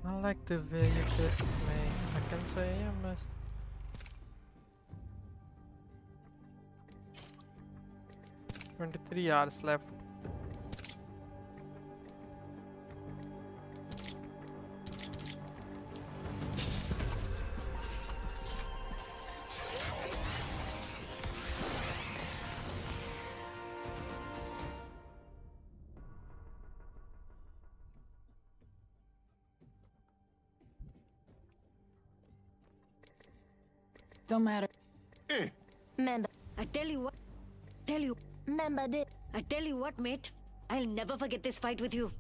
I like the way you kiss me. I can say I miss. $23 left. Don't matter. Member, I tell you what. Member did. I tell you what, mate. I'll never forget this fight with you.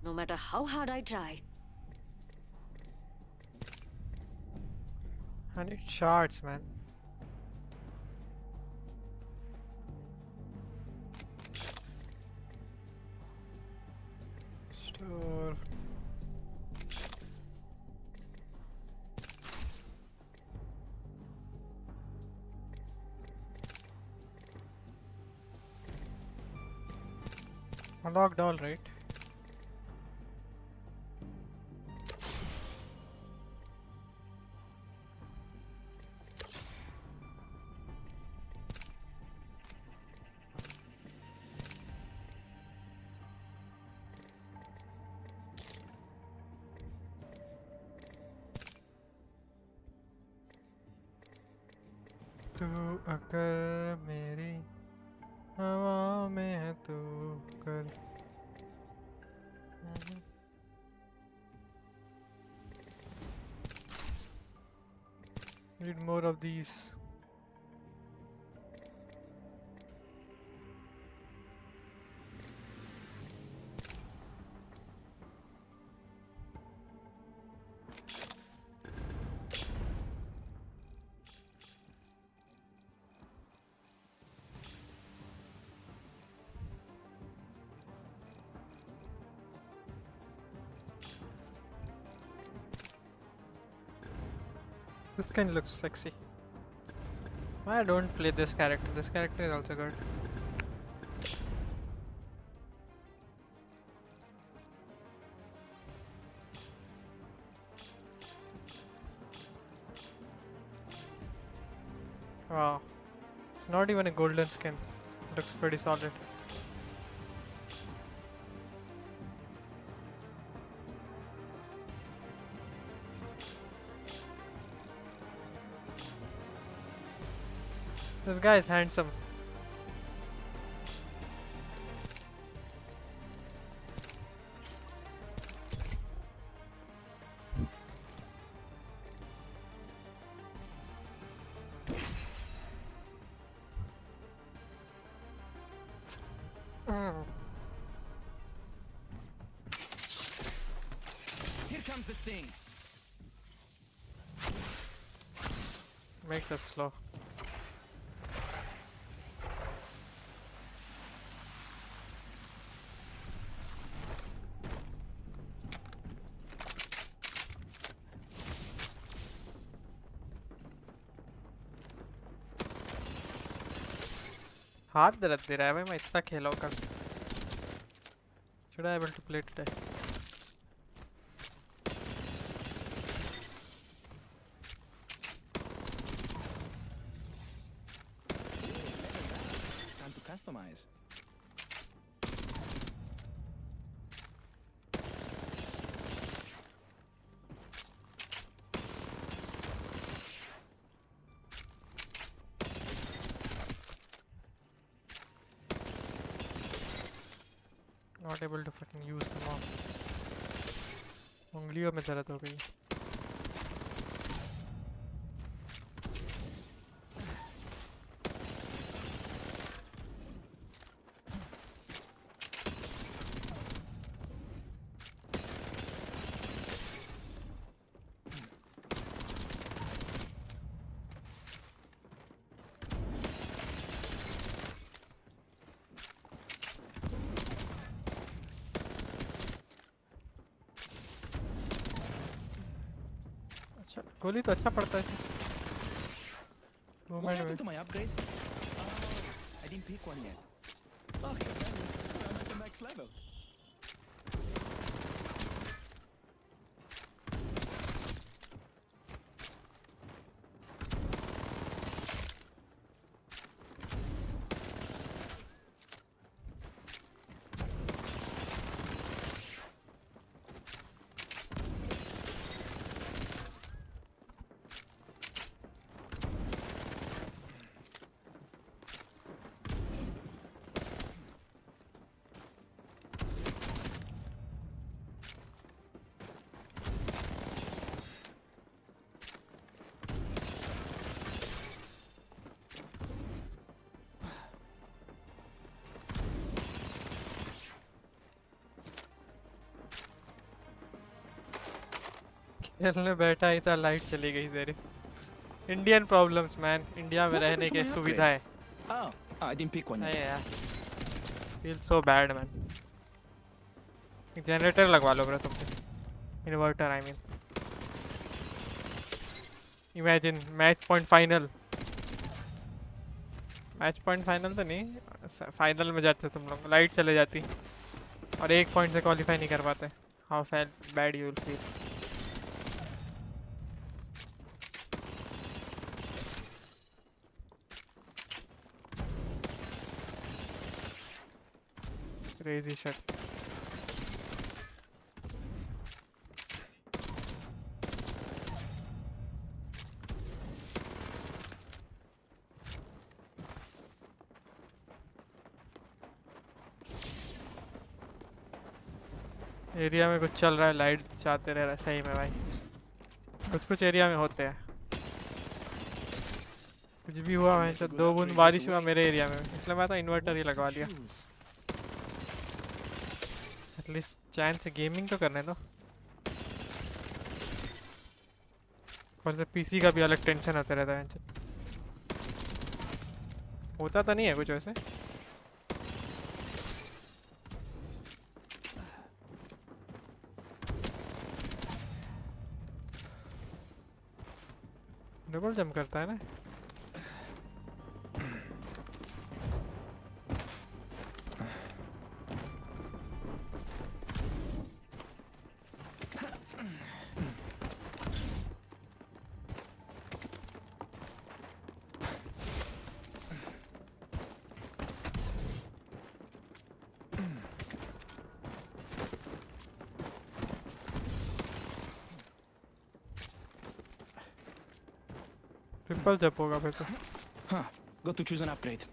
No matter how hard I try. I need shards, man. Store. Unlocked all, right? तू अगर मेरी हवा में है तू कर Need more of these. This kind looks sexy. Why I don't play this character? This character is also good. Wow. It's not even a golden skin. Looks pretty solid. This guy is handsome. Here comes the sting. Makes us slow. हाथ दर्द दे रहा है भाई मैं इतना खेला हूँ कल should I able to play today Time to customize. Not able to fucking use the mouse. उंगलियों में दर्द हो गई. गोली तो अच्छा पड़ता है. What happened to my upgrade? Oh, I didn't pick one yet. Okay, I'm at the next level. खेलने बैठा ही था, लाइट चली गई. तेरे इंडियन प्रॉब्लम्स मैन. इंडिया में रहने की सुविधा है. Oh, I didn't pick one yet. यार feel so bad man. Generator लगवा लो ब्रो तुम. Inverter I mean. Imagine match point final. Match point final तो नहीं, फाइनल में जाते तुम लोग, लाइट चले जाती और 1 पॉइंट से क्वालिफाई नहीं कर पाते. How bad you will feel. Crazy shit. Area में कुछ चल रहा है, लाइट जाते रह रहा है. सही में भाई कुछ एरिया में होते हैं. कुछ भी हुआ मैं जब 2 बूंद बारिश हुआ मेरे एरिया में, इसलिए मैं तो इन्वर्टर ही लगवा लिया. एटलीस्ट चैन से गेमिंग तो करने दो. और से पीसी का भी अलग टेंशन होता रहता है. होता तो नहीं है कुछ वैसे. डबल जंप करता है ना. ट्रिपल जंप होगा फिर तो. Huh. Got to choose an upgrade.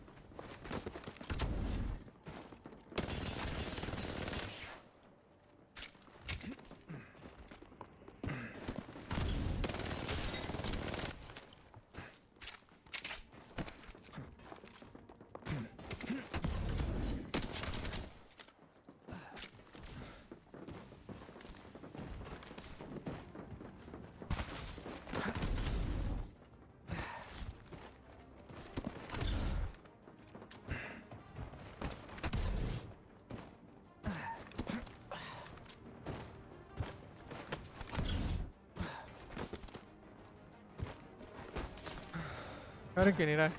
कर क्यों नहीं रहा है.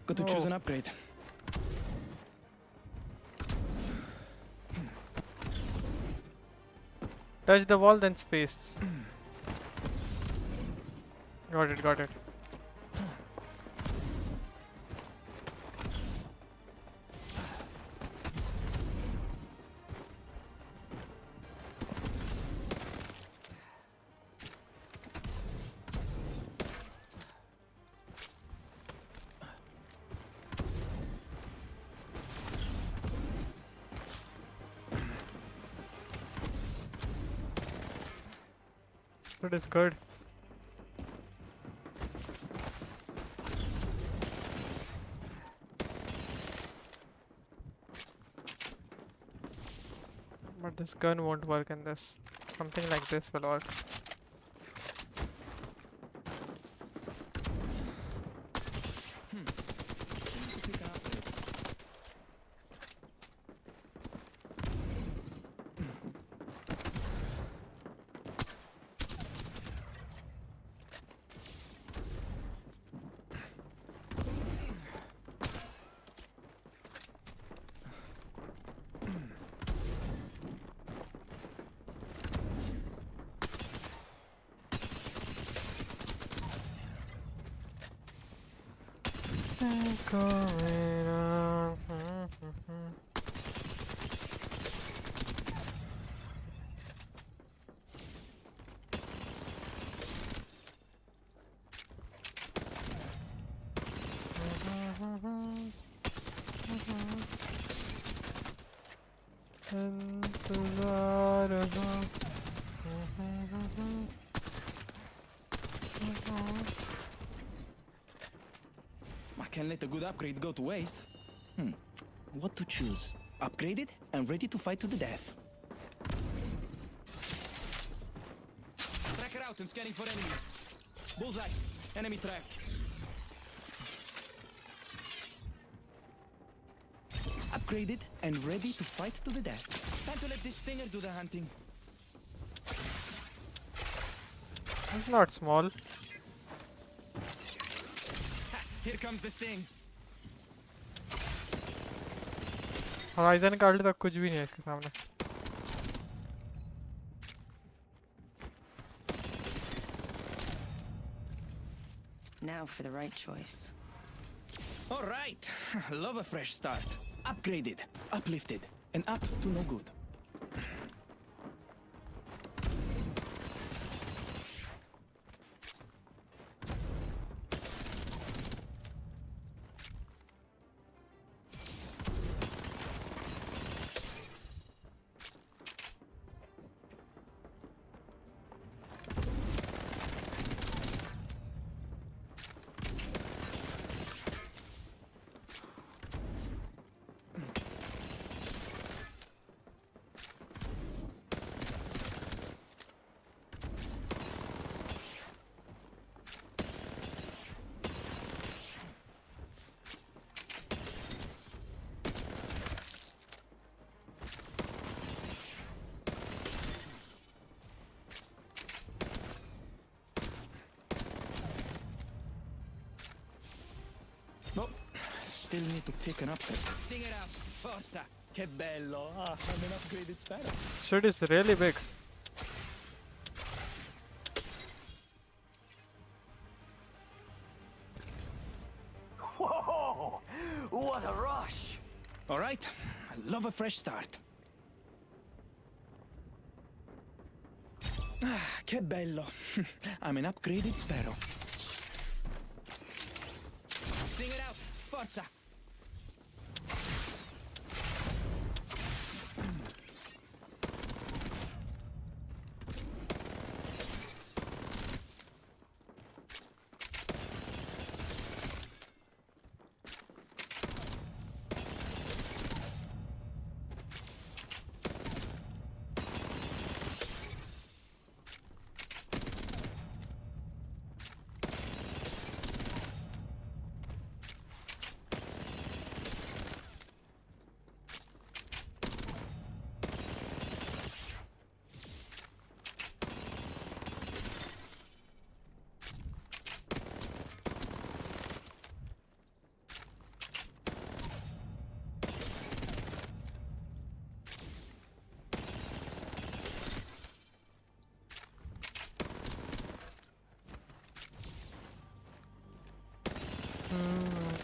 Got to choose an upgrade. Touch the wall then space. Got it, got it. It is good. But this gun won't work in this. Something like this will work. Going on. I can't let a good upgrade go to waste. What to choose? Upgraded and ready to fight to the death. Tracker out and scanning for enemies. Bullseye. Enemy track. Upgraded and ready to fight to the death. Time to let this stinger do the hunting. It's not small. Here comes the sting. Ryzen card तक कुछ भी नहीं है इसके सामने. Now for the right choice. All right. Love a fresh start. Upgraded, uplifted, and up to no good. No, still need to pick an upgrade. Sting it out, forza! Che bello! Ah, I'm an upgraded sparrow. Shit is really big. Whoa! What a rush! All right, I love a fresh start. Ah, che bello! I'm an upgraded sparrow. Sting it out, forza!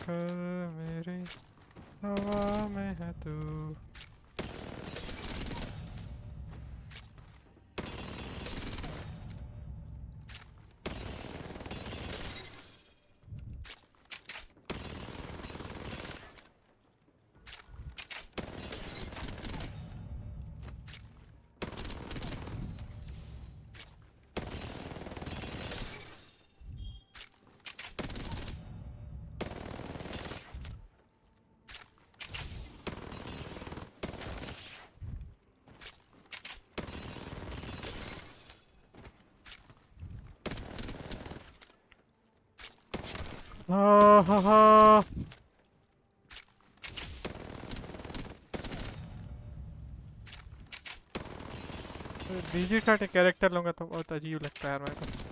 मेरी हवा में है तू. हा हा बीजी ठाटे character लूंगा तो बहुत अजीब लगता है यार मेरे को।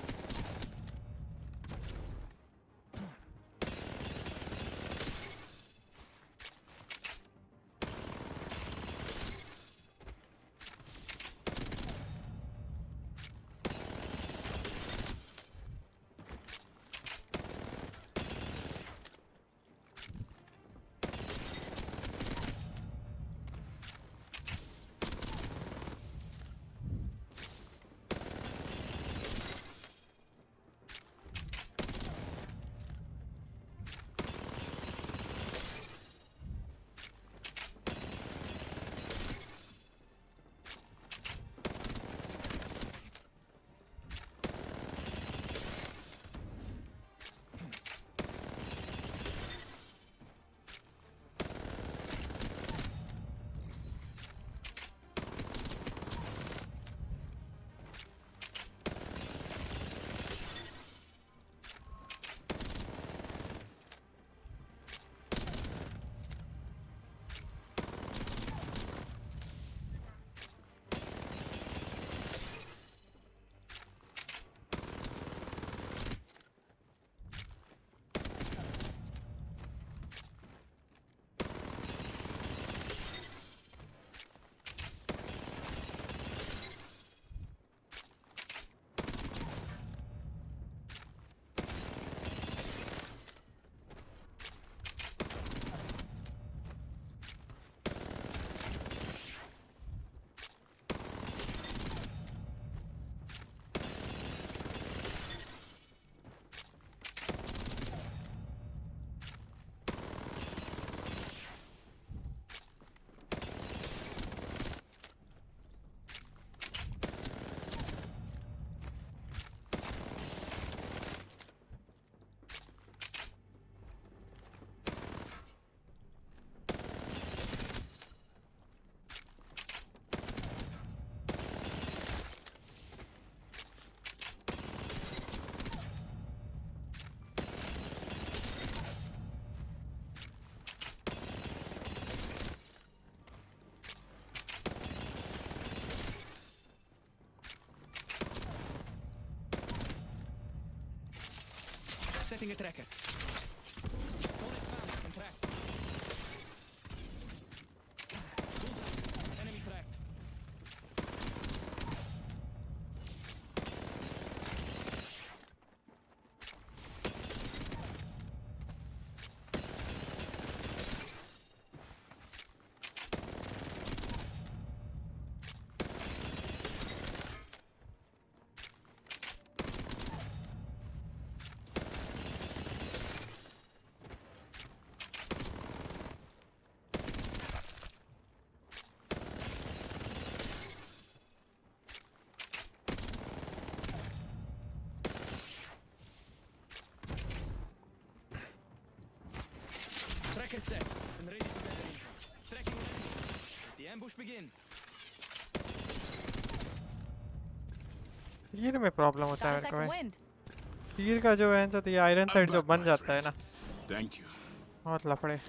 Setting a tracker. Opponent found. Contract. Bullseye. Enemy tracked. Tracker set and ready to gather info. Tracking enemy. Let the ambush begin. तीर में प्रॉब्लम होता है Got a मेरे को second भाई। wind. तीर का जो है तो ये आयरन साइड जो बन जाता है ना, Thank you. बहुत लफड़े।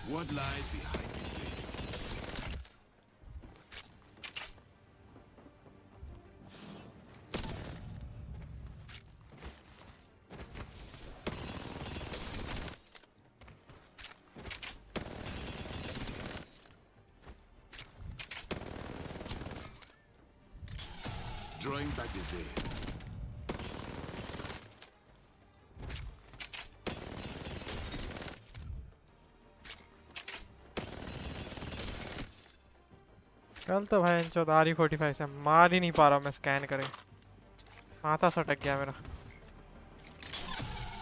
What lies behind the veil? Drawing back the veil. कल तो भाई चौधारी 45 से मार ही नहीं पा रहा मैं, स्कैन करे माथा सटक गया मेरा।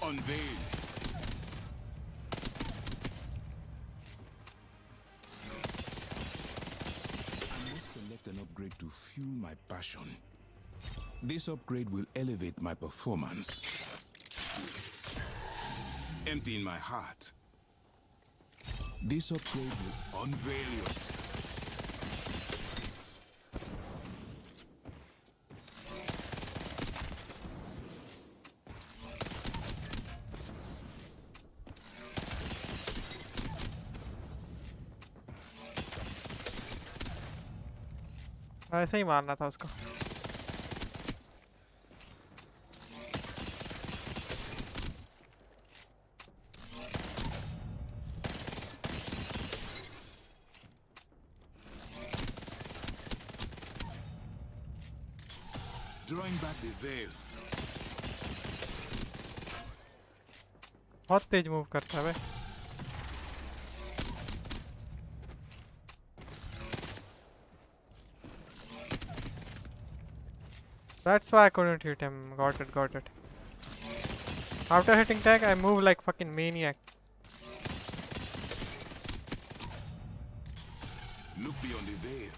Unveil. I must select an upgrade to fuel my passion. This upgrade will elevate my performance. Emptying my heart. This upgrade will unveil yourself. ऐसे ही मारना था उसको. Drawing back the veil. बहुत तेज मूव करता है भाई. That's why I couldn't hit him. Got it, got it. After hitting tag, I move like fucking maniac. Look beyond the veil.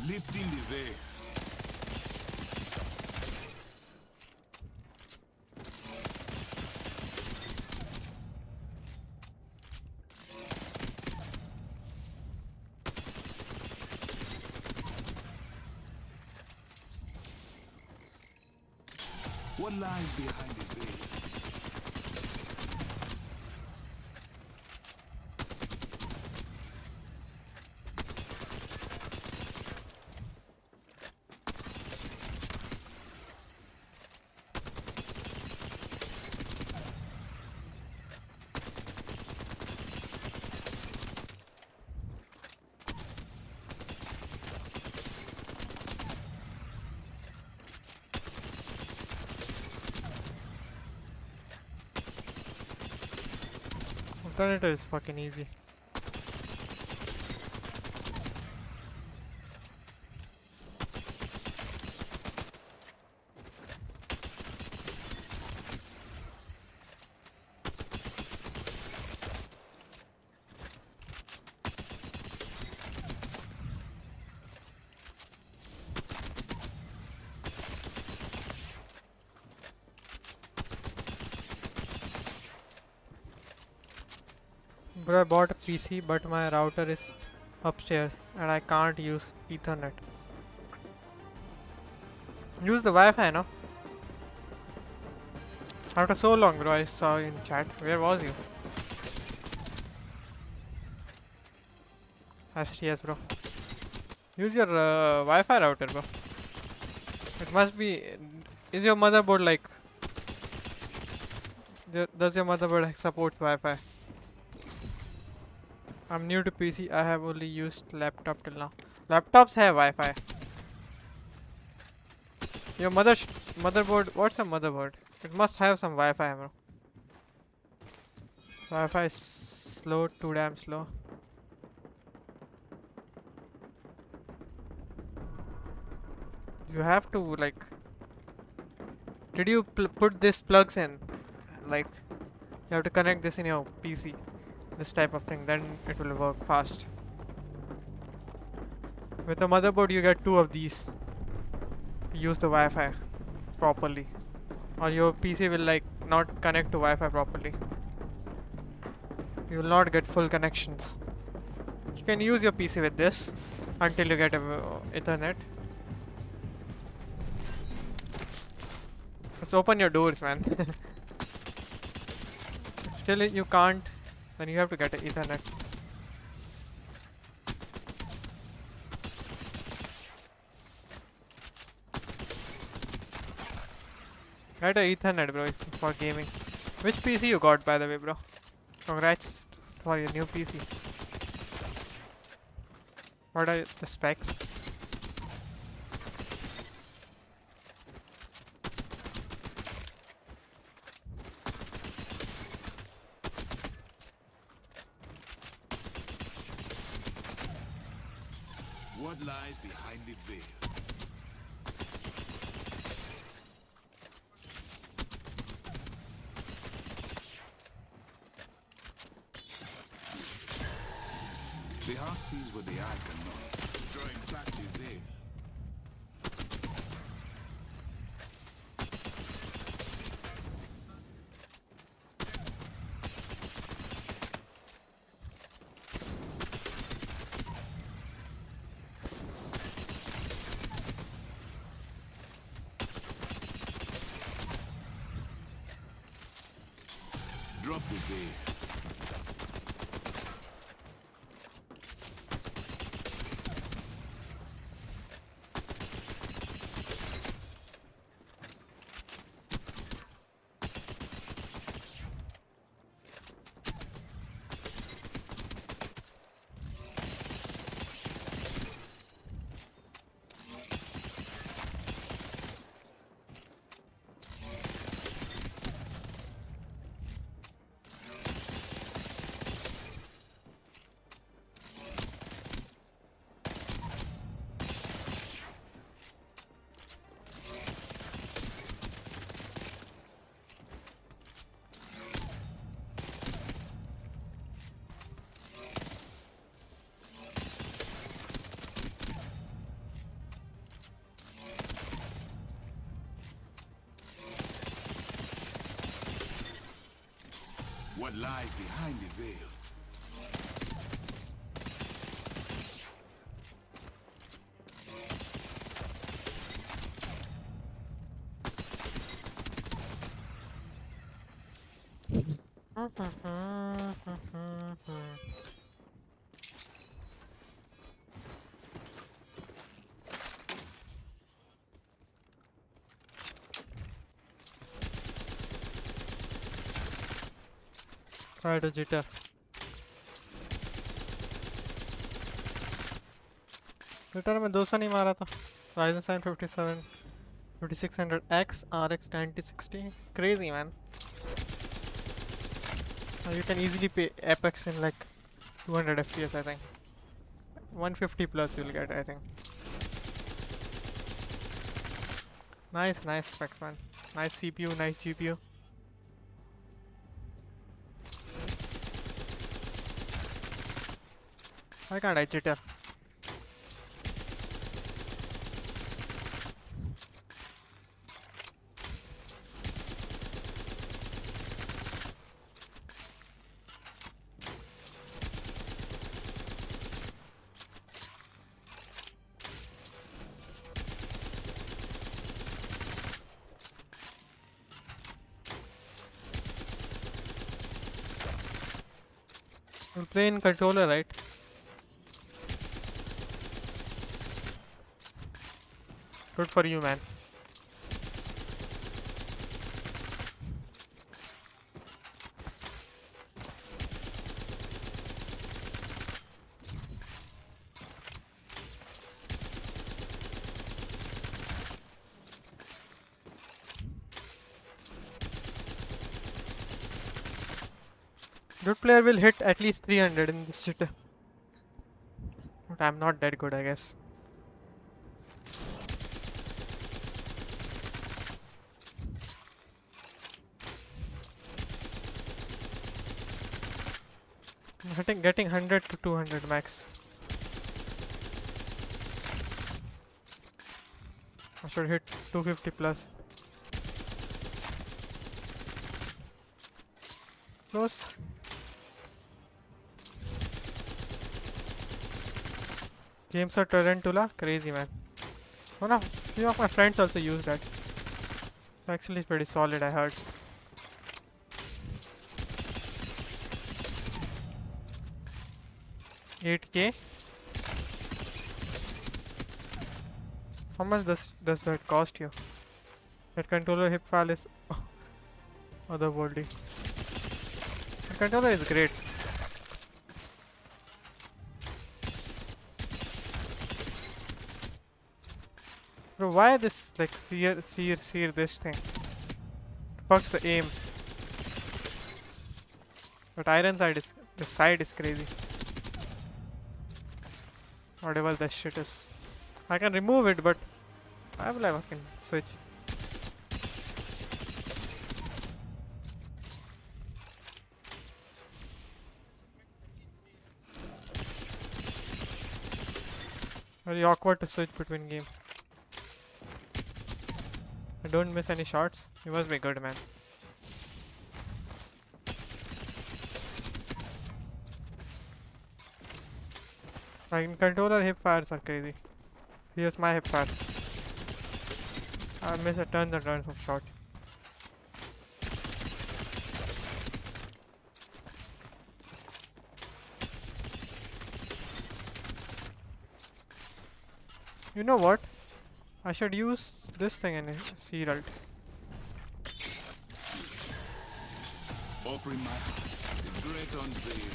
Lifting the veil. What lies behind the veil? Alternative is fucking easy. Bro, I bought a PC, but my router is upstairs and I can't use Ethernet. Use the Wi-Fi, no? After so long, bro, I saw you in chat. Where was you? STS, bro. Use your Wi-Fi router, bro. It must be. Is your motherboard like? Does your motherboard support Wi-Fi? I'm new to PC. I have only used laptop till now. Laptops have Wi-Fi. Your motherboard. What's a motherboard? It must have some Wi-Fi, bro. Wi-Fi is slow, too damn slow. You have to like. Did you put this plugs in? Like, you have to connect this in your PC. This type of thing, then it will work fast. With a motherboard, you get 2 of these. Use the Wi-Fi properly, or your PC will like not connect to Wi-Fi properly. You will not get full connections. You can use your PC with this until you get a Ethernet. Just open your doors, man. Still, you can't. Then you have to get an Ethernet. Get an Ethernet, bro, for gaming. Which PC you got, by the way, bro? Congrats for your new PC. What are the specs? What lies behind the veil? The heart sees what the eye cannot. Drawing back the veil. Drop the veil. What lies behind the veil? Try to jitter. Jitter में 200 नहीं मारा था. Ryzen 7 57 5600X RX 9060. Crazy, man. You can easily pay Apex in like 200 FPS, I think. 150 plus you'll get, I think. Nice specs, man. Nice CPU, nice GPU. Why can't I jitter? We'll play in controller, right? Good for you, man. Good player will hit at least 300 in this shit. But I'm not that good, I guess. Getting 100 to 200 max. I should hit 250 plus. Close. Games are Tarantula, crazy, man. Few of my friends also use that. It's actually pretty solid, I heard. $8K. How much does that cost you? That controller hip file is otherworldly. The controller is great. Bro, why this like sear this thing? Fucks the aim. But iron side is the side is crazy. Whatever that shit is. I can remove it, but I will have a fucking switch. Very awkward to switch between game. I don't miss any shots. You must be good, man. Like controller hip fires are crazy. Here's my hip fire. I miss a tons and tons of shots. You know what? I should use this thing in Searult. Offering my heart, the great unveil.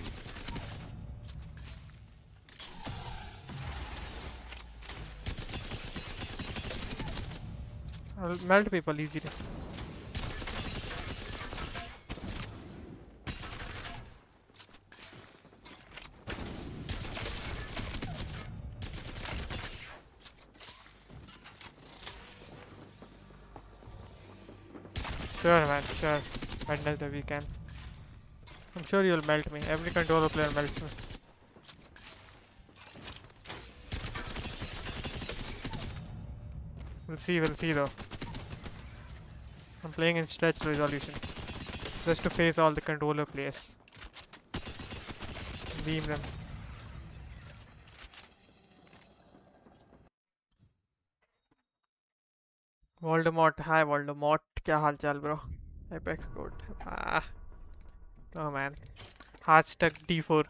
I'll melt people easily. Sure man, sure. Madness that we can. I'm sure you'll melt me. Every controller player melts me. We'll see though. I'm playing in stretch resolution. Just to face all the controller players. Beam them. Voldemort, hi Voldemort. क्या हाल चाल bro? Apex good. Ah, oh man. Heart stuck D4.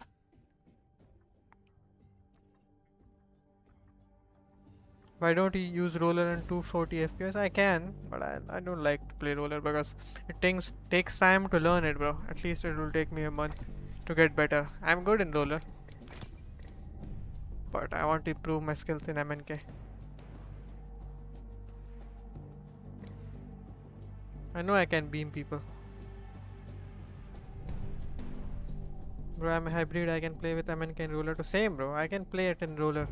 Why don't you use roller in 240 FPS? I can, but I don't like to play roller because it takes time to learn it, bro. At least it will take me a month to get better. I'm good in roller, but I want to improve my skills in MNK. I know I can beam people. Bro, I'm a hybrid. I can play with MNK and roller too. Same, bro. I can play it in roller.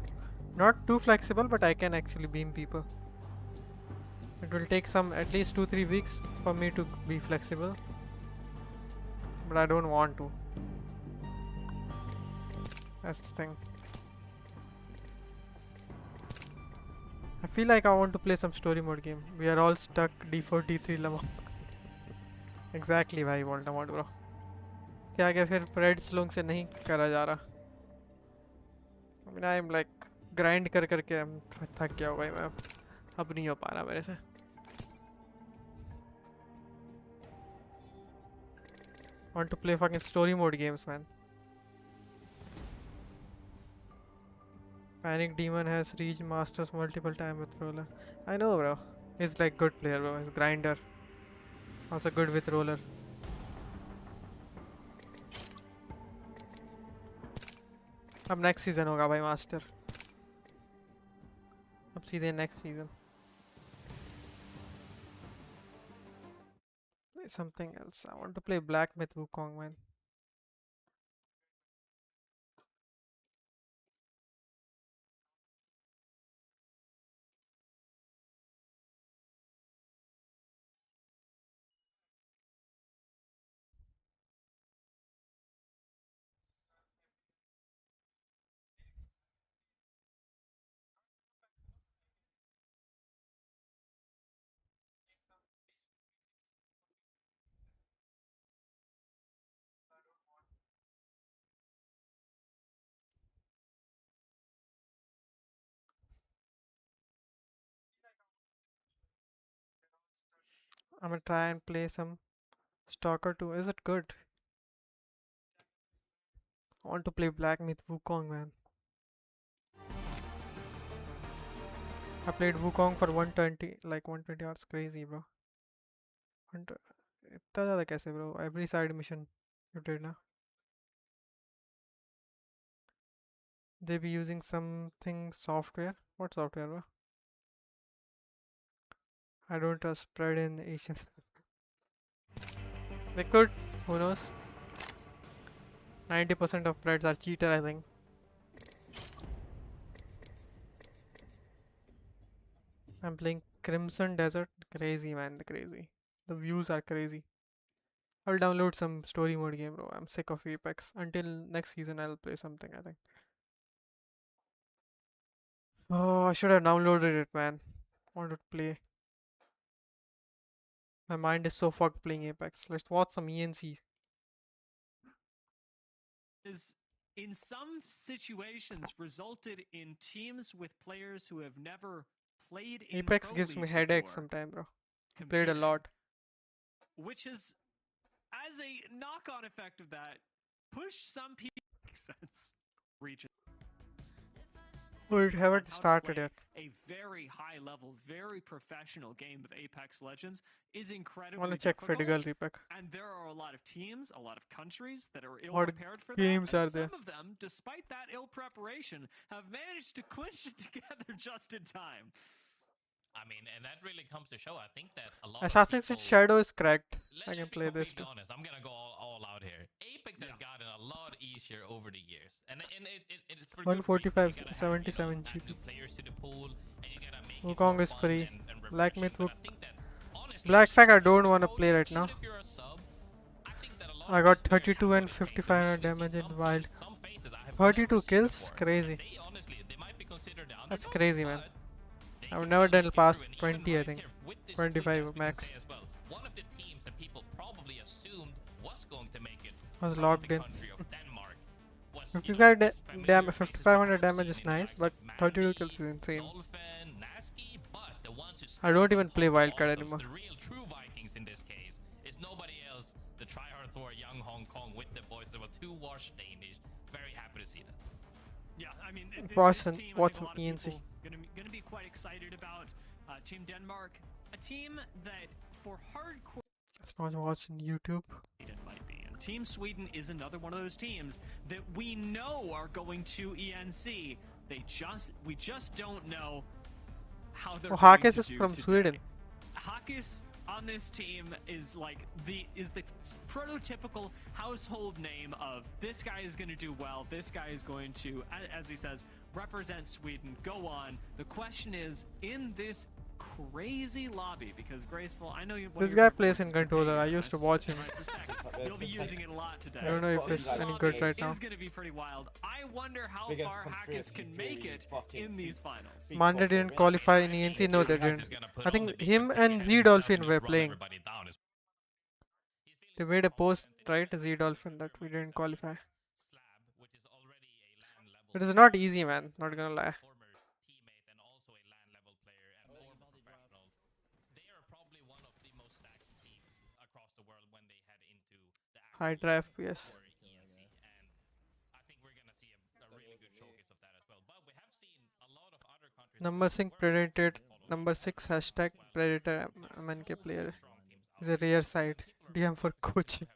Not too flexible, but I can actually beam people. It will take at least 2-3 weeks for me to be flexible. But I don't want to. That's the thing. I feel like I want to play some story mode game. We are all stuck D4 D3 lama. Exactly भाई Voldemort bro. क्या क्या फिर Preds लोग से नहीं करा जा रहा. I mean I'm like grind कर करके थक गया हूँ भाई मैं. अब नहीं हो पा रहा मेरे से. Want to play fucking story mode games, man. Panic Demon has reached masters multiple times with roller. I know, bro. He's like good player, bro. He's grinder. Also good with roller. अब next season होगा भाई master. अब सीधे next season. Play something else. I want to play Black Myth Wukong, man. I'm gonna try and play some Stalker 2. Is it good? I want to play Black Myth Wukong, man. I played Wukong for 120 hours. Crazy, bro. इतना ज़्यादा कैसे, bro? Every side mission you did, na? They be using something software. What software, bro? I don't trust spread in Asians. They could. Who knows? 90% of spreads are cheater, I think. I'm playing Crimson Desert. Crazy, man. Crazy. The views are crazy. I'll download some story mode game, bro. I'm sick of Apex. Until next season, I'll play something, I think. Oh, I should have downloaded it, man. Want to play. My mind is so fucked playing Apex. Let's watch some ENC. Is in some situations resulted in teams with players who have never played in Apex Pro gives League me headaches before, sometimes, bro. I played a competing, lot. which is, as a knock-on effect of that, pushed some people. Makes sense. Region. We haven't on how to started play yet. a very high level, very professional game of Apex Legends is I incredibly wanna check difficult. Fedigal repack. And there are a lot of teams, a lot of countries that are ill What prepared for games that. are And there? some of them, despite that ill preparation, have managed to clinch it together just in time. I mean, and that really comes to show. I think that a lot Assassin's of Creed people. Shadow is cracked. I Let's can be play this completely too. honest. I'm gonna go all out here. Apex has gotten a lot easier over the years, and it's for good reason. 145, You gotta have, 77 add GB. new players to the pool, and you gotta make it Wukong more is fun free. and Black refreshing. Myth But Wuk- I think that honestly, Black even Flag I if you're don't a wanna coach, play right even now. if you're a sub, I think that a lot I of got these players 32 have and what it takes. 5500 We even see damage in some Wild. teams, some faces I have 32 never seen kills? before. Crazy. They honestly, they might be considered the That's underdogs, crazy, man. but they I've can never still done make it past through. And 20, even I right think. here with this 25 tweak, as we max. can say as well, one of the teams that people probably assumed was going to make it I was from locked the in. country of Denmark was, 55 this familiar faces we 5500 have damage seen is in the nice, likes but of 32 Mandy, kills is insane. Dolphin, Nasky, but the ones who I don't stands even on play top of all wildcard of those, anymore. the real true Vikings in this case, is nobody else. The tryhard Thor, young Hong Kong with the boys that were 2 wash Danish. Very happy to see that. Yeah, I mean, this Watson, team, I watch think a lot of ENC. people gonna be quite excited about. Team Denmark, a team that for hardcore It's not watching YouTube. it might be. And Team Sweden is another one of those teams that we know are going to ENC. We just don't know how they're Oh, going Hakis to is do from today. Sweden. Hakis on this team is like the prototypical household name of this guy is going to do well. This guy is going to, as he says, represent Sweden. Go on. The question is, in this crazy lobby, because Graceful, I know you. one of This your guy favorite plays voices in for Controller. Payne, I and used to sus- watch him. I suspect you'll be using it a lot today. I don't know if it's any good right now. Is going to be pretty wild. I wonder how Biggest far Hakis conspiracy can make theory it fucking in these finals. Manda didn't qualify in ENC. No, they didn't. I think him and Z Dolphin were playing. They made a post, right? Z Dolphin that we didn't qualify. It is not easy, man. Not gonna lie. Former teammate and also a LAN level player and former professional. They are probably one of the most stacked teams across the world when they head into the High actual drive, yes. for ENC, and I think we're gonna see a really good showcase of that as well. But we have seen a lot of other countries. Number 6 Predator. Number 6 hashtag Predator MNK player. Is a rare side. DM for coaching.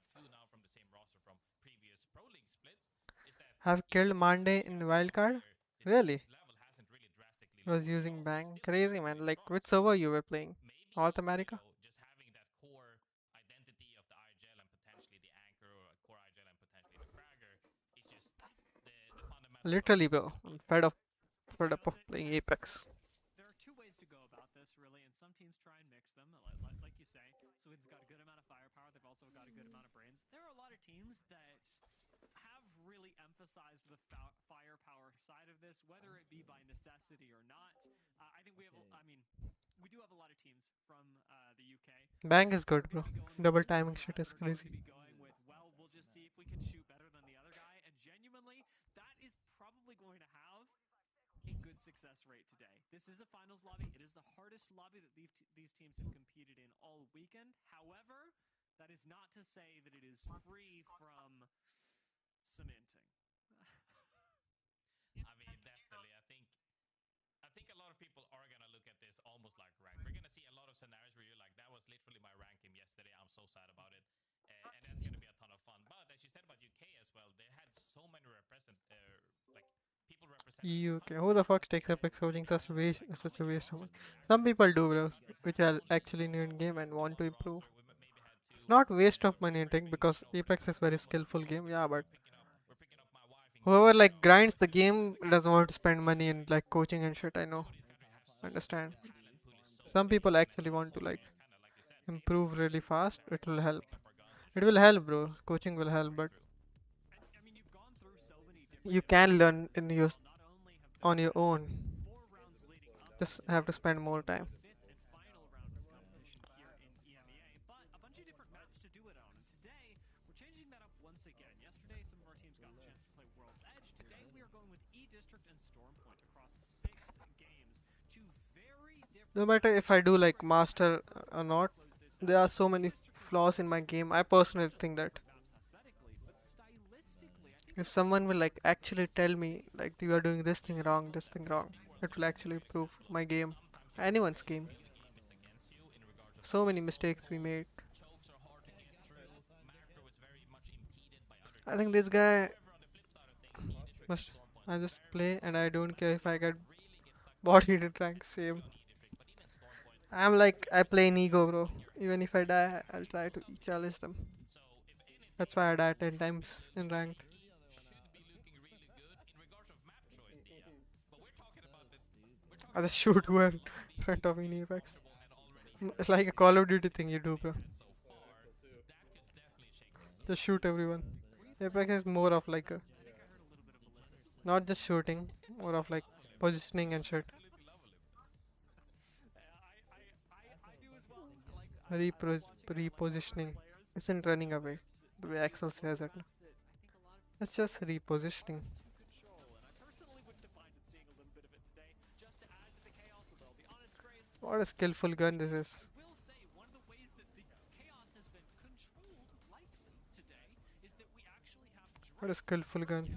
Have killed Mande in wildcard? Really? He was using Bang. Crazy, man. Like, which server you were playing? North America? Just having that core identity of the IGL and potentially the anchor, or a core IGL and potentially the fragger, it's just the fundamental. Literally, bro. I'm fed up of playing Apex. There are two ways to go about this, really, and some teams try and mix them, like you say. Sweden's got a good amount of firepower. They've also got a good amount of brains. There are a lot of teams that have really emphasized the firepower side of this, whether it be by necessity or not. I think we have, we do have a lot of teams from the UK. Bang is good, bro. Double timing shit is We're going crazy. to be going with, well, we'll just see if we can shoot better than the other guy, and genuinely, that is probably going to have a good success rate today. This is a finals lobby. It is the hardest lobby that these teams have competed in all weekend. However, that is not to say that it is free from cementing. I mean, definitely. I think a lot of people are gonna look at this almost like rank. We're gonna see a lot of scenarios where you're like, "That was literally my rank game yesterday. I'm so sad about it," and that's gonna be a ton of fun. But as you said about UK as well, they had so many people representing. UK. Who the fuck takes Apex coaching? Such a waste of money. Some people do, bro, which are actually new in game and want to improve. It's not waste of money, I think, because Apex is very skillful game. Yeah, but whoever like grinds the game doesn't want to spend money in like coaching and shit. I know, understand. Some people actually want to like improve really fast. It will help. It will help, bro. Coaching will help, but I mean, you've gone through so many different you can learn in your not only have on your own. 4 rounds leading up Just have to spend more time. fifth and final round of competition here in EMEA, but a bunch of different maps to do it on. And today, we're changing that up once again. Yesterday, some of our teams got the chance to play World's Edge. Today, we are going with E-District and Stormpoint across 6 games. Two very different No matter if I do like master or not, there are so many flaws in my game. I personally think that maps aesthetically, but stylistically, I think If someone will like actually tell me like you are doing this thing wrong, it will actually improve my game, anyone's game. So many mistakes we made. I think this guy must. I just play and I don't care if I get bodied in rank. Same. I'm like I play in ego, bro. Even if I die, I'll try to challenge them. That's why I die 10 times in ranked. I just shoot whoever in front of me in Apex. It's like a Call of Duty thing you do, bro. Just shoot everyone. Apex is more of like a not just shooting, more of like positioning and shit. Repositioning isn't running away the way Axel says it. It's just repositioning. What a skillful gun this is. What a skillful gun.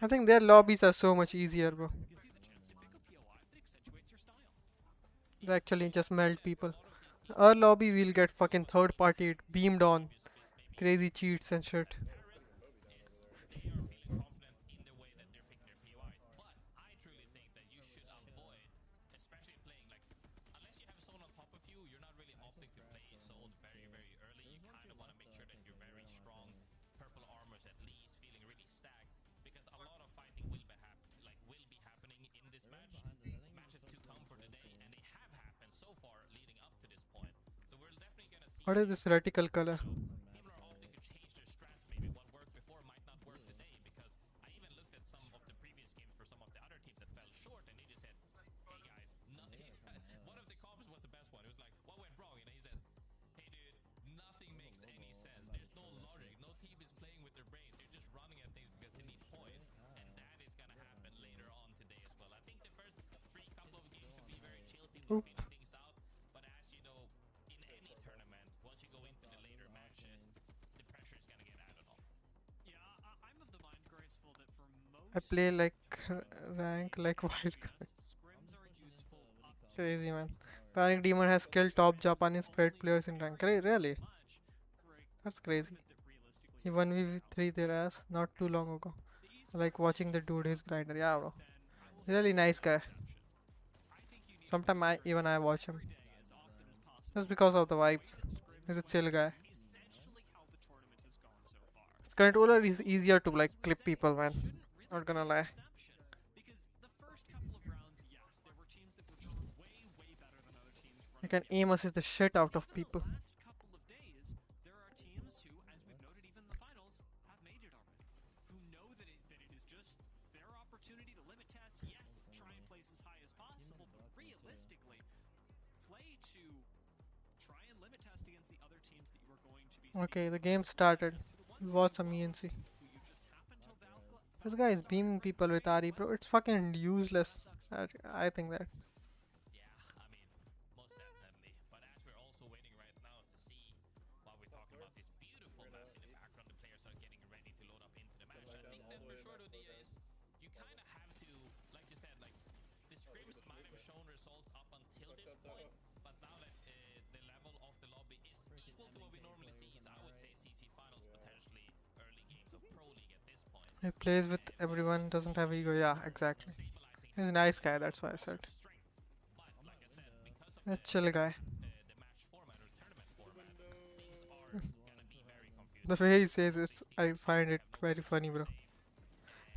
I think their lobbies are so much easier, bro. They actually just melt people. Our lobby will get fucking third party beamed on. Crazy cheats and shit. What is this reticle color? Oop. I play like rank like wild card. Crazy man. Panic Demon has killed top Japanese spread players in rank. Really? That's crazy. He 1v3 their ass not too long ago. I like watching the dude his grinder. Yeah, bro. He's a really nice guy. Sometimes I watch him. Just because of the vibes. He's a chill guy. His controller is easier to like clip people, man. Not gonna lie. You can aim assist the shit out of people. Okay, the game started. Watch some ENC. This guy is beaming people with RE, bro. It's fucking useless. I think that. He plays with everyone, doesn't have ego. Yeah, exactly. He's a nice guy, that's why I said. A chill guy. The way he says it, I find it very funny, bro.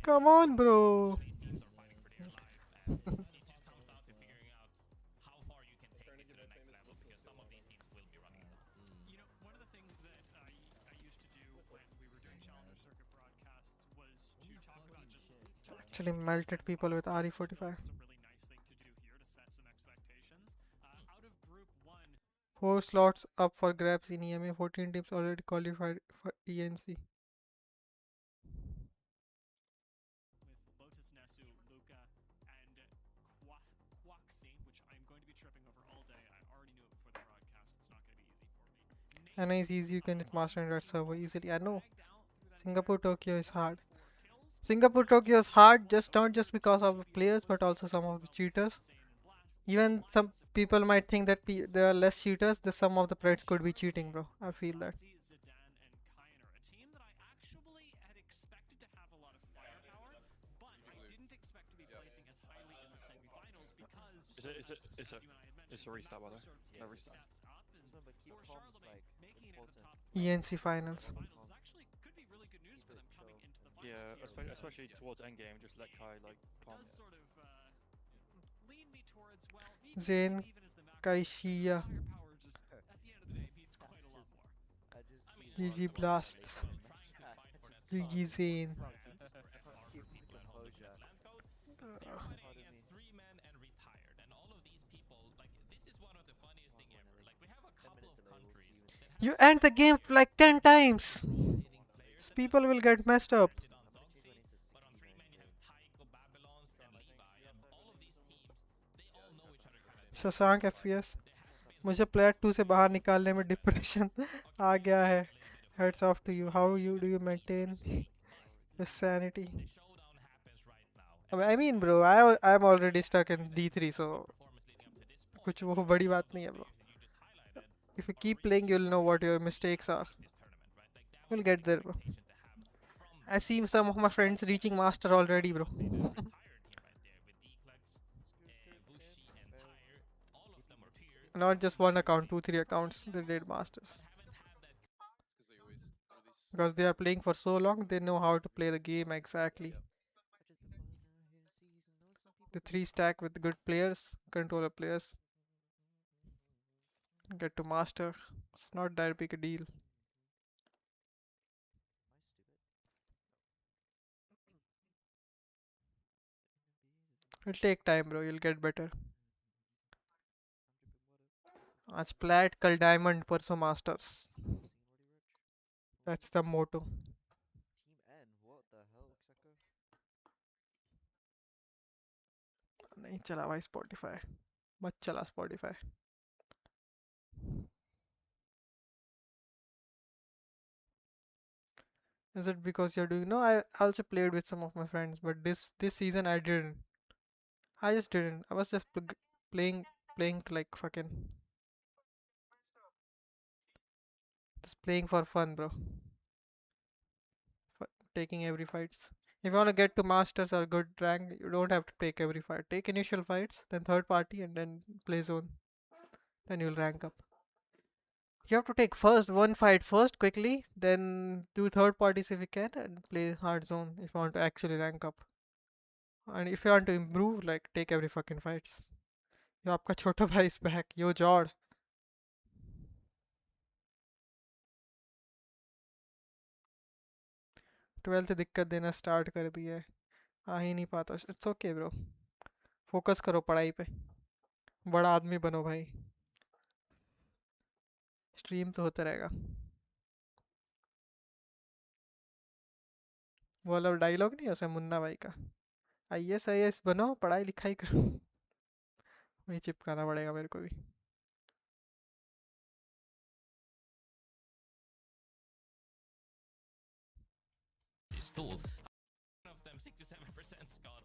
Come on, bro. Actually melted people with RE45. 4 slots up for grabs in EMA. 14 teams already qualified for ENC. And it's easy, you can just master in that server easily. I know. Singapore Tokyo is hard. Singapore Tokyo is hard, just not just because of the players, but also some of the cheaters. Even some people might think that there are less cheaters. The some of the players could be cheating, bro. I feel that. It's a restart, by the way. No restart. ENC finals. Yeah, especially towards endgame, just let Kai like calm it. Zain Kaishiya. GG Blasts. GG Zain. Against 3 men and retired, and all of these people, like, this is one of the funniest thing ever. Like, we have a couple of countries that You end the game like 10 times. hitting players. People will get messed up. But on 3 men you have Tycho, Babylons, and Levi, and all of these teams, they all know each other kind of. Shashank FPS. मुझे player 2 से बाहर निकालने में depression आ गया है. Heads off to you. How do you maintain your sanity? Showdown happens right now. I mean, bro, I'm already stuck in D3, so कुछ वो बड़ी बात नहीं है, bro. If you keep playing, you'll know what your mistakes are. You'll get there, bro. I see some of my friends reaching master already, bro. Not just one account, 2-3 accounts. They did masters. Because they are playing for so long, they know how to play the game exactly. The 3 stack with good players, controller players. Get to master. It's not that big a deal. It'll take time, bro. You'll get better. आज plat, कल diamond, परसों masters. That's the motto. नहीं चला भाई Spotify. मत चला Spotify. Is it because you're doing? No, I also played with some of my friends, but this season I didn't. I just didn't. I was just playing like fucking. Just playing for fun, bro. Taking every fights. If you want to get to masters or good rank, you don't have to take every fight. Take initial fights, then third party, and then play zone. Then you'll rank up. You have to take one fight first quickly, then do third parties if you can, and play hard zone if you want to actually rank up. And if you want to improve, like take every fucking fights. Yo, आपका छोटा भाई is back. Yo, Jord. 12 से दिक्कत देना start कर दिया है. आ ही नहीं पाता. It's okay bro. फोकस करो पढ़ाई पे. बड़ा आदमी बनो भाई. स्ट्रीम तो होता रहेगा. वो वाला डायलॉग नहीं है उसमें मुन्ना भाई का. IAS बनो, पढ़ाई लिखाई करो. वही चिपकाना पड़ेगा मेरे को भी. Tool. Of them 67% Scott.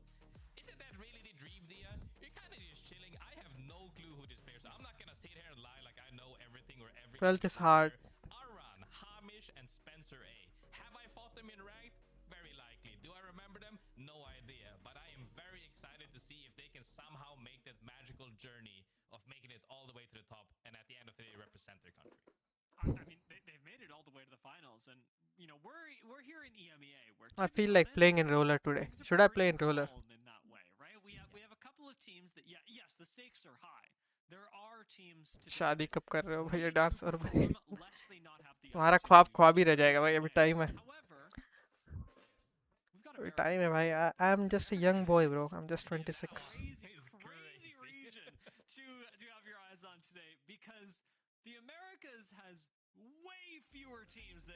Isn't that really the dream, Dia? You're kind of just chilling. I have no clue who this player is. I'm not gonna sit here and lie like I know everything or every. 12th is hard. Aran, Hamish, and Spencer A. Have I fought them in ranked? Very likely. Do I remember them? No idea. But I am very excited to see if they can somehow make that magical journey of making it all the way to the top, and at the end of the day, represent their country. I mean, they've made it all the way to the finals, and you know we're here in EMEA. Where I feel like playing in roller today. Should I play in roller? In that way, right? We have a couple of teams that yes, the stakes are high. There are teams. शादी कब कर रहे हो भैया dance और भाई? Lest they not have the तुम्हारा ख्वाब ही रह जाएगा भाई. अभी टाइम है. However, we've got a अभी टाइम है भाई. I'm just a young boy, bro. I'm just 26. crazy region to have your eyes on today, because the Americas has way fewer teams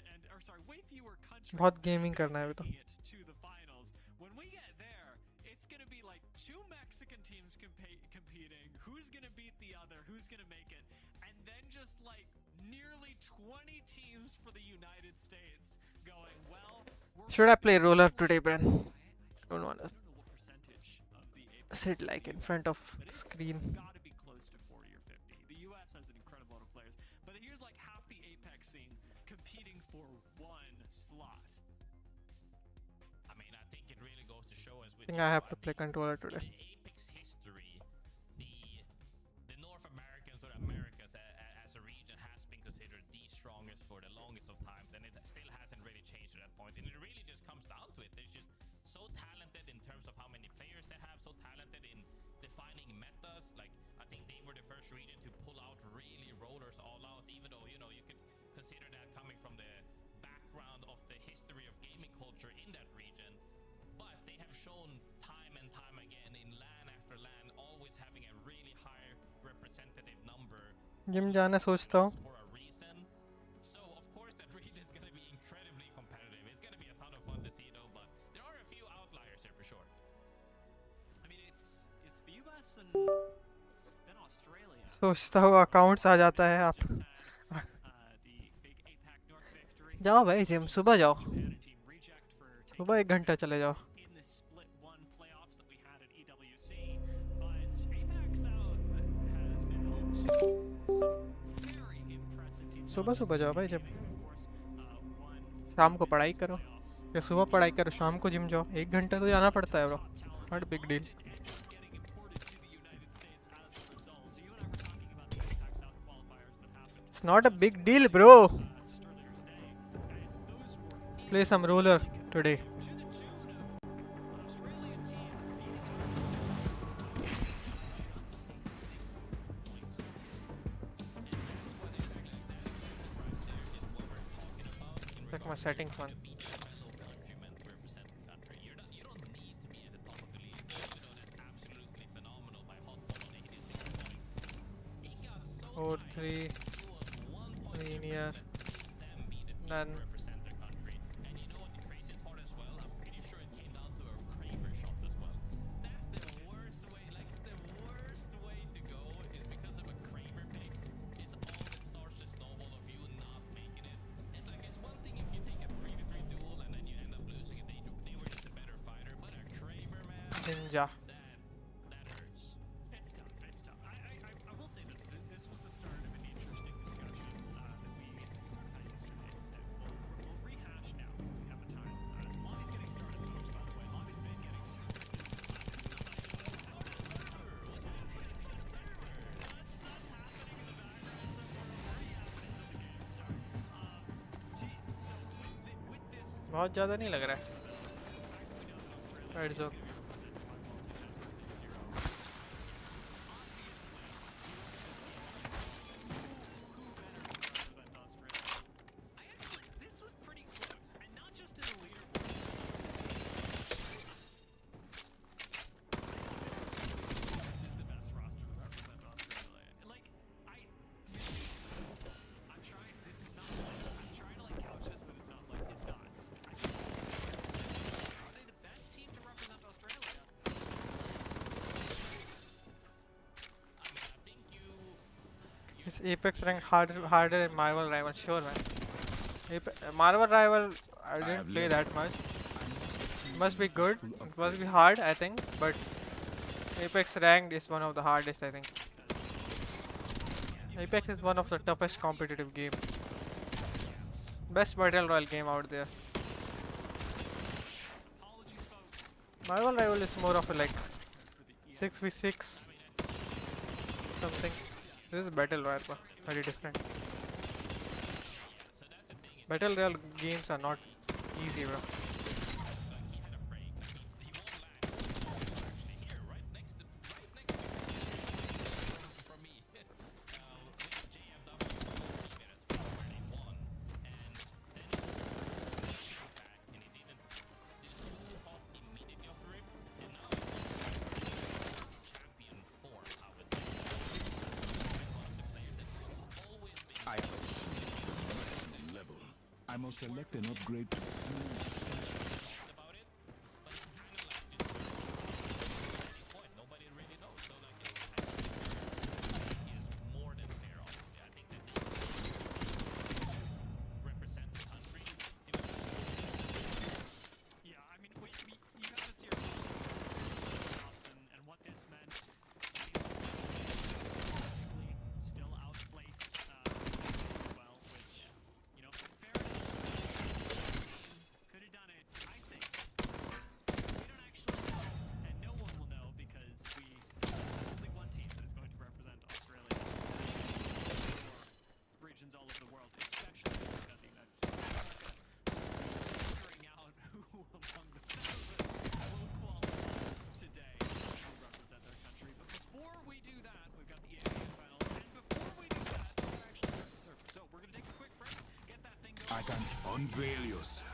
way fewer countries बहुत gaming करना है अभी तो. making it to the finals. When we get there, it's gonna be like two Mexican teams competing. Who's gonna beat the other? Who's gonna make it? And then just like nearly 20 teams for the United States going, well, Should I play roller today, Bren? Don't wanna I don't know what percentage of the Apex sit like in front of but it's screen. gotta be close to 40 or 50. The US has an incredible amount of players, but here's like half the Apex scene competing for one slot. I mean, I think it really goes to show us I with think I have to play controller today. in Apex history, the North Americans or Americas as a region has been considered the strongest for the longest of times, and it still hasn't really changed to that point. And it really just comes down to it. They're just so talented in terms of how many players they have, so talented in defining metas. Like, I think they were the first region to pull out really rollers all out, even though, you know, you could consider that coming from the background of the history of gaming culture in that region. But they have shown time and time again in LAN after LAN always having a really high representative number gym जाना सोचता हूँ. for a reason. So of course that region is going to be incredibly competitive. It's going to be a ton of fun to see though, but there are a few outliers here for sure. I mean, it's the US and it's been Australia. सोचता हूँ accounts आ जाता है आप. Just had the big APAC North victory. जाओ भाई gym सुबह जाओ. Japan a team reject for taking सुबह 1 घंटा चले जाओ. in the split one playoffs that we had at EWC, but APAC South has been home to some very impressive teams. सुबह जाओ भाई जिम. Of course, one शाम को पढ़ाई करो playoffs. या सुबह पढ़ाई करो शाम को जिम जाओ. 1 घंटा तो जाना पड़ता है bro. Not a big deal. Getting imported to the United States as a result. So you and I were talking about the APAC South qualifiers that happened It's not a big deal, bro. just earlier today, and those were Let's play some roller today. to the tune of an Australian team beating a just a single point. Check my settings, man. Four, three, linear, none. And you know what the crazy part as well? I'm pretty sure it came down to a Kramer shot as well. That's the worst way, like the worst way to go is because of a Kramer pick. It's all that starts the snowball of you not making it. It's like it's one thing if you take a 3v3 duel and then you end up losing it. They were just a better fighter, but a Kramer, man, Ninja. that hurts. It's tough. It's tough. I will say that this was the start of an interesting discussion that we sort of had yesterday that we'll rehash now because we have the time. Lobby's getting started, folks, by the way. Lobby's been getting started. बहुत ज़्यादा नहीं लग रहा है. Right, so This was pretty close, and not just in the leaderboard. This is the best roster to represent Australia. And like, I'm trying. This is not like I'm trying to like couch this that it's not like it's not. Are they the best team to represent Australia? I mean, I think you is Apex ranked harder than Marvel Rival? Sure, man. Marvel Rival, I didn't have play learned. that much. Must be good. It must be hard, I think. But Apex ranked is one of the hardest, I think. Apex is one of the toughest competitive game. Best battle royale game out there. Apologies, folks. Marvel Rival is more of a like 6v6 something. This is battle royale, but very different. Battle royale games are not easy, bro. he had a break. He won't land. Actually, here, right next to from me. With JFW teammate as well, where they won, and then he came back and he didn't do hop immediately after him, and now he's champion form. I would say one of the players that's always been. I have a level. I must select an upgrade to fuel. About it, but it's kind of like just Unveil yourself.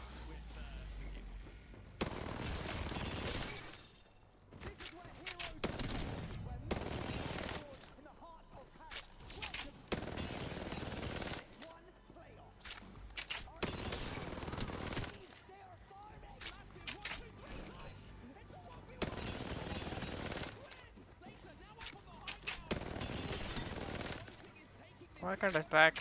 Why can't I track?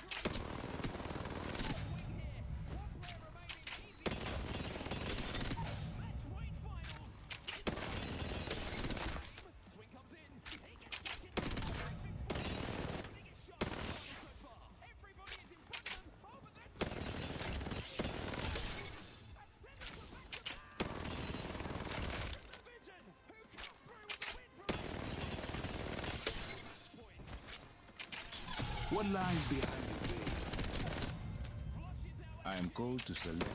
What lies behind your veil? I am called to select.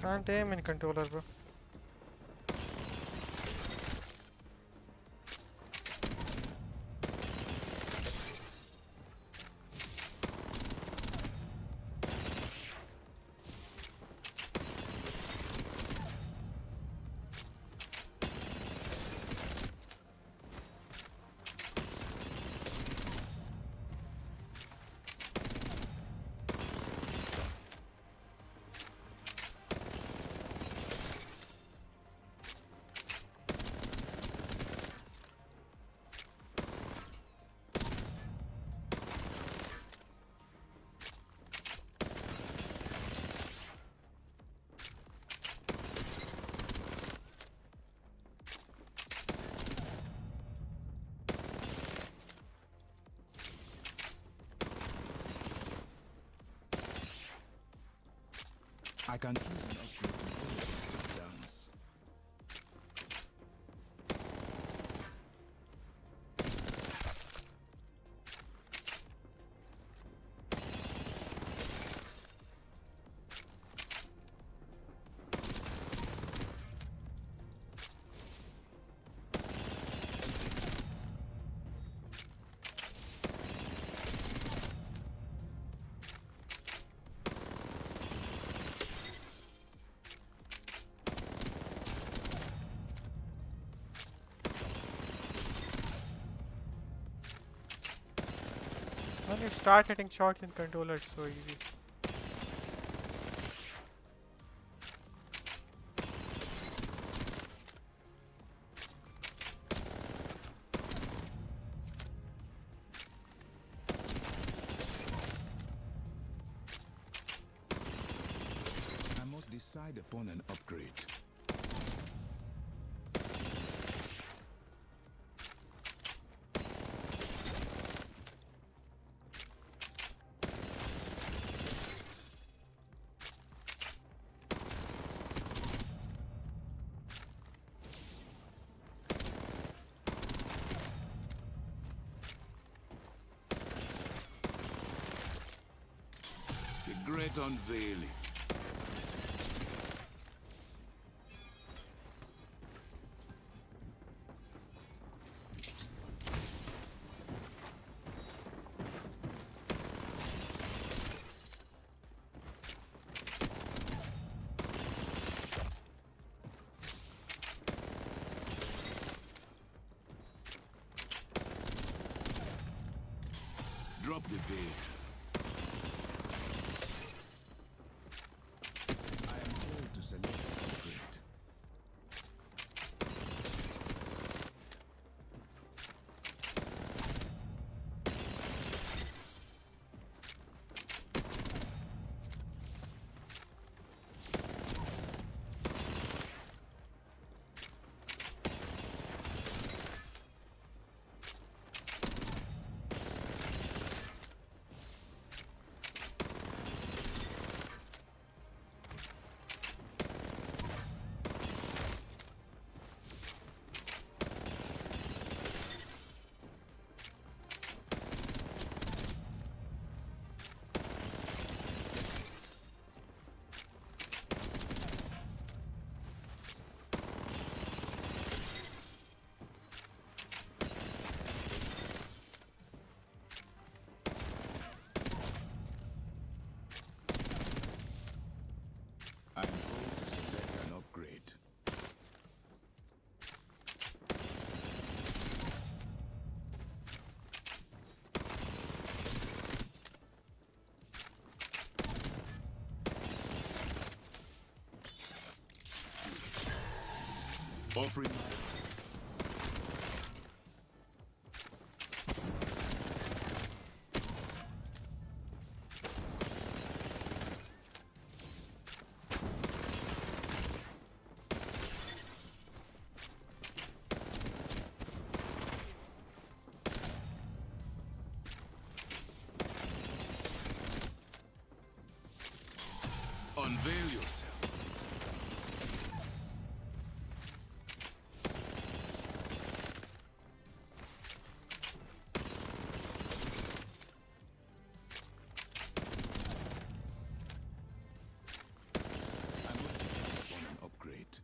Can't aim in controller, bro. I can choose an upgrade to elevate this dance. When you start hitting shots in controller, it's so easy. I must decide upon an upgrade. The great unveiling. Drop the veil. Offering. Unveil yourself. I must decide upon an upgrade.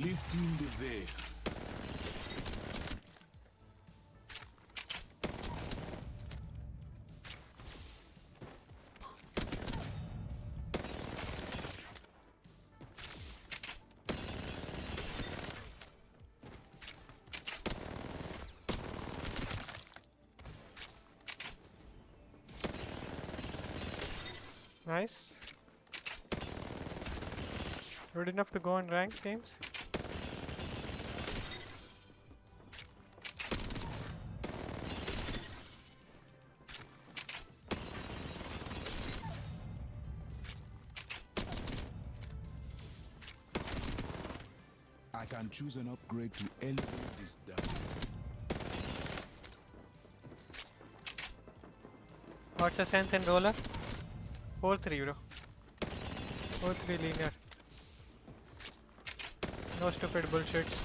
Lifting the veil. Nice. Good enough to go on ranked games. I can choose an upgrade to elevate this dance. What's the sense in roller? 4-3 bro. 4-3 linear. No stupid bullshits.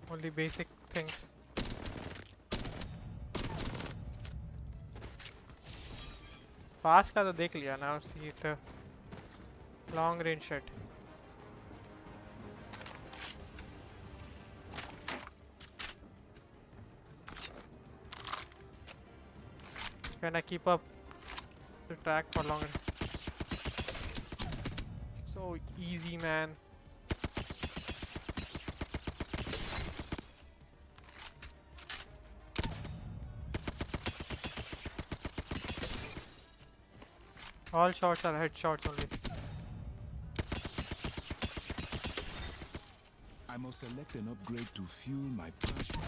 Only basic things. Pass का तो देख लिया now see the long range shot. Can I keep up the track for longer? So easy, man. All shots are headshots only. I must select an upgrade to fuel my passion.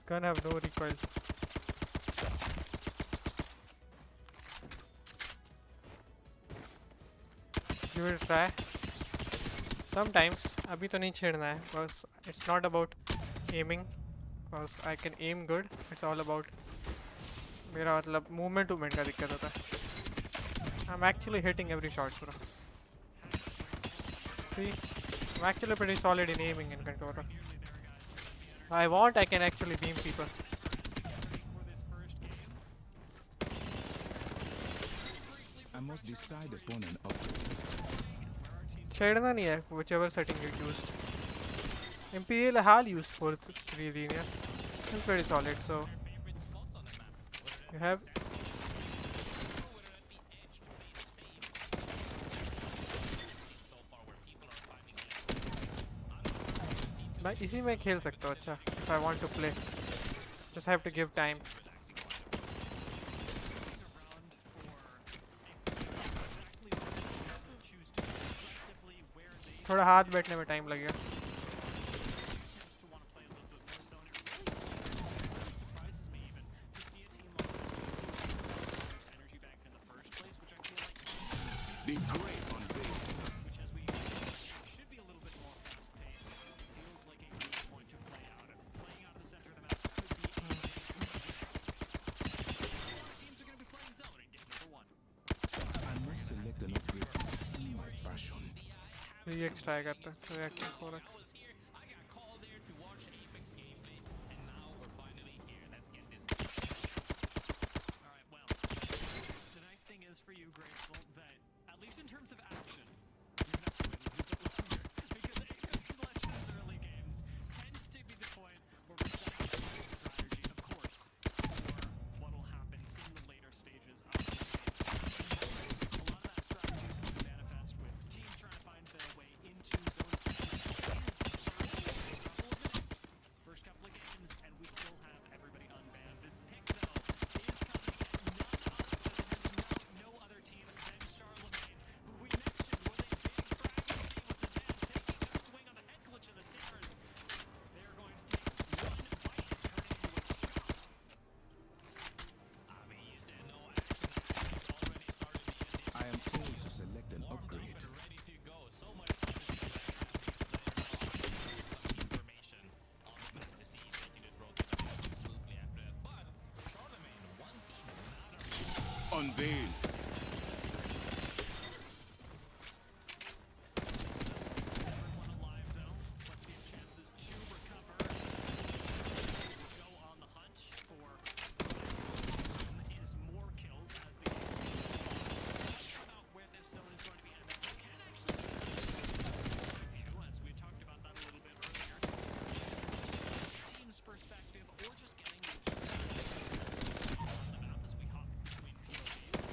Gun have no recoil. Give it a try. Sometimes, अभी तो नहीं छेड़ना है, because it's not about aiming, because I can aim good. It's all about मेरा मतलब movement का दिक्कत होता है. I'm actually hitting every shot, bro. See, I'm actually pretty solid in aiming and controller. I want, I can actually beam people. I must decide upon an upgrade. छेड़ना नहीं है, whichever setting you use. Imperial Hall used for 3 linear. It's pretty solid, so you have मैं इसी में खेल सकता हूँ अच्छा if I want to play. Just have to give time. थोड़ा हाथ बैठने में टाइम लगेगा. The great unveil. I must select an upgrade to fuel my passion. 3x try करता है, 3x 4x. For you, Graceful, that at least in terms of action, you're gonna unveiled. Everyone alive though. Let's see if chances to recover. We'll go on the hunt for is more kills as the game goes on. About where this zone is going to be ended. Can actually view, as we talked about that a little bit earlier. Team's perspective, or just getting on the map as we hop between POVs.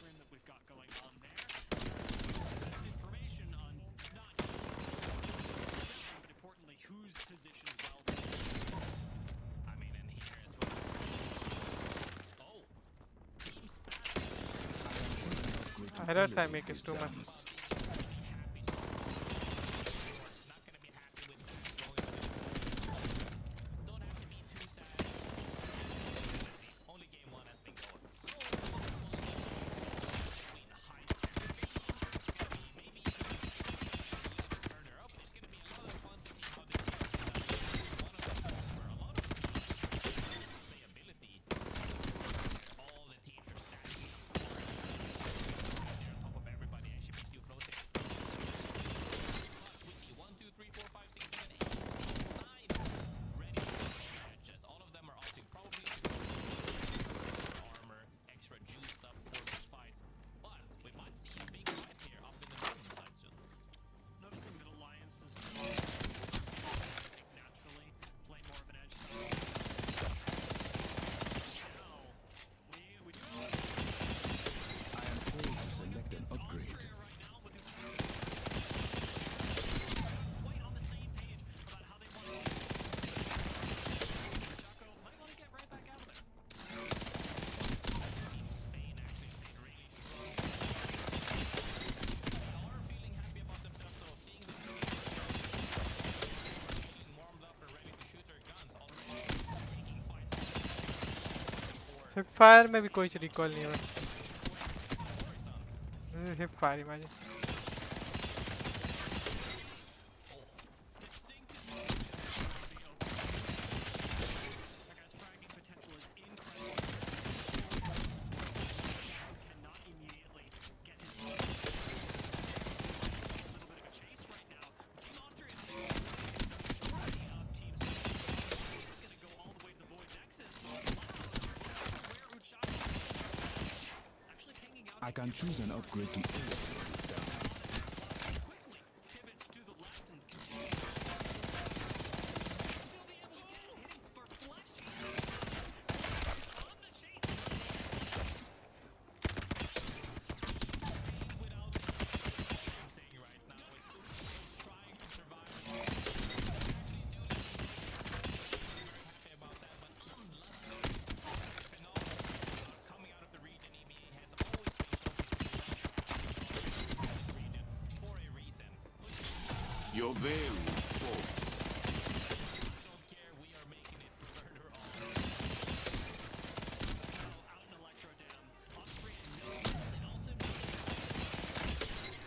Stream that we've got going on there. Best information on not just but importantly who's positioned well. I mean, and here as well. Oh, team spat. Errors I make is too much. Not gonna be happy with going. Don't have to be too sad. Only game one has been going so between high maybe further up. It's gonna be a lot of fun to see how the game is done. One of the where a lot of playability. All the teams are stacking. They're on top of everybody and should be too floating. We see 1, 2, 3, 4, 5, 6, 7, 8, 9 ready to go matches. All of them are opting probably to go armor, extra juiced up for this fight. But we might see a big fight here up in the mountain side soon. Noticing that Alliance is naturally play more of an edge. Now, we do have I am told to select an upgrade. right now with quite on the same page about how they want to Chaco might want to get right back out of there. Team Spain actually played really strong. They are feeling happy about themselves though, seeing them feeling warmed up and ready to shoot their guns already, taking fights hip fire में भी कोई recall नहीं हुआ hip fire imagine That guy's fragging potential is incredible. Cannot immediately get his a little bit of a chase right now. Team Andre is the majority of teams. He's gonna go all the way to the void nexus. Where Uchako actually hanging out. I can choose an upgrade to elevate this dance. Quickly pivots to the left and continues. Still be able to get hitting for flashy. On the chase. without I'm saying right now with trying to survive. Actually do very happy about that, but unlucky. Phenomenal. Coming out of the region, EMEA has always been region for a reason. Your veil will fall. Don't care, we are making it further on. Out in Electro Dam. Austria knows and also knows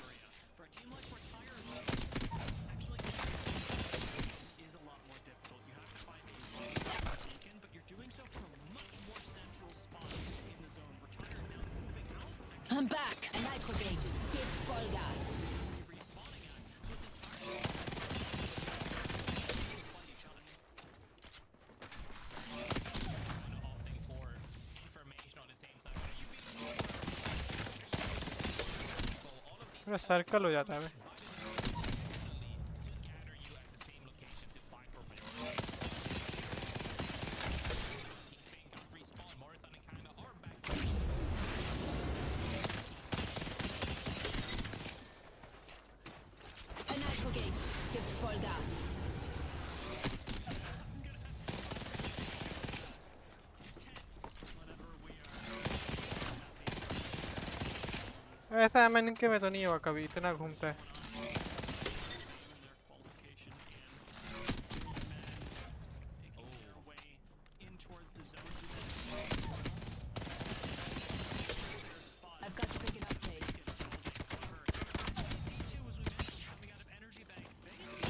area. For a team like Retire, actually is a lot more difficult. You have to find a beacon, but you're doing so from a much more central spot in the zone. Retire now moving out. I'm back. Microgate. Give full gas. Respawning at. So it's entirely fight each other. Kind of opting for information on the same side. What are you feeling? So all of these पूरा circle हो जाता है to gather you at the same location to fight for priority. Team Spain got respawn. Morrison and kinda are back. A microgate. Give full gas. Whenever we are ऐसा MNK में तो नहीं हुआ कभी इतना घूमता है their qualification and making their way in towards the zone. I've got to pick it up, Kate. D2, as we mentioned, coming out of Energy Bank, they have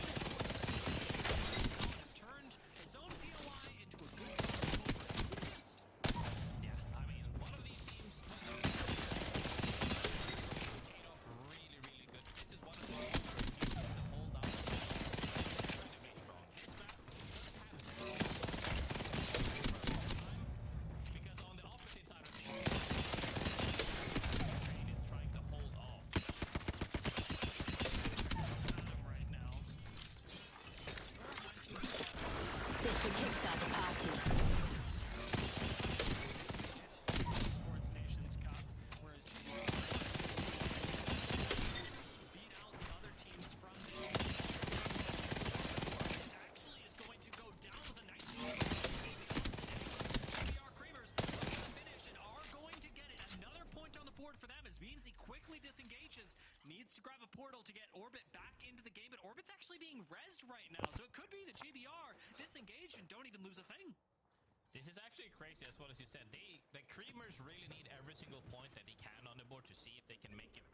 turned the zone POI into a good. Yeah, I mean, one of board for them as Beamsy quickly disengages, needs to grab a portal to get Orbit back into the game, but Orbit's actually being rezzed right now, so it could be the GBR disengage and don't even lose a thing. This is actually crazy as well as you said. The Creamers really need every single point that they can on the board to see if they can make it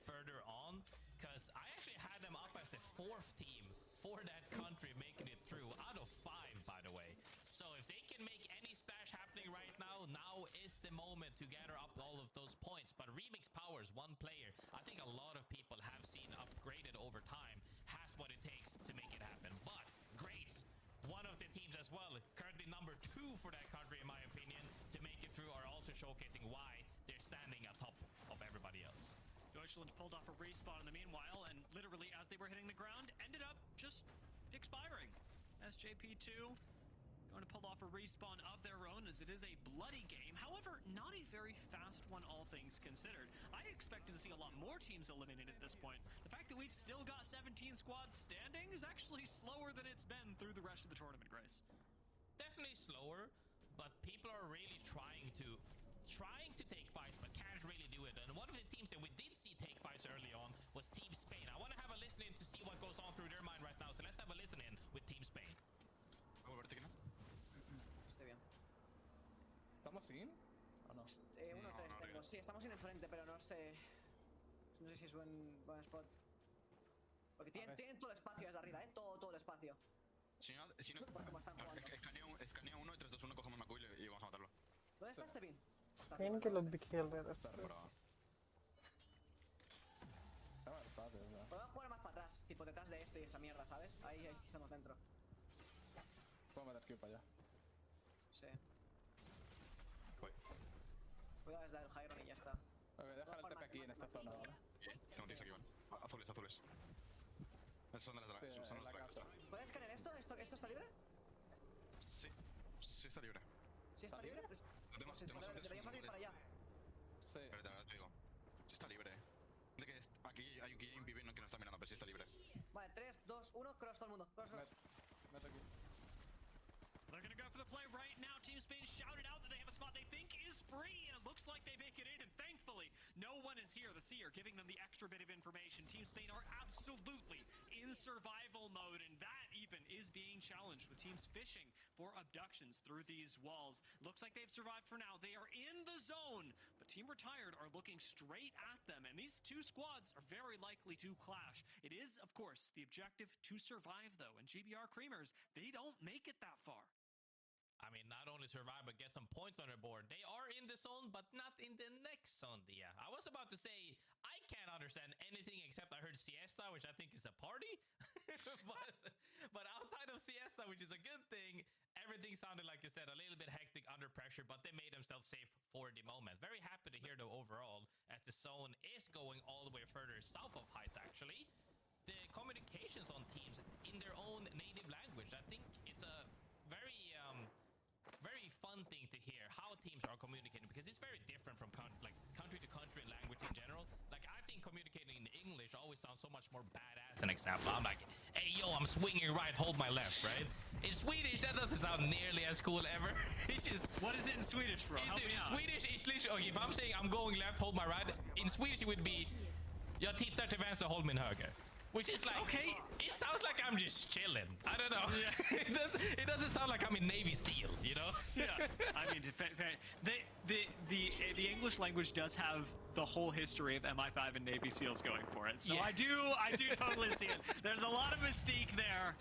further on, because I actually had them up as the 4th team for that country making it through out of 5, by the way. So if they can make any splash happening right now, now is the moment to gather up all of those points. But Remix Powers, one player I think a lot of people have seen upgraded over time, has what it takes to make it happen. But Greats, one of the teams as well, currently number 2 for that country in my opinion, to make it through, are also showcasing why they're standing atop of everybody else. Deutschland pulled off a respawn in the meanwhile, and literally as they were hitting the ground, ended up just expiring. SJP2 going to pull off a respawn of their own, as it is a bloody game. However, not a very fast one, all things considered. I expected to see a lot more teams eliminated at this point. The fact that we've still got 17 squads standing is actually slower than it's been through the rest of the tournament, Grace. Definitely slower, but people are really trying to take fights, but can't really do it. And one of the teams that we did see take fights early on was Team Spain. I want to have a listen in to see what goes on through their mind right now, so let's have a listen in with Team Spain. Estoy bien. ¿Estamos sin? ¿O no? 1-3 tengo. Sí, estamos en el frente, pero no sé. No sé si es buen spot. Porque tienen todo el espacio desde arriba, todo el espacio. Si no, Por cómo están jugando. escanea uno y 3, 2, 1, cogemos una Q y vamos a matarlo. ¿Dónde está este pin? Spain के लोग भी खेल रहे हैं. Podemos jugar más para atrás, tipo detrás de esto y esa mierda, ¿sabes? Ahí sí estamos dentro. Puedo meter Q para allá. Sí. Voy. Cuidado desde el Hyron y ya está. Ok, deja el TP aquí en esta zona, ¿vale? Tengo tiros aquí, vale. Azules. Esas son de las Sí, dragas, son en las la dragas. casa. ¿Puedes escanear esto? ¿Esto está libre? Sí está libre. Si está libre, pues deberíamos ir para allá. Sí. Espérate, ahora te digo. Sí está libre. De que aquí hay un game PB que no está mirando, pero sí está libre. Vale, 3, 2, 1, cross todo el mundo. Cross. Mete aquí. They're going to go for the play right now. Team Spain shouted out that they have a spot they think is free, and it looks like they make it in, and thankfully, no one is here. The Seer giving them the extra bit of information. Team Spain are absolutely in survival mode, and that even is being challenged with teams fishing for abductions through these walls. Looks like they've survived for now. They are in the zone, but Team Retired are looking straight at them, and these two squads are very likely to clash. It is, of course, the objective to survive, though, and GBR Creamers, they don't make it that far. I mean, not only survive, but get some points on their board. They are in the zone, but not in the next zone, Dia. I was about to say, I can't understand anything except I heard Siesta, which I think is a party. but outside of Siesta, which is a good thing, everything sounded, like you said, a little bit hectic under pressure, but they made themselves safe for the moment. Very happy to hear, though, overall, as the zone is going all the way further south of Heights, actually. The communications on teams in their own native language, I think it's a very fun thing to hear how teams are communicating, because it's very different from country to country language in general. Like, I think communicating in English always sounds so much more badass. An example, I'm like, hey yo, I'm swinging right, hold my left, right? In Swedish, that doesn't sound nearly as cool ever. It's just, what is it in Swedish, bro? In Swedish, it's literally, okay, if I'm saying I'm going left, hold my right, in Swedish it would be, jag tittar till vänster, håll min höger. Which is like, okay, it sounds like I'm just chilling. I don't know. Yeah. it doesn't sound like I'm in Navy SEAL, you know? Yeah. I mean, the English language does have the whole history of MI5 and Navy SEALs going for it. So yes. I do totally see it. There's a lot of mystique there.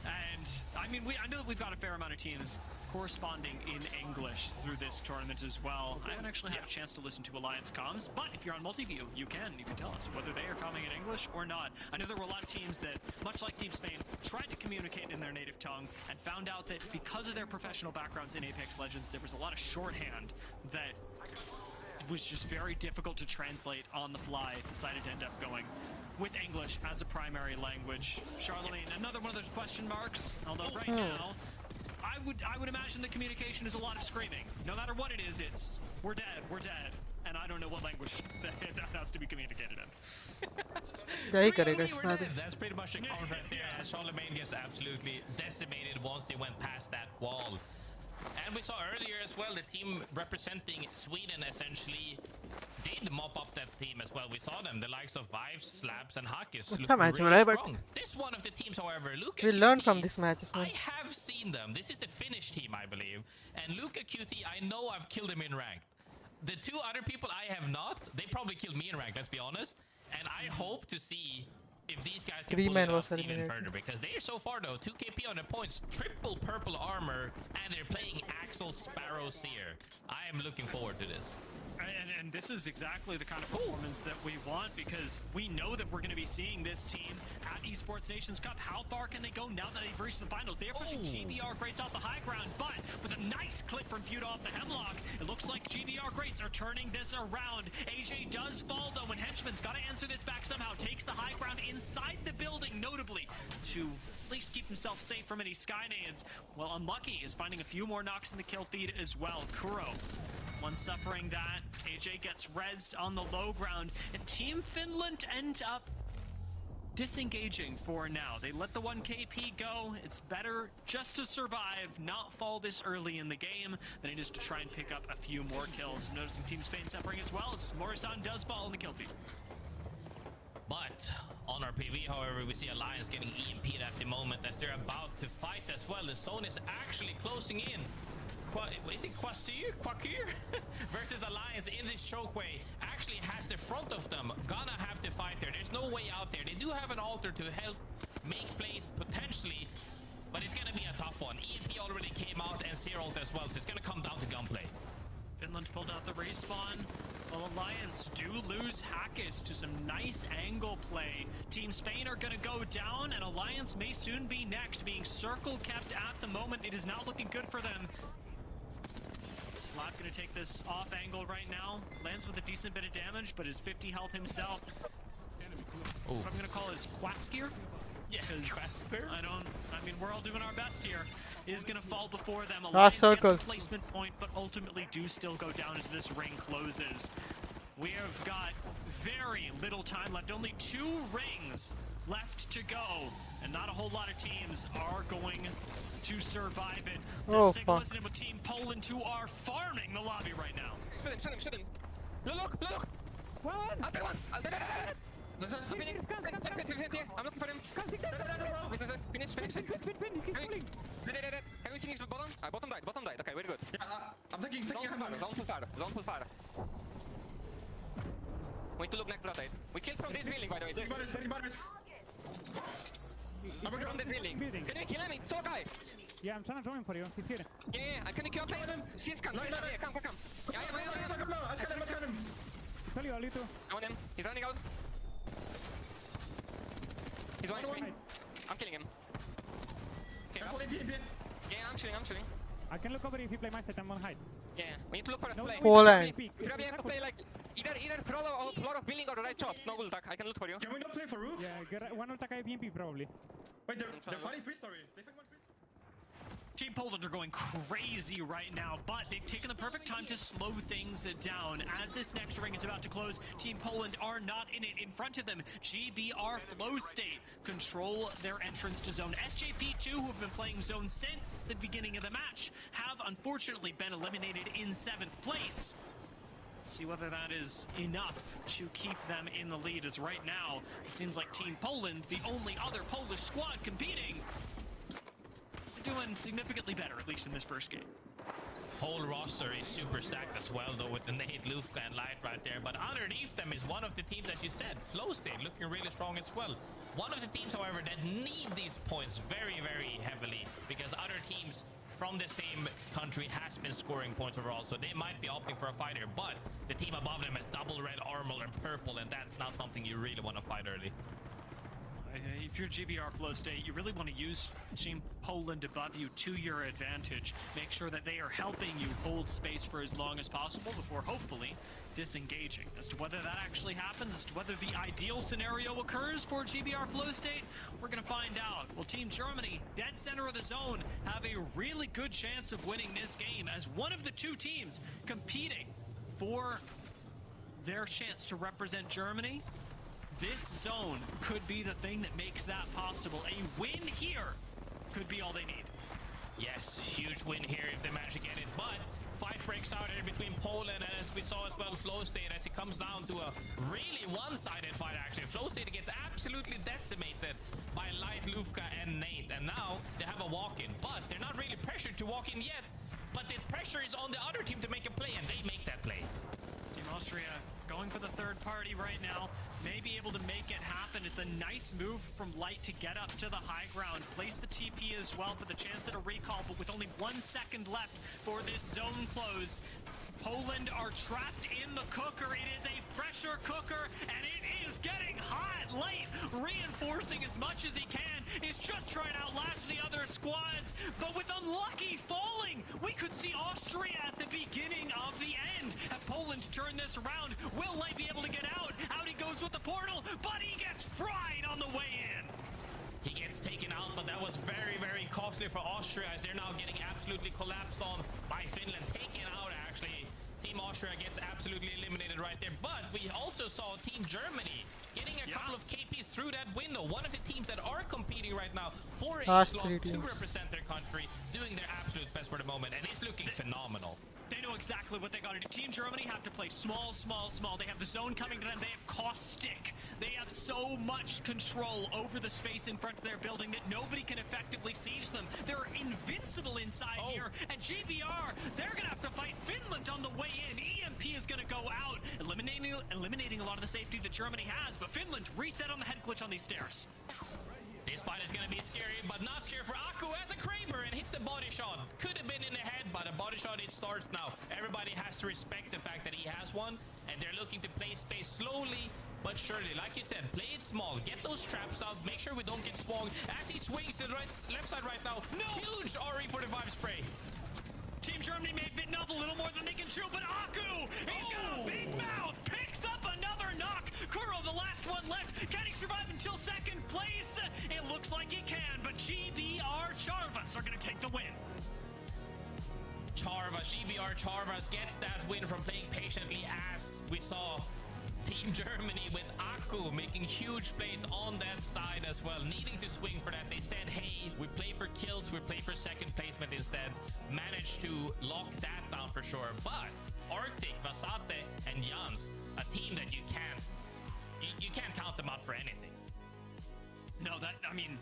And I mean, I know that we've got a fair amount of teams corresponding in English through this tournament as well. I haven't actually had a chance to listen to Alliance comms, but if you're on multi-view, you can tell us whether they are coming in English or not. I know there were a lot of teams that, much like Team Spain, tried to communicate in their native tongue and found out that because of their professional backgrounds in Apex Legends, there was a lot of shorthand that was just very difficult to translate on the fly. Decided to end up going with English as a primary language. Charlemagne, another one of those question marks, although right now, I would imagine the communication is a lot of screaming. No matter what it is, it's, we're dead. And I don't know what language that has to be communicated in. That's pretty much the comment right there, as Charlemagne gets absolutely decimated once they went past that wall. And we saw earlier as well, the team representing Sweden essentially did mop up that team as well. We saw them, the likes of Vives, Slabs, and Hakis look अच्छा match really हो रहा है, but strong. This one of the teams, however, we learned from this match as well. I have seen them. This is the Finnish team, I believe. And Luca QT, I know I've killed him in ranked. The two other people I have not, they probably killed me in ranked, let's be honest. And I hope to see if these guys can pull it up even further, because they are so far though 2 KP on the points, triple purple armor, and they're playing Axel Sparrow Seer. I am looking forward to this. And this is exactly the kind of performance that we want, because we know that we're going to be seeing this team at Esports Nations Cup. How far can they go now that they've reached the finals? They are pushing GBR Greats off the high ground, but with a nice clip from Feud off the Hemlock, it looks like GBR Greats are turning this around. AJ does fall though, and Henchman's got to answer this back somehow. Takes the high ground inside the building, notably, to at least keep himself safe from any Skynades. Well, Unlucky is finding a few more knocks in the kill feed as well. Kuro, one suffering that. AJ gets rezzed on the low ground, and Team Finland end up disengaging for now. They let the 1 KP go. It's better just to survive, not fall this early in the game, than it is to try and pick up a few more kills. Noticing Team Spain suffering as well, as Morrison does fall in the kill feed. But on our PV, however, we see Alliance getting EMP'd at the moment as they're about to fight as well. The zone is actually closing in. Is it Quasir versus Alliance in this chokeway? Actually has the front of them. Gonna have to fight there. There's no way out there. They do have an altar to help make plays potentially, but it's gonna be a tough one. EMP already came out and Zeralt as well, so it's gonna come down to gunplay. Finland pulled out the respawn. Well, Alliance do lose Hakis to some nice angle play. Team Spain are gonna go down, and Alliance may soon be next, being circle kept at the moment. It is not looking good for them. Slap gonna take this off angle right now. Lands with a decent bit of damage, but is 50 health himself. Ooh. What I'm gonna call is Quaskir. Yeah, Quaskir. I mean, we're all doing our best here. Is gonna fall before them. Last Alliance get circle. the placement point, but ultimately do still go down as this ring closes. We have got very little time left. Only 2 rings left to go, and not a whole lot of teams are going to survive it. Let's take a listen with Team Poland, who are farming the lobby right now. Shoot him. Look! One! I'll take one! Spinning! I'm looking for him! Finish! Can we finish the bottom? Bottom died. Okay, very good. Yeah, I'm taking Zone full fire. We need to look next rotate. We killed from this building, by the way. Taking banners. From this building. Can you kill him? It's so guy! Yeah, I'm trying to draw him for you. He's here. Yeah, can you kill him? She's come. Yeah, come. Yeah, I got him. Tell you, I'll lead you. I want him. He's running out. He's one HP. I'm killing him. Okay, yeah, I'm shooting. I can look over if you play my set. I'm on height. Yeah, we need to look for a play. Poland. You probably have to play like either floor of building or the right top. No ult attack. I can look for you. Can we not play for roof? Yeah, one attack IPMP probably. Wait, they're fighting free story. They fight one free story. Team Poland are going crazy right now, but they've taken the perfect time to slow things down. As this next ring is about to close, Team Poland are not in it. In front of them, GBR Flow State control their entrance to zone. SJP2, who have been playing zone since the beginning of the match, have unfortunately been eliminated in 7th place. See whether that is enough to keep them in the lead, as right now, it seems like Team Poland, the only other Polish squad competing, doing significantly better, at least in this first game. Whole roster is super stacked as well, though, with the Nate, Lufka, and Light right there. But underneath them is one of the teams that you said, Flow State, looking really strong as well. One of the teams, however, that need these points very, very heavily, because other teams from the same country has been scoring points overall, so they might be opting for a fighter. But the team above them has double red armor and purple, and that's not something you really want to fight early. If you're GBR Flow State, you really want to use Team Poland above you to your advantage. Make sure that they are helping you hold space for as long as possible before hopefully disengaging. As to whether that actually happens, as to whether the ideal scenario occurs for GBR Flow State, we're going to find out. Will Team Germany, dead center of the zone, have a really good chance of winning this game as one of the 2 teams competing for their chance to represent Germany? This zone could be the thing that makes that possible. A win here could be all they need. Yes, huge win here if they manage to get it, but fight breaks out here between Poland and, as we saw as well, Flow State, as it comes down to a really one-sided fight actually. Flow State gets absolutely decimated by Light, Lufka, and Nate, and now they have a walk-in, but they're not really pressured to walk in yet. But the pressure is on the other team to make a play, and they make that play. Team Austria going for the third party right now. May be able to make it happen. It's a nice move from Light to get up to the high ground. Place the TP as well for the chance at a recall, but with only 1 second left for this zone close. Poland are trapped in the cooker. It is a pressure cooker, and it is getting hot. Light reinforcing as much as he can. Is just trying to outlast the other squads, but with Unlucky falling, we could see Austria at the beginning of the end. Have Poland turn this around? Will Light be able to get out? Out he goes with the portal, but he gets fried on the way in. He gets taken out, but that was very, very costly for Austria, as they're now getting absolutely collapsed on by Finland. Taken out, actually. Team Austria gets absolutely eliminated right there. But we also saw Team Germany getting a couple of KPs through that window. One of the teams that are competing right now for a slot to represent their country, doing their absolute best for the moment, and it's looking phenomenal. They know exactly what they got to do. Team Germany have to play small, small, small. They have the zone coming to them. They have Caustic. They have so much control over the space in front of their building that nobody can effectively siege them. They're invincible inside here. And GBR, they're going to have to fight Finland on the way in. EMP is going to go out, eliminating a lot of the safety that Germany has. But Finland reset on the head glitch on these stairs. This fight is going to be scary, but not scary for Aku as a Kraber, and hits the body shot. Could have been in the head, but a body shot, it starts now. Everybody has to respect the fact that he has one, and they're looking to play space slowly but surely. Like you said, play it small. Get those traps out. Make sure we don't get swung. As he swings to the left side right now, huge RE45 spray. Team Germany may have bitten off a little more than they can chew, but Aku, he's got a big mouth, picks up another knock. Kuro, the last one left. Can he survive until second place? It looks like he can, but GBR Charvas are going to take the win. GBR Charvas gets that win from playing patiently, as we saw Team Germany with Aku making huge plays on that side as well, needing to swing for that. They said, hey, we play for kills, we play for second placement instead. Managed to lock that down for sure. But Arctic, Vasate, and Jans, a team that you can't count them out for anything. No, I mean,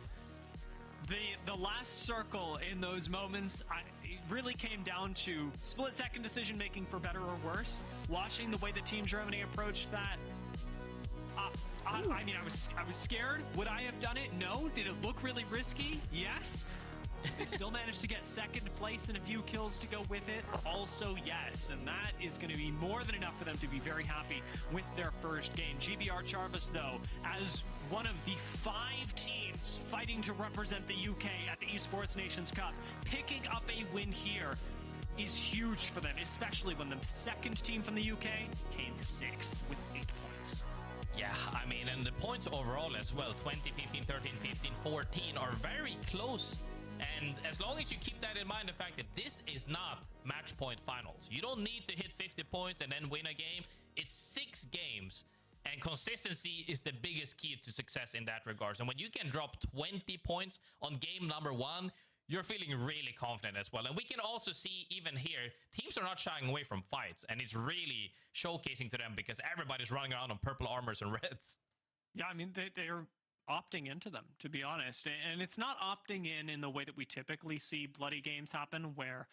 the last circle in those moments, it really came down to split-second decision-making for better or worse. Watching the way that Team Germany approached that, I mean, I was scared. Would I have done it? No. Did it look really risky? Yes. They still managed to get second place and a few kills to go with it. Also, yes. And that is going to be more than enough for them to be very happy with their first game. GBR Charvas, though, as one of the 5 teams fighting to represent the UK at the Esports Nations Cup, picking up a win here is huge for them, especially when the second team from the UK came 6th with 8 points. Yeah, I mean, and the points overall as well, 20, 15, 13, 15, 14 are very close. And as long as you keep that in mind, the fact that this is not match point finals, you don't need to hit 50 points and then win a game. It's 6 games, and consistency is the biggest key to success in that regards. And when you can drop 20 points on game number 1, you're feeling really confident as well. And we can also see even here, teams are not shying away from fights, and it's really showcasing to them because everybody's running around on purple armors and reds. Yeah, I mean, they're opting into them, to be honest. And it's not opting in the way that we typically see bloody games happen, where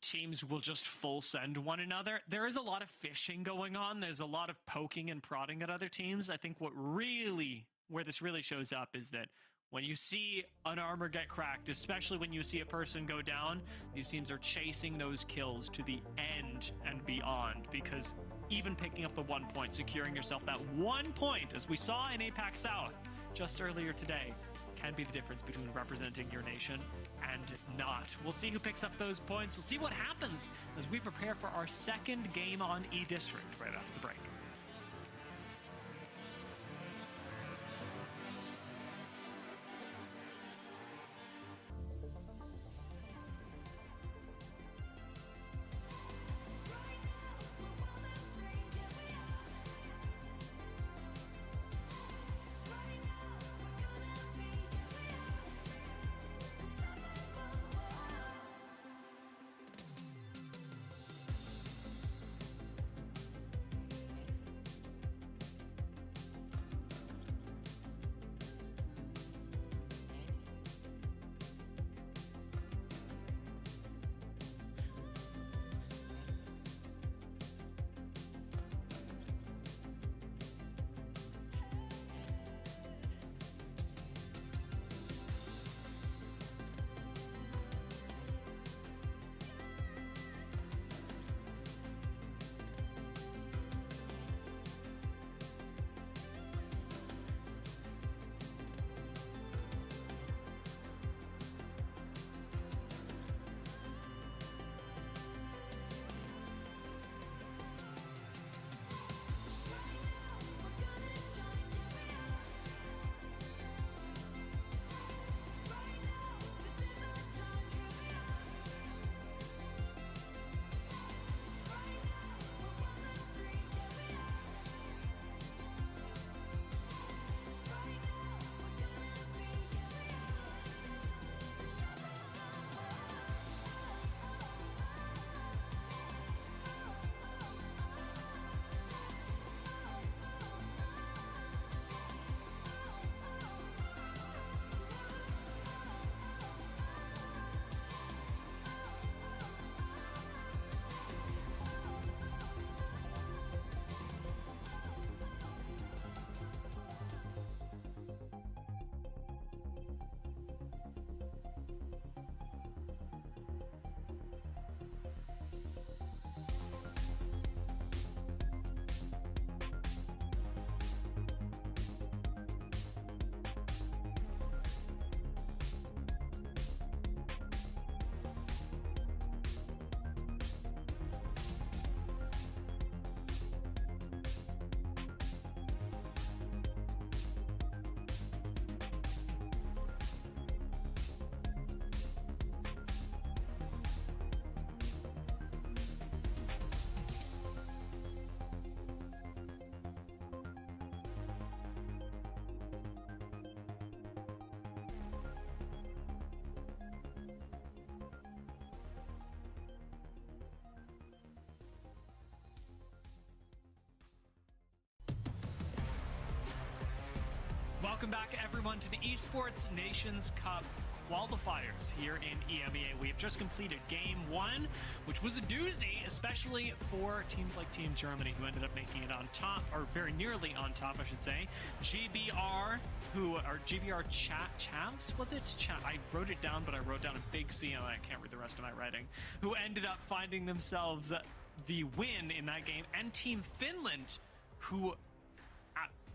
teams will just full send one another. There is a lot of fishing going on. There's a lot of poking and prodding at other teams. I think where this really shows up is that when you see an armor get cracked, especially when you see a person go down, these teams are chasing those kills to the end and beyond, because even picking up the 1 point, securing yourself that 1 point, as we saw in APAC South just earlier today, can be the difference between representing your nation and not. We'll see who picks up those points. We'll see what happens as we prepare for our second game on E-District right after the break. welcome back everyone to the Esports Nations Cup qualifiers here in EMEA. We have just completed game 1, which was a doozy, especially for teams like Team Germany, who ended up making it on top, or very nearly on top, I should say. GBR, Chavs, was it? I wrote it down, but I wrote down a big C and I can't read the rest of my writing, who ended up finding themselves the win in that game, and Team Finland, who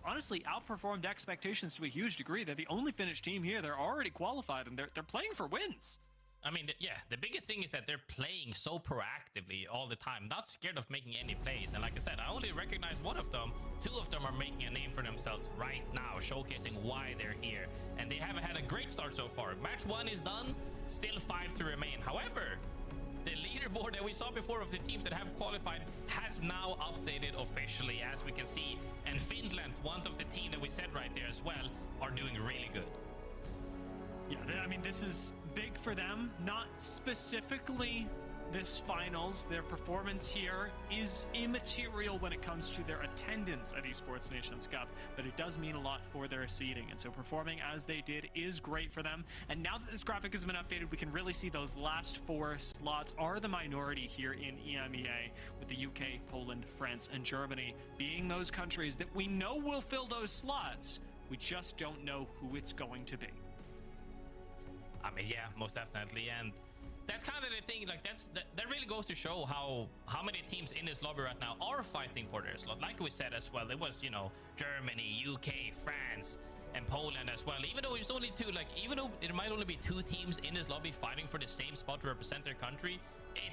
honestly outperformed expectations to a huge degree. They're the only Finnish team here. They're already qualified, and they're playing for wins. I mean, yeah, the biggest thing is that they're playing so proactively all the time, not scared of making any plays. And like I said, I only recognize one of them. 2 of them are making a name for themselves right now, showcasing why they're here. And they haven't had a great start so far. Match 1 is done, still 5 to remain. However, the leaderboard that we saw before of the teams that have qualified has now updated officially, as we can see. And Finland, one of the team that we said right there as well, are doing really good. Yeah, I mean, this is big for them. Not specifically this finals. Their performance here is immaterial when it comes to their attendance at Esports Nations Cup, but it does mean a lot for their seeding. And so performing as they did is great for them. And now that this graphic has been updated, we can really see those last 4 slots are the minority here in EMEA, with the UK, Poland, France, and Germany being those countries that we know will fill those slots. We just don't know who it's going to be. I mean, yeah, most definitely. And that's kind of the thing, like that really goes to show how many teams in this lobby right now are fighting for their slot. Like we said as well, it was, you know, Germany, UK, France, and Poland as well. Even though it's only 2, like, even though it might only be 2 teams in this lobby fighting for the same spot to represent their country,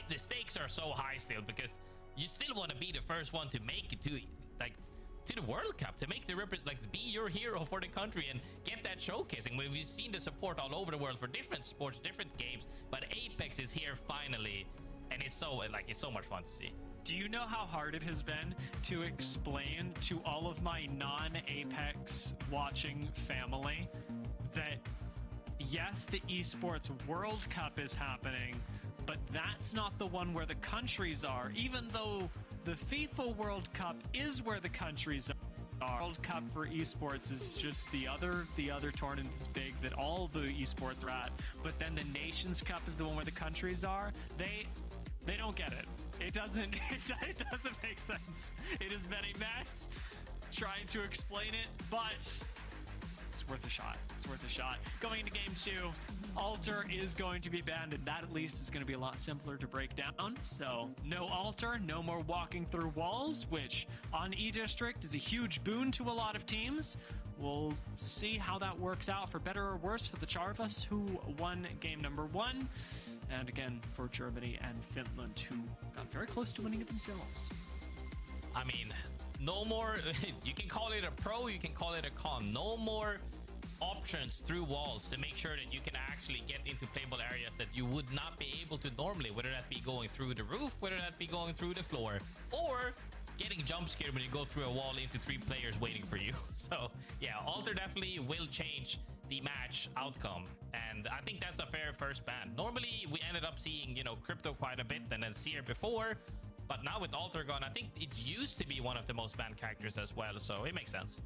the stakes are so high still, because you still want to be the first one to make it to, like, to the World Cup, to make the be your hero for the country and get that showcasing. We've seen the support all over the world for different sports, different games, but Apex is here finally, and it's so much fun to see. Do you know how hard it has been to explain to all of my non-Apex watching family that yes, the Esports World Cup is happening, but that's not the one where the countries are, even though the FIFA World Cup is where the countries are. World Cup for esports is just the other tournament that's big that all the esports are at. But then the Nations Cup is the one where the countries are. They don't get it. It doesn't make sense. It has been a mess trying to explain it, but it's worth a shot. It's worth a shot. Going into game 2, Altar is going to be banned, and that at least is going to be a lot simpler to break down. So no Altar, no more walking through walls, which on E-District is a huge boon to a lot of teams. We'll see how that works out, for better or worse, for the Charvas, who won game number 1, and again for Germany and Finland, who got very close to winning it themselves. I mean, no more, you can call it a pro, you can call it a con. No more options through walls to make sure that you can actually get into playable areas that you would not be able to normally, whether that be going through the roof, whether that be going through the floor, or getting jump scared when you go through a wall into 3 players waiting for you. So yeah, Alter definitely will change the match outcome, and I think that's a fair first ban. Normally we ended up seeing, you know, Crypto quite a bit, and then Seer before, but now with Alter gone, I think it used to be one of the most banned characters as well, so it makes sense.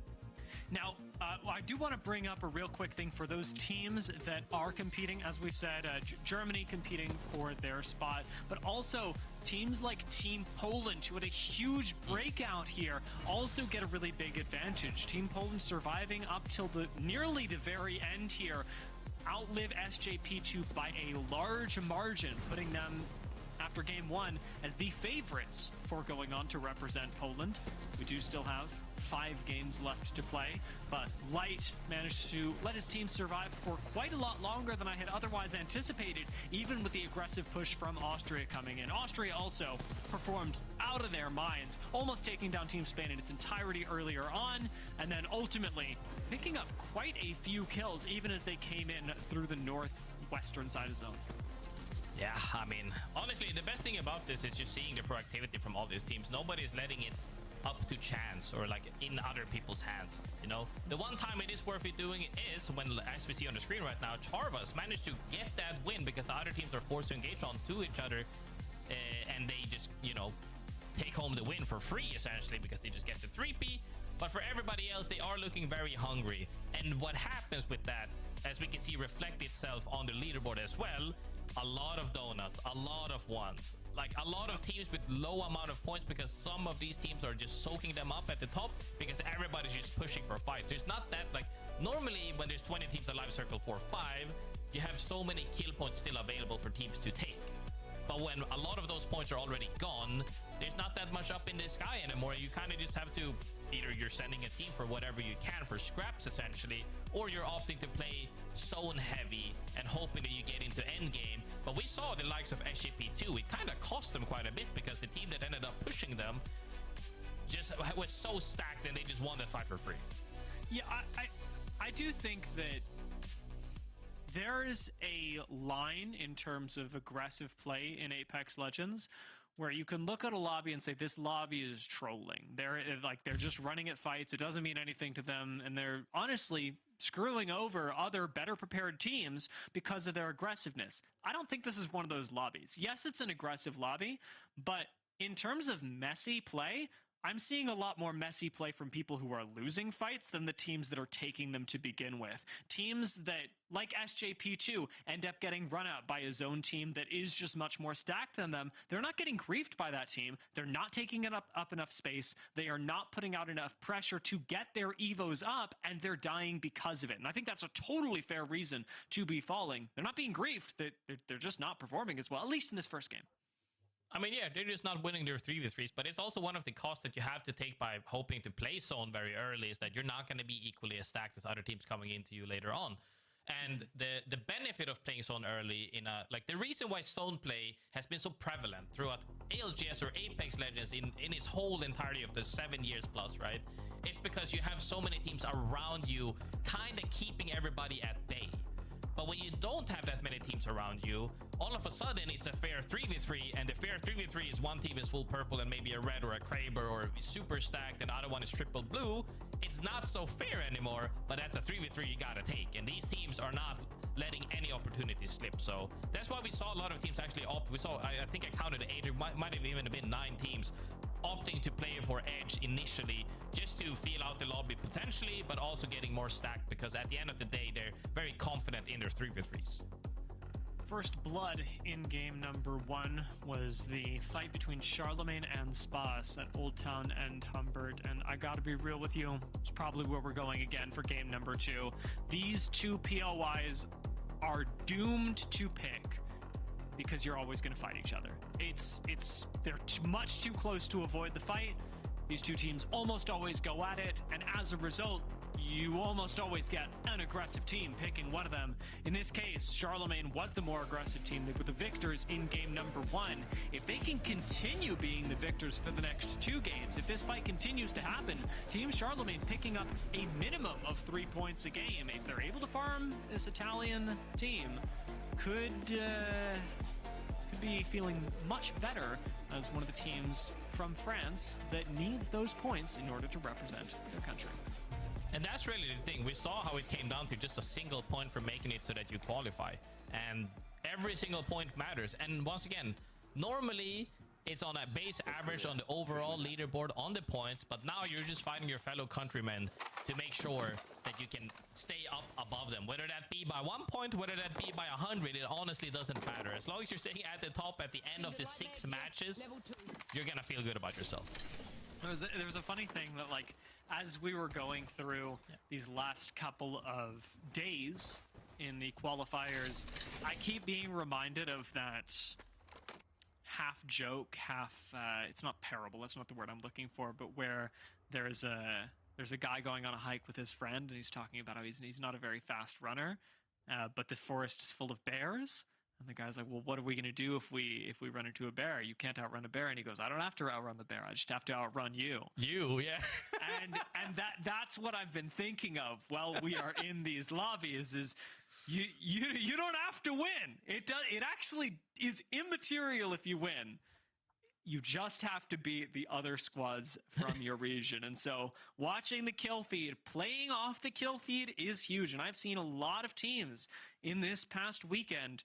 Now, I do want to bring up a real quick thing for those teams that are competing, as we said, Germany competing for their spot, but also teams like Team Poland, who had a huge breakout here, also get a really big advantage. Team Poland surviving up till nearly the very end here, outlive SJP2 by a large margin, putting them after game 1 as the favorites for going on to represent Poland. We do still have 5 games left to play, but Light managed to let his team survive for quite a lot longer than I had otherwise anticipated, even with the aggressive push from Austria coming in. Austria also performed out of their minds, almost taking down Team Spain in its entirety earlier on, and then ultimately picking up quite a few kills, even as they came in through the northwestern side of zone. Yeah, I mean, honestly, the best thing about this is just seeing the proactivity from all these teams. Nobody's letting it up to chance or like in other people's hands, you know. The one time it is worth it doing is when, as we see on the screen right now, Charvas managed to get that win because the other teams are forced to engage on to each other, and they just, you know, take home the win for free essentially because they just get the 3P. But for everybody else, they are looking very hungry. And what happens with that, as we can see reflect itself on the leaderboard as well, a lot of donuts, a lot of ones, like a lot of teams with low amount of points, because some of these teams are just soaking them up at the top because everybody's just pushing for fights. There's not that, like, normally when there's 20 teams alive circle 4-5, you have so many kill points still available for teams to take. But when a lot of those points are already gone, there's not that much up in the sky anymore. You kind of just have to, either you're sending a team for whatever you can for scraps essentially, or you're opting to play zone heavy and hoping that you get into endgame. But we saw the likes of SGP2, it kind of cost them quite a bit because the team that ended up pushing them just was so stacked and they just won that fight for free. Yeah, I do think that there's a line in terms of aggressive play in Apex Legends where you can look at a lobby and say this lobby is trolling. They're just running at fights. It doesn't mean anything to them, and they're honestly screwing over other better prepared teams because of their aggressiveness. I don't think this is one of those lobbies. Yes, it's an aggressive lobby, but in terms of messy play, I'm seeing a lot more messy play from people who are losing fights than the teams that are taking them to begin with. Teams that, like SJP2, end up getting run out by a zone team that is just much more stacked than them. They're not getting griefed by that team. They're not taking it up enough space. They are not putting out enough pressure to get their evos up, and they're dying because of it. And I think that's a totally fair reason to be falling. They're not being griefed. They're just not performing as well, at least in this first game. I mean, yeah, they're just not winning their 3v3s, but it's also one of the costs that you have to take by hoping to play zone very early, is that you're not going to be equally as stacked as other teams coming into you later on. And the benefit of playing zone early like the reason why zone play has been so prevalent throughout ALGS or Apex Legends in its whole entirety of the 7 years plus, right? It's because you have so many teams around you kind of keeping everybody at bay. But when you don't have that many teams around you, all of a sudden it's a fair 3v3, and the fair 3v3 is one team is full purple and maybe a red or a Kraber or super stacked and the other one is triple blue. It's not so fair anymore, but that's a 3v3 you gotta take, and these teams are not letting any opportunities slip. So that's why we saw a lot of teams actually opt. We saw, I think I counted 8, it might have even been 9 teams opting to play for edge initially, just to feel out the lobby potentially, but also getting more stacked, because at the end of the day they're very confident in their 3v3s. First blood in game number 1 was the fight between Charlemagne and Spas at Old Town and Humbert, and I gotta be real with you, it's probably where we're going again for game number 2. These two PLYs are doomed to pick, because you're always going to fight each other. They're much too close to avoid the fight. These two teams almost always go at it, and as a result, you almost always get an aggressive team picking one of them. In this case, Charlemagne was the more aggressive team. They were the victors in game number 1. If they can continue being the victors for the next 2 games, if this fight continues to happen, Team Charlemagne picking up a minimum of 3 points a game. If they're able to farm this Italian team, could be feeling much better as one of the teams from France that needs those points in order to represent their country. And that's really the thing. We saw how it came down to just a single point for making it so that you qualify. And every single point matters. And once again, normally it's on a base average on the overall leaderboard on the points, but now you're just fighting your fellow countrymen to make sure that you can stay up above them. Whether that be by 1 point, whether that be by 100, it honestly doesn't matter. As long as you're staying at the top at the end of the 6 matches, you're gonna feel good about yourself. There was a funny thing that, like, as we were going through these last couple of days in the qualifiers, I keep being reminded of that half joke, half it's not parable, that's not the word I'm looking for, but where there's a guy going on a hike with his friend, and he's talking about how he's not a very fast runner, but the forest is full of bears. And the guy's like, well, what are we going to do if we run into a bear? You can't outrun a bear. And he goes, I don't have to outrun the bear. I just have to outrun you. You, yeah. and that's what I've been thinking of while we are in these lobbies is you don't have to win. It actually is immaterial if you win. You just have to beat the other squads from your region. And so watching the kill feed, playing off the kill feed is huge. And I've seen a lot of teams in this past weekend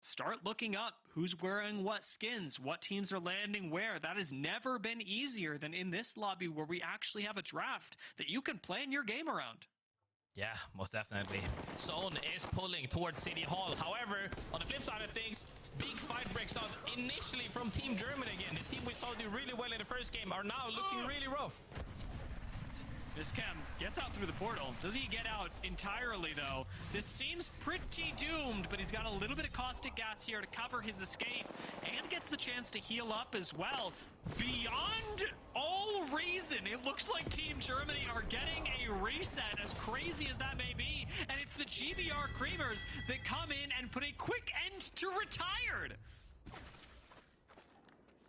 start looking up who's wearing what skins, what teams are landing where. That has never been easier than in this lobby where we actually have a draft that you can plan your game around. Yeah, most definitely. Zone is pulling towards City Hall. However, on the flip side of things, big fight breaks out initially from Team Germany again. The team we saw do really well in the first game are now looking really rough. This Chem gets out through the portal. Does he get out entirely, though? This seems pretty doomed, but he's got a little bit of caustic gas here to cover his escape and gets the chance to heal up as well. Beyond all reason, it looks like Team Germany are getting a reset, as crazy as that may be, and it's the GBR Creamers that come in and put a quick end to Retired.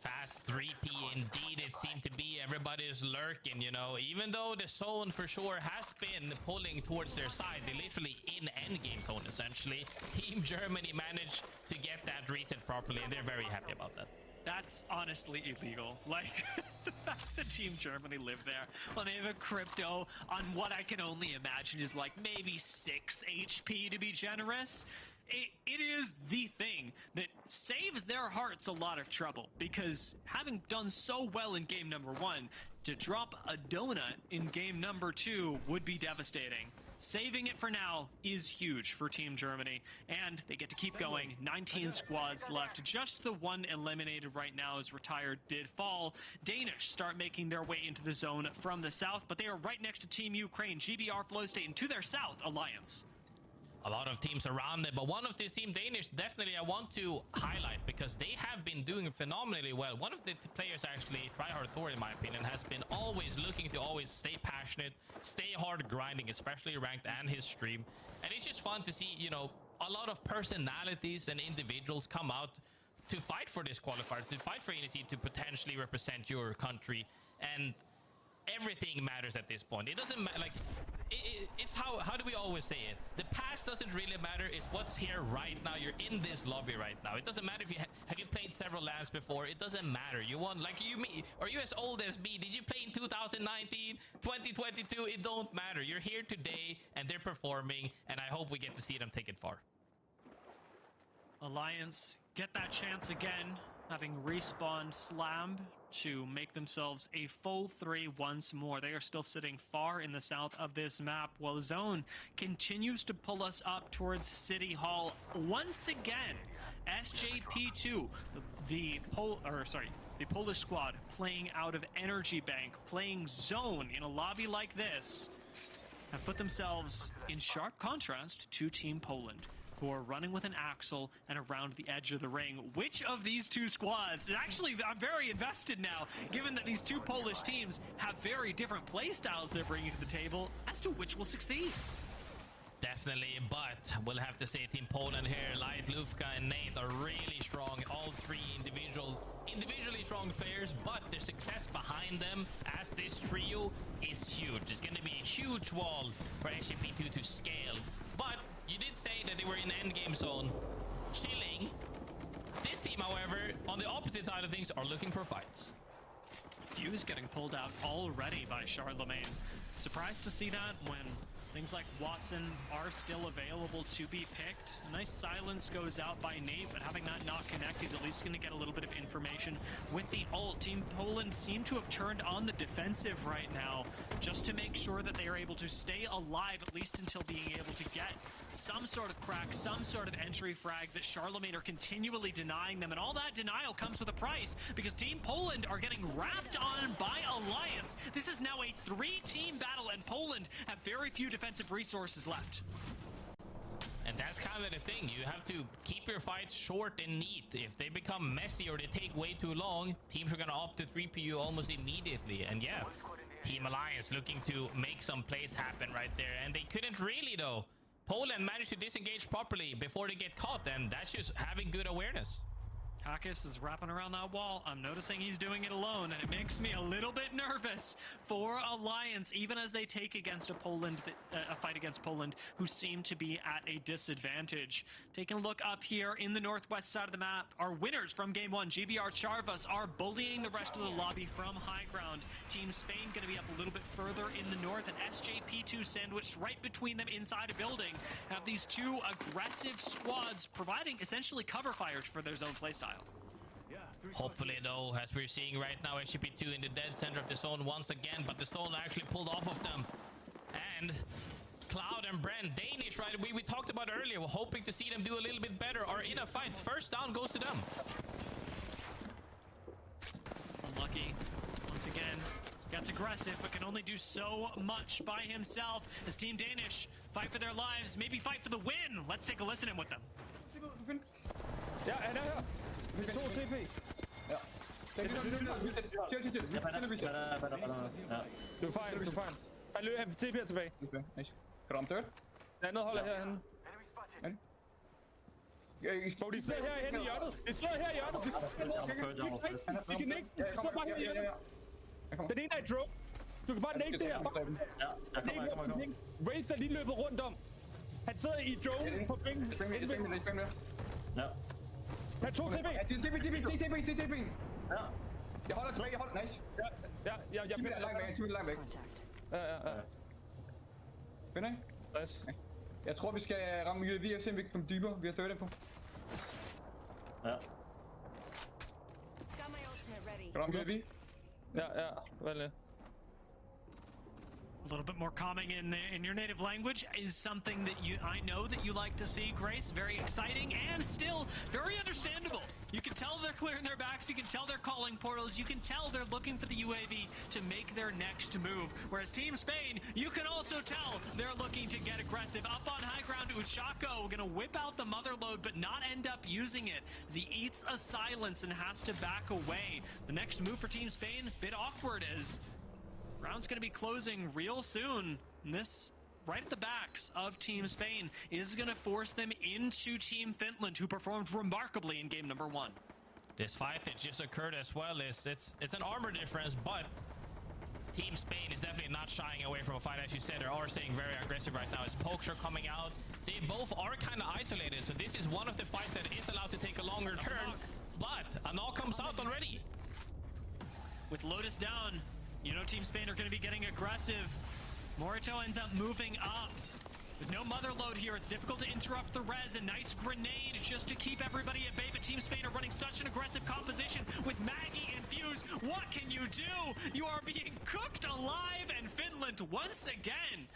Fast 3P indeed it seemed to be. Everybody is lurking, you know. Even though the zone for sure has been pulling towards their side, they're literally in endgame zone essentially. Team Germany managed to get that reset properly, and they're very happy about that. That's honestly illegal. Like, the fact that Team Germany live there when they have a crypto on what I can only imagine is like maybe 6 HP to be generous. It is the thing that saves their hearts a lot of trouble, because having done so well in game number 1, to drop a donut in game number 2 would be devastating. Saving it for now is huge for Team Germany, and they get to keep going. 19 squads left. Just the one eliminated right now as Retired did fall. Danish start making their way into the zone from the south, but they are right next to Team Ukraine, GBR Flow State, and to their south, Alliance. A lot of teams around it, but one of these Team Danish definitely I want to highlight, because they have been doing phenomenally well. One of the players actually, Tryhard Thor in my opinion, has been always looking to always stay passionate, stay hard grinding, especially ranked and his stream. And it's just fun to see, you know, a lot of personalities and individuals come out to fight for this qualifier, to fight for Unity, to potentially represent your country. And everything matters at this point. It doesn't matter, like, it's how do we always say it? The past doesn't really matter. It's what's here right now. You're in this lobby right now. It doesn't matter if you have you played several lands before. It doesn't matter. You won, like are you as old as me? Did you play in 2019, 2022? It don't matter. You're here today and they're performing, and I hope we get to see them take it far. Alliance get that chance again, having respawned Slam to make themselves a full 3 once more. They are still sitting far in the south of this map, while Zone continues to pull us up towards City Hall once again. SJP2, the Polish squad playing out of Energy Bank, playing Zone in a lobby like this, have put themselves in sharp contrast to Team Poland, who are running with an Axle and around the edge of the ring. Which of these two squads? Actually, I'm very invested now, given that these two Polish teams have very different play styles they're bringing to the table, as to which will succeed. Definitely, but we'll have to say Team Poland here, Light, Lufka, and Nate are really strong. All three individually strong players, but their success behind them as this trio is huge. It's going to be a huge wall for SJP2 to scale. But you did say that they were in endgame zone, chilling. This team, however, on the opposite side of things, are looking for fights. Fuse getting pulled out already by Charlemagne. Surprised to see that when things like Watson are still available to be picked. A nice silence goes out by Nate, but having that not connect, he's at least going to get a little bit of information with the ult. Team Poland seem to have turned on the defensive right now, just to make sure that they are able to stay alive, at least until being able to get some sort of crack, some sort of entry frag that Charlemagne are continually denying them. And all that denial comes with a price, because Team Poland are getting wrapped on by Alliance. This is now a 3-team battle, and Poland have very few defensive resources left. And that's kind of the thing. You have to keep your fights short and neat. If they become messy or they take way too long, teams are going to opt to 3PU almost immediately. And yeah, Team Alliance looking to make some plays happen right there. And they couldn't really, though. Poland managed to disengage properly before they get caught, and that's just having good awareness. Hakis is wrapping around that wall. I'm noticing he's doing it alone, and it makes me a little bit nervous for Alliance, even as they take against a fight against Poland, who seem to be at a disadvantage. Taking a look up here in the northwest side of the map, our winners from Game 1, GBR Charvas, are bullying the rest of the lobby from high ground. Team Spain going to be up a little bit further in the north, and SJP2 sandwiched right between them inside a building. Have these two aggressive squads providing essentially cover fires for their zone playstyle. Hopefully, though, as we're seeing right now, SJP2 in the dead center of the zone once again, but the zone actually pulled off of them. And Cloud and Brand Danish, right? We talked about earlier. We're hoping to see them do a little bit better or in a fight. First down goes to them. Unlucky. Once again, gets aggressive, but can only do so much by himself as Team Danish fight for their lives, maybe fight for the win. Let's take a listen in with them. Ja, han er her. Med 2 TP. Ja. Du er fine, du er fine. Han løber, han TP'er tilbage. Okay, nice. Kan du ramme dørt? Der er noget holder herhenne. Bro, de sidder herhenne i hjørnet. De sidder her i hjørnet. De kan ikke. De sidder bare her i hjørnet. Den ene er i drone. Du kan bare nægte det her. Ja, jeg kommer. Razer lige løbet rundt om. Han sidder i drone på penge. Ja. Han er 2 TP. TP. Ja. Jeg holder tilbage, nice. Ja. Jeg er langt væk. Ja. Finder I? Nice. Jeg tror, vi skal ramme UAV og se, om vi kan komme dybere. Vi har 30 på. Ja. Kan du ramme UAV? Ja. Vel lidt. A little bit more calming in your native language is something that I know that you like to see, Grace. Very exciting and still very understandable. You can tell they're clearing their backs. You can tell they're calling portals. You can tell they're looking for the UAV to make their next move. Whereas Team Spain, you can also tell they're looking to get aggressive. Up on high ground, Uchako gonna whip out the Motherload but not end up using it as he eats a silence and has to back away. The next move for Team Spain, bit awkward as round's going to be closing real soon. And this, right at the backs of Team Spain, is going to force them into Team Finland, who performed remarkably in game number 1. This fight that just occurred as well is it's an armor difference, but Team Spain is definitely not shying away from a fight. As you said, they are staying very aggressive right now as pokes are coming out. They both are kind of isolated, so this is one of the fights that is allowed to take a longer turn, but a knock comes out already. With Lotus down, you know Team Spain are going to be getting aggressive. Morito ends up moving up. With no Motherload here, it's difficult to interrupt the res. A nice grenade just to keep everybody at bay, but Team Spain are running such an aggressive composition with Maggie and Fuse. What can you do? You are being cooked alive, and Finland once again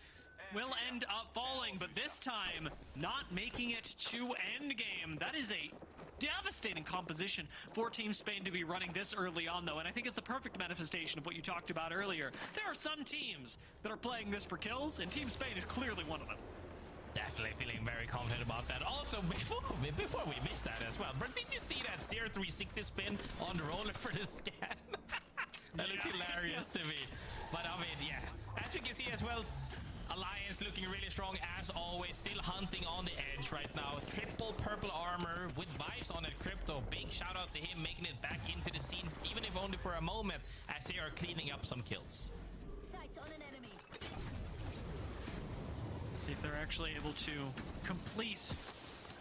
will end up falling, but this time not making it to endgame. That is a devastating composition for Team Spain to be running this early on, though, and I think it's the perfect manifestation of what you talked about earlier. There are some teams that are playing this for kills, and Team Spain is clearly one of them. Definitely feeling very confident about that. Also, before we miss that as well, but did you see that Seer 360 spin on the roller for the scan? That looked hilarious to me. But I mean, yeah, as you can see as well, Alliance looking really strong as always, still hunting on the edge right now. Triple purple armor with vibes on it. Crypto, big shout out to him making it back into the scene, even if only for a moment, as they are cleaning up some kills. Sights on an enemy. See if they're actually able to complete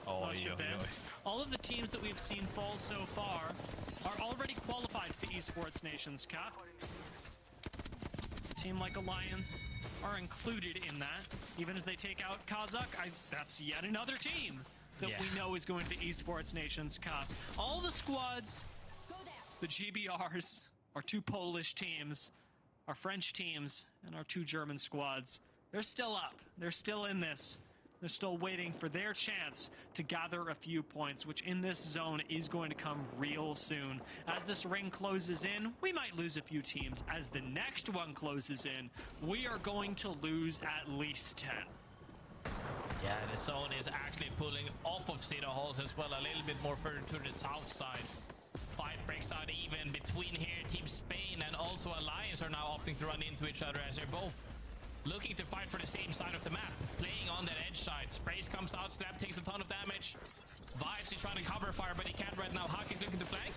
those events. All of the teams that we've seen fall so far are already qualified for the Esports Nations Cup. A team like Alliance are included in that, even as they take out Kazakh. That's yet another team that we know is going to the Esports Nations Cup. All the squads, the GBRs, our 2 Polish teams, our French teams, and our 2 German squads, they're still up. They're still in this. They're still waiting for their chance to gather a few points, which in this zone is going to come real soon. As this ring closes in, we might lose a few teams. As the next one closes in, we are going to lose at least 10. Yeah, the zone is actually pulling off of City Halls as well, a little bit more further to the south side. Fight breaks out even between here. Team Spain and also Alliance are now opting to run into each other as they're both looking to fight for the same side of the map, playing on that edge side. Sprays comes out, Slap takes a ton of damage. Vibes is trying to cover fire, but he can't right now. Haki's looking to flank.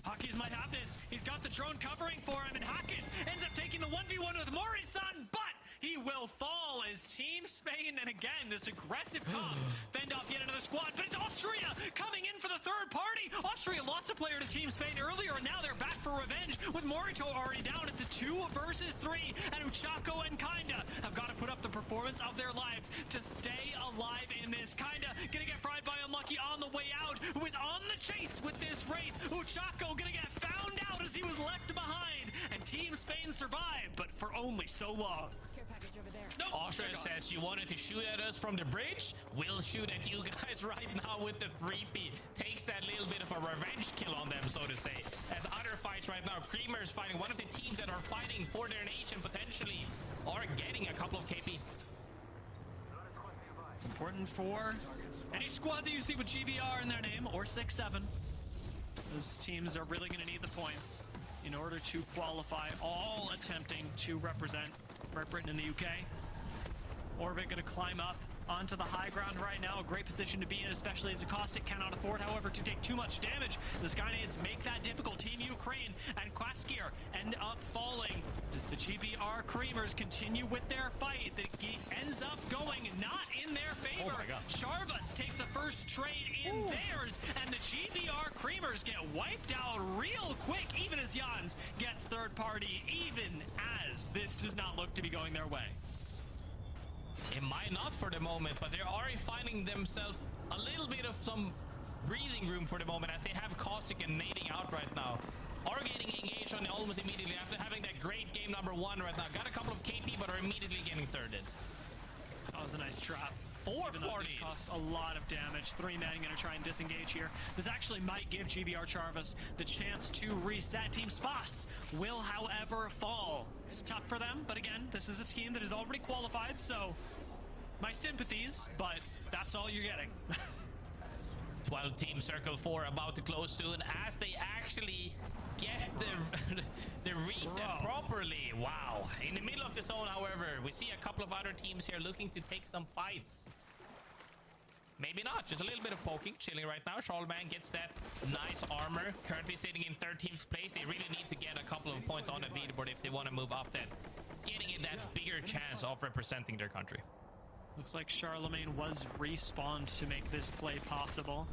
Hakis might have this. He's got the drone covering for him, and Hakis ends up taking the 1v1 with Mori-san, but he will fall as Team Spain, and again, this aggressive comp fend off yet another squad, but it's Austria coming in for the third party. Austria lost a player to Team Spain earlier, and now they're back for revenge with Morito already down. It's a 2 versus 3, and Uchako and Kinda have got to put up the performance of their lives to stay alive in this. Kinda gonna get fried by Unlucky on the way out, who is on the chase with this Wraith. Uchako gonna get found out as he was left behind, and Team Spain survived, but for only so long. No, Austria says you wanted to shoot at us from the bridge. We'll shoot at you guys right now with the 3P. Takes that little bit of a revenge kill on them, so to say. As other fights right now, Creamer's fighting one of the teams that are fighting for their nation, potentially are getting a couple of KP. It's important for any squad that you see with GBR in their name or 6-7. Those teams are really going to need the points in order to qualify, all attempting to represent Great Britain in the UK. Orbit going to climb up onto the high ground right now. A great position to be in, especially as Caustic cannot afford, however, to take too much damage. The Skynades make that difficult. Team Ukraine and Quaskier end up falling as the GBR Creamers continue with their fight. That ends up going not in their favor. Oh my God. Sharvas take the first trade in theirs, and the GBR Creamers get wiped out real quick, even as Jans gets third party, even as this does not look to be going their way. It might not for the moment, but they're already finding themselves a little bit of some breathing room for the moment, as they have Caustic and nading out right now. Are getting engaged on almost immediately after having that great game number 1 right now. Got a couple of KP, but are immediately getting thirded. That was a nice trap. 440. It cost a lot of damage. 3 men going to try and disengage here. This actually might give GBR Charvis the chance to reset. Team Spas will, however, fall. It's tough for them, but again, this is a team that is already qualified, so my sympathies, but that's all you're getting. 12 team circle 4 about to close soon, as they actually get the reset properly. Wow. In the middle of the zone, however, we see a couple of other teams here looking to take some fights. Maybe not, just a little bit of poking, chilling right now. Charlemagne gets that nice armor, currently sitting in 13th place. They really need to get a couple of points on the leaderboard if they want to move up, then getting in that bigger chance of representing their country. Looks like Charlemagne was respawned to make this play possible.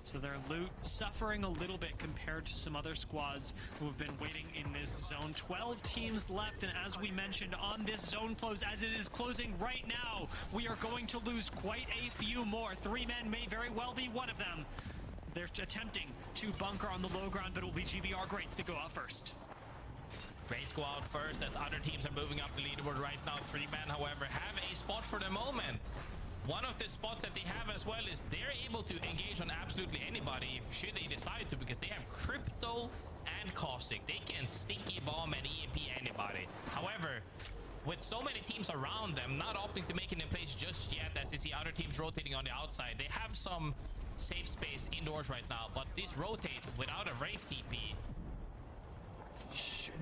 So their loot suffering a little bit compared to some other squads who have been waiting in this zone. 12 teams left, and as we mentioned, on this zone close, as it is closing right now, we are going to lose quite a few more. 3 men may very well be one of them. They're attempting to bunker on the low ground, but it will be GBR Greats that go out first. Race go out first as other teams are moving up the leaderboard right now. 3 men, however, have a spot for the moment. One of the spots that they have as well is they're able to engage on absolutely anybody should they decide to, because they have Crypto and Caustic. They can stinky bomb and EMP anybody. However, with so many teams around them not opting to make it in place just yet, as they see other teams rotating on the outside, they have some safe space indoors right now. But this rotate without a Wraith TP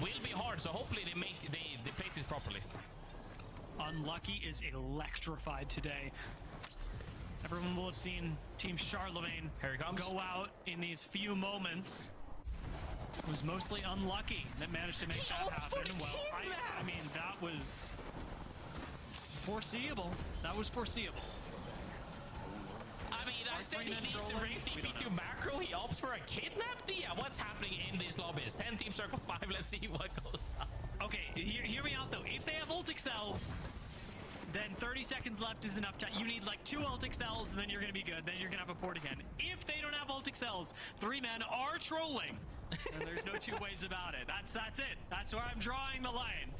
will be hard, so hopefully they place this properly. Unlucky is electrified today. Everyone will have seen Team Charlemagne go out in these few moments. It was mostly Unlucky that managed to make that happen. Well, I mean, that was foreseeable. That was foreseeable. I mean, I said he needs the Wraith TP to macro. He opts for a kidnap? Yeah, what's happening in these lobbies? 10 team circle 5. Let's see what goes on. Okay, hear me out though. If they have ult excels, then 30 seconds left is enough time. You need like 2 ult excels, and then you're gonna be good. Then you're gonna have a port again. If they don't have ult excels, 3 men are trolling. And there's no 2 ways about it. That's it. That's where I'm drawing the line.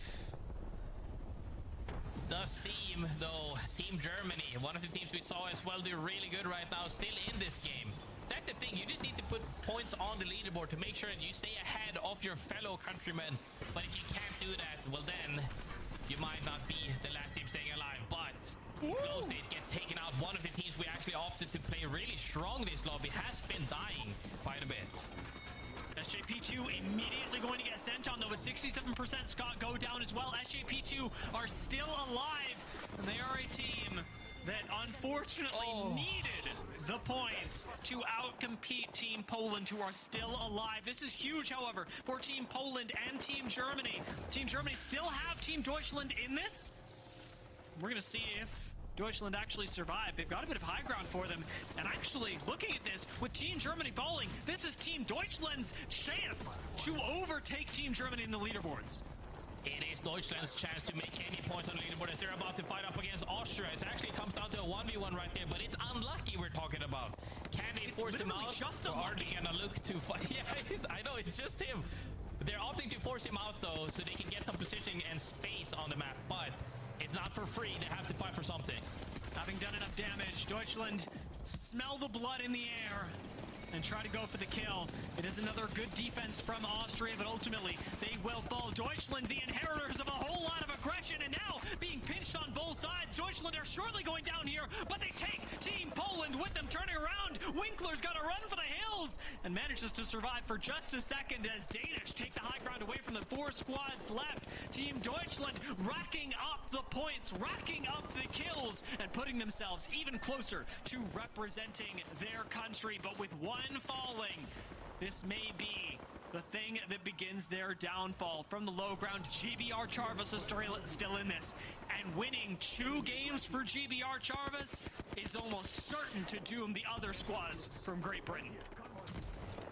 Does seem, though, Team Germany, one of the teams we saw as well, do really good right now, still in this game. That's the thing, you just need to put points on the leaderboard to make sure that you stay ahead of your fellow countrymen. But if you can't do that, well then, you might not be the last team staying alive. But Close It gets taken out. One of the teams we actually opted to play really strong this lobby has been dying quite a bit. SJP2 immediately going to get sent on, though, with 67% Scott go down as well. SJP2 are still alive, and they are a team that unfortunately needed the points to outcompete Team Poland, who are still alive. This is huge, however, for Team Poland and Team Germany. Team Germany still have Team Deutschland in this. We're going to see if Deutschland actually survived. They've got a bit of high ground for them. And actually, looking at this, with Team Germany falling, this is Team Deutschland's chance to overtake Team Germany in the leaderboards. It is Deutschland's chance to make any points on the leaderboard as they're about to fight up against Austria. It actually comes down to a 1v1 right there, but it's Unlucky we're talking about. Can they force him out? Just or are they gonna look to fight? Yeah, I know, it's just him. They're opting to force him out though, so they can get some positioning and space on the map, but it's not for free. They have to fight for something. Having done enough damage, Deutschland smell the blood in the air and try to go for the kill. It is another good defense from Austria, but ultimately they will fall. Deutschland, the inheritors of a whole lot of aggression, and now being pinched on both sides. Deutschland are surely going down here, but they take Team Poland with them turning around. Winkler's got to run for the hills and manages to survive for just a second as Danish take the high ground away from the 4 squads left. Team Deutschland racking up the points, racking up the kills, and putting themselves even closer to representing their country, but with one falling, this may be the thing that begins their downfall. From the low ground, GBR Charvas is still in this, and winning 2 games for GBR Charvas is almost certain to doom the other squads from Great Britain.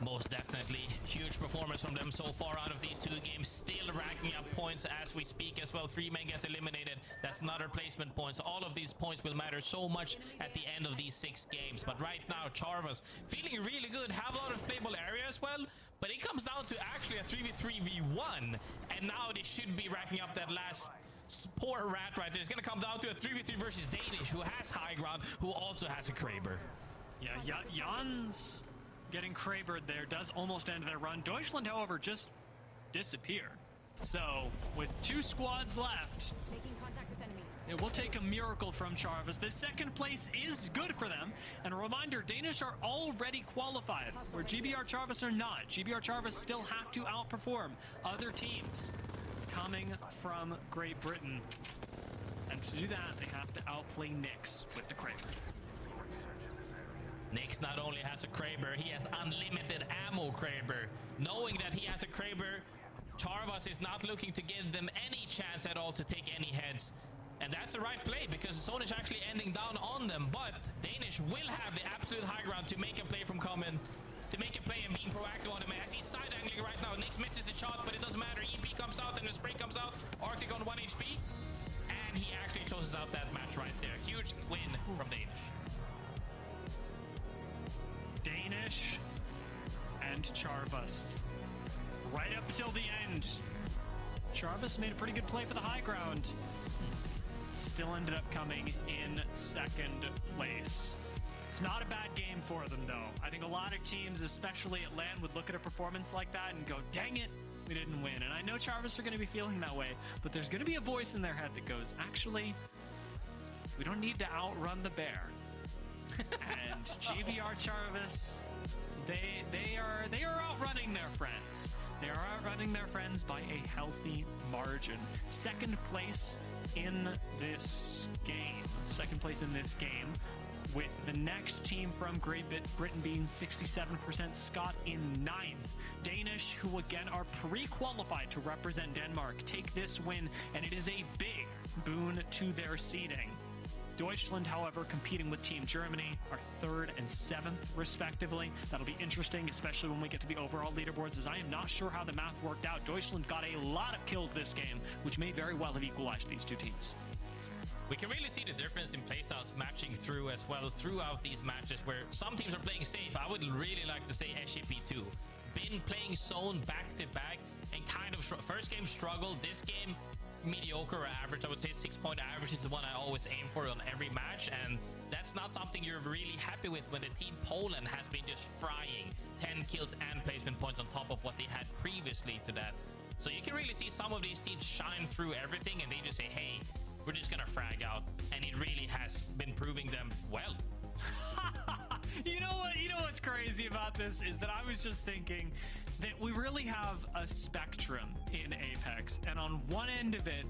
Most definitely. Huge performance from them so far out of these 2 games. Still racking up points as we speak as well. 3 men gets eliminated. That's not replacement points. All of these points will matter so much at the end of these 6 games. But right now, Charvas feeling really good. Have a lot of playable area as well. But it comes down to actually a 3v3v1. And now they should be racking up that last poor rat right there. It's going to come down to a 3v3 versus Danish, who has high ground, who also has a Kraber. Yeah, Jan's getting Krabered there does almost end their run. Deutschland, however, just disappeared. So, with 2 squads left, Making contact with enemy. it will take a miracle from Charvas. The second place is good for them. And a reminder, Danish are already qualified, where GBR Charvas are not. GBR Charvas still have to outperform other teams coming from Great Britain. And to do that, they have to outplay Nyx with the Kraber. Nyx not only has a Kraber, he has unlimited ammo Kraber. Knowing that he has a Kraber, Charvas is not looking to give them any chance at all to take any heads. And that's the right play, because the zone is actually ending down on them. But Danish will have the absolute high ground to make a play from coming, to make a play and being proactive on him. As he's side angling right now, Nyx misses the shot, but it doesn't matter. EP comes out and the spray comes out. Arctic on 1 HP. And he actually closes out that match right there. Huge win from Danish. Danish and Charvas. Right up until the end, Charvas made a pretty good play for the high ground. Still ended up coming in 2nd place. It's not a bad game for them, though. I think a lot of teams, especially at LAN, would look at a performance like that and go, dang it, we didn't win. And I know Charvas are going to be feeling that way, but there's going to be a voice in their head that goes, actually, we don't need to outrun the bear. And GBR Charvas, they are outrunning their friends. They are outrunning their friends by a healthy margin. 2nd place in this game. 2nd place in this game, with the next team from Great Britain being 67%, Scott in 9th. Danish, who again are pre-qualified to represent Denmark, take this win, and it is a big boon to their seeding. Deutschland, however, competing with Team Germany, are 3rd and 7th, respectively. That'll be interesting, especially when we get to the overall leaderboards, as I am not sure how the math worked out. Deutschland got a lot of kills this game, which may very well have equalized these 2 teams. We can really see the difference in playstyles matching through as well throughout these matches, where some teams are playing safe. I would really like to say SGP2. Been playing zone back-to-back and kind of first game struggled, this game mediocre or average. I would say 6-point average is the one I always aim for on every match, and that's not something you're really happy with when the team Poland has been just frying 10 kills and placement points on top of what they had previously to that. So you can really see some of these teams shine through everything and they just say, hey, we're just gonna frag out, and it really has been proving them well. You know what's crazy about this is that I was just thinking that we really have a spectrum in Apex, and on one end of it,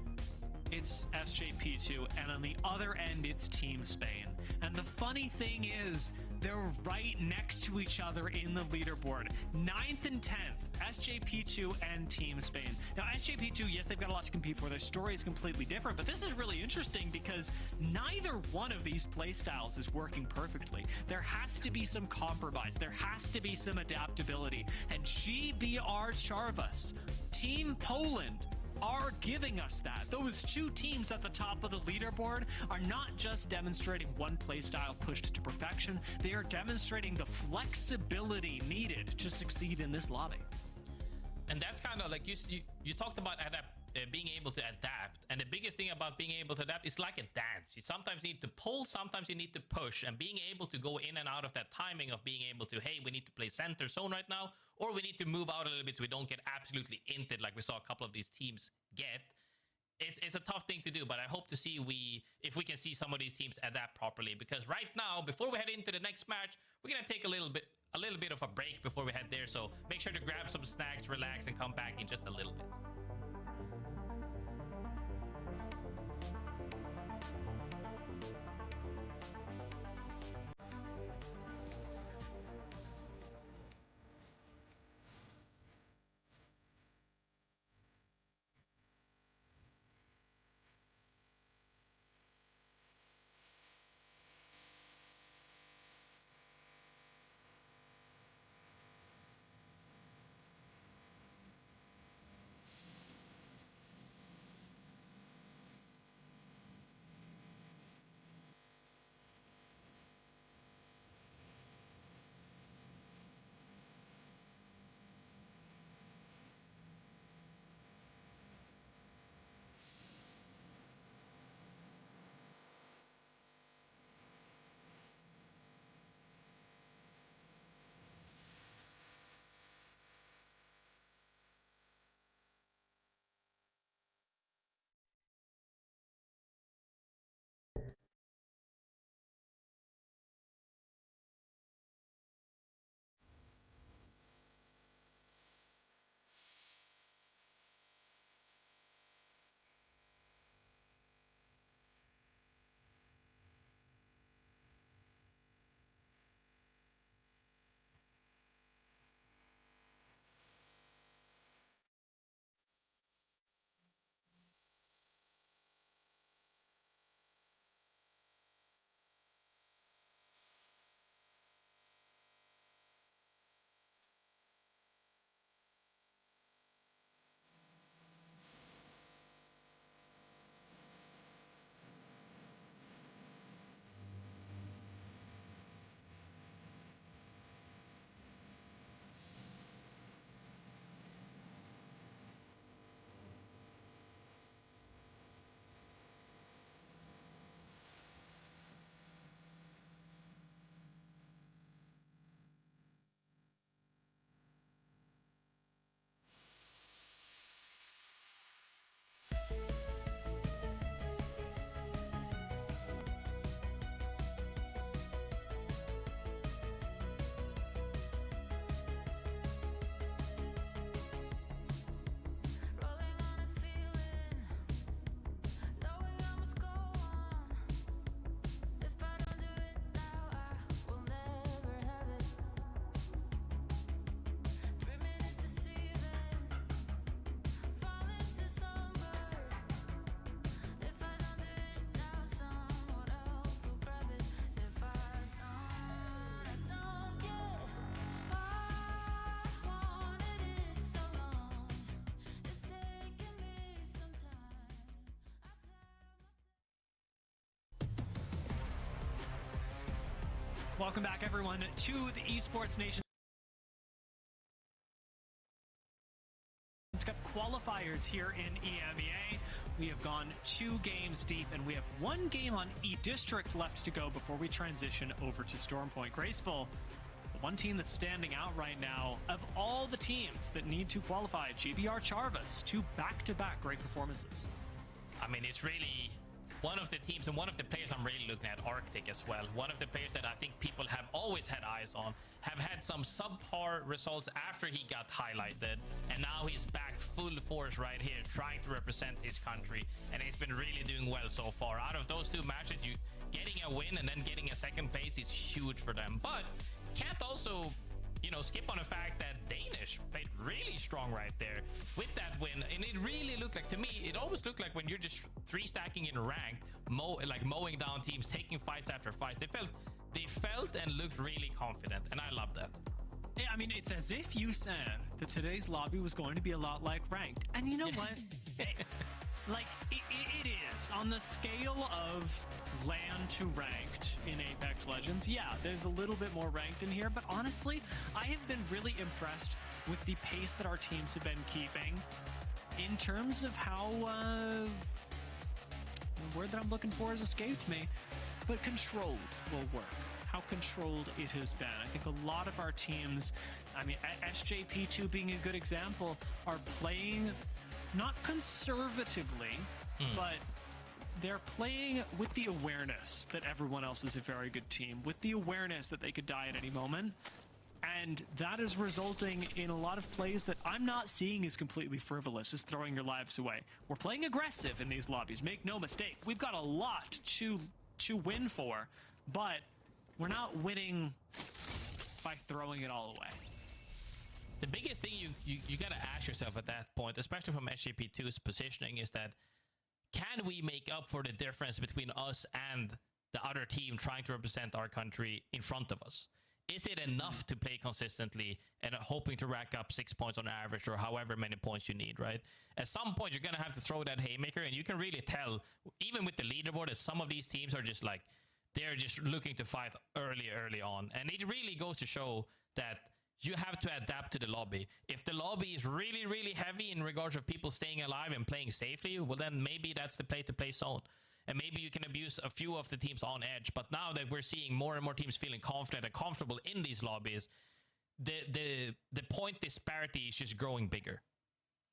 it's SJP2, and on the other end, it's Team Spain. And the funny thing is, they're right next to each other in the leaderboard. 9th and 10th, SJP2 and Team Spain. Now, SJP2, yes, they've got a lot to compete for. Their story is completely different, but this is really interesting because neither one of these playstyles is working perfectly. There has to be some compromise. There has to be some adaptability. And GBR Charvas, Team Poland, are giving us that. Those 2 teams at the top of the leaderboard are not just demonstrating one playstyle pushed to perfection, they are demonstrating the flexibility needed to succeed in this lobby. And that's kind of like you talked about being able to adapt, and the biggest thing about being able to adapt is like a dance. You sometimes need to pull, sometimes you need to push, and being able to go in and out of that timing of being able to, hey, we need to play center zone right now, or we need to move out a little bit so we don't get absolutely inted like we saw a couple of these teams get. It's a tough thing to do, but I hope to see if we can see some of these teams adapt properly, because right now, before we head into the next match, we're gonna take a little bit of a break before we head there. So make sure to grab some snacks, relax, and come back in just a little bit. Welcome back, everyone, to the Esports Nation Cup qualifiers here in EMEA. We have gone 2 games deep, and we have 1 game on E-District left to go before we transition over to Stormpoint. Graceful, the one team that's standing out right now, of all the teams that need to qualify, GBR Charvis, 2 back-to-back great performances. I mean, it's really one of the teams and one of the players I'm really looking at, Arctic as well. One of the players that I think people have always had eyes on, have had some subpar results after he got highlighted, and now he's back full force right here trying to represent his country, and he's been really doing well so far. Out of those 2 matches, you getting a win and then getting a 2nd place is huge for them. But can't also, you know, skip on the fact that Danish played really strong right there with that win, and it really looked like, to me, it always looked like when you're just 3-stacking in rank, mowing down teams, taking fights after fights, they felt and looked really confident, and I love that. Yeah, I mean, it's as if you said that today's lobby was going to be a lot like ranked, and you know what? Like, it is. On the scale of land to ranked in Apex Legends, yeah, there's a little bit more ranked in here, but honestly, I have been really impressed with the pace that our teams have been keeping in terms of how the word that I'm looking for has escaped me, but controlled will work. How controlled it has been. I think a lot of our teams, I mean, SJP2 being a good example, are playing not conservatively, but they're playing with the awareness that everyone else is a very good team, with the awareness that they could die at any moment. And that is resulting in a lot of plays that I'm not seeing as completely frivolous as throwing your lives away. We're playing aggressive in these lobbies, make no mistake. We've got a lot to win for, but we're not winning by throwing it all away. The biggest thing you gotta ask yourself at that point, especially from SGP2's positioning, is that can we make up for the difference between us and the other team trying to represent our country in front of us? Is it enough to play consistently and hoping to rack up 6 points on average or however many points you need, right? At some point, you're going to have to throw that haymaker, and you can really tell, even with the leaderboard, that some of these teams are just like, they're just looking to fight early on. And it really goes to show that you have to adapt to the lobby. If the lobby is really heavy in regards of people staying alive and playing safely, well, then maybe that's the play to play zone. And maybe you can abuse a few of the teams on edge. But now that we're seeing more and more teams feeling confident and comfortable in these lobbies, the point disparity is just growing bigger.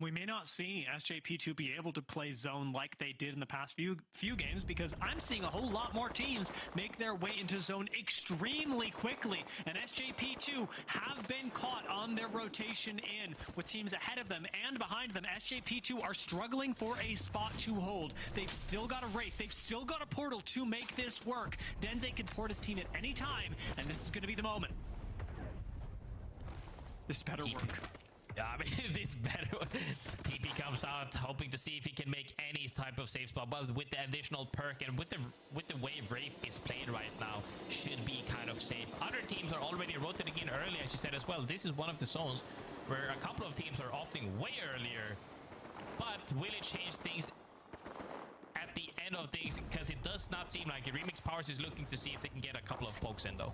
We may not see SJP2 be able to play zone like they did in the past few games, because I'm seeing a whole lot more teams make their way into zone extremely quickly, and SJP2 have been caught on their rotation in with teams ahead of them and behind them. SJP2 are struggling for a spot to hold. They've still got a Wraith, they've still got a Portal to make this work. Denze can port his team at any time, and this is going to be the moment. This better work. Yeah, I mean, this better. TP comes out hoping to see if he can make any type of safe spot, but with the additional perk and with the way Wraith is played right now, should be kind of safe. Other teams are already rotating in early, as you said as well. This is one of the zones where a couple of teams are opting way earlier, but will it change things at the end of things? Because it does not seem like it. Remix Powers is looking to see if they can get a couple of pokes in, though.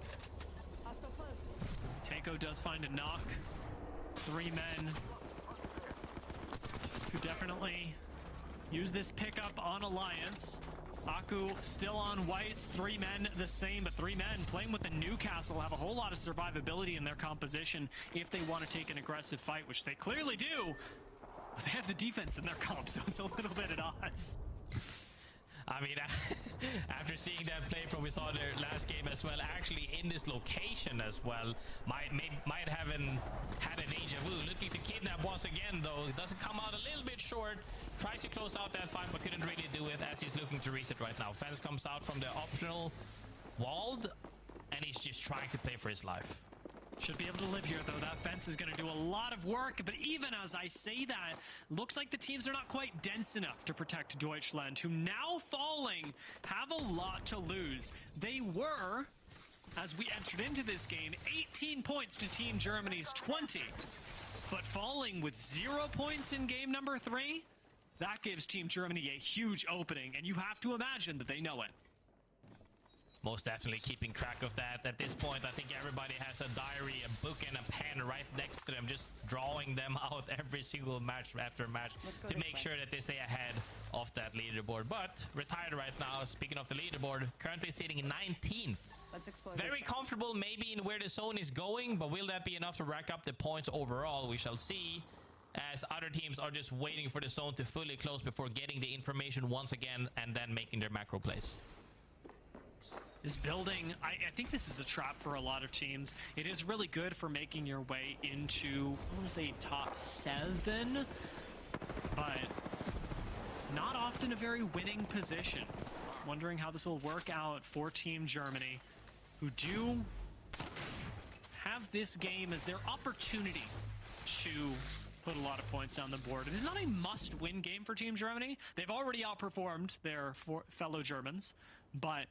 Takeo does find a knock. 3 men who definitely use this pickup on Alliance. Aku still on whites, 3 men the same, but 3 men playing with the Newcastle have a whole lot of survivability in their composition if they want to take an aggressive fight, which they clearly do. But they have the defense in their comp, so it's a little bit at odds. I mean, after seeing that play from we saw their last game as well, actually in this location as well, might have had a deja vu. Looking to kidnap once again, though. It doesn't come out a little bit short. Tries to close out that fight, but couldn't really do it as he's looking to reset right now. Fence comes out from the optional walled, and he's just trying to play for his life. Should be able to live here, though. That fence is going to do a lot of work. But even as I say that, looks like the teams are not quite dense enough to protect Deutschland, who now falling have a lot to lose. They were, as we entered into this game, 18 points to Team Germany's 20. But falling with 0 points in game number 3, that gives Team Germany a huge opening. And you have to imagine that they know it. Most definitely keeping track of that. At this point, I think everybody has a diary, a book, and a pen right next to them, just drawing them out every single match after match to make sure that they stay ahead of that leaderboard. But retired right now, speaking of the leaderboard, currently sitting 19th. Very comfortable maybe in where the zone is going, but will that be enough to rack up the points overall? We shall see, as other teams are just waiting for the zone to fully close before getting the information once again and then making their macro plays. This building, I think this is a trap for a lot of teams. It is really good for making your way into, I want to say top 7, but not often a very winning position. Wondering how this will work out for Team Germany, who do have this game as their opportunity to put a lot of points down the board. It is not a must-win game for Team Germany. They've already outperformed their fellow Germans, but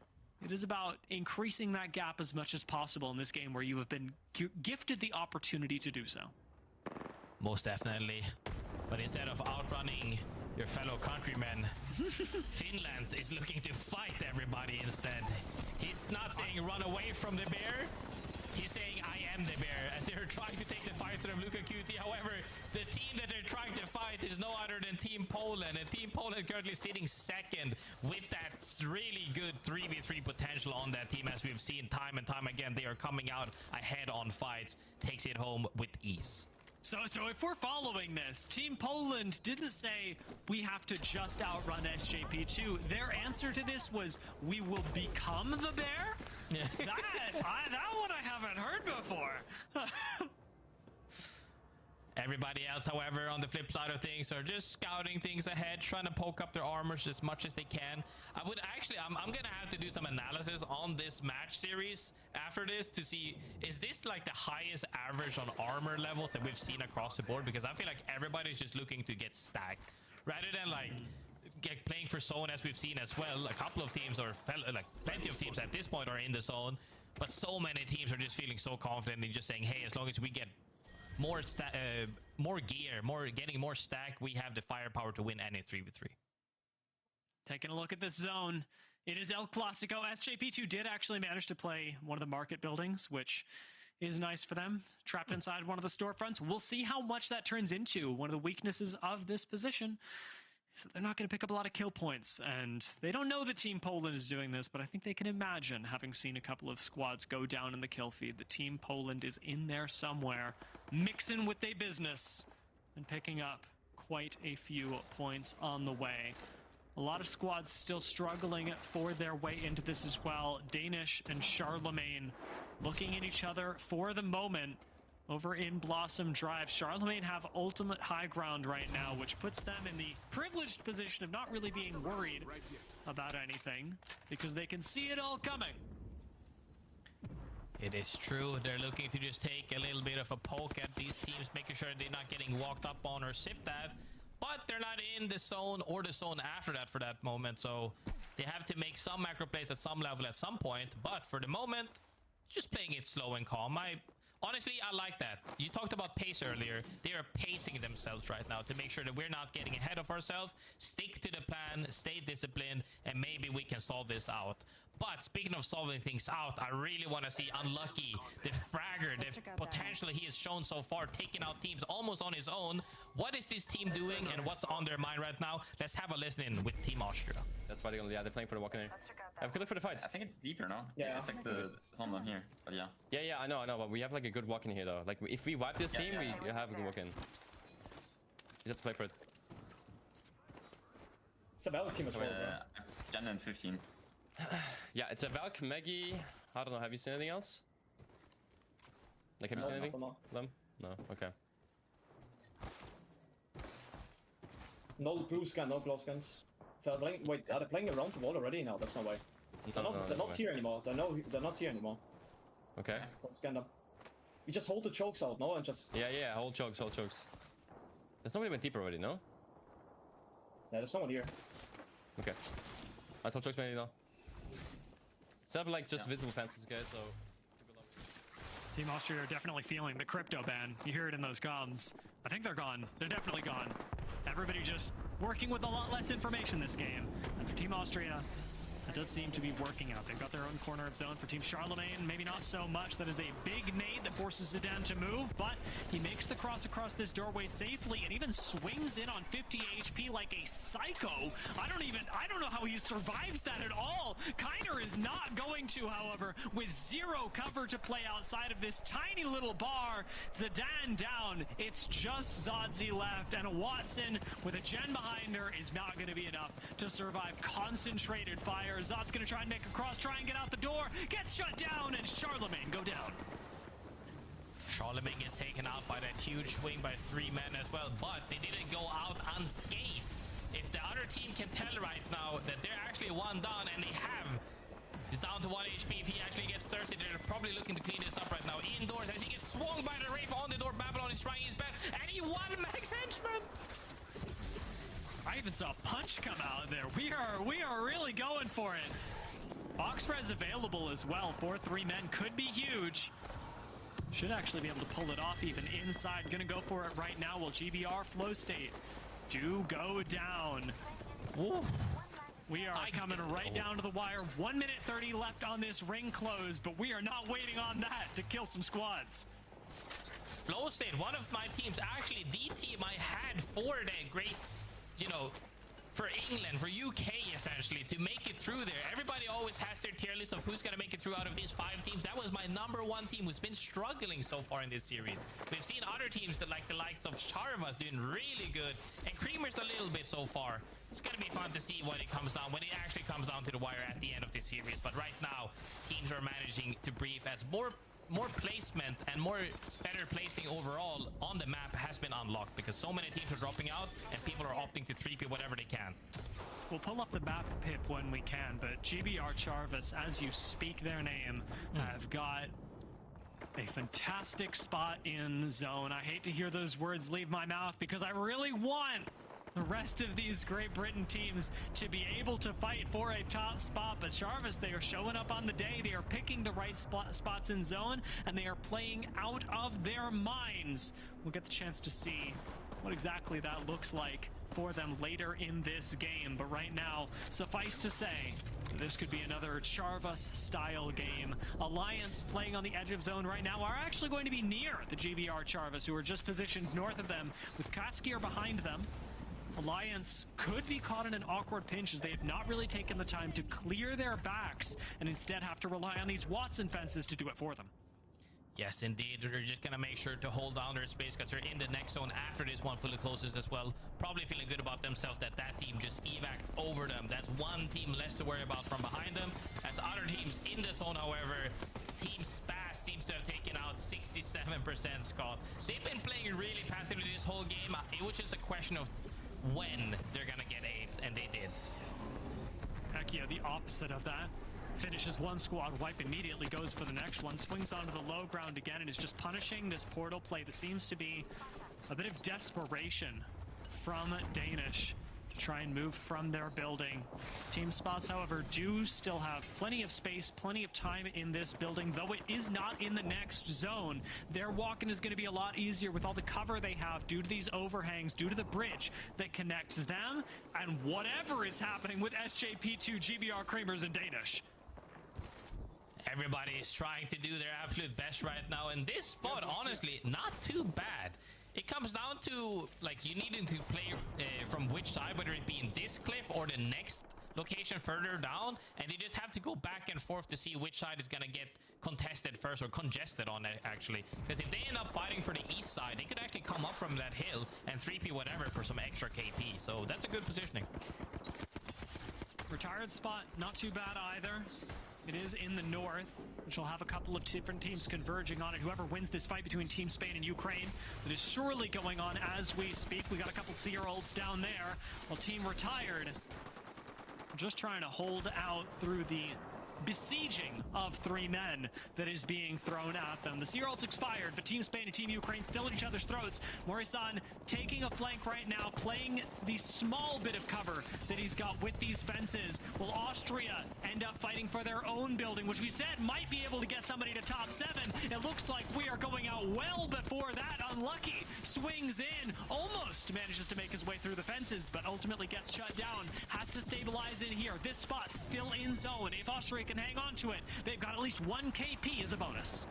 it is about increasing that gap as much as possible in this game where you have been gifted the opportunity to do so. Most definitely. But instead of outrunning your fellow countrymen, Finland is looking to fight everybody instead. He's not saying run away from the bear, He's saying, I am the bear, as they're trying to take the fight from Luka QT. However, the team that they're trying to fight is no other than Team Poland. And Team Poland currently sitting second with that really good 3v3 potential on that team. As we've seen time and time again, they are coming out ahead on fights. Takes it home with ease. So if we're following this, Team Poland didn't say we have to just outrun SJP2. Their answer to this was, we will become the bear? Yeah. That one I haven't heard before. Everybody else, however, on the flip side of things, are just scouting things ahead, trying to poke up their armors as much as they can. I would actually, I'm gonna have to do some analysis on this match series after this to see, is this like the highest average on armor levels that we've seen across the board? Because I feel like everybody's just looking to get stacked rather than like playing for zone, as we've seen as well. A couple of teams, or like plenty of teams at this point, are in the zone, but so many teams are just feeling so confident and just saying, hey, as long as we get more gear, getting more stack, we have the firepower to win any 3v3. Taking a look at this zone, it is El Clasico. SJP2 did actually manage to play one of the market buildings, which is nice for them. Trapped inside one of the storefronts. We'll see how much that turns into. One of the weaknesses of this position is that they're not going to pick up a lot of kill points, and they don't know that Team Poland is doing this, but I think they can imagine, having seen a couple of squads go down in the kill feed, that Team Poland is in there somewhere, mixing with their business and picking up quite a few points on the way. A lot of squads still struggling for their way into this as well. Danish and Charlemagne looking at each other for the moment. Over in Blossom Drive, Charlemagne have ultimate high ground right now, which puts them in the privileged position of not really being worried about anything, because they can see it all coming. It is true. They're looking to just take a little bit of a poke at these teams, making sure they're not getting walked up on or sipped at. But they're not in the zone or the zone after that for that moment, so they have to make some macro plays at some level at some point. But for the moment, just playing it slow and calm. Honestly, I like that. You talked about pace earlier. They are pacing themselves right now to make sure that we're not getting ahead of ourselves. Stick to the plan, stay disciplined, and maybe we can solve this out. But speaking of solving things out, I really want to see Unlucky, the fragger, the potential he has shown so far, taking out teams almost on his own. What is this team doing and what's on their mind right now? Let's have a listen in with Team Austria. That's why they're playing for the walk in here. Have a good look for the fight. I think it's deeper, no? Yeah. It's like the someone here, but yeah. Yeah, I know, but we have like a good walk in here though. Like if we wipe this team, we have a good walk in. You just play for it. It's a valid team as well, bro. Jen and 15. Yeah, it's a Valk, Maggie. I don't know, have you seen anything else? Like, have you seen anything? Them? No, okay. No blue scan, no glow scans. Wait, are they playing around the wall already? No, that's no way. They're not here anymore. They're not here anymore. Okay. Let's scan them. We just hold the chokes out, no? And just... Yeah, hold chokes. There's nobody went deeper already, no? Yeah, there's no one here. Okay. I told chokes maybe now. Set up like just visible fences, okay, so... Team Austria are definitely feeling the crypto ban. You hear it in those comms. I think they're gone. They're definitely gone. Everybody just working with a lot less information this game. And for Team Austria, it does seem to be working out. They've got their own corner of zone. For Team Charlemagne, maybe not so much. That is a big nade that forces Zidane to move, but he makes the cross across this doorway safely and even swings in on 50 HP like a psycho. I don't know how he survives that at all. Kiner is not going to, however, with zero cover to play outside of this tiny little bar. Zidane down. It's just Zodzi left, and a Watson with a gen behind her is not going to be enough to survive concentrated fire. Zod's gonna try and make a cross, try and get out the door, gets shut down, and Charlemagne go down. Charlemagne gets taken out by that huge swing by 3 men as well, but they didn't go out unscathed. If the other team can tell right now that they're actually one down, and they have, he's down to 1 HP. If he actually gets thirsty, they're probably looking to clean this up right now. Indoors, as he gets swung by the Wraith on the door, Babylon is trying his best, and he won Max Henchman! I even saw Punch come out there. We are really going for it. Boxprez available as well. 4-3 men could be huge. Should actually be able to pull it off even inside. Gonna go for it right now. Will GBR flow state do go down? Oof. We are coming right down to the wire. 1 minute 30 left on this ring close, but we are not waiting on that to kill some squads. Flow State, one of my teams, actually the team I had for the great, you know, for England, for UK essentially, to make it through there. Everybody always has their tier list of who's going to make it through out of these 5 teams. That was my #1 team who's been struggling so far in this series. We've seen other teams that like the likes of Charvas doing really good, and Creamers a little bit so far. It's going to be fun to see when it comes down, when it actually comes down to the wire at the end of this series. But right now, teams are managing to brief as more placement and better placing overall on the map has been unlocked, because so many teams are dropping out and people are opting to 3P whatever they can. We'll pull up the map, Pip, when we can, but GBR Charvas, as you speak their name, have got a fantastic spot in zone. I hate to hear those words leave my mouth because I really want the rest of these Great Britain teams to be able to fight for a top spot, but Charvas, they are showing up on the day. They are picking the right spots in zone, and they are playing out of their minds. We'll get the chance to see what exactly that looks like for them later in this game, but right now, suffice to say, this could be another Charvas-style game. Alliance, playing on the edge of zone right now, are actually going to be near the GBR Charvas, who are just positioned north of them, with Kaskier behind them. Alliance could be caught in an awkward pinch as they have not really taken the time to clear their backs and instead have to rely on these Watson fences to do it for them. Yes, indeed. They're just going to make sure to hold down their space because they're in the next zone after this one fully closes as well. Probably feeling good about themselves that team just evac over them. That's one team less to worry about from behind them. As other teams in the zone, however, Team Spaz seems to have taken out 67% Scott. They've been playing really passively this whole game. It was just a question of when they're gonna get aped, and they did. Akio, the opposite of that. Finishes one squad wipe, immediately goes for the next one, swings onto the low ground again, and is just punishing this portal play that seems to be a bit of desperation from Danish to try and move from their building. Team Spaz, however, do still have plenty of space, plenty of time in this building, though it is not in the next zone. Their walking is going to be a lot easier with all the cover they have due to these overhangs, due to the bridge that connects them, and whatever is happening with SJP2, GBR, Creamers, and Danish. Everybody is trying to do their absolute best right now, and this spot, honestly, not too bad. It comes down to, like, you needing to play from which side, whether it be in this cliff or the next location further down, and they just have to go back and forth to see which side is going to get contested first, or congested on it, actually. Because if they end up fighting for the east side, they could actually come up from that hill and 3P whatever for some extra KP, so that's a good positioning. Retired spot, not too bad either. It is in the north, which will have a couple of different teams converging on it. Whoever wins this fight between Team Spain and Ukraine, that is surely going on as we speak. We got a couple Seer-olds down there, while Team Retired just trying to hold out through the besieging of 3 men that is being thrown at them. The Seer-olds expired, but Team Spain and Team Ukraine still at each other's throats. Morisan taking a flank right now, playing the small bit of cover that he's got with these fences. Will Austria end up fighting for their own building, which we said might be able to get somebody to top 7? It looks like we are going out well before that. Unlucky, swings in, almost manages to make his way through the fences, but ultimately gets shut down. Has to stabilize in here. This spot's still in zone. If Austria can hang on to it, they've got at least 1 KP as a bonus.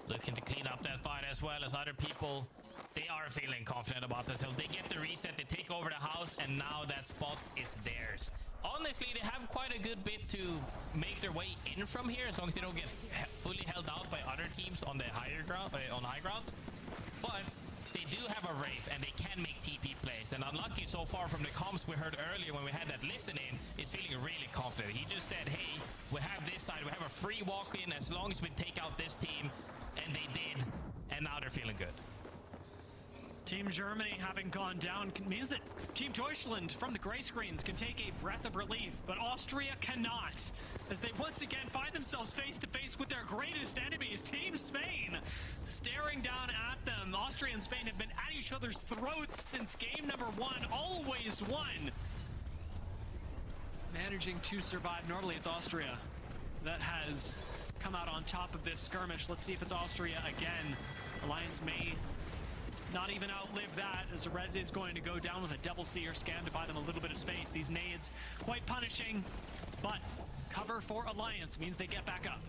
Looking to clean up that fight as well as other people. They are feeling confident about themselves. They get the reset, they take over the house, and now that spot is theirs. Honestly, they have quite a good bit to make their way in from here, as long as they don't get fully held out by other teams on the higher ground, on high ground. But they do have a Wraith, and they can make TP plays. And Unlucky, so far from the comms we heard earlier when we had that listen-in, is feeling really confident. He just said, hey, we have this side, we have a free walk-in as long as we take out this team. And they did, and now they're feeling good. Team Germany having gone down means that Team Deutschland from the gray screens can take a breath of relief, but Austria cannot, as they once again find themselves face to face with their greatest enemies, Team Spain, staring down at them. Austria and Spain have been at each other's throats since game number 1, always won. Managing to survive. Normally it's Austria that has come out on top of this skirmish. Let's see if it's Austria again. Alliance may not even outlive that, as Rez is going to go down with a double seer scan to buy them a little bit of space. These nades quite punishing, but cover for Alliance means they get back up.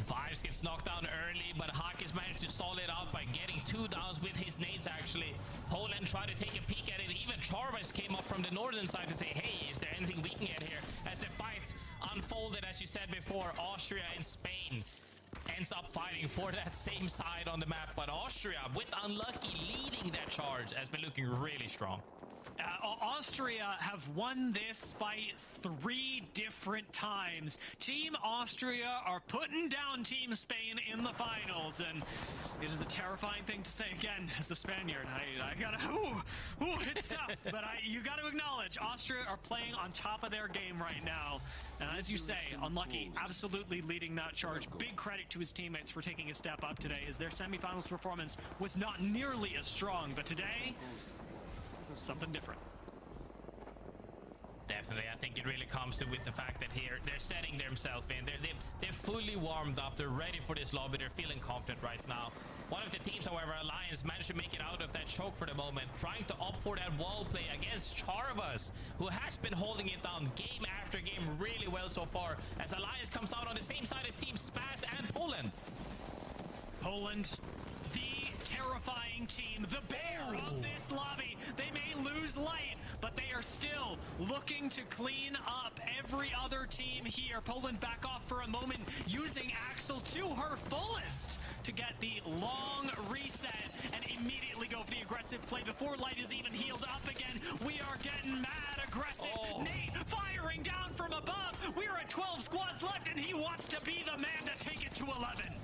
Vibes gets knocked down early, but Hawk has managed to stall it out by getting 2 downs with his nades, actually. Poland tried to take a peek at it. Even Charvez came up from the northern side to say, hey, is there anything we can get here? As the fight unfolded, as you said before, Austria and Spain ends up fighting for that same side on the map. But Austria, with Unlucky leading that charge, has been looking really strong. Austria have won this fight 3 different times. Team Austria are putting down Team Spain in the finals, and it is a terrifying thing to say again as a Spaniard. I gotta, it's tough, but you gotta acknowledge Austria are playing on top of their game right now. And as you say, Unlucky absolutely leading that charge. Big credit to his teammates for taking a step up today, as their semifinals performance was not nearly as strong, but today, something different. Definitely, I think it really comes to with the fact that here they're setting themselves in. They're fully warmed up. They're ready for this lobby. They're feeling confident right now. One of the teams, however, Alliance, managed to make it out of that choke for the moment, trying to opt for that wall play against Charvez, who has been holding it down game after game really well so far, as Alliance comes out on the same side as Team Spaz and Poland. Poland, the terrifying team, the bear of this lobby. They may lose light, but they are still looking to clean up every other team here. Poland back off for a moment, using Axel to her fullest to get the long reset and immediately go for the aggressive play before light is even healed up again. We are getting mad aggressive. Nate firing down from above. We are at 12 squads left, and he wants to be the man to take it to 11.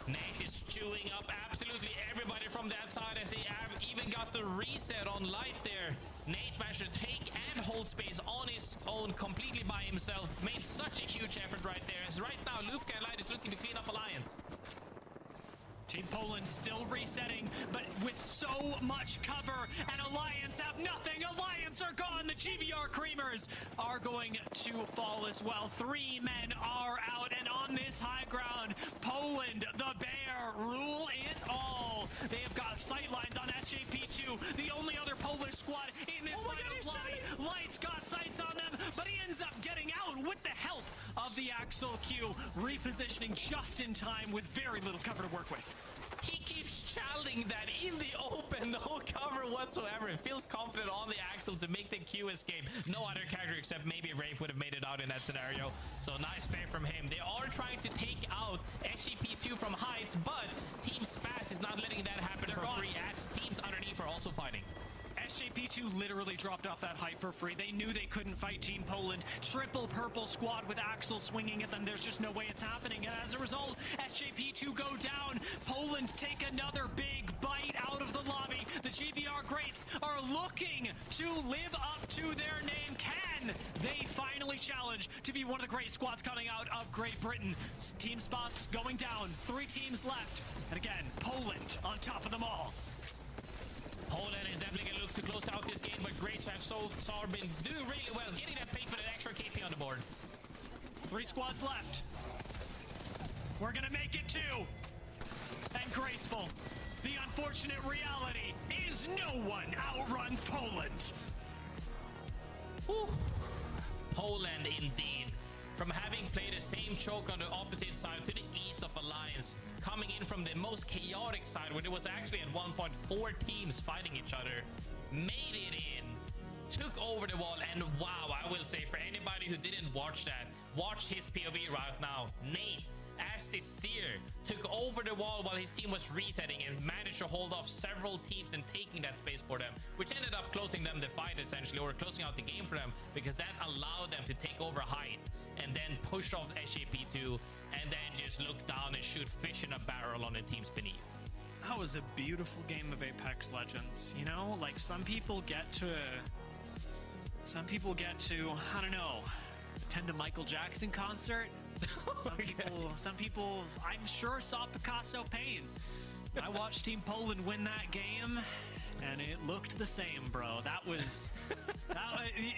Nate is chewing up absolutely everybody from that side, as they have even got the reset on light there. Nate managed to take and hold space on his own completely by himself. Made such a huge effort right there, as right now Lufka and Light is looking to clean up Alliance. Team Poland still resetting, but with so much cover, and Alliance have nothing. Alliance are gone. The GBR Creamers are going to fall as well. 3 men are out, and on this high ground, Poland, the bear, rule it all. They have got sightlines on SJP2, the only other Polish squad in this finals lobby. Light's got sights on them, but he ends up getting out with the help of the Axel Q, repositioning just in time with very little cover to work with. He keeps channeling that in the open, no cover whatsoever. Feels confident on the Axel to make the Q escape. No other character except maybe Wraith would have made it out in that scenario. So nice play from him. They are trying to take out SGP2 from heights, but Team Spaz is not letting that happen for free, as teams underneath are also fighting. SJP2 literally dropped off that height for free. They knew they couldn't fight Team Poland. Triple purple squad with Axel swinging at them. There's just no way it's happening. And as a result, SJP2 go down. Poland take another big bite out of the lobby. The GBR Greats are looking to live up to their name. Can they finally challenge to be one of the great squads coming out of Great Britain? Team Spas going down. 3 teams left. And again, Poland on top of them all. Poland is definitely going to look to close out this game, but Grace have so far been doing really well, getting that pace with an extra KP on the board. 3 squads left. We're going to make it 2. And graceful. The unfortunate reality is no one outruns Poland. Whew. Poland indeed. From having played the same choke on the opposite side to the east of Alliance, coming in from the most chaotic side, where there was actually at one point 4 teams fighting each other, made it in, took over the wall, and wow, I will say, for anybody who didn't watch that, watch his POV right now. Nate, as the Seer, took over the wall while his team was resetting and managed to hold off several teams and taking that space for them, which ended up closing them the fight essentially, or closing out the game for them, because that allowed them to take over height and then push off SJP2 and then just look down and shoot fish in a barrel on the teams beneath. That was a beautiful game of Apex Legends. You know, like some people get to, I don't know, attend a Michael Jackson concert. Some people, I'm sure, saw Picasso paint. I watched Team Poland win that game, and it looked the same, bro. That was,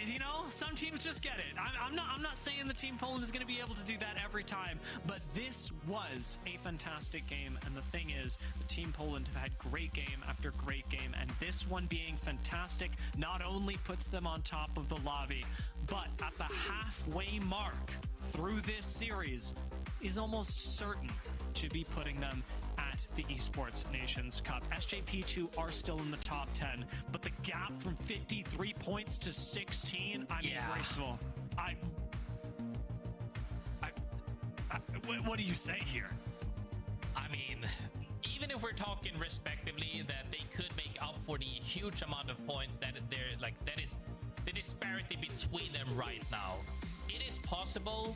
you know, some teams just get it. I'm not saying the Team Poland is going to be able to do that every time, but this was a fantastic game. And the thing is, the Team Poland have had great game after great game, and this one being fantastic not only puts them on top of the lobby, but at the halfway mark through this series is almost certain to be putting them at the Esports Nations Cup. SJP2 are still in the top 10, but the gap from 53 points to 16, I mean, graceful. What do you say here? I mean, even if we're talking respectively that they could make up for the huge amount of points that they're like, that is the disparity between them right now. It is possible,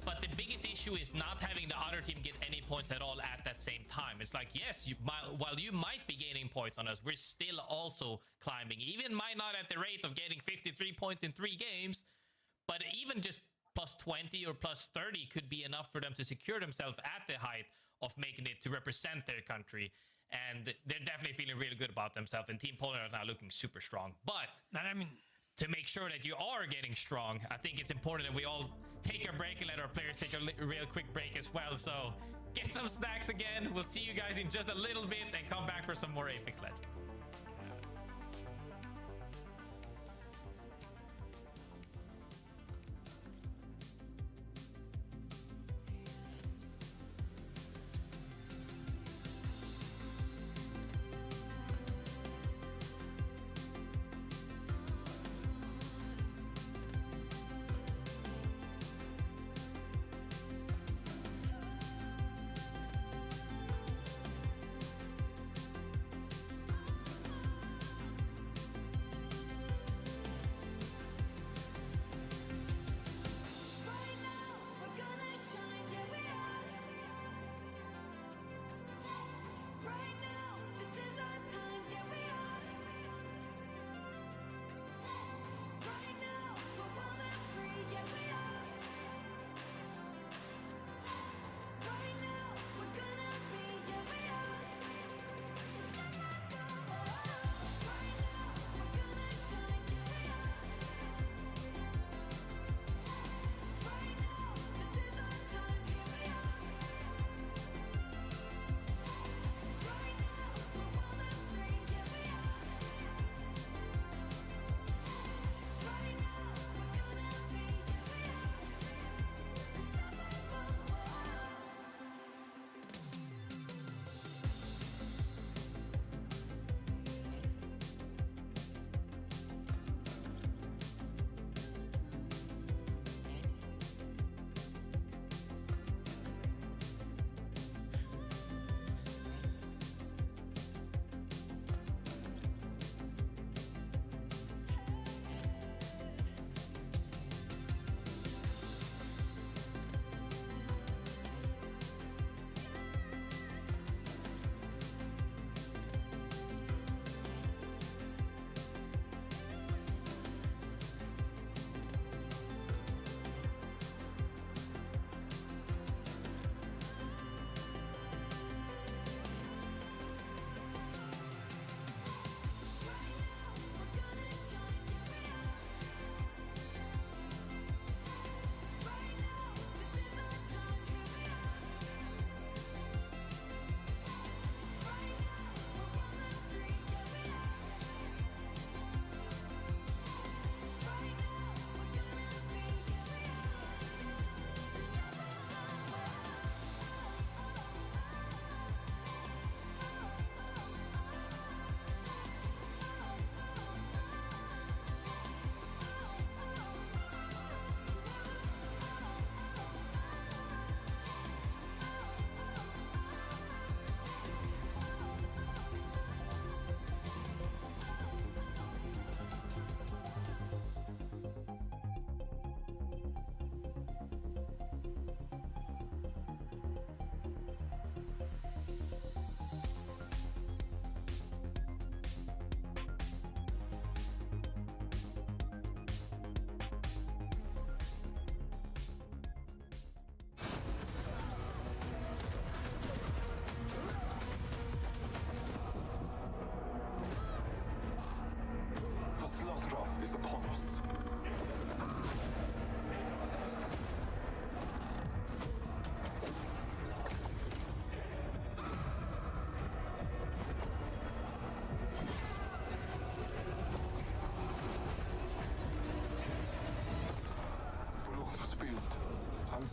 but the biggest issue is not having the other team get any points at all at that same time. It's like, yes, while you might be gaining points on us, we're still also climbing. Even might not at the rate of getting 53 points in 3 games, but even just plus 20 or plus 30 could be enough for them to secure themselves at the height of making it to represent their country. And they're definitely feeling really good about themselves. And Team Poland are now looking super strong. But I mean, to make sure that you are getting strong, I think it's important that we all take a break and let our players take a real quick break as well. So get some snacks again. We'll see you guys in just a little bit and come back for some more Apex Legends.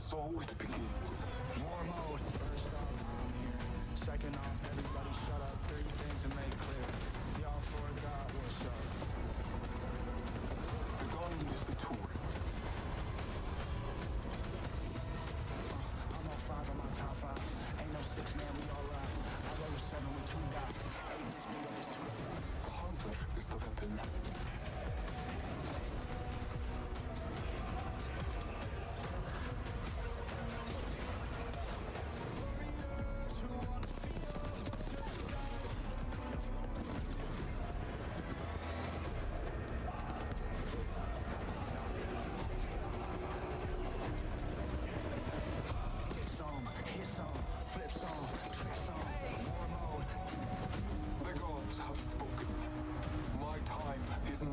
So it begins. War mode. First off, I'm here. Second off, everybody shut up. 3 things to make clear. Y'all forgot what's up. The gun is the tool. I'm on 5 on my top 5. Ain't no 6 man, we all ride. I roll a 7 with 2 dots. 8 this big of this 2. The hunter is the weapon.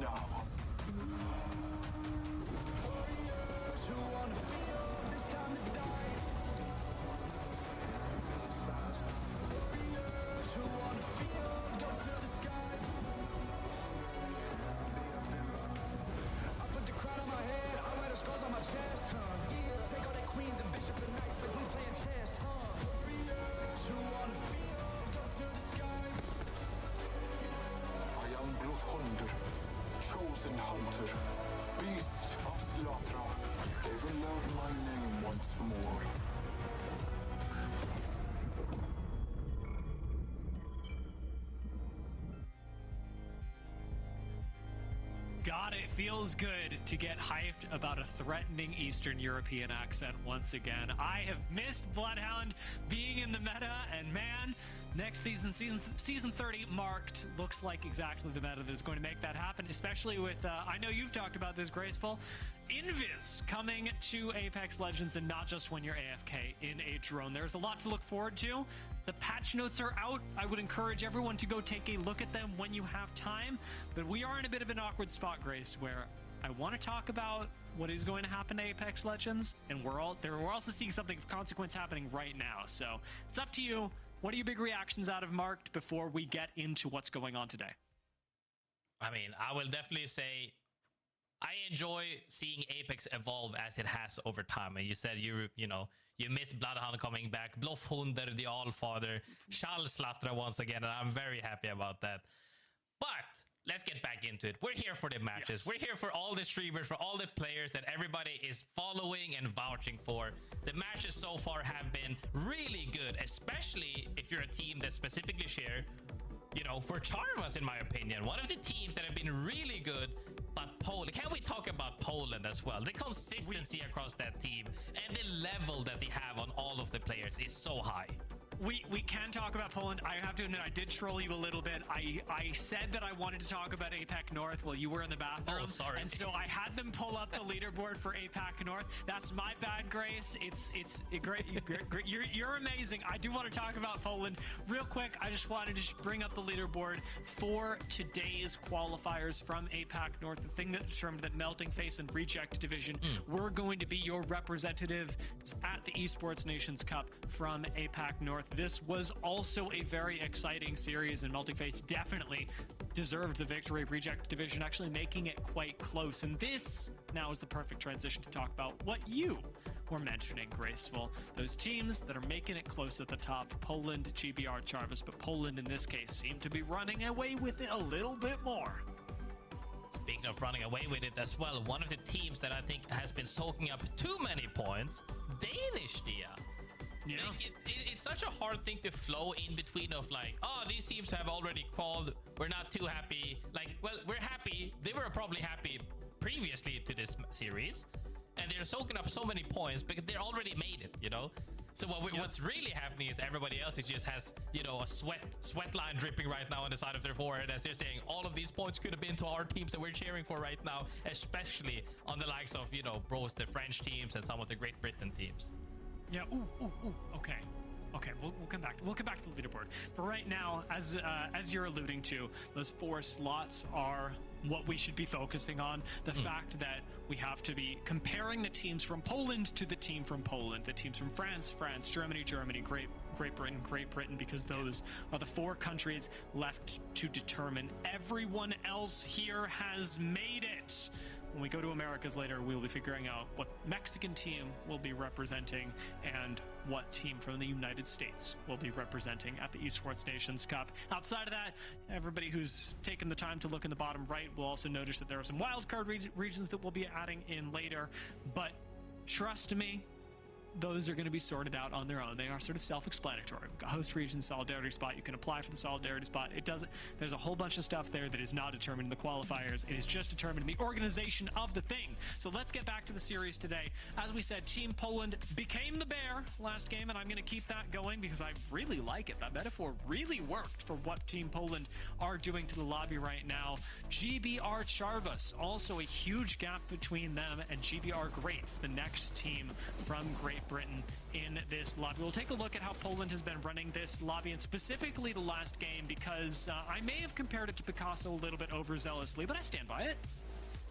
Now. Chosen hunter, beast of slaughter, they will learn my name once more. God, it feels good to get hyped about a threatening Eastern European accent once again. I have missed Bloodhound being in the meta, and man, next season 30 marked looks like exactly the meta that is going to make that happen, especially with, I know you've talked about this, Graceful, Invis coming to Apex Legends, and not just when you're AFK in a drone. There's a lot to look forward to. The patch notes are out. I would encourage everyone to go take a look at them when you have time, but we are in a bit of an awkward spot, Grace, where I want to talk about what is going to happen to Apex Legends, and we're also seeing something of consequence happening right now, so it's up to you. What are your big reactions out of Marked before we get into what's going on today? I mean, I will definitely say I enjoy seeing Apex evolve as it has over time. And you said you miss Bloodhound coming back, Blofhunder, the Allfather, Schallslatra once again, and I'm very happy about that. But let's get back into it. We're here for the matches. Yes. We're here for all the streamers, for all the players that everybody is following and vouching for. The matches so far have been really good, especially if you're a team that specifically share, for Charmas, in my opinion, one of the teams that have been really good. But Poland, can we talk about Poland as well? The consistency across that team and the level that they have on all of the players is so high. We can talk about Poland. I have to admit, I did troll you a little bit. I said that I wanted to talk about APAC North while you were in the bathroom. Oh, sorry. And so I had them pull up the leaderboard for APAC North. That's my bad, Grace. It's great. You're amazing. I do want to talk about Poland real quick. I just wanted to bring up the leaderboard for today's qualifiers from APAC North. The thing that determined that Melting Face and Reject Division were going to be your representative at the Esports Nations Cup from APAC North. This was also a very exciting series, and Melting Face definitely deserved the victory. Reject Division actually making it quite close, and this now is the perfect transition to talk about what you were mentioning, Graceful. Those teams that are making it close at the top, Poland, GBR, Charvis, but Poland in this case seem to be running away with it a little bit more. Speaking of running away with it as well, one of the teams that I think has been soaking up too many points, Danish Dia. Yeah. Like, it's such a hard thing to flow in between of like, oh, these teams have already called, we're not too happy. Like, well, we're happy. They were probably happy previously to this series, and they're soaking up so many points because they already made it, So what's really happening is everybody else just has, a sweat line dripping right now on the side of their forehead as they're saying all of these points could have been to our teams that we're cheering for right now, especially on the likes of, bros, the French teams and some of the Great Britain teams. Yeah. Ooh. Okay. We'll come back. We'll come back to the leaderboard. But right now, as you're alluding to, those 4 slots are what we should be focusing on. The fact that we have to be comparing the teams from Poland to the team from Poland, the teams from France, Germany, Great Britain, because those are the 4 countries left to determine. Everyone else here has made it. When we go to Americas later, we'll be figuring out what Mexican team will be representing and what team from the United States will be representing at the Esports Nations Cup. Outside of that, everybody who's taken the time to look in the bottom right will also notice that there are some wildcard regions that we'll be adding in later, but trust me, those are going to be sorted out on their own. They are sort of self-explanatory. We've got host region, solidarity spot. You can apply for the solidarity spot. It doesn't. There's a whole bunch of stuff there that is not determined in the qualifiers. It is just determined in the organization of the thing. So let's get back to the series today. As we said, Team Poland became the bear last game, and I'm going to keep that going because I really like it. That metaphor really worked for what Team Poland are doing to the lobby right now. GBR Charvas, also a huge gap between them and GBR Greats, the next team from Great Britain in this lobby. We'll take a look at how Poland has been running this lobby, and specifically the last game, because I may have compared it to Picasso a little bit overzealously, but I stand by it.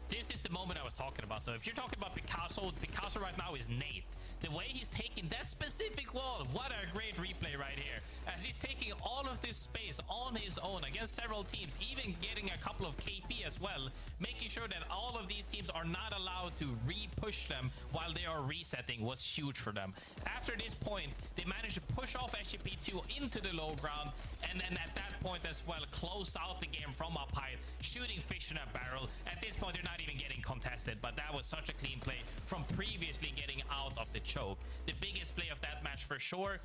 This is the moment I was talking about, though. If you're talking about Picasso, Picasso right now is Nate. The way he's taking that specific wall, what a great replay right here. As he's taking all of this space on his own against several teams, even getting a couple of KP as well, making sure that all of these teams are not allowed to re-push them while they are resetting was huge for them. After this point, they managed to push off SGP2 into the low ground, and then at that point as well, close out the game from up high, shooting fish in a barrel. At this point, they're not even getting contested, but that was such a clean play from previously getting out of the choke. The biggest play of that match for sure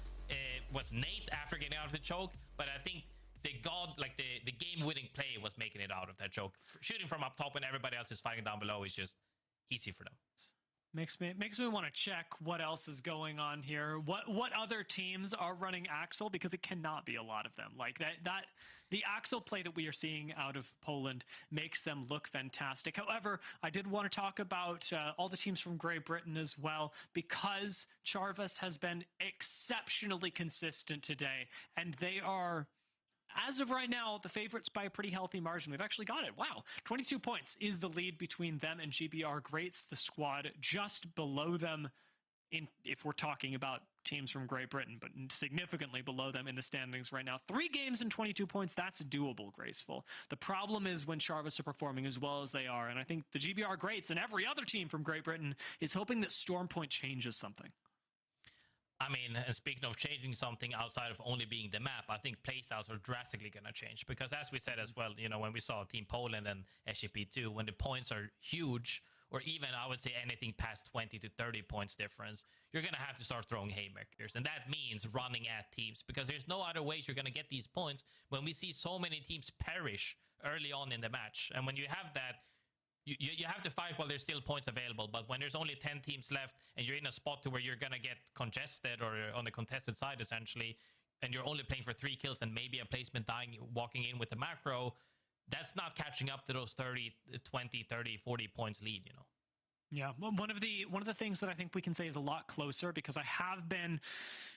was Nate after getting out of the choke, but I think the game-winning play was making it out of that choke. Shooting from up top when everybody else is fighting down below is just easy for them. Makes me want to check what else is going on here. What other teams are running Axel, because it cannot be a lot of them. Like that the Axel play that we are seeing out of Poland makes them look fantastic. However, I did want to talk about all the teams from Great Britain as well, because Charvas has been exceptionally consistent today, and they are, as of right now, the favorites by a pretty healthy margin. We've actually got it. Wow. 22 points is the lead between them and GBR Greats, the squad just below them if we're talking about teams from Great Britain, but significantly below them in the standings right now. 3 games and 22 points, that's doable, Graceful. The problem is when Charvas are performing as well as they are, and I think the GBR Greats and every other team from Great Britain is hoping that Stormpoint changes something. I mean, and speaking of changing something outside of only being the map, I think playstyles are drastically going to change. Because as we said as well, you know, when we saw Team Poland and SGP2, when the points are huge, or even I would say anything past 20 to 30 points difference, you're going to have to start throwing haymakers. And that means running at teams, because there's no other ways you're going to get these points when we see so many teams perish early on in the match. And when you have that, you have to fight while there's still points available, but when there's only 10 teams left and you're in a spot to where you're going to get congested or on the contested side essentially, and you're only playing for 3 kills and maybe a placement dying, walking in with a macro, that's not catching up to those 30, 20, 30, 40 points lead, you know. Yeah, one of the things that I think we can say is a lot closer, because I have been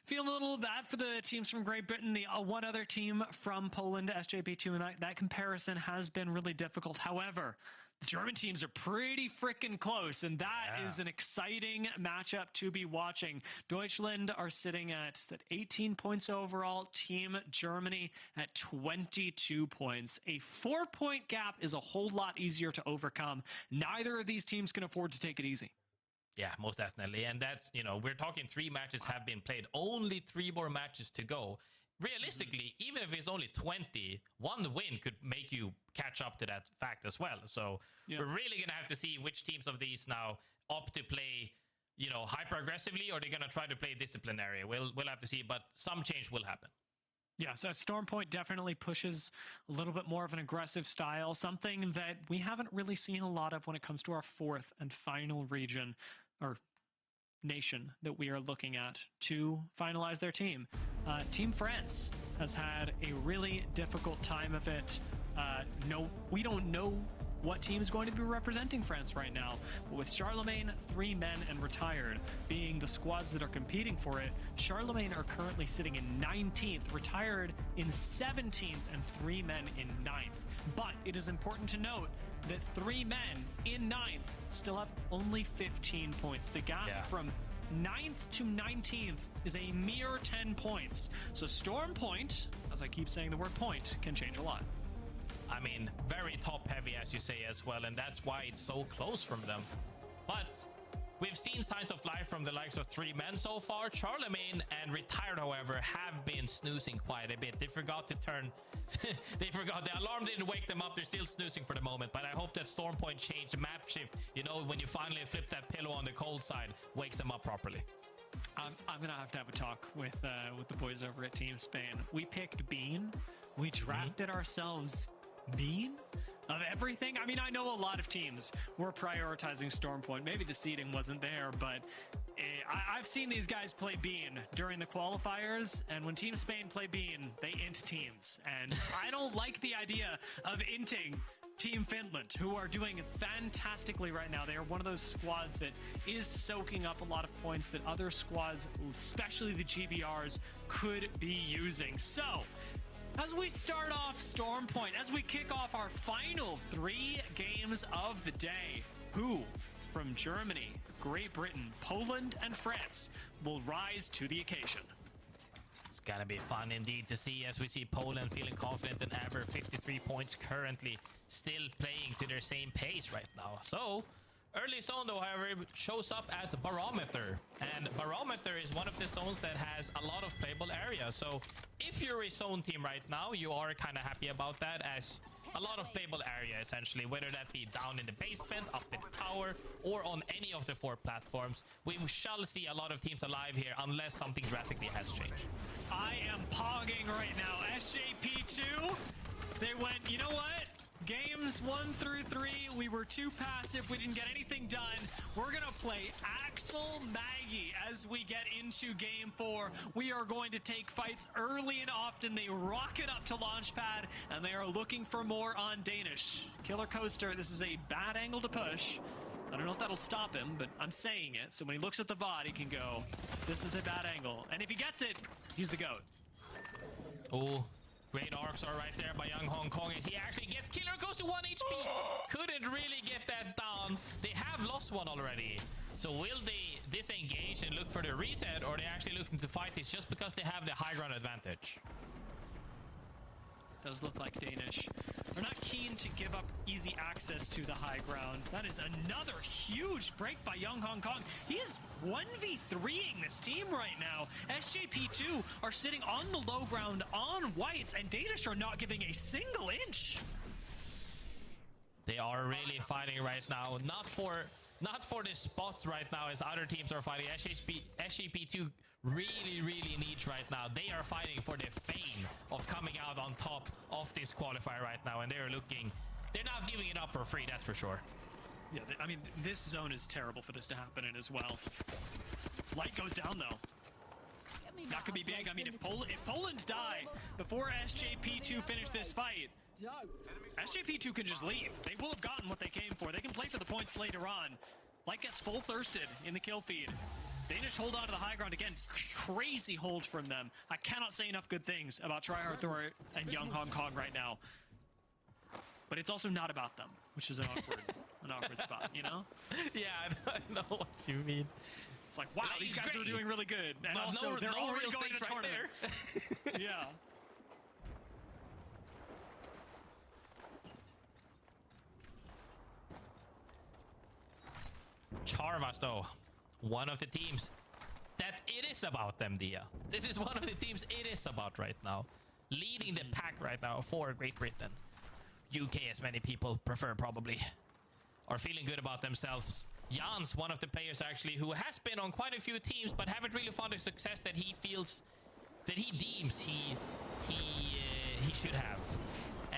feeling a little bad for the teams from Great Britain. The one other team from Poland, SJP2, and that comparison has been really difficult. However, the German teams are pretty freaking close, and that is an exciting matchup to be watching. Deutschland are sitting at 18 points overall. Team Germany at 22 points. A 4-point gap is a whole lot easier to overcome. Neither of these teams can afford to take it easy. Yeah, most definitely. And that's, you know, we're talking 3 matches have been played. Only 3 more matches to go. Realistically, even if it's only 20, one win could make you catch up to that fact as well. So we're really going to have to see which teams of these now opt to play, you know, hyper aggressively, or they're going to try to play disciplinary. We'll have to see, but some change will happen. Yeah, so Stormpoint definitely pushes a little bit more of an aggressive style, something that we haven't really seen a lot of when it comes to our 4th and final region, or nation, that we are looking at to finalize their team. Team France has had a really difficult time of it. We don't know what team is going to be representing France right now, but with Charlemagne, 3 men, and Retired being the squads that are competing for it, Charlemagne are currently sitting in 19th, Retired in 17th, and 3 men in 9th. But it is important to note that 3 men in 9th still have only 15 points. The gap from 9th to 19th is a mere 10 points. So Stormpoint, as I keep saying the word point, can change a lot. I mean, very top heavy, as you say, as well, and that's why it's so close from them. But we've seen signs of life from the likes of 3 men so far. Charlemagne and Retired, however, have been snoozing quite a bit. They forgot to turn... they forgot. The alarm didn't wake them up. They're still snoozing for the moment. But I hope that Stormpoint change, the map shift, you know, when you finally flip that pillow on the cold side, wakes them up properly. I'm gonna have to have a talk with the boys over at Team Spain. We picked Bean. We drafted ourselves Bean of everything. I mean, I know a lot of teams were prioritizing Stormpoint. Maybe the seeding wasn't there, but I've seen these guys play Bean during the qualifiers, and when Team Spain play Bean, they int teams. And I don't like the idea of inting Team Finland, who are doing fantastically right now. They are one of those squads that is soaking up a lot of points that other squads, especially the GBRs, could be using. So, as we start off Stormpoint, as we kick off our final 3 games of the day, who from Germany, Great Britain, Poland, and France will rise to the occasion? It's gonna be fun indeed to see, as we see Poland feeling confident than ever. 53 points currently, still playing to their same pace right now. So, early zone though, however, shows up as a Barometer. And Barometer is one of the zones that has a lot of playable areas. So, if you're a zone team right now, you are kind of happy about that, as a lot of playable area essentially, whether that be down in the basement, up in the tower, or on any of the 4 platforms. We shall see a lot of teams alive here unless something drastically has changed. I am pogging right now. SJP2, they went, you know what? Games 1 through 3, we were too passive. We didn't get anything done. We're going to play Axel Maggie as we get into game 4. We are going to take fights early and often. They rocket up to Launchpad, and they are looking for more on Danish. Killer Coaster, this is a bad angle to push. I don't know if that'll stop him, but I'm saying it. So when he looks at the VOD, he can go, this is a bad angle. And if he gets it, he's the GOAT. Oh. Great arcs are right there by Young Hong Kong as he actually gets Killer, goes to 1 HP. Couldn't really get that down. They have lost one already. So will they disengage and look for the reset, or are they actually looking to fight this just because they have the high ground advantage? Does look like Danish are not keen to give up easy access to the high ground. That is another huge break by Young Hong Kong. He is 1v3ing this team right now. SJP2 are sitting on the low ground on whites, and Danish are not giving a single inch. They are really fighting right now. Not for the spot right now, as other teams are fighting. SJP2 really needs right now. They are fighting for the fame of coming out on top of this qualifier right now, and they're not giving it up for free, that's for sure. Yeah, I mean, this zone is terrible for this to happen in as well. Light goes down though. That could be big. I mean, if Poland die before SJP2 finish this fight, SJP2 can just leave. They will have gotten what they came for. They can play for the points later on. Light gets full thirsted in the kill feed. Danish hold on to the high ground again. Crazy hold from them. I cannot say enough good things about Tryhard Thor and Young Hong Kong right now. But it's also not about them, which is an awkward spot, you know? Yeah, I know what you mean. It's like, wow, these guys are doing really good. And but also, they're already going to the right tournament. There. Yeah. Charvas, though, one of the teams that it is about them, Dia. This is one of the teams it is about right now. Leading the pack right now for Great Britain. UK, as many people prefer probably, are feeling good about themselves. Jan's one of the players actually who has been on quite a few teams but haven't really found the success that he feels, that he deems he should have.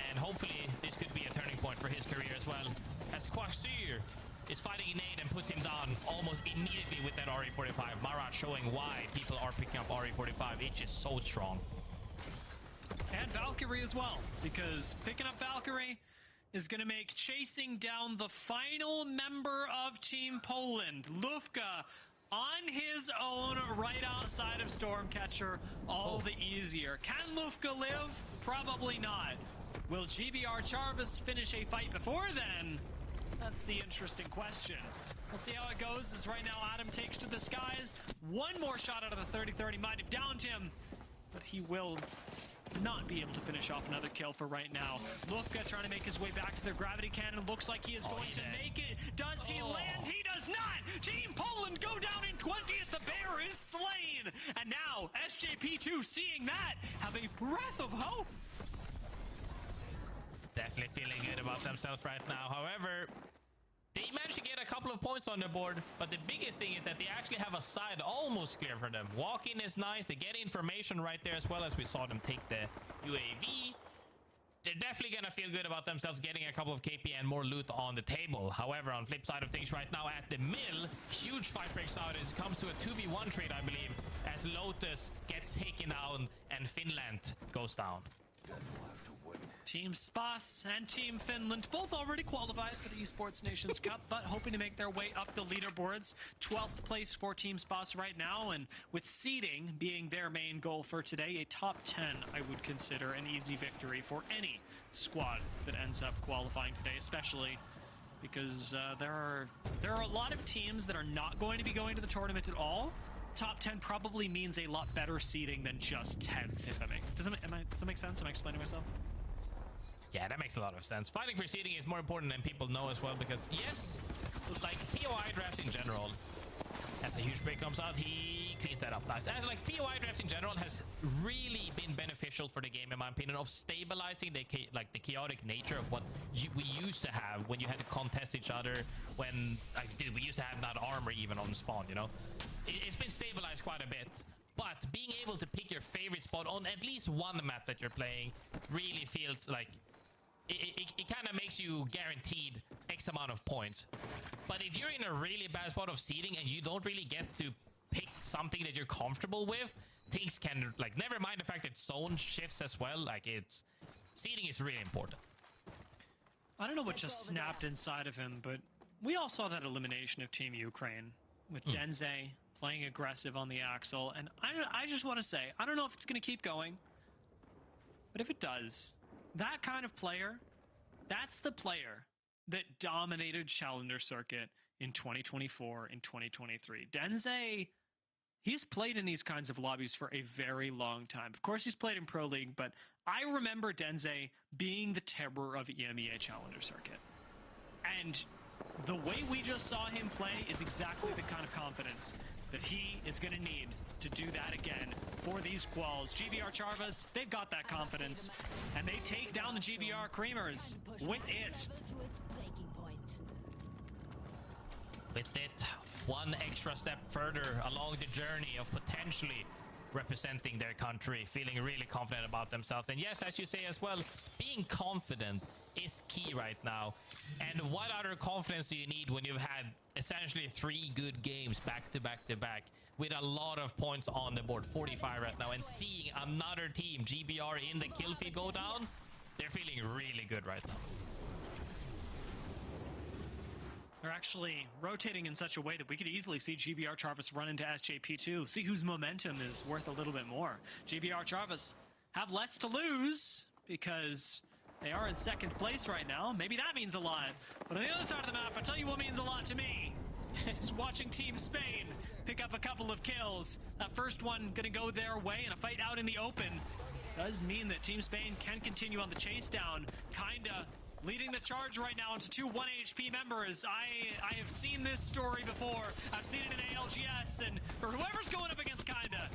And hopefully this could be a turning point for his career as well, as Quasir is fighting Nate and puts him down almost immediately with that RE45. Marat showing why people are picking up RE45. It's just so strong. And Valkyrie as well, because picking up Valkyrie is going to make chasing down the final member of Team Poland, Lufka, on his own right outside of Stormcatcher all the easier. Can Lufka live? Probably not. Will GBR Charvis finish a fight before then? That's the interesting question. We'll see how it goes, as right now Adam takes to the skies. One more shot out of the 30-30 might have downed him, but he will not be able to finish off another kill for right now. Luka trying to make his way back to their gravity cannon. Looks like he is going to make it. Does he land? He does not! Team Poland go down in 20th. The bear is slain. And now SJP2, seeing that, have a breath of hope. Definitely feeling good about themselves right now. However, they managed to get a couple of points on the board, but the biggest thing is that they actually have a side almost clear for them. Walk-in is nice. They get information right there as well, as we saw them take the UAV. They're definitely going to feel good about themselves getting a couple of KP and more loot on the table. However, on flip side of things right now at the mill, huge fight breaks out. It comes to a 2v1 trade, I believe, as Lotus gets taken down and Finland goes down. Team Spas and Team Finland both already qualified for the Esports Nations Cup, but hoping to make their way up the leaderboards. 12th place for Team Spas right now, and with seeding being their main goal for today, a top 10 I would consider an easy victory for any squad that ends up qualifying today, especially because there are a lot of teams that are not going to be going to the tournament at all. Top 10 probably means a lot better seeding than just 10th, if that makes does that make sense? Am I explaining myself? Yeah, that makes a lot of sense. Fighting for seeding is more important than people know as well, because yes, like POI drafts in general, as a huge break comes out, he cleans that up nice. As like POI drafts in general has really been beneficial for the game, in my opinion, of stabilizing the chaotic nature of what we used to have when you had to contest each other. When like, dude, we used to have that armor even on spawn, you know. It's been stabilized quite a bit. But being able to pick your favorite spot on at least one map that you're playing really feels like it kind of makes you guaranteed X amount of points. But if you're in a really bad spot of seeding and you don't really get to pick something that you're comfortable with, things can, like, never mind the fact that zone shifts as well, like, seeding is really important. I don't know what just snapped inside of him, but we all saw that elimination of Team Ukraine with Denze playing aggressive on the Axel, and I just want to say, I don't know if it's going to keep going, but if it does, that kind of player, that's the player that dominated Challenger Circuit in 2024, in 2023. Denze, he's played in these kinds of lobbies for a very long time. Of course, he's played in Pro League, but I remember Denze being the terror of EMEA Challenger Circuit. And the way we just saw him play is exactly the kind of confidence that he is going to need to do that again for these quals. GBR Charvas, they've got that confidence, and they take down the GBR Creamers with it. With it, one extra step further along the journey of potentially representing their country, feeling really confident about themselves. And yes, as you say as well, being confident is key right now. And what other confidence do you need when you've had essentially 3 good games back to back to back with a lot of points on the board, 45 right now, and seeing another team, GBR, in the kill feed go down? They're feeling really good right now. They're actually rotating in such a way that we could easily see GBR Charvas run into SJP2, see whose momentum is worth a little bit more. GBR Charvas have less to lose because they are in 2nd place right now. Maybe that means a lot. But on the other side of the map, I'll tell you what means a lot to me. Is watching Team Spain pick up a couple of kills. That first one gonna go their way, and a fight out in the open does mean that Team Spain can continue on the chase down. Kinda leading the charge right now into 2 1 HP members. I have seen this story before. I've seen it in ALGS, and for whoever's going up against Kinda,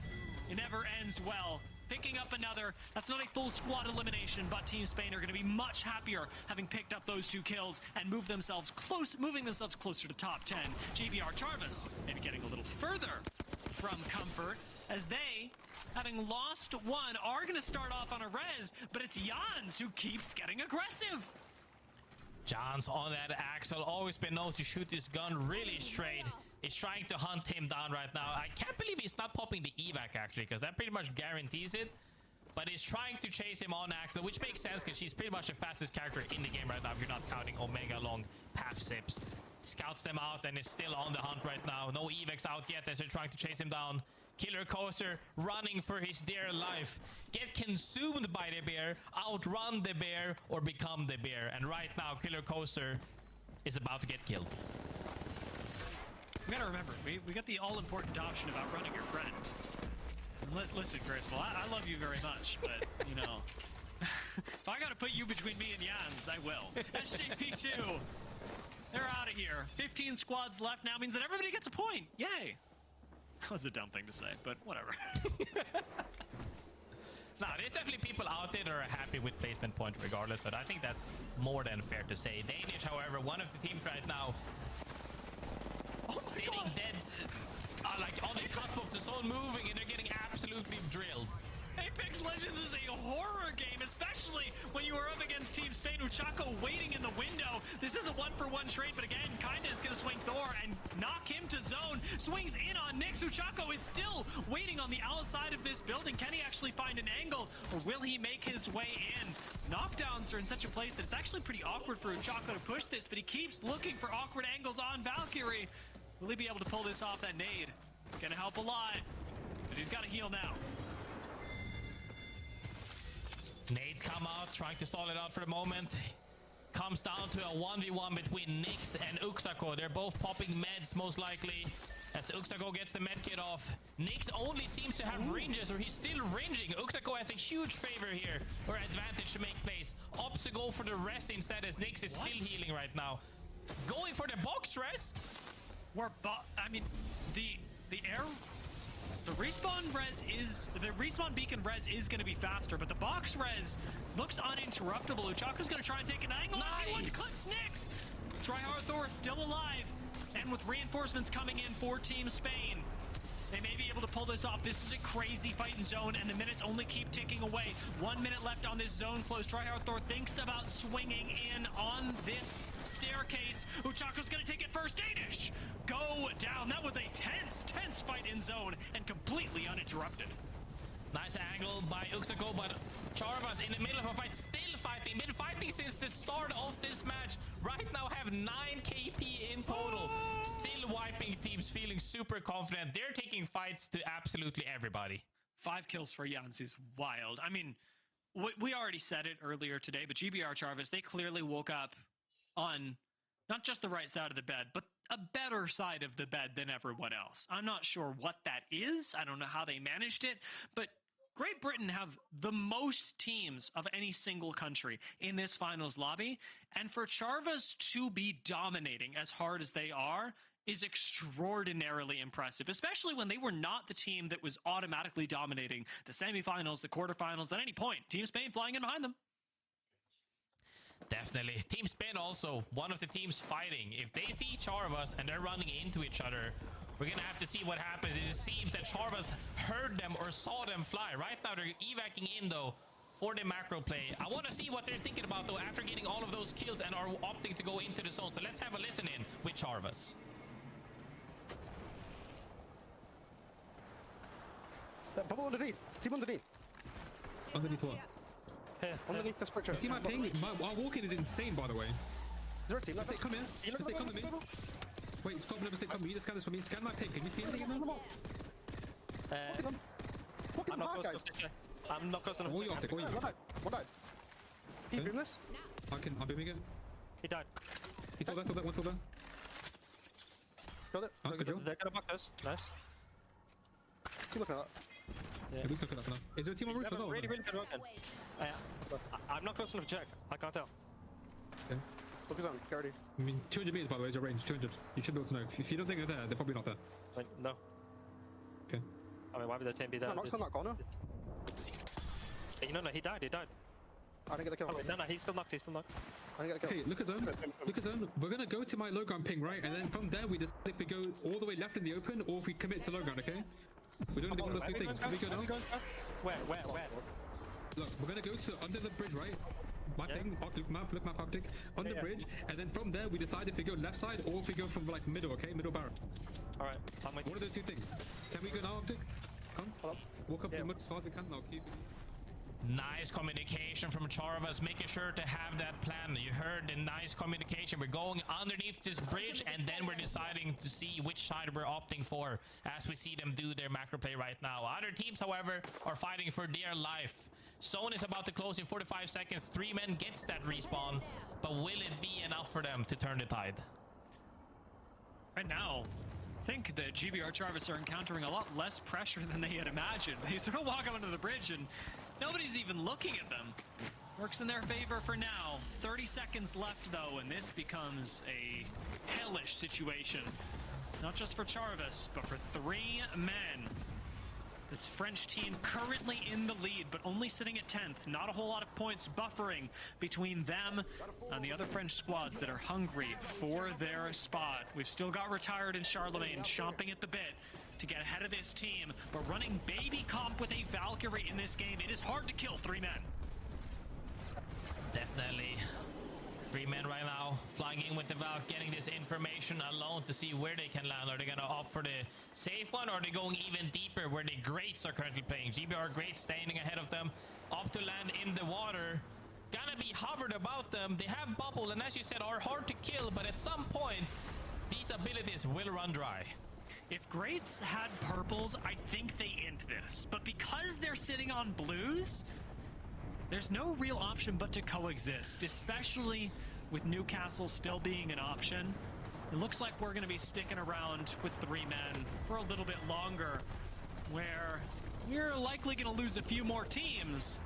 it never ends well. Picking up another, that's not a full squad elimination, but Team Spain are going to be much happier having picked up those 2 kills and moving themselves closer to top 10. GBR Charvas maybe getting a little further from comfort, as they, having lost 1, are going to start off on a res, but it's Jans who keeps getting aggressive. Jans on that Axel, always been known to shoot this gun really straight. Is trying to hunt him down right now. I can't believe he's not popping the evac, actually, because that pretty much guarantees it. But he's trying to chase him on Axel, which makes sense because she's pretty much the fastest character in the game right now if you're not counting Omega long path sips. Scouts them out and is still on the hunt right now. No evacs out yet as they're trying to chase him down. Killer Coaster running for his dear life. Get consumed by the bear, outrun the bear, or become the bear. And right now, Killer Coaster is about to get killed. We gotta remember, we got the all-important option of outrunning your friend. Listen, Graceful, I love you very much, but, you know, if I gotta put you between me and Jans, I will. SJP2, they're out of here. 15 squads left now means that everybody gets a point. Yay. That was a dumb thing to say, but whatever. No, there's definitely people out there that are happy with placement point regardless, but I think that's more than fair to say. Danish, however, one of the teams right now sitting dead, like on the cusp of the zone moving, and they're getting absolutely drilled. Apex Legends is a horror game, especially when you are up against Team Spain. Uchako waiting in the window. This is a 1-for-1 trade, but again, Kinda is going to swing Thor and knock him to zone. Swings in on Nyx. Uchako is still waiting on the outside of this building. Can he actually find an angle, or will he make his way in? Knockdowns are in such a place that it's actually pretty awkward for Uchako to push this, but he keeps looking for awkward angles on Valkyrie. Will he be able to pull this off, that nade? Gonna help a lot, but he's got to heal now. Nades come out, trying to stall it out for the moment. Comes down to a 1v1 between Nyx and Uxako. They're both popping meds, most likely, as Uxako gets the medkit off. Nyx only seems to have ranges, or he's still ranging. Uxako has a huge favor here, or advantage to make plays. Opts to go for the rest instead, as Nyx is still healing right now. Going for the box res? I mean, the air... The respawn beacon res is going to be faster, but the box res looks uninterruptible. Uchako's going to try and take an angle. Nice. He wants to clip Nyx. Tryhard Thor is still alive, and with reinforcements coming in for Team Spain, they may be able to pull this off. This is a crazy fight in zone, and the minutes only keep ticking away. 1 minute left on this zone close. Tryhard Thor thinks about swinging in on this staircase. Uchako's going to take it first. Danish go down. That was a tense fight in zone, and completely uninterrupted. Nice angle by Uxako, but Charvas in the middle of a fight, still fighting. Been fighting since the start of this match. Right now have 9 KP in total. Still wiping teams, feeling super confident. They're taking fights to absolutely everybody. 5 kills for Jans is wild. I mean, we already said it earlier today, but GBR Charvas, they clearly woke up on not just the right side of the bed, but a better side of the bed than everyone else. I'm not sure what that is. I don't know how they managed it, but Great Britain have the most teams of any single country in this finals lobby, and for Charvas to be dominating as hard as they are is extraordinarily impressive, especially when they were not the team that was automatically dominating the semifinals, the quarterfinals, at any point. Team Spain flying in behind them. Definitely. Team Spain also one of the teams fighting. If they see Charvas and they're running into each other, we're gonna have to see what happens. It seems that Charvas heard them or saw them fly. Right now they're evacing in though for the macro play. I want to see what they're thinking about though after getting all of those kills and are opting to go into the zone. So let's have a listen in with Charvas. Bubble underneath. Team underneath. Underneath what? Here. Underneath the structure. You see my ping? Our walking is insane, by the way. Is there a team? Let's say, come here. Let's say, come to me. Wait, stop. Never say, come to me. You just scan this for me. Scan my ping. Can you see anything in there? I'm not close enough. I'm not close enough. All you optic, all you. One died. Can you boom this? I'm booming it. He died. He's still there, one's still there. Got it. Nice, good job. They're gonna buck us. Nice. Keep looking at that. Yeah, who's looking at that now? Is there a team on roof as well? Really good weapon. I'm not close enough to check. I can't tell. Okay. Focus on, Gardy. I mean, 200 meters by the way is your range. 200. You should be able to know. If you don't think they're there, they're probably not there. Wait, no. Okay. I mean, why would their team be there? Knock's on that corner. No, he died. I didn't get the kill. Oh, wait, no, he's still knocked. I didn't get the kill. Okay, look at zone. Look at zone. We're gonna go to my low ground ping, right? And then from there, we decide if we go all the way left in the open or if we commit to low ground, okay? We're doing one of those two things. Can we go down? Where? Look, we're gonna go to under the bridge, right? My ping, look map optic, on the bridge, and then from there we decide if we go left side or if we go from like middle, okay? Middle barrel. Alright, one of those two things. Can we go now, optic? Come. Walk up as far as we can, I'll keep. Nice communication from Charvas, making sure to have that plan. You heard the nice communication. We're going underneath this bridge, and then we're deciding to see which side we're opting for as we see them do their macro play right now. Other teams, however, are fighting for their life. Zone is about to close in 45 seconds. 3 men gets that respawn, but will it be enough for them to turn the tide? Right now, think that GBR Jarvis are encountering a lot less pressure than they had imagined. They sort of walk onto the bridge and nobody's even looking at them. Works in their favor for now. 30 seconds left though, and this becomes a hellish situation. Not just for Jarvis, but for 3 men. This French team currently in the lead, but only sitting at 10th. Not a whole lot of points buffering between them and the other French squads that are hungry for their spot. We've still got Retired and Charlemagne chomping at the bit to get ahead of this team, but running baby comp with a Valkyrie in this game, it is hard to kill 3 men. Definitely. 3 men right now flying in with the Valk, getting this information alone to see where they can land. Are they gonna opt for the safe one, or are they going even deeper where the Greats are currently playing? GBR Greats standing ahead of them, up to land in the water. Gonna be hovered about them. They have bubble, and as you said, are hard to kill, but at some point these abilities will run dry. If Greats had purples, I think they end this, but because they're sitting on blues, there's no real option but to coexist, especially with Newcastle still being an option. It looks like we're going to be sticking around with 3 men for a little bit longer, where we're likely going to lose a few more teams.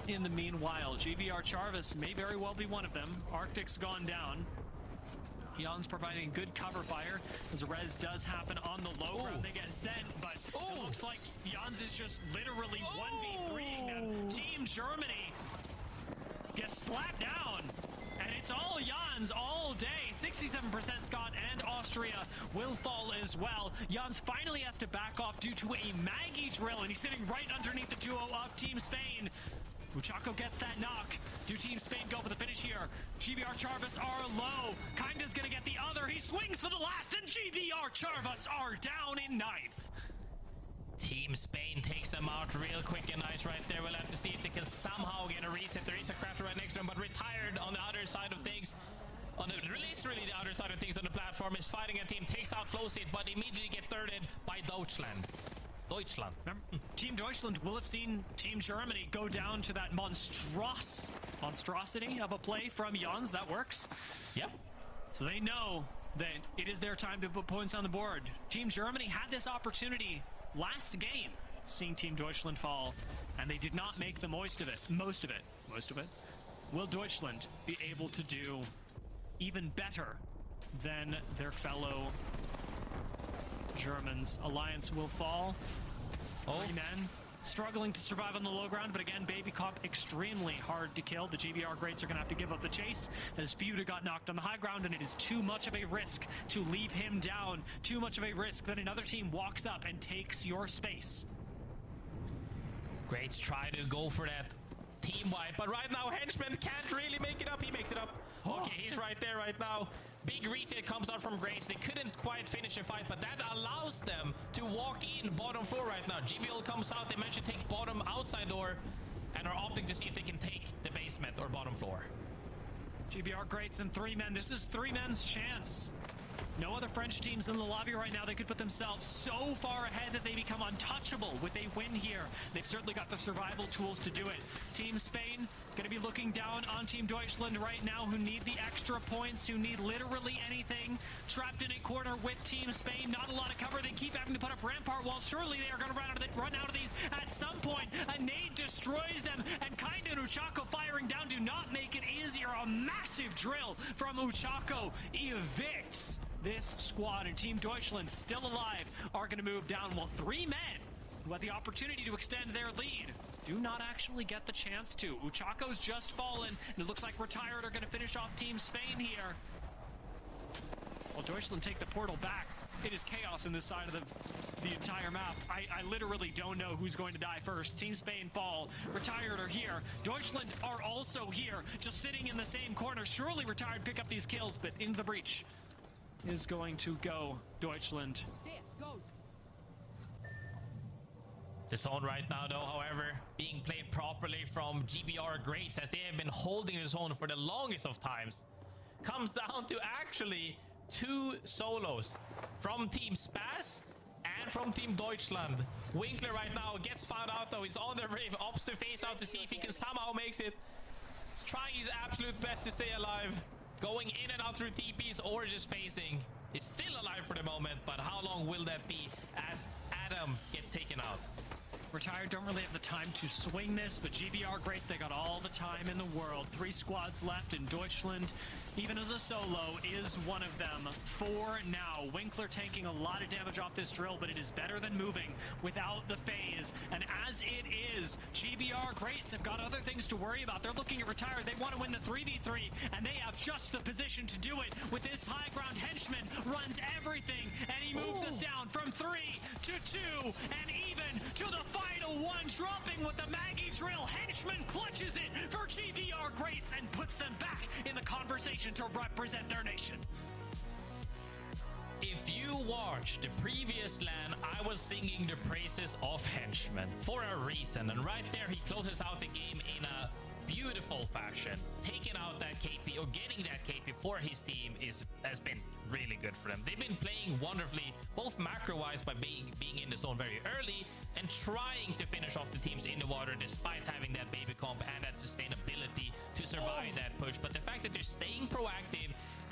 In the meanwhile, GVR Jarvis may very well be one of them. Arctic's gone down. Jan's providing good cover fire as Rez does happen on the low ground. They get sent, but it looks like Jan's is just literally 1v3ing them. Team Germany gets slapped down, and it's all Jan's all day. 67% Scott and Austria will fall as well. Jan's finally has to back off due to a Maggie drill, and he's sitting right underneath the duo of Team Spain. Uchako gets that knock. Do Team Spain go for the finish here? GBR Jarvis are low. Kinda's gonna get the other. He swings for the last, and GBR Jarvis are down in 9th. Team Spain takes them out real quick and nice right there. We'll have to see if they can somehow get a reset. There is a crafter right next to him, but Retired on the other side of things. Literally the other side of things on the platform is fighting a team, takes out Flowseed, but immediately get thirded by Deutschland. Remember, Team Deutschland will have seen Team Germany go down to that monstrosity of a play from Jans. That works. Yep. So they know that it is their time to put points on the board. Team Germany had this opportunity last game, seeing Team Deutschland fall, and they did not make the most of it. Most of it. Will Deutschland be able to do even better than their fellow Germans? Alliance will fall. 3 men struggling to survive on the low ground, but again, Baby Cop extremely hard to kill. The GBR Greats are going to have to give up the chase as Feuda got knocked on the high ground, and it is too much of a risk to leave him down. Too much of a risk that another team walks up and takes your space. Greats try to go for that team wipe, but right now Henchman can't really make it up. He makes it up. Okay, he's right there right now. Big reset comes out from Greats. They couldn't quite finish the fight, but that allows them to walk in bottom floor right now. GBL comes out. They managed to take bottom outside door and are opting to see if they can take the basement or bottom floor. GBR Greats and 3 men. This is 3 men's chance. No other French teams in the lobby right now. They could put themselves so far ahead that they become untouchable with a win here. They've certainly got the survival tools to do it. Team Spain going to be looking down on Team Deutschland right now, who need the extra points, who need literally anything. Trapped in a corner with Team Spain. Not a lot of cover. They keep having to put up rampart walls. Surely they are going to run out of these at some point. A nade destroys them, and Kinda and Uchako firing down do not make it easier. A massive drill from Uchako evicts this squad, and Team Deutschland, still alive, are going to move down, while 3 men who had the opportunity to extend their lead do not actually get the chance to. Uchako's just fallen, and it looks like Retired are going to finish off Team Spain here. While Deutschland take the portal back, it is chaos in this side of the entire map. I literally don't know who's going to die first. Team Spain fall. Retired are here. Deutschland are also here, just sitting in the same corner. Surely Retired pick up these kills, but into the breach is going to go Deutschland. The zone right now, though, however, being played properly from GBR Greats, as they have been holding the zone for the longest of times, comes down to actually 2 solos from Team Spaz and from Team Deutschland. Winkler right now gets found out, though. He's on the rave, opts to face out to see if he can somehow makes it. He's trying his absolute best to stay alive. Going in and out through TPs or just facing. is still alive for the moment, but how long will that be as Adam gets taken out? Retired don't really have the time to swing this, but GBR Greats, they got all the time in the world. 3 squads left in Deutschland, even as a solo, is one of them for now. Winkler taking a lot of damage off this drill, but it is better than moving without the phase. And as it is, GBR Greats have got other things to worry about. They're looking at Retired. They want to win the 3v3, and they have just the position to do it with this high ground henchman. Runs everything, and he moves us down from 3 to 2, and even to the final one, dropping with the Maggie drill. Henchman clutches it for GBR Greats and puts them back in the conversation to represent their nation. If you watched the previous LAN, I was singing the praises of Henchman for a reason, and right there he closes out the game in a beautiful fashion. Taking out that KP or getting that KP for his team has been really good for them. They've been playing wonderfully, both macro-wise by being in the zone very early and trying to finish off the teams in the water despite having that baby comp and that sustainability to survive that push. But the fact that they're staying proactive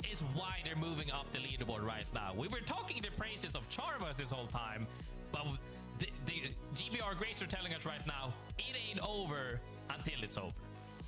is why they're moving up the leaderboard right now. We were talking the praises of Charvas this whole time, but the GBR Greats are telling us right now, it ain't over until it's over.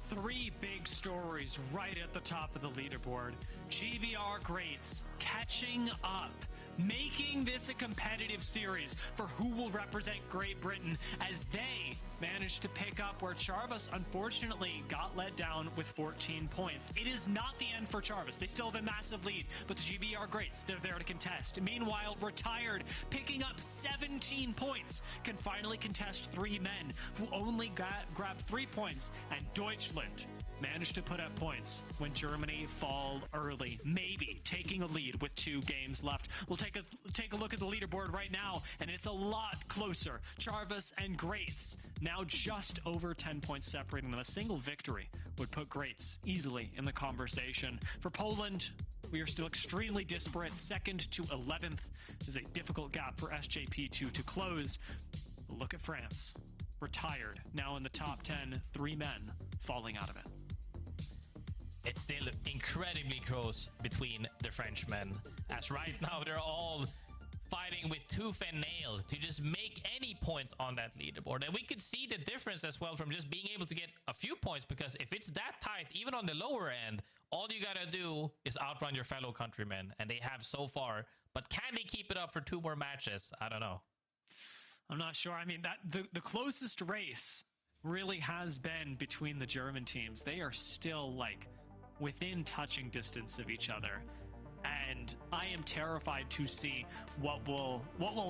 3 big stories right at the top of the leaderboard. GBR Greats catching up, making this a competitive series for who will represent Great Britain as they managed to pick up where Charvas unfortunately got let down with 14 points. It is not the end for Charvas. They still have a massive lead, but the GBR Greats, they're there to contest. Meanwhile, Retired, picking up 17 points, can finally contest 3 men who only grabbed 3 points, and Deutschland managed to put up points when Germany fall early, maybe taking a lead with 2 games left. We'll take a look at the leaderboard right now, and it's a lot closer. Charvas and Greats now just over 10 points separating them. A single victory would put Greats easily in the conversation. For Poland, we are still extremely disparate. 2nd to 11th is a difficult gap for SJP2 to close. But look at France. Retired, now in the top 10, 3 men falling out of it. It's still incredibly close between the Frenchmen, as right now they're all fighting with tooth and nail to just make any points on that leaderboard. And we could see the difference as well from just being able to get a few points, because if it's that tight, even on the lower end, all you gotta do is outrun your fellow countrymen, and they have so far. But can they keep it up for 2 more matches? I don't know. I'm not sure. I mean, that the closest race really has been between the German teams. They are still like within touching distance of each other, and I am terrified to see what will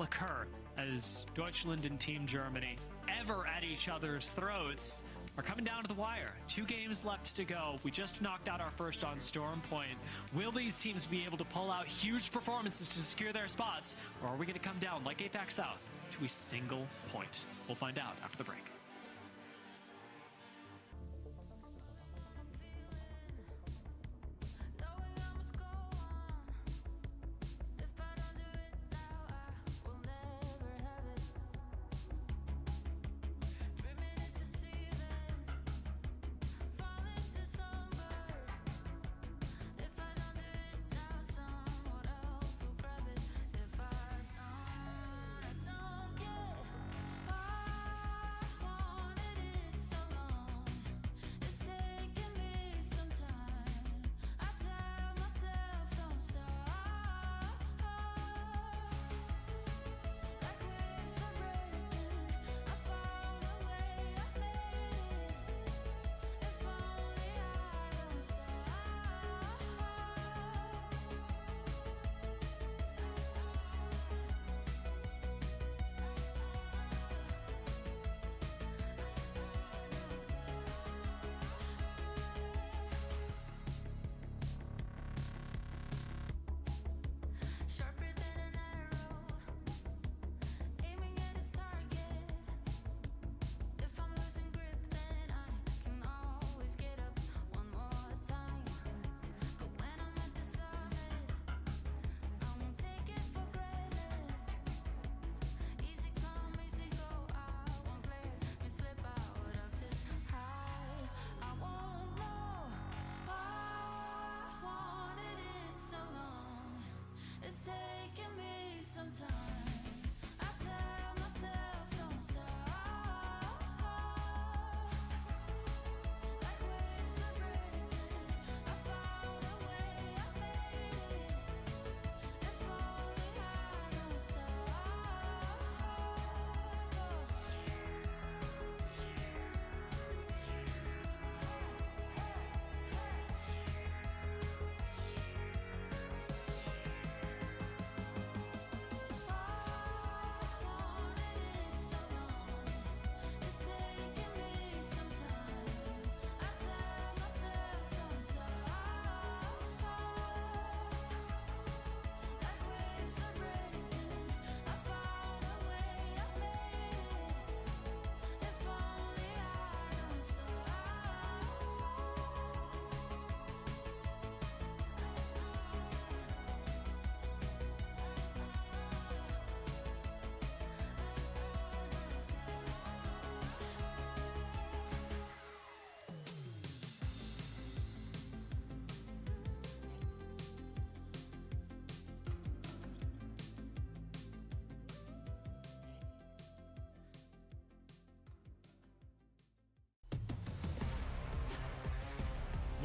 occur as Deutschland and Team Germany, ever at each other's throats, are coming down to the wire. 2 games left to go. We just knocked out our first on Storm Point. Will these teams be able to pull out huge performances to secure their spots, or are we going to come down like Apex South to a single point? We'll find out after the break.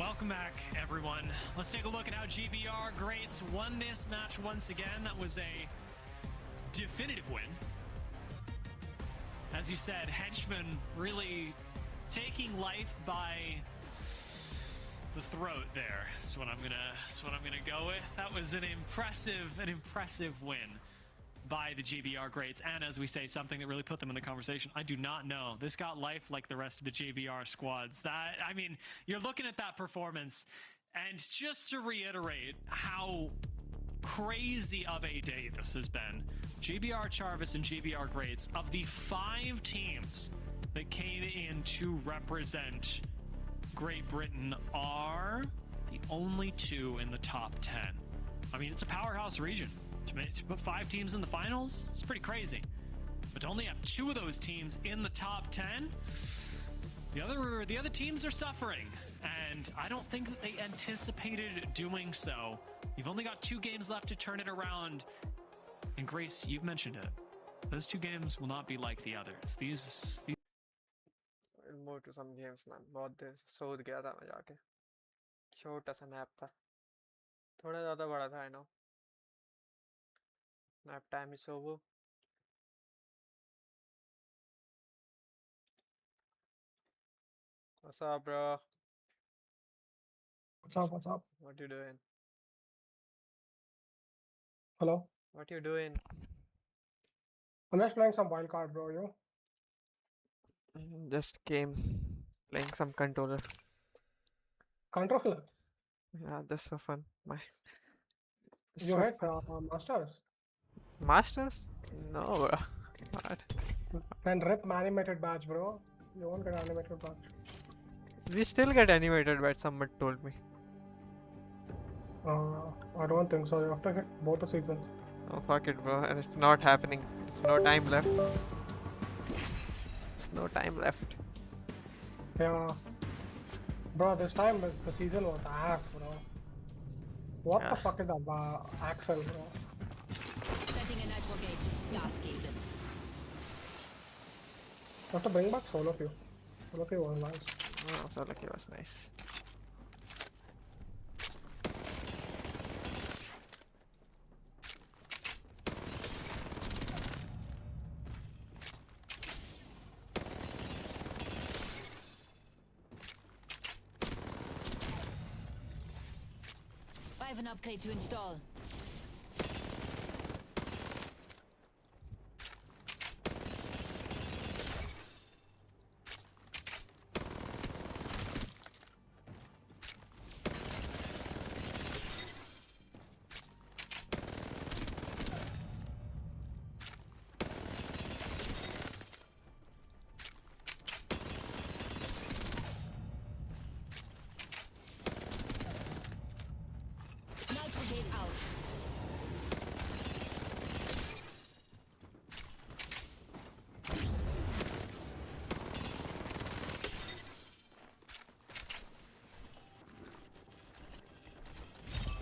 Welcome back, everyone. Let's take a look at how GBR Greats won this match once again. That was a definitive win. As you said, Henchman really taking life by the throat there. That's what I'm gonna go with. That was an impressive win by the GBR Greats, and as we say, something that really put them in the conversation. I do not know. This got life like the rest of the GBR squads. I mean, you're looking at that performance, and just to reiterate how crazy of a day this has been, GBR Charvis and GBR Greats, of the 5 teams that came in to represent Great Britain, are the only 2 in the top 10. I mean, it's a powerhouse region. To put 5 teams in the finals, it's pretty crazy. But to only have 2 of those teams in the top 10, the other teams are suffering, and I don't think that they anticipated doing so. You've only got 2 games left to turn it around, and Grace, you've mentioned it. Those 2 games will not be like the others. These I'll move to some games, man. बहुत देर से सोच गया था मैं जाके. छोटा सा nap था. थोड़ा ज़्यादा बड़ा था, I know. Nap time is over. What's up, bro? What's up? What's up? What you doing? Hello? What you doing? I'm just playing some wildcard, bro. You? Just came playing some controller. Controller? Yeah, that's so fun. You so hit fun. Masters? Masters? No, bro. What? Then rip animated badge, bro. You won't get animated badge. We still get animated, but someone told me. I don't think so. You have to hit both the seasons. Oh, fuck it, bro. And it's not happening. There's no time left. There's no time left. Yeah. Bro, this time the season was ass, bro. What the fuck is that Axel, bro? Setting a network gate. Gas cable. You have to bring back solo queue. Solo queue was nice. Oh, solo queue was nice. I have an upgrade to install.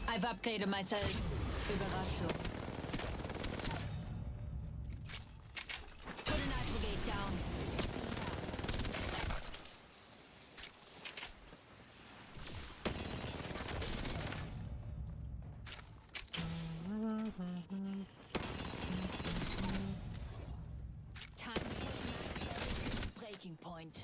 I've upgraded myself. Überraschung. Put a nitro gate down. Time for breaking point.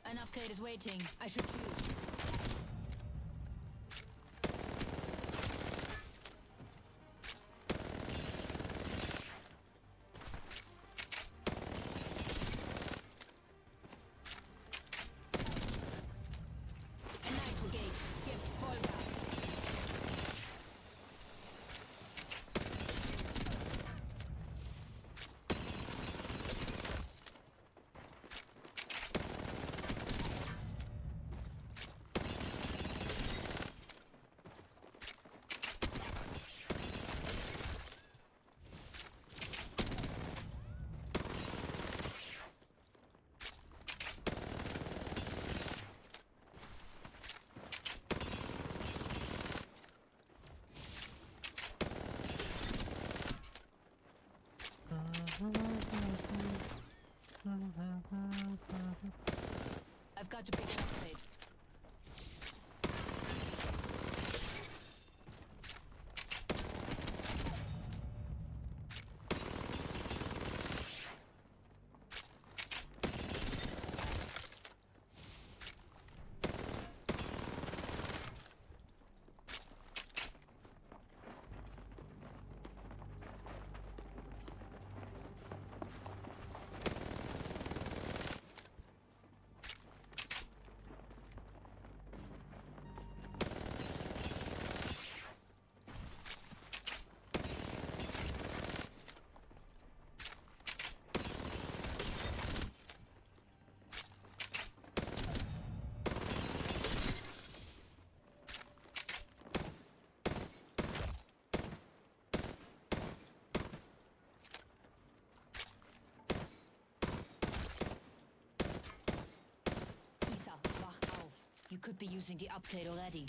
An upgrade is waiting. I should choose. to pick an upgrade. You could be using the upgrade already.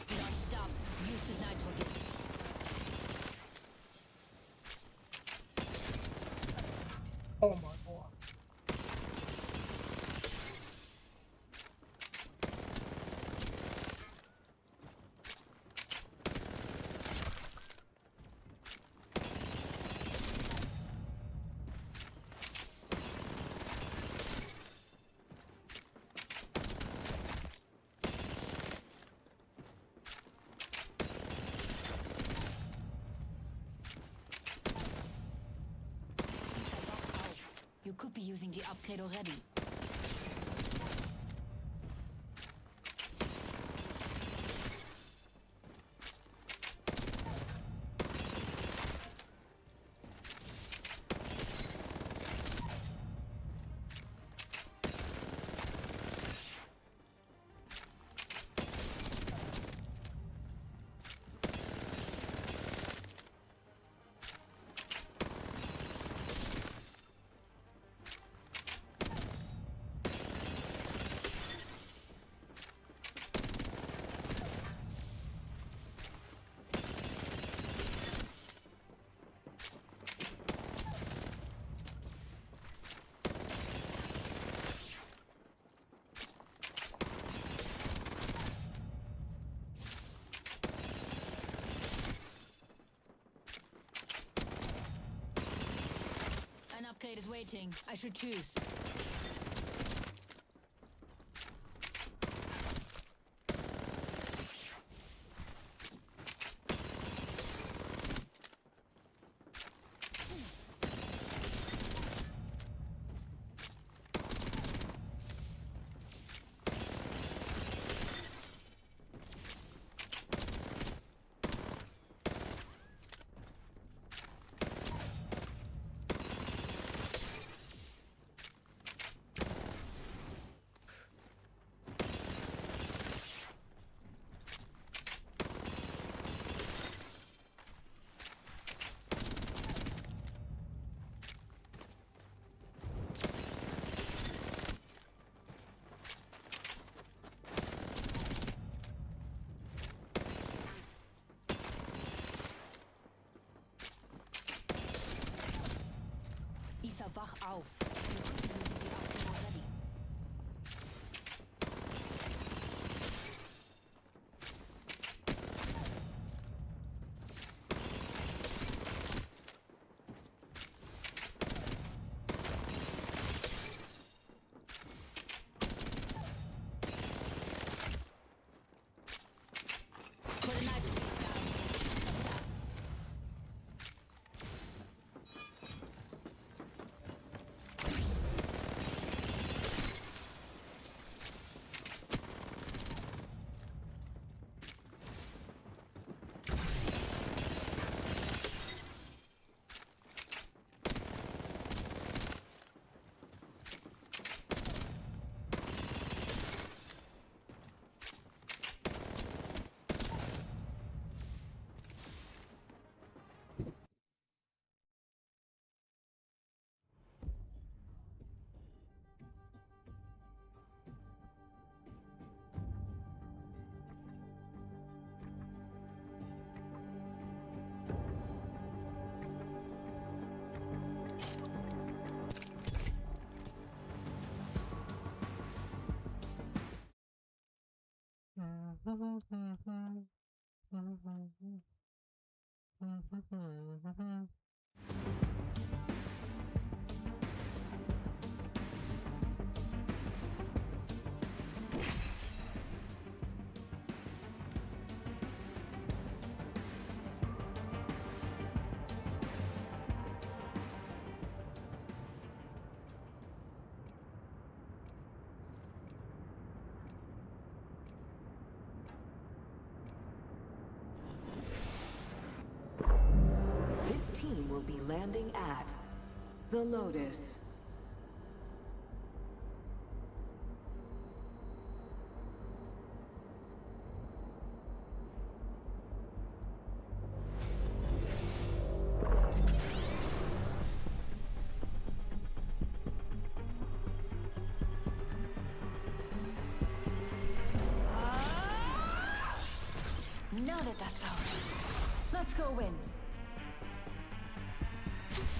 Don't stop. Use this nitrogen. Oh my god. You could be using the upgrade already. An upgrade is waiting. I should choose. Isa, wach auf. This team will be landing at the Lotus. Now that that's out, let's go win.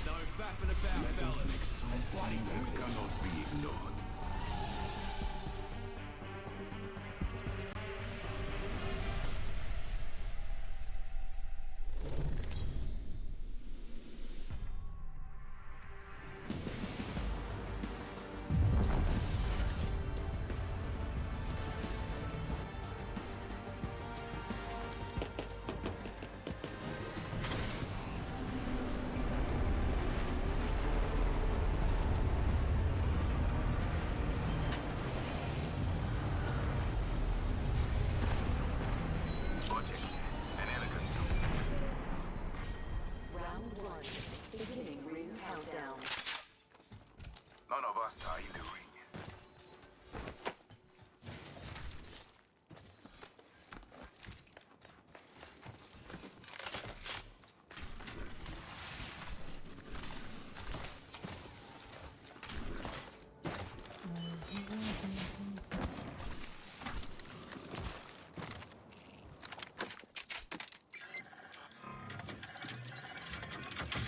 No faffing about, fellas. Somebody that cannot be ignored. Round 1. Beginning ring countdown. None of us are in the ring.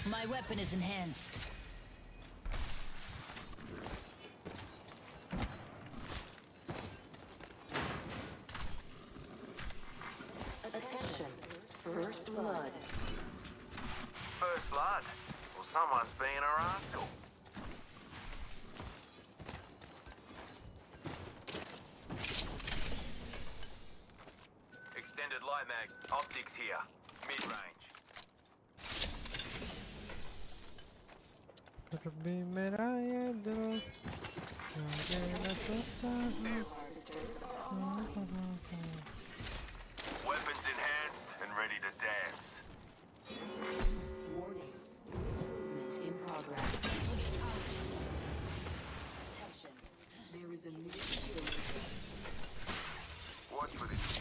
My weapon is enhanced. Attention. First blood. First blood? Well, someone's being a rascal. Extended light mag. Optics here. Mid-range. Weapons enhanced and ready to dance. Warning. Movement in progress. Attention. There is a new skill. Watch for this.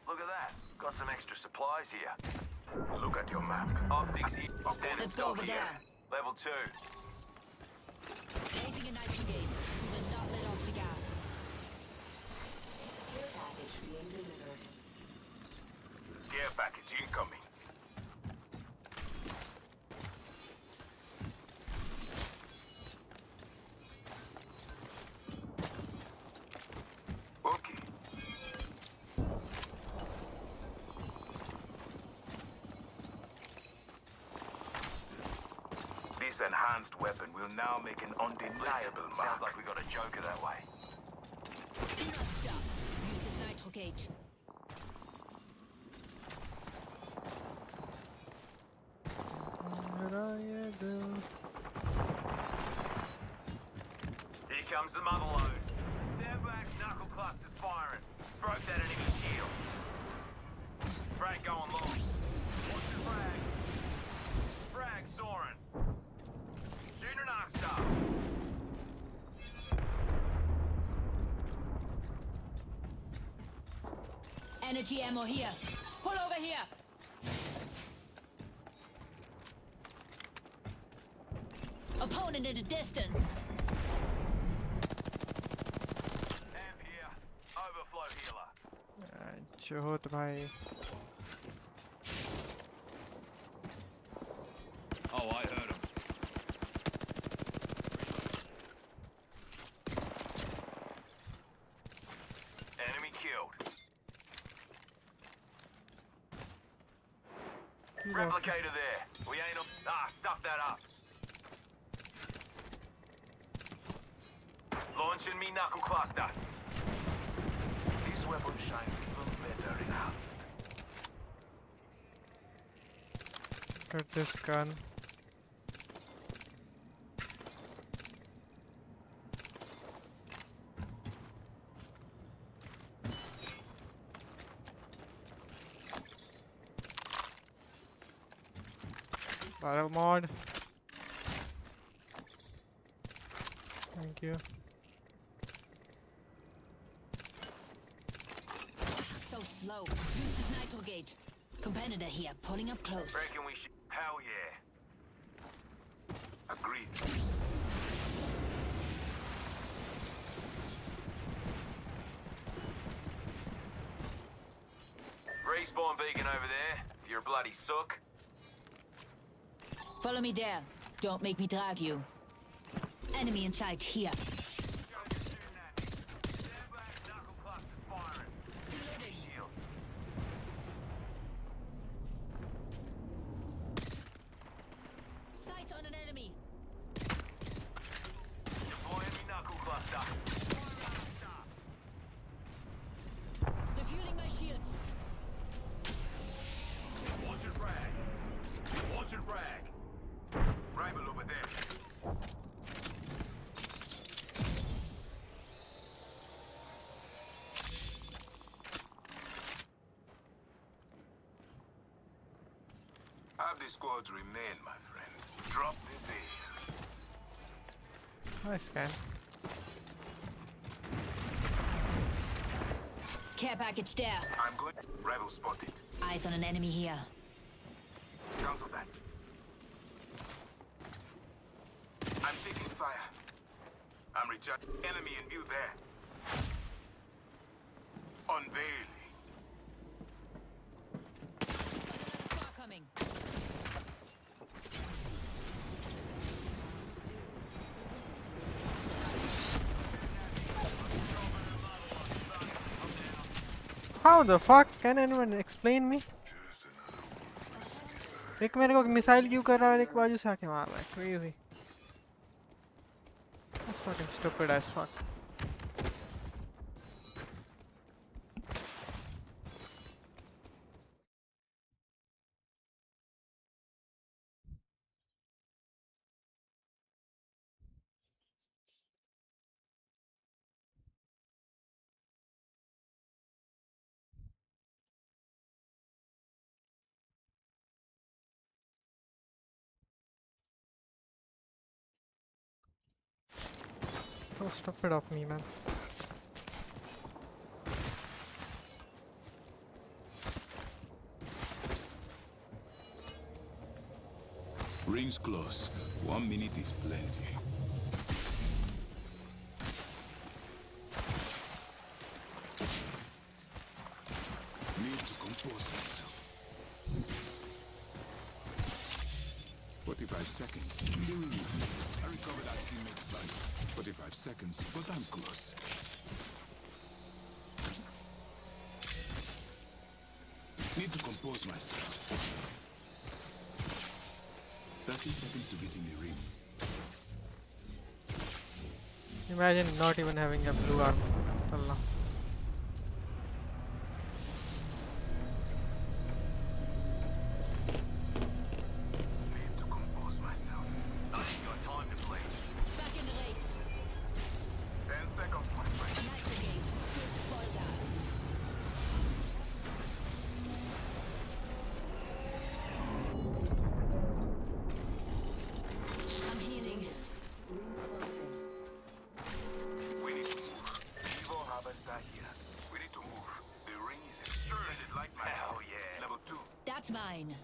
Look at that. Got some extra supplies here. Look at your map. Optics here. Standard Let's go over stock here. there. Level 2. Raising a nitro gauge. We will not let off the gas. Care package being delivered. Care package incoming. Okay. This enhanced weapon will now make an undeniable mark. Sounds like we got a joker that way. Do not stop. Use this nitro gauge. Here comes the mother load. Stand back, knuckle clusters firing. Broke that enemy shield. Frag going long. Watch the frag. Frag soaring. Shooting an arc star. Energy ammo here. Pull over here. Opponent in the distance. Amp here. Overflow healer. चोट भाई Replicator there. We ain't up. Stuff that up. Launching me knuckle cluster. This weapon shines even better enhanced. Get this gun. Battle mod. Thank you. So slow. Use this nitro gauge. Competitor here, pulling up close. Reckon we should. Hell yeah. Agreed. Respawn beacon over there. If you're a bloody sook. Follow me there. Don't make me drag you. Enemy inside here. Sights on an enemy. Deploying me knuckle cluster. Refueling my shields. Launching frag. Launching frag. Rival over there. Have the squads remain, my friend. Drop the veil. Nice scan. Care package there. I'm good. Rebel spotted. Eyes on an enemy here. Cancel that. I'm taking fire. I'm recharging. Enemy in view there. Unveiling. Squad coming. How the fuck? Can anyone explain me? एक मेरे को missile क्यों कर रहा है, एक बाजू से आके मार रहा है, crazy. That's fucking stupid as fuck. So stupid of me, man. Rings close. 1 minute is plenty. Need to compose myself. 45 seconds. The ring is near. I recovered that teammate's body. 45 seconds, but I'm close. Need to compose myself. 30 seconds to get in the ring. Imagine not even having a blue armor till now. Need to compose myself. I ain't got time to play. Back in the race. 10 seconds, my friend. Nitro gauge. Good full gas. I'm healing. We need to move. Evo Harvester here. We need to move. The ring is extended like magic. Hell yeah. Level 2. That's mine.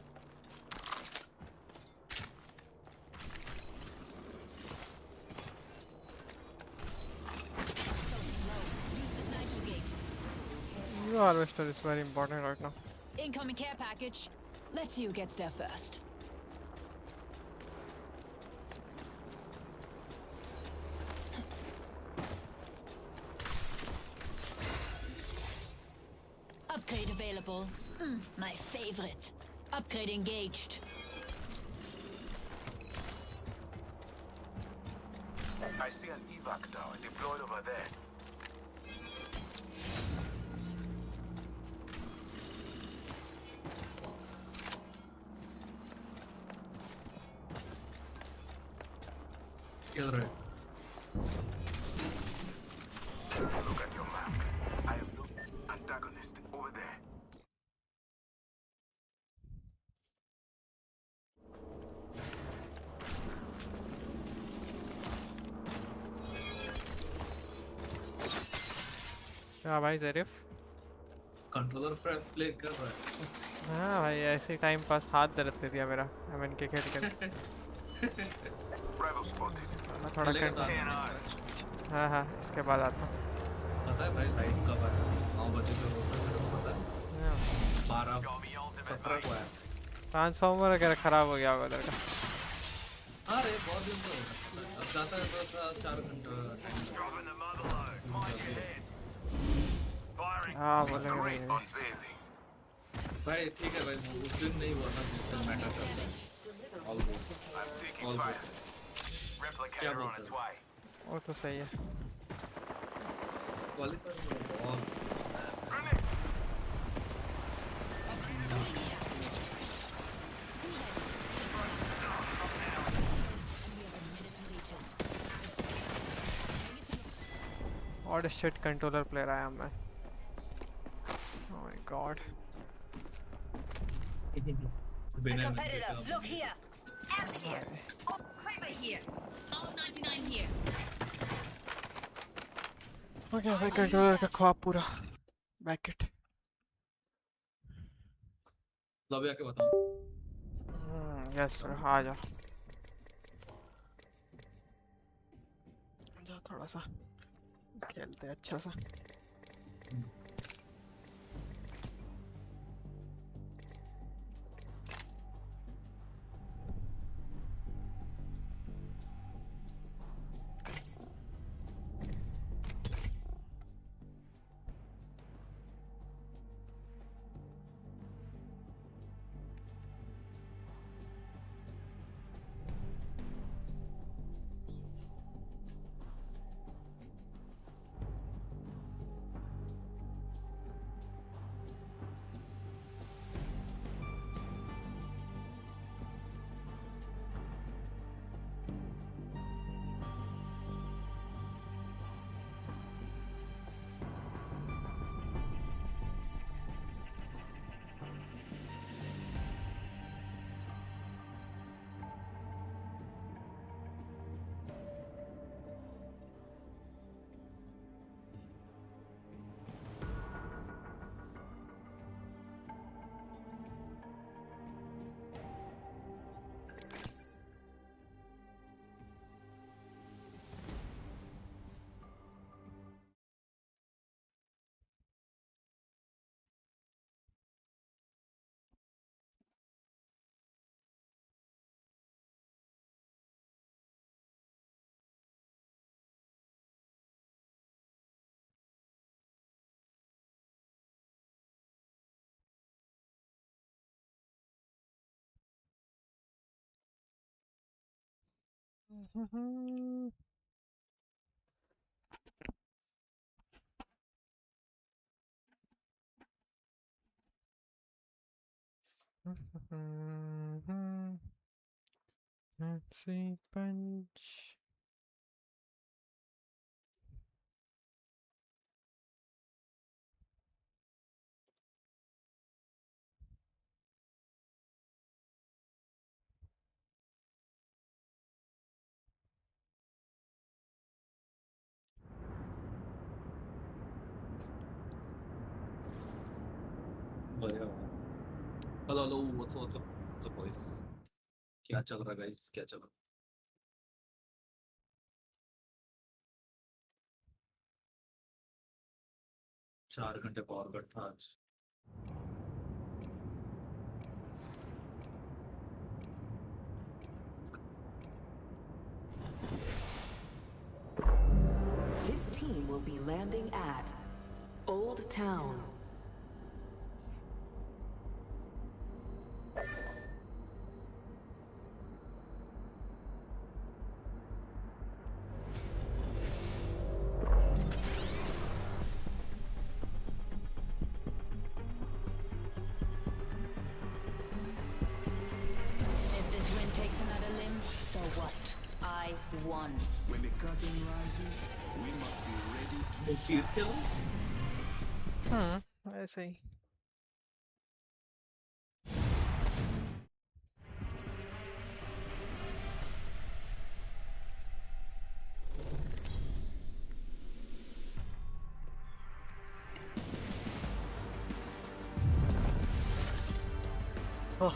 So slow. Use this nitro gauge. The harvester is very important right now. Incoming care package. Let's see who gets there first. Upgrade available. My favorite. Upgrade engaged. I see an evac tower deployed over there. Kill red. Look at your map. I have no antagonist over there. क्या भाई ज़रीफ? Controller press play कर रहा है। हाँ भाई ऐसे time pass हाथ दर्द दे दिया मेरा एमएन के खेल कर। मैं थोड़ा हाँ हाँ इसके बाद आता हूँ। पता है भाई लाइट कब आया? 9 बजे से होता है मेरे को पता है। 12-17 को आया। ट्रांसफार्मर वगैरह खराब हो गया होगा उधर का। अरे बहुत दिन से अब जाता है बस 4 घंटा। हाँ बोलेंगे भाई। भाई ठीक है भाई उस दिन नहीं हुआ था जिस दिन मैटर करता है। All good. क्या बोलते हैं? वो तो सही है। क्वालिफायर में बहुत What a shit controller player I am, man. Oh my god. Competitor, look here. Amp here. Oh, Kramer here. All 99 here. Okay, भाई controller का ख्वाब पूरा. Back it. लॉबी आके बताओ. Yes sir, आ जा. जा थोड़ा सा खेलते हैं अच्छा सा. Let's see punch. Hello what's up boys क्या चल रहा है गाइस क्या चल रहा 4 घंटे पावर कट था आज This team will be landing at Old Town. We must be ready to see kill. I see. Oh.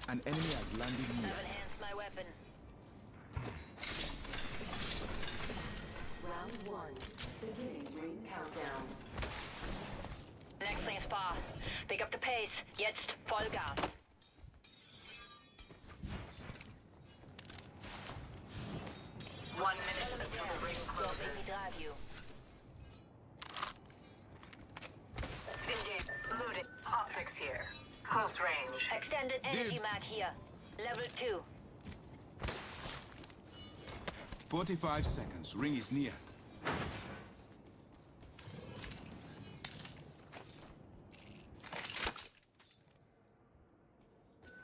An enemy has landed near. Enhance my weapon. Round 1. Beginning ring countdown. Next thing's far. Pick up the pace. Jetzt Vollgas. One minute until the ring closes. Don't make me drive you. Engage. Looted. Optics here. Close range. Extended energy mag here. Level 2. 45 seconds. Ring is near.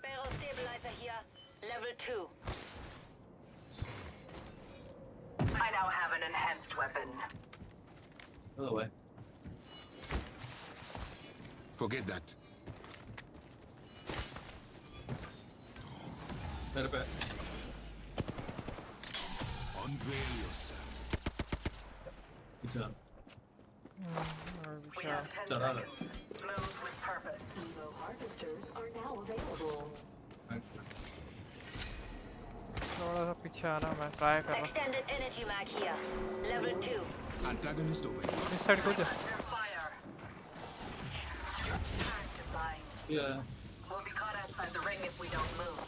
Barrel stabilizer here. Level 2. I now have an enhanced weapon. Other way. Forget that. Better bet. Unveil yourself. Good job. We have 10 Chara. seconds. Move with purpose. Evo harvesters are now available. थोड़ा सा पीछे आना मैं try कर रहा हूँ. Extended energy mag here. Level 2. Antagonist over here. इस side को जा. Fire. Time to bind. Yeah. We'll be caught outside the ring if we don't move.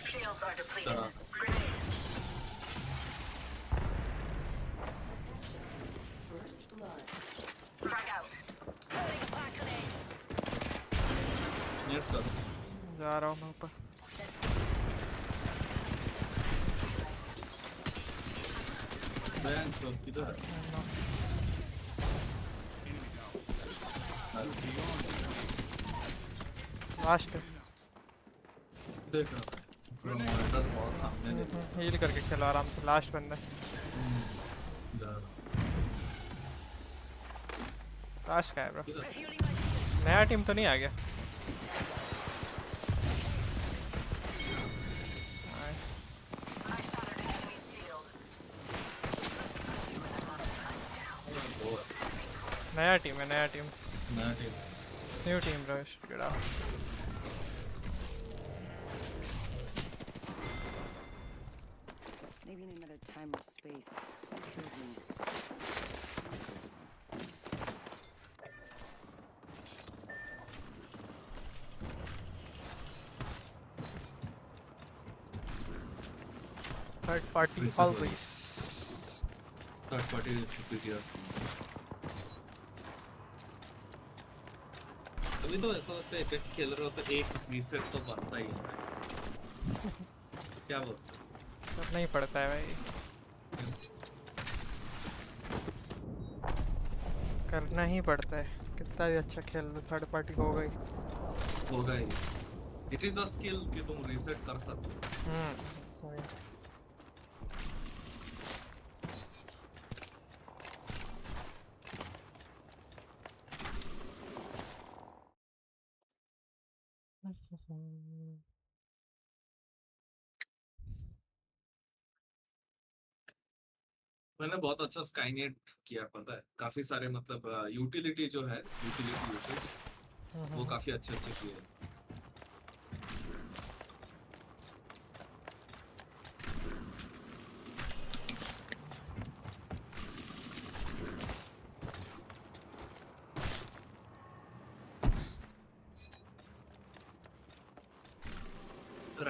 Shields are depleted. Chara. Grenade. First blood. Frag out. Throwing a black grenade. Near कर. जा रहा हूँ मैं ऊपर. Bang, so किधर है? Last. देख रहा हूँ. मॉनिटर बहुत सामने देख. हील करके खेलो आराम से. लास्ट बंदा. लास्ट का है ब्रो. नया टीम तो नहीं आ गया. नया टीम है. नया team. New team bro. Get out. Maybe in another time or space. That killed me. Not this one. Third party always. Third party is superior. अभी तो ऐसा लगता है एपेक्स खेल रहे हो तो एक रीसेट तो बनता ही है. क्या बोलते? करना ही पड़ता है भाई. करना ही पड़ता है. कितना भी अच्छा खेल लो थर्ड पार्टी होगा ही. इट इज अ स्किल कि तुम रीसेट कर सकते हो. मैंने बहुत अच्छा स्काईनेट किया पता है. काफी सारे मतलब यूटिलिटी जो है यूटिलिटी यूसेज वो काफी अच्छे किए.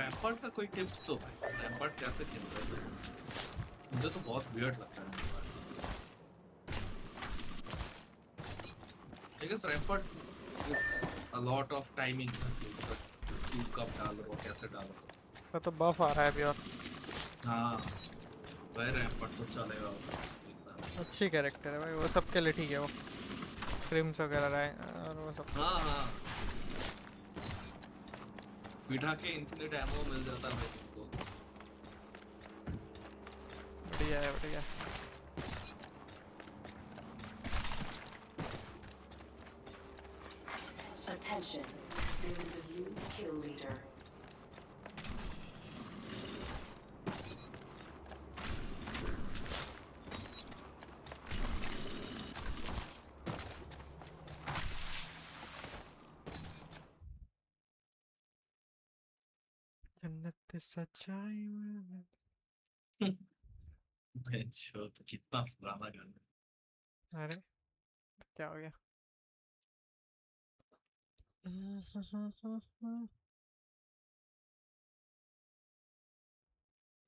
रैम्पार्ट का कोई टिप्स तो भाई. रैम्पार्ट कैसे खेलता है? मुझे तो बहुत वियर्ड लगता है. I guess Rampart is a lot of timing. कब डालो कैसे डालो. तो बफ आ रहा है अभी. और हाँ भाई रैम्पर्ट तो चलेगा। अच्छी कैरेक्टर है भाई, वो सबके लिए ठीक है। वो क्रिम्स वगैरह रहे और वो सब। हाँ हाँ बिठा के इन्फिनिट एमो मिल जाता है तुमको। बढ़िया है बढ़िया। Attention, there is a new kill leader. जन्नत सच्चाई में। अच्छा तो कितना पुराना गाना। अरे क्या हो गया?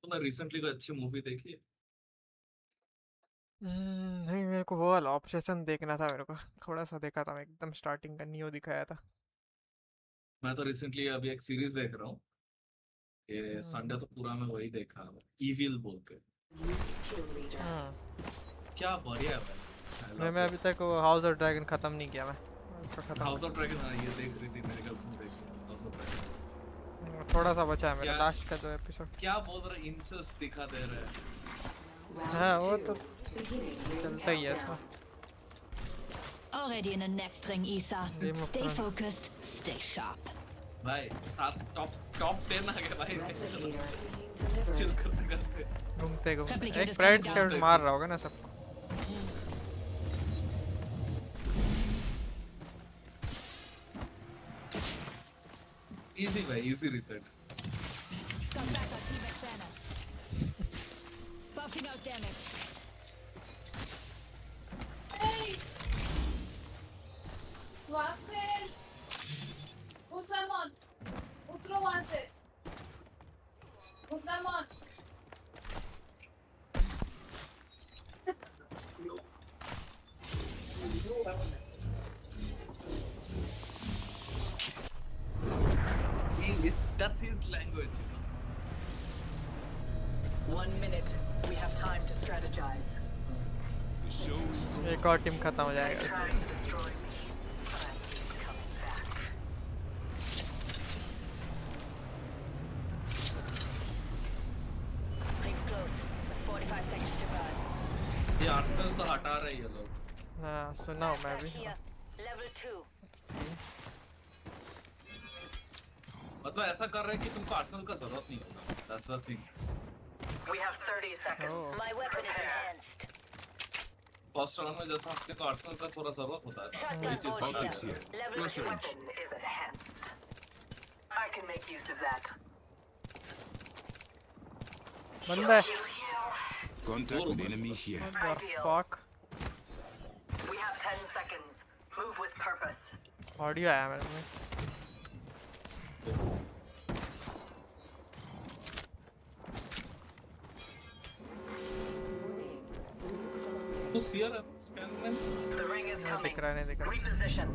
तूने रिसेंटली कोई अच्छी मूवी देखी है? नहीं, मेरे को वो वाला ऑब्सेशन देखना था। मेरे को थोड़ा सा देखा था मैं, एकदम स्टार्टिंग का नियो दिखाया था। मैं तो रिसेंटली अभी एक सीरीज देख रहा हूँ। ये संडे तो पूरा मैं वही देखा, ईविल बोल के। क्या बढ़िया है। मैं अभी तक वो हाउस ऑफ ड्रैगन खत्म नहीं किया। मैं हाउस ऑफ ड्रैगन ये देख रही थी मेरी गर्लफ्रेंड, देख हाउस ऑफ ड्रैगन। थोड़ा सा बचा है मेरा लास्ट का 2 एपिसोड। क्या बोल रहे, इंसेस्ट दिखा दे रहे हैं। हाँ वो तो चलता ही है इसमें। Already in the next ring, Isa. Stay focused, stay sharp. भाई साथ टॉप 10 आ गए भाई। चिल करते करते घूमते घूमते एक फ्रेंड स्कैड मार रहा होगा ना सबको। इजी भाई, easy reset. Buffing out damage. Hey! Waffle! Usramon! Utro वहाँ से! Usramon! That's his language, you know. 1 minute. We have time to strategize. एक और टीम खत्म हो जाएगा। ये आर्सेनल तो हटा रहे हैं ये लोग। हाँ सुना हूँ मैं भी। Level 2. मतलब ऐसा कर रहे हैं कि तुमको आर्सेनल का जरूरत नहीं होगा। That's the thing. We have 30 seconds. My weapon is enhanced. First round में जैसा आपके को आर्सेनल का थोड़ा जरूरत होता है। Optics here. Close range. Weapon is enhanced. I can make use of that. बंदा है। Contact with enemy here. Fuck. We have 10 seconds. Move with purpose. Audio आया मेरे में। तो सीयर है स्कैन में। The ring is coming. दिख रहा नहीं दिख रहा। Reposition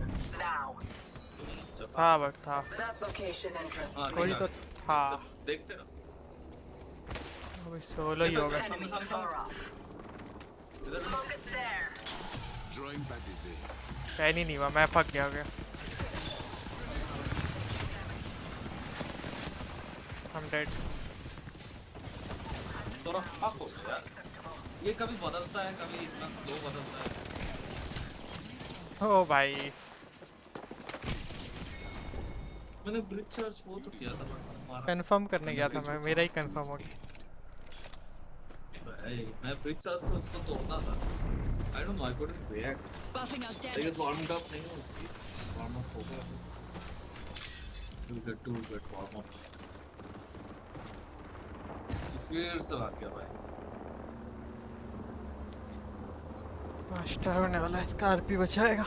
now. हाँ बट था। That location interests me. कोई तो था। देखते ना। अभी सोलो ही होगा। Focus there. Drawing back the veil. Fan ही नहीं हुआ, मैं फक गया हो गया। I'm dead. थोड़ा फक हो गया। ये कभी बदलता है, कभी इतना स्लो बदलता है। ओ भाई। मैंने ब्रिज चार्ज वो तो किया था। कंफर्म करने गया था मैं, मेरा ही कंफर्म हो गया। भाई मैं ब्रिज चार्ज से उसको तोड़ना था। I don't know, I couldn't react. Buffing out damage. I guess warmed up नहीं है उसकी। Warm up हो गया। Too good warm up। फिर से भाग गया भाई। मास्टर होने वाला है, स्कॉर्पियो बचाएगा।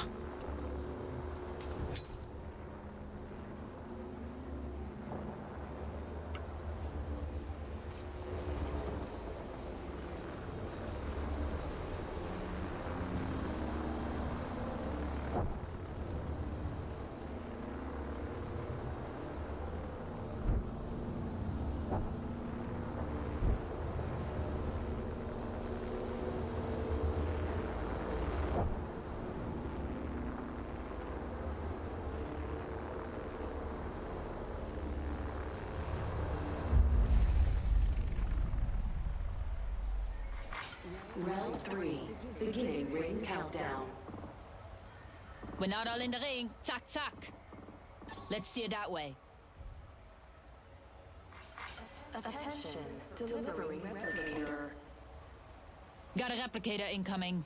Round 3, beginning ring countdown. We're not all in the ring. Zack, zack. Let's steer that way. Attention, delivering replicator. Got a replicator incoming.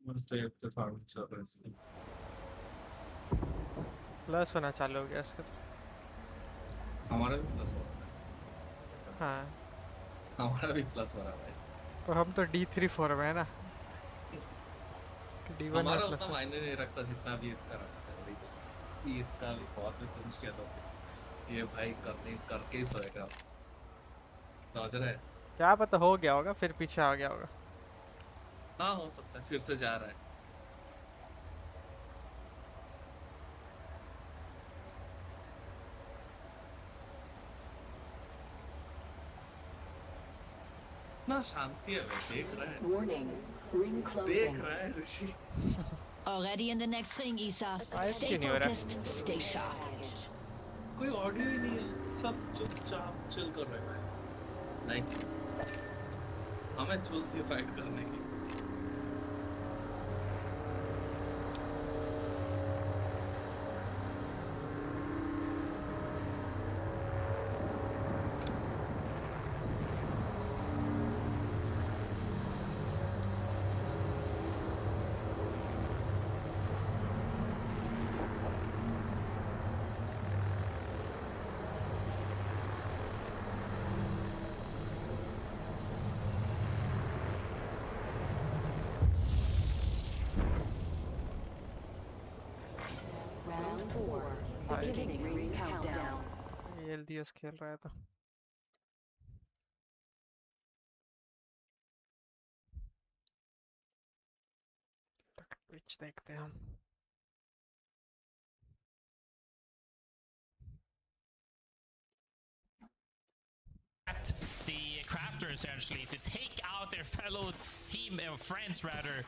Must stay up the farming servers. Plus होना चालू हो गया इसका तो। हमारा भी plus हो रहा है। हाँ हमारा भी प्लस हो रहा है भाई। पर हम तो D3-4 में है ना। D1 हमारा में उतना मायने नहीं रखता जितना भी इसका रखता है भाई। इसका भी बहुत एसेंशियल हो। ये भाई करके ही सोएगा। समझ रहे हैं? क्या पता हो गया होगा फिर पीछे आ गया होगा। हाँ हो सकता है फिर से जा रहा है। ना शांति है भाई देख रहा है। Warning, ring closing. देख रहा है ऋषि। Already in the next ring, Isa. Stay focused, stay sharp. कोई ऑडियो ही नहीं है। सब चुपचाप चिल कर रहे हैं। लाइक हमें चलती है फाइट करने की। Beginning ring countdown. ये LDS खेल रहा था। ट्विच देखते हैं हम। The crafter essentially to take out their fellow team friends rather,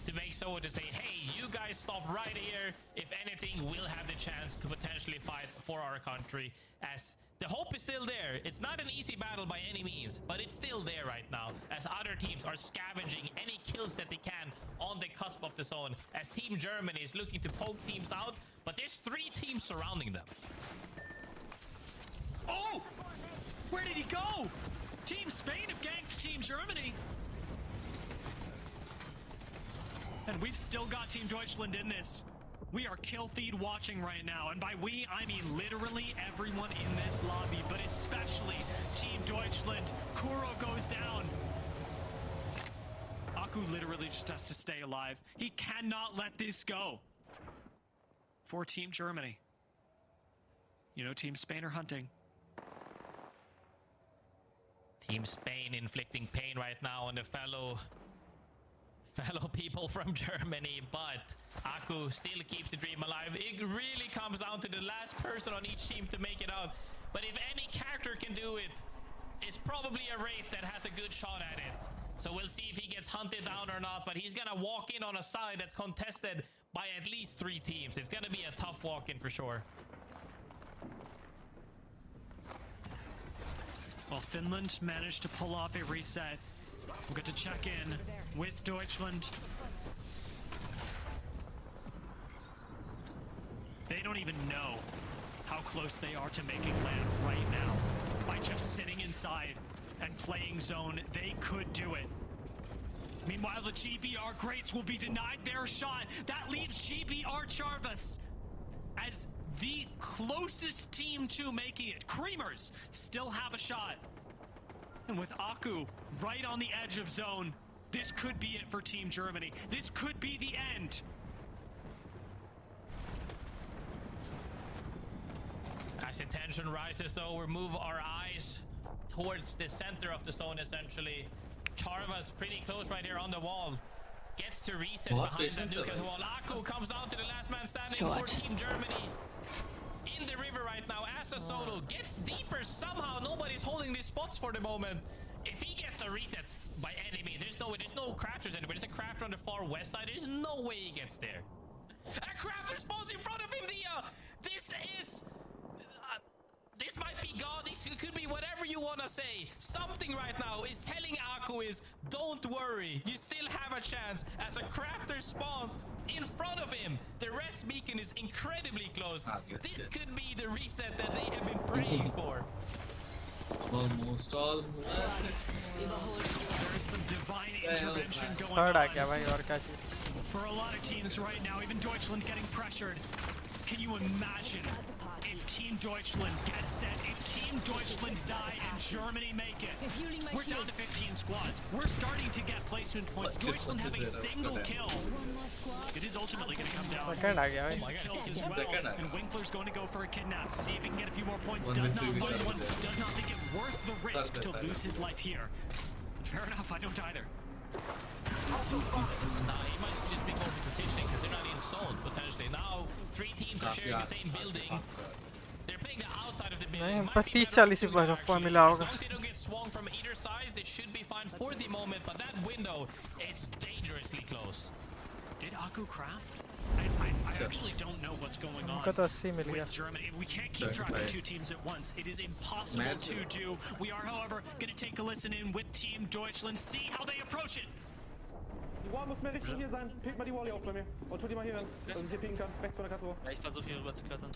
to make so to say, hey, you guys stop right here. If anything, we'll have the chance to potentially fight for our country, as the hope is still there. It's not an easy battle by any means, but it's still there right now, as other teams are scavenging any kills that they can on the cusp of the zone, as Team Germany is looking to poke teams out, but there's 3 teams surrounding them. Oh! Where did he go? Team Spain have ganked Team Germany. And we've still got Team Deutschland in this. We are kill feed watching right now. And by we, I mean literally everyone in this lobby, but especially Team Deutschland. Kuro goes down. Aku literally just has to stay alive. He cannot let this go. For Team Germany. You know, Team Spain are hunting. Team Spain inflicting pain right now on the fellow people from Germany, but Aku still keeps the dream alive. It really comes down to the last person on each team to make it out. But if any character can do it, it's probably a Wraith that has a good shot at it. So we'll see if he gets hunted down or not, but he's gonna walk in on a side that's contested by at least 3 teams. It's gonna be a tough walk-in for sure. Well, Finland managed to pull off a reset. We'll get to check in with Deutschland. They don't even know how close they are to making land right now. By just sitting inside and playing zone, they could do it. Meanwhile, the GBR Greats will be denied their shot. That leaves GBR Charvas as the closest team to making it. Creamers still have a shot. And with Aku right on the edge of zone, this could be it for Team Germany. This could be the end. As the tension rises though, we move our eyes towards the center of the zone essentially. Charva's pretty close right here on the wall. Gets to reset What? behind that nuke as well. Aku comes down to the last man standing for Team Germany. In the river right now as a solo. Gets deeper somehow. Nobody's holding these spots for the moment. If he gets a reset by enemy, there's no way. There's no crafters anywhere. There's a crafter on the far west side. There's no way he gets there. A crafter spawns in front of him, Dia! This is... this might be God. This could be whatever you want to say. Something right now is telling Aku is, don't worry. You still have a chance as a crafter spawns in front of him. The rest beacon is incredibly close. This could be the reset that they have been praying for. Almost. There is some divine intervention going on. For a lot of teams right now, even Deutschland getting pressured. Can you imagine if Team Deutschland gets set, if Team Deutschland die and Germany make it? We're down to 15 squads. We're starting to get placement points. Deutschland have a single kill. It is ultimately going to come down to kills as well. And Winkler's going to go for a kidnap. See if he can get a few more points. Does not find one. Does not think it worth the risk to lose his life here. Fair enough, I don't either. Nah, he might just be going for positioning because they're not installed potentially. Now, 3 teams are sharing the same building. They're playing the outside of the building. Might be better as long as they don't get swung from either side, they should be fine for the moment. But that window is dangerously close. Did Aku craft? I actually don't know what's going on with Germany. We can't keep track of 2 teams at once. It is impossible to do. We are, however, going to take a listen in with Team Deutschland, see how they approach it. Die Wall muss mehr Richtung hier sein. Pick mal die Wall hier auf bei mir. Und tu die mal hier hin, dass ich hier picken kann. Rechts von der Kasse. Ja, ich versuche hier rüber zu klettern.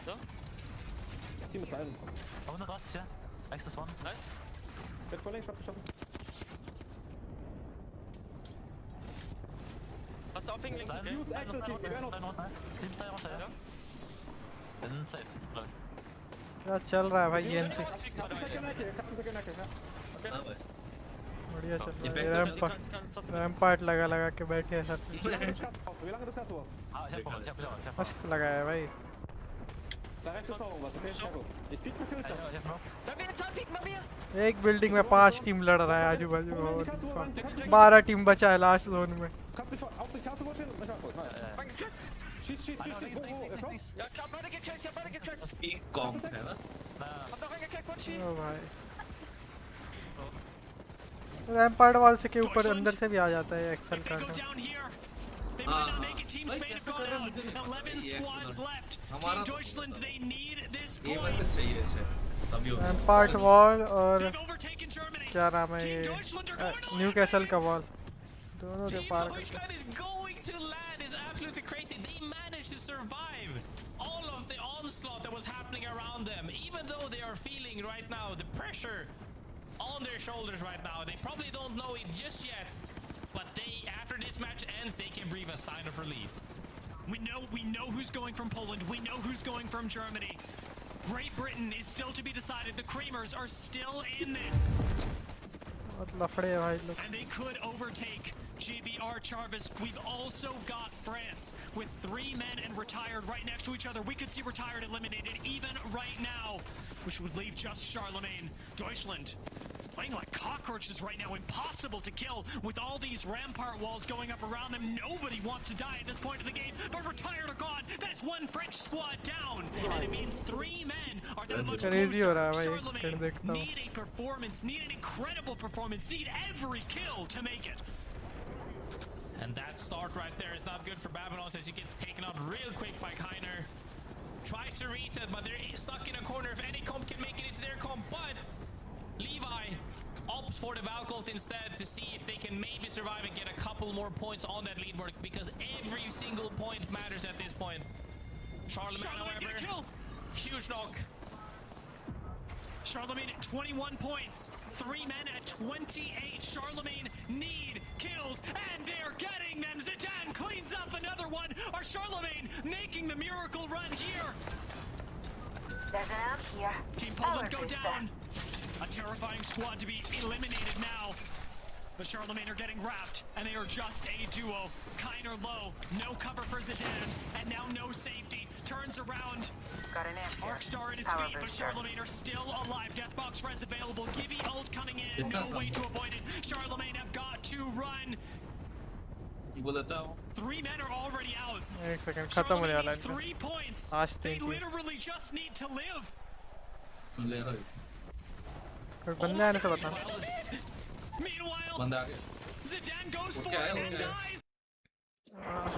So? Das Team ist da. 180, ja. Nächstes One. Nice. Wird voll längst abgeschossen. Hast du aufhängen links? Okay. Fuse Axel Team, wir werden noch. Team stay runter, ja? Wir sind safe, glaub ich. क्या चल रहा है भाई ये इनसे बढ़िया चल रहा है रैम्पार्ट लगा के बैठे हैं सब मस्त लगा है भाई एक बिल्डिंग में 5 टीम लड़ रहा है आजू बाजू 12 टीम बचा है लास्ट जोन में Schieß, Ja, ich hab beide gekillt, Kommt, Hab noch einen gekillt von Chi. ओ भाई रैम्पार्ट वाल से के ऊपर अंदर से भी आ जाता है एक्सेल का They might not make it. Teams may have gone out. 11 squads left. Team Deutschland, they need this point. Rampart wall और क्या नाम है ये न्यू कैसल का वॉल दोनों के पार Absolutely crazy. They managed to survive all of the onslaught that was happening around them, even though they are feeling right now the pressure on their shoulders right now. They probably don't know it just yet, but after this match ends, they can breathe a sign of relief. We know who's going from Poland. We know who's going from Germany. Great Britain is still to be decided. The Creamers are still in this. And they could overtake GBR Charvis. We've also got France with 3 men and retired right next to each other. We could see retired eliminated even right now, which would leave just Charlemagne. Deutschland playing like cockroaches right now. Impossible to kill with all these rampart walls going up around them. Nobody wants to die at this point of the game, but retired are gone. That's 1 French squad down, and it means 3 men are that much closer. Charlemagne need a performance, need an incredible performance, need every kill to make it. And that start right there is not good for Babylon as he gets taken out real quick by Keiner. Tries to reset, but they're stuck in a corner. If any comp can make it, it's their comp. But Levi opts for the Valcolt instead to see if they can maybe survive and get a couple more points on that leaderboard, because every single point matters at this point. Charlemagne, however, huge knock. Charlemagne at 21 points. 3 men at 28. Charlemagne need kills, and they're getting them. Zidane cleans up another one. Are Charlemagne making the miracle run here? Team Poland go down. A terrifying squad to be eliminated now. But Charlemagne are getting wrapped, and they are just a duo. Kiner low, no cover for Zidane, and now no safety. Turns around. Got an amp here. Arcstar at his Power feet, but booster. Charlemagne are still alive. Deathbox res available. Gibby ult coming in. No way to avoid it. Charlemagne have got to run. 3 men are already out. एक second खत्म होने वाला है 3 points. आज They 3 थी literally just need to live. कोई बंदे आने से बता Meanwhile, Zidane goes for it and dies.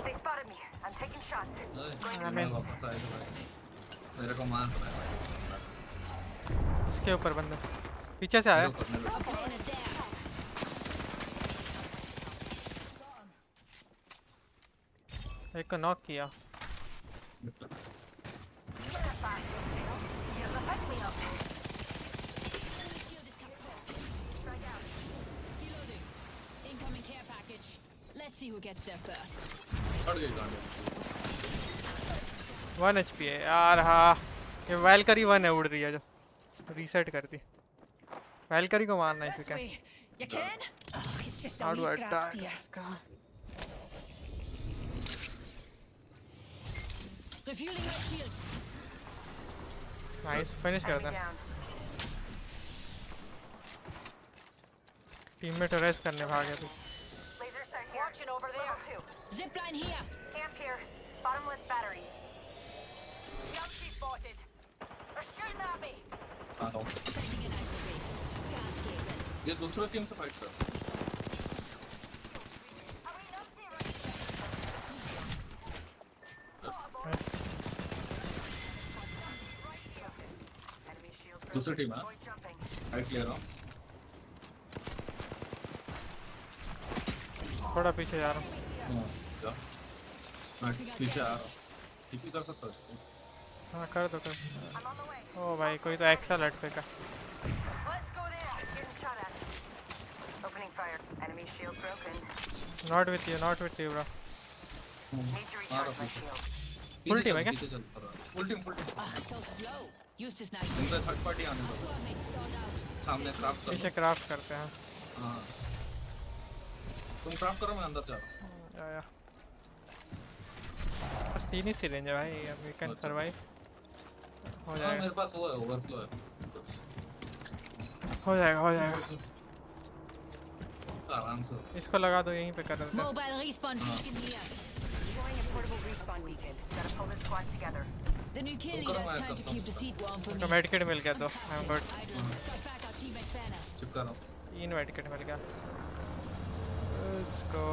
They spotted me. I'm taking shots. मेरे को मार इसके ऊपर बंदा पीछे से आया एक को नॉक किया Incoming care package. Let's see who gets there first. 1 HP है यार हाँ ये वैल्करी 1 है उड़ रही है जो रीसेट कर दी वैल्करी को मारना है फिर You can? Oh, it's just How a do wee I scratch, die? dear. Refueling your shields. Nice finish कर दें टीममेट रेस्ट करने भागे अभी Laser sight here. Watching over there. Level 2. Zipline here. Camp here. Bottomless battery. Yamchi spotted. They're shooting at me. ये दूसरे team से fight कर दूसरी टीम है फाइट क्लियर हो थोड़ा पीछे जा रहा हूँ जा मैं पीछे आ रहा हूँ टीपी कर सकता हूँ हाँ कर दो कर ओ भाई कोई तो एक्स्ट्रा लट पे का Let's go there. Getting shot at. Opening fire. Enemy shield broken. not with you bro Need to recharge my shield. Full team है क्या full team So slow. Use this knife. इनका थर्ड पार्टी आने दो सामने craft करो पीछे craft करते हैं हाँ तुम क्राफ्ट करो मैं अंदर जा रहा हूँ या बस 3 ही सिलेंज है भाई वी कैन सर्वाइव हो जाएगा मेरे पास वो है ओवरफ्लो है हो जाएगा आराम से इसको लगा दो यहीं पे कर देते हैं Mobile respawn beacon here. Deploying a portable respawn beacon. Gotta pull this squad together. The new kill leader's trying to keep the seat warm for me. तो मेडिकेट मिल गया तो I am good Got back our teammate's banner. चुप करो 3 medkit मिल गया let's go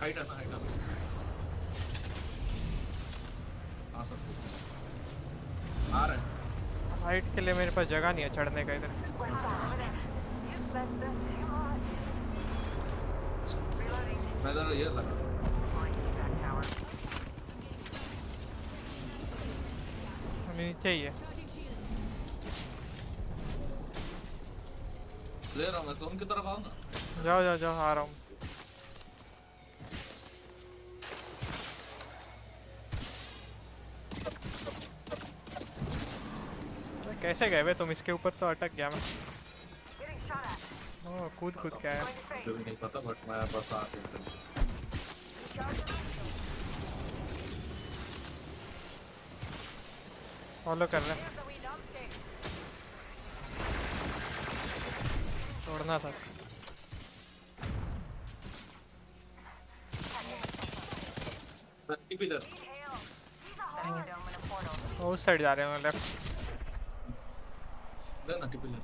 height है आ सकते आ रहे हैं हाइट के लिए मेरे पास जगह नहीं है चढ़ने का इधर That's too much. Reloading. मैं इधर ये लगा Back tower. नीचे ही है ले रहा हूँ मैं जोन की तरफ आऊँ ना जाओ आ रहा हूँ कैसे गए बे तुम इसके ऊपर तो अटक गया मैं Getting shot at. ओह कूद के आया मुझे भी नहीं पता बट मैं बस आ गया फॉलो कर रहे हैं छोड़ना था उस साइड जा रहे हैं लेफ्ट लेना टिपी ले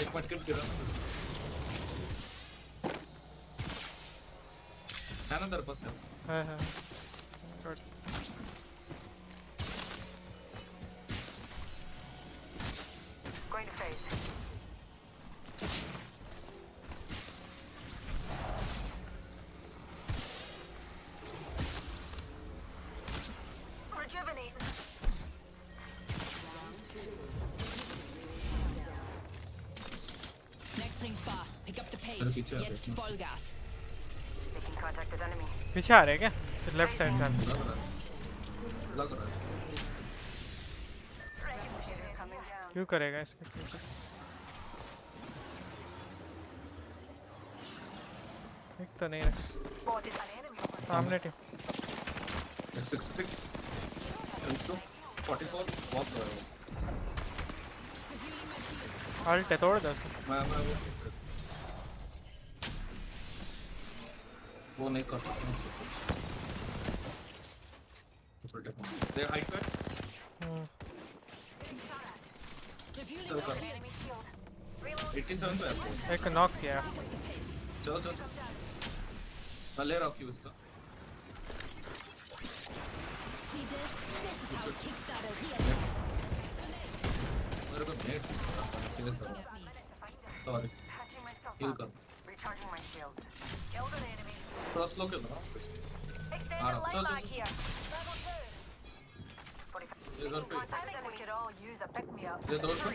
एक मिनट किट गिरा है ना तेरे पास है good Going to phase. Rejuvenate. Next thing's far. Pick up the pace. Aረ पीछे आ Jetzt गया Vollgas. Taking Contacted enemy. पीछे आ रहे हैं क्या? लेफ्ट साइड से लग रहा है क्यों करेगा इसके पीछे? एक तो नहीं रहा सामने टीम 66 44 बहुत है अल्ट है तोड़ दो मैं वो नहीं कर सकता दे हाइट पे चल कर 87 पे एक नॉक किया चलो चलो मैं ले रहा हूँ क्यों इसका मेरे को नेट किल करो सॉरी किल करो Recharging my shield. Killed an enemy. थोड़ा स्लो किल करो Extended lane back here. ये घर पे I think we could all use a pick me up. ये दौड़ पे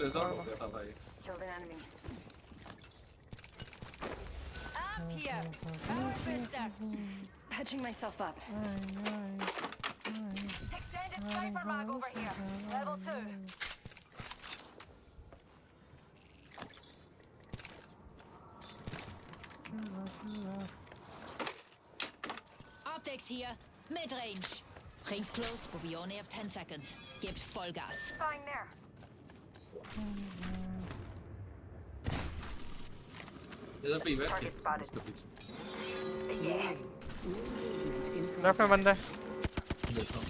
रिजॉर्ट हो गया था भाई Killed an enemy. Up here. Patching myself up. Extended sniper mag over here. Level 2. Optics here. Mid-range. Rings close, but we only have 10 seconds. Gebt Vollgas. Fine there. इधर पे event है इसके पीछे लेफ्ट में बंदा है देखो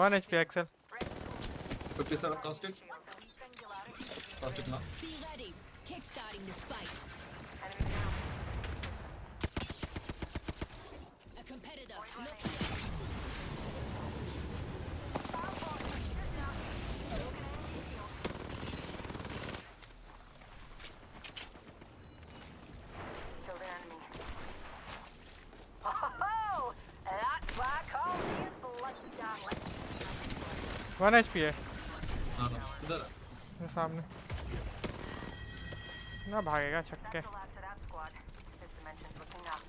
1 HP Excel 57 caustic now Be ready. Kickstarting the spike. A competitor. Look here. Killed an enemy. Oh, that's why I call these bloodshot. 1 HP है हां इधर ये सामने ना भागेगा छक्के That's the last of that squad. This dimension's looking up.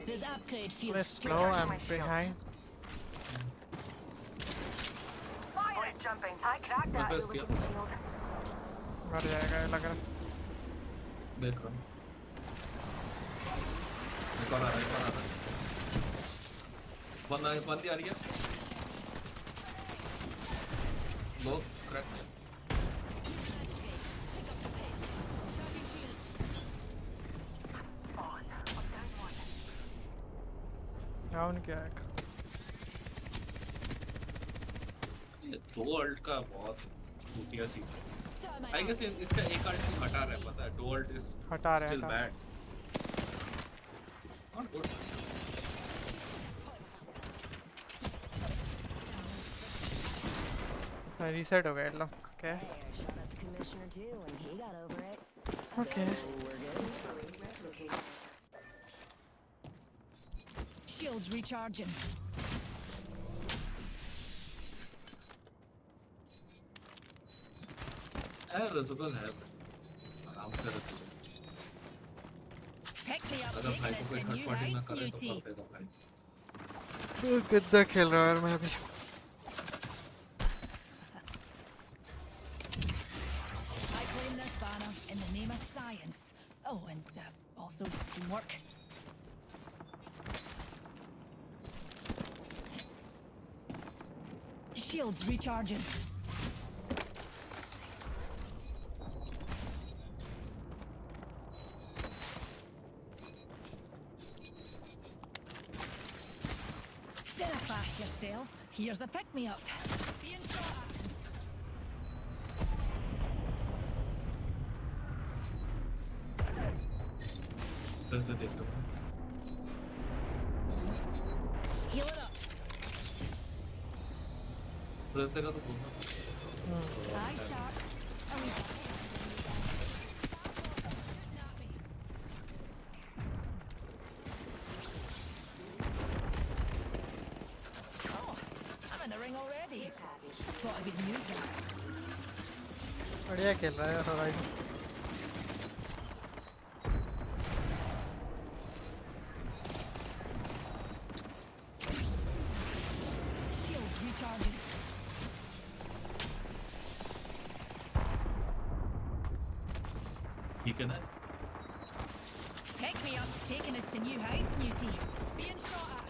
This upgrade feels Let's slow I'm behind Fire jumping. I cracked that illusion shield. मर जाएगा ये लग रहा देख रहा हूं एक और आ रहा है बंदी आ रही है वो क्रैक है डाउन किया एक ये दो अल्ट का बहुत घटिया चीज है आई गेस इसका एक अल्ट हटा रहा है पता है दो अल्ट इज हटा रहा है still bad not good reset हो गया लॉक क्या Commissioner too, and he got over it. Okay. So we're good for relocating. Shields recharging. रेजिबल है आराम से रेजिबल Pick me up अगर भाई को कोई waitlist and third new party ना heights, करे new तो team. कर देगा भाई कितना खेल रहा है यार मैं अभी I claim this banner in the name of science. Oh, and also teamwork. Shields recharging. Steadfast yourself. Here's a pick-me-up. Being shot at. जैसे देखो Heal it up. प्रेस देगा तो बोलना Eye sharp. Oh, I'm in the ring already. Spot a good news there. बढ़िया खेल रहा है Horizon. Shields recharging. You gonna? Pick me up's taking us to new heights, Newty. Being shot at.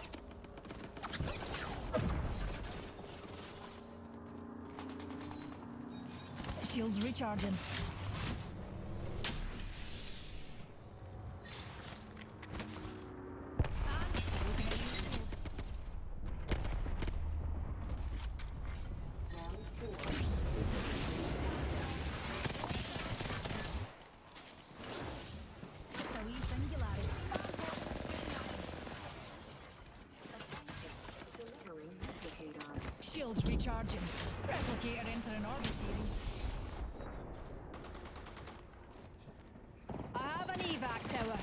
Shields recharging. Shields recharging. Replicator entering orbit series. I have an evac tower.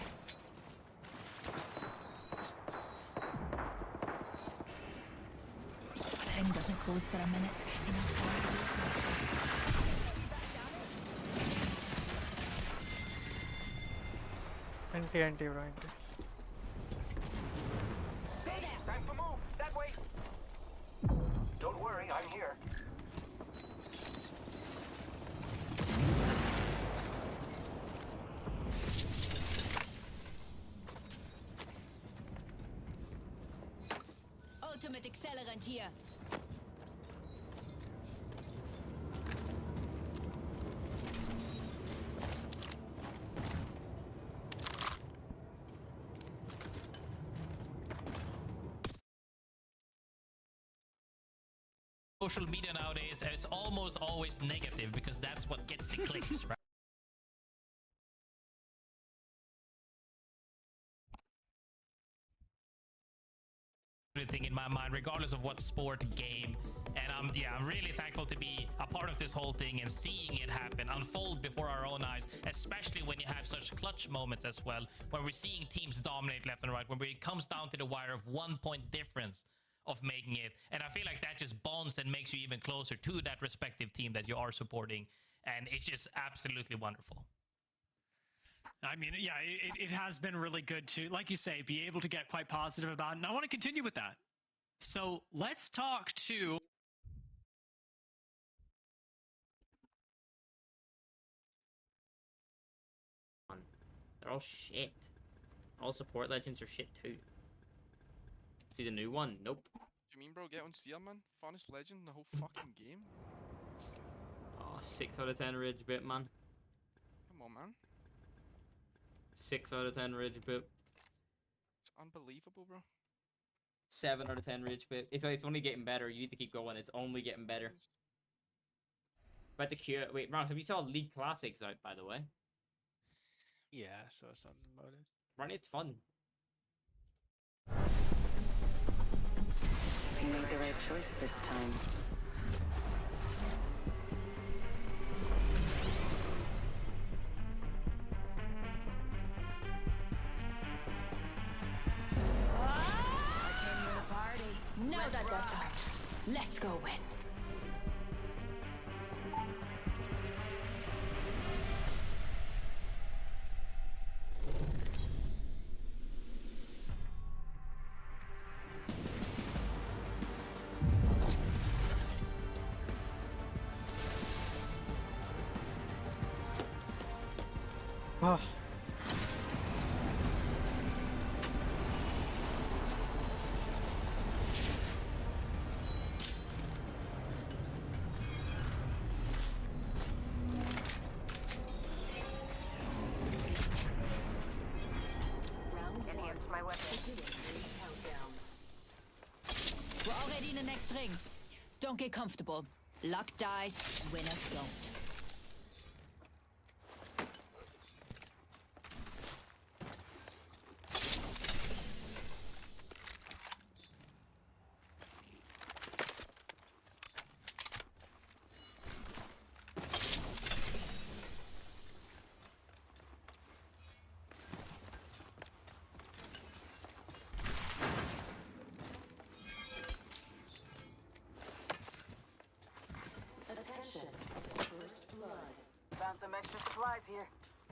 The ring doesn't close for a minute. Anti bro, anti. Time to move. That way. Don't worry, I'm here. Ultimate accelerant here. Social media nowadays is almost always negative because that's what gets the clicks, right? Thing in my mind, regardless of what sport, game, and I'm really thankful to be a part of this whole thing and seeing it happen, unfold before our own eyes, especially when you have such clutch moments as well, when we're seeing teams dominate left and right, when it comes down to the wire of 1 point difference of making it. And I feel like that just bonds and makes you even closer to that respective team that you are supporting, and it's just absolutely wonderful. I mean, yeah, it has been really good to, like you say, be able to get quite positive about it. And I want to continue with that. So let's talk to... They're all shit. All support legends are shit too. See the new one? Nope. What do you mean, bro? Get on seal, man. Funnest legend in the whole fucking game. Oh, 6 out of 10 Ridge bit, man. Come on, man. 6 out of 10 Ridge bit. It's unbelievable, bro. 7 out of 10 Ridge bit. It's only getting better. You need to keep going. It's only getting better. About the Q. Wait, Ron, have you saw League Classics out, by the way? Yeah, I saw something about it. Ron, it's fun. You made the right choice this time. Now that's out. Let's go win. Oh. Enhance my weapon. We're already in the next ring. Don't get comfortable. Luck dies, winners don't.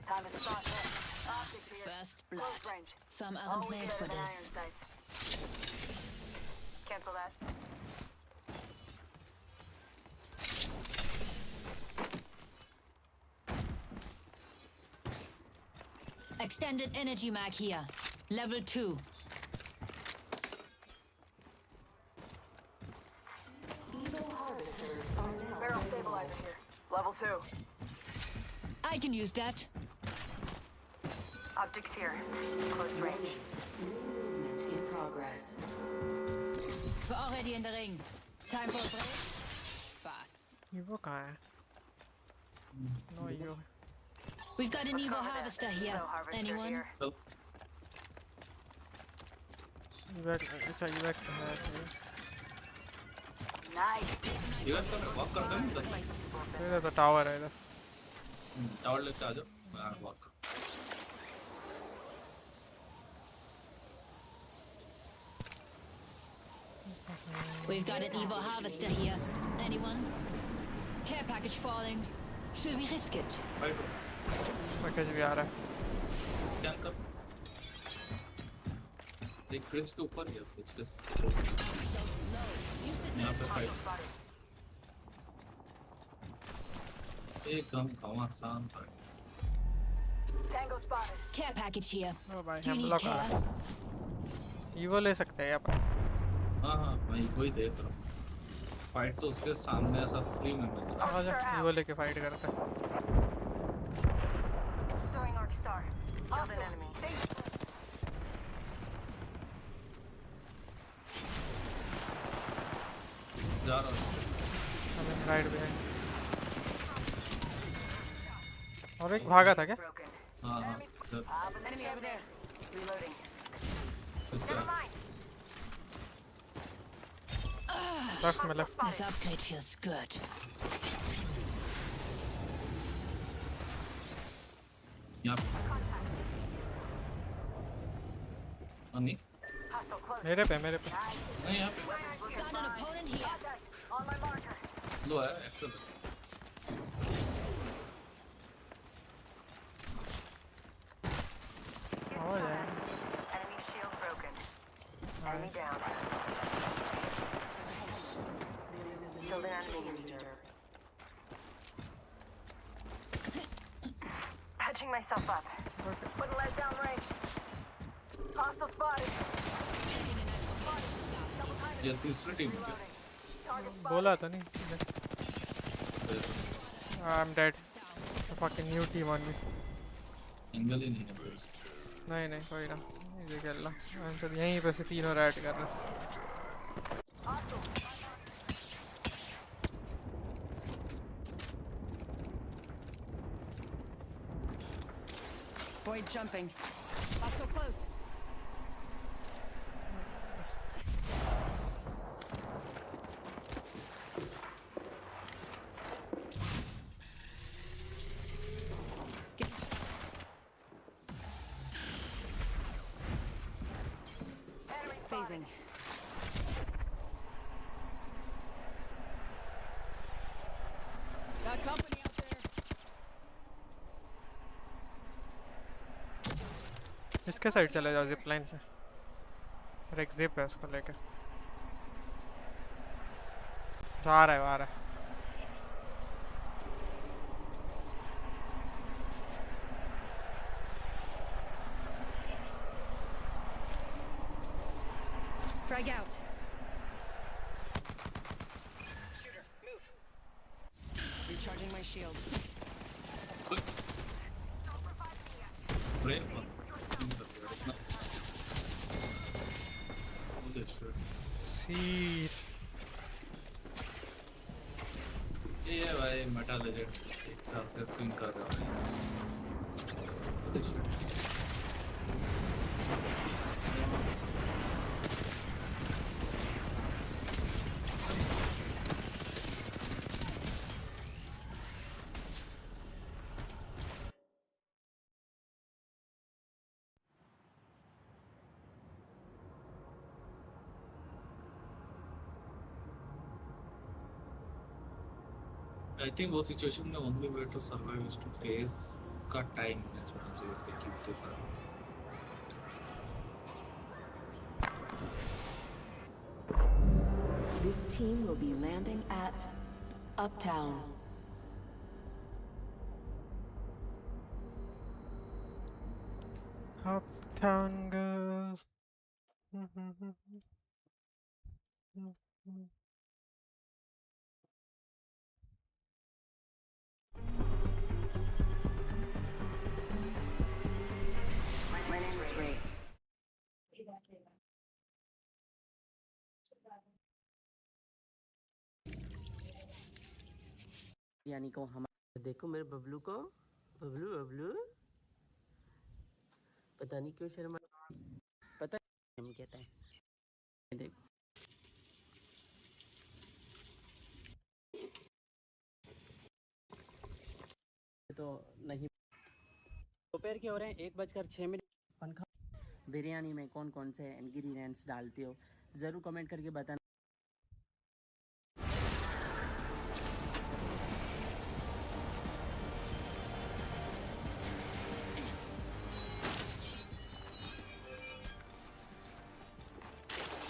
Time to start this. Optics here. First blood. Close range. Some aren't Always made better for than this. iron sights. Cancel that. Extended energy mag here. Level 2. Barrel stabilizer here. Level 2. I can use that. Optics here. Close range. Movement in progress. We're already in the ring. Time for a break. Spaß. Evo कहाँ है? No Evo. We've got an Evo harvester here. Anyone? अच्छा evac है. Nice. Event कर walk करता हूं इधर तो tower है इधर. टावर लेके आ जाओ मैं walk. We've got an Evo harvester here. Anyone? Care package falling. Should we risk it? Package भी आ रहा है. स्कैन कर. एक ब्रिज के ऊपर ही है ब्रिज के. यहाँ पे फाइट. एकदम घमासान fight. Tango spotted. Care package here. Oh भाई Do you हम need लोग आ care? रहा है. Evo ले सकते हैं अपन. हाँ हाँ मैं इको ही देख रहा हूँ. फाइट तो उसके सामने ऐसा फ्री में मिल रहा है. आजा Evo लेके फाइट करते हैं. Storing Arc Star. Killed an enemy. जा रहा हूँ. हमें राइट पे है. और एक भागा था क्या? हाँ हाँ. Enemy over there. Reloading. Never mind. Left में left. This upgrade feels good. यहाँ पे. नहीं. मेरे पे. नहीं यहाँ पे. Got an opponent here. On my marker. लो है Excel. Oh yeah. Enemy shield broken. Enemy down. Killed an enemy. Patching myself up. Putting lead down range. Hostile spotted. ये तीसरी टीम पे. बोला था नहीं. I'm dead. A fucking new team on me. Angle ही नहीं है फिर. नहीं कोई ना. ये खेल ला. हम सब यहीं पे से तीनों रैट कर रहे हैं. Void jumping. Hostile close. Phasing. Got company out there. इसके साइड चले जाओ जिप लाइन से. एक जिप है उसको लेकर. आ रहा है. Frag out. Shooter, move. Recharging my shields. Break. See. ये भाई मेटा लेजेंड एक तरह से स्विंग कर रहा है. I think वो सिचुएशन में only way to survive is to face का टाइम मैच होना चाहिए इसके क्यूब के साथ. This team will be landing at Uptown. Uptown girls. My name is Ray. यानी को हम देखो मेरे बबलू को, बबलू बबलू पता नहीं क्यों शर्मा, पता हम कहता है देख तो नहीं. दोपहर के हो रहे हैं 1:06 पंखा. बिरयानी में कौन कौन से इंग्रेडिएंट्स डालते हो ज़रूर कमेंट करके बताना.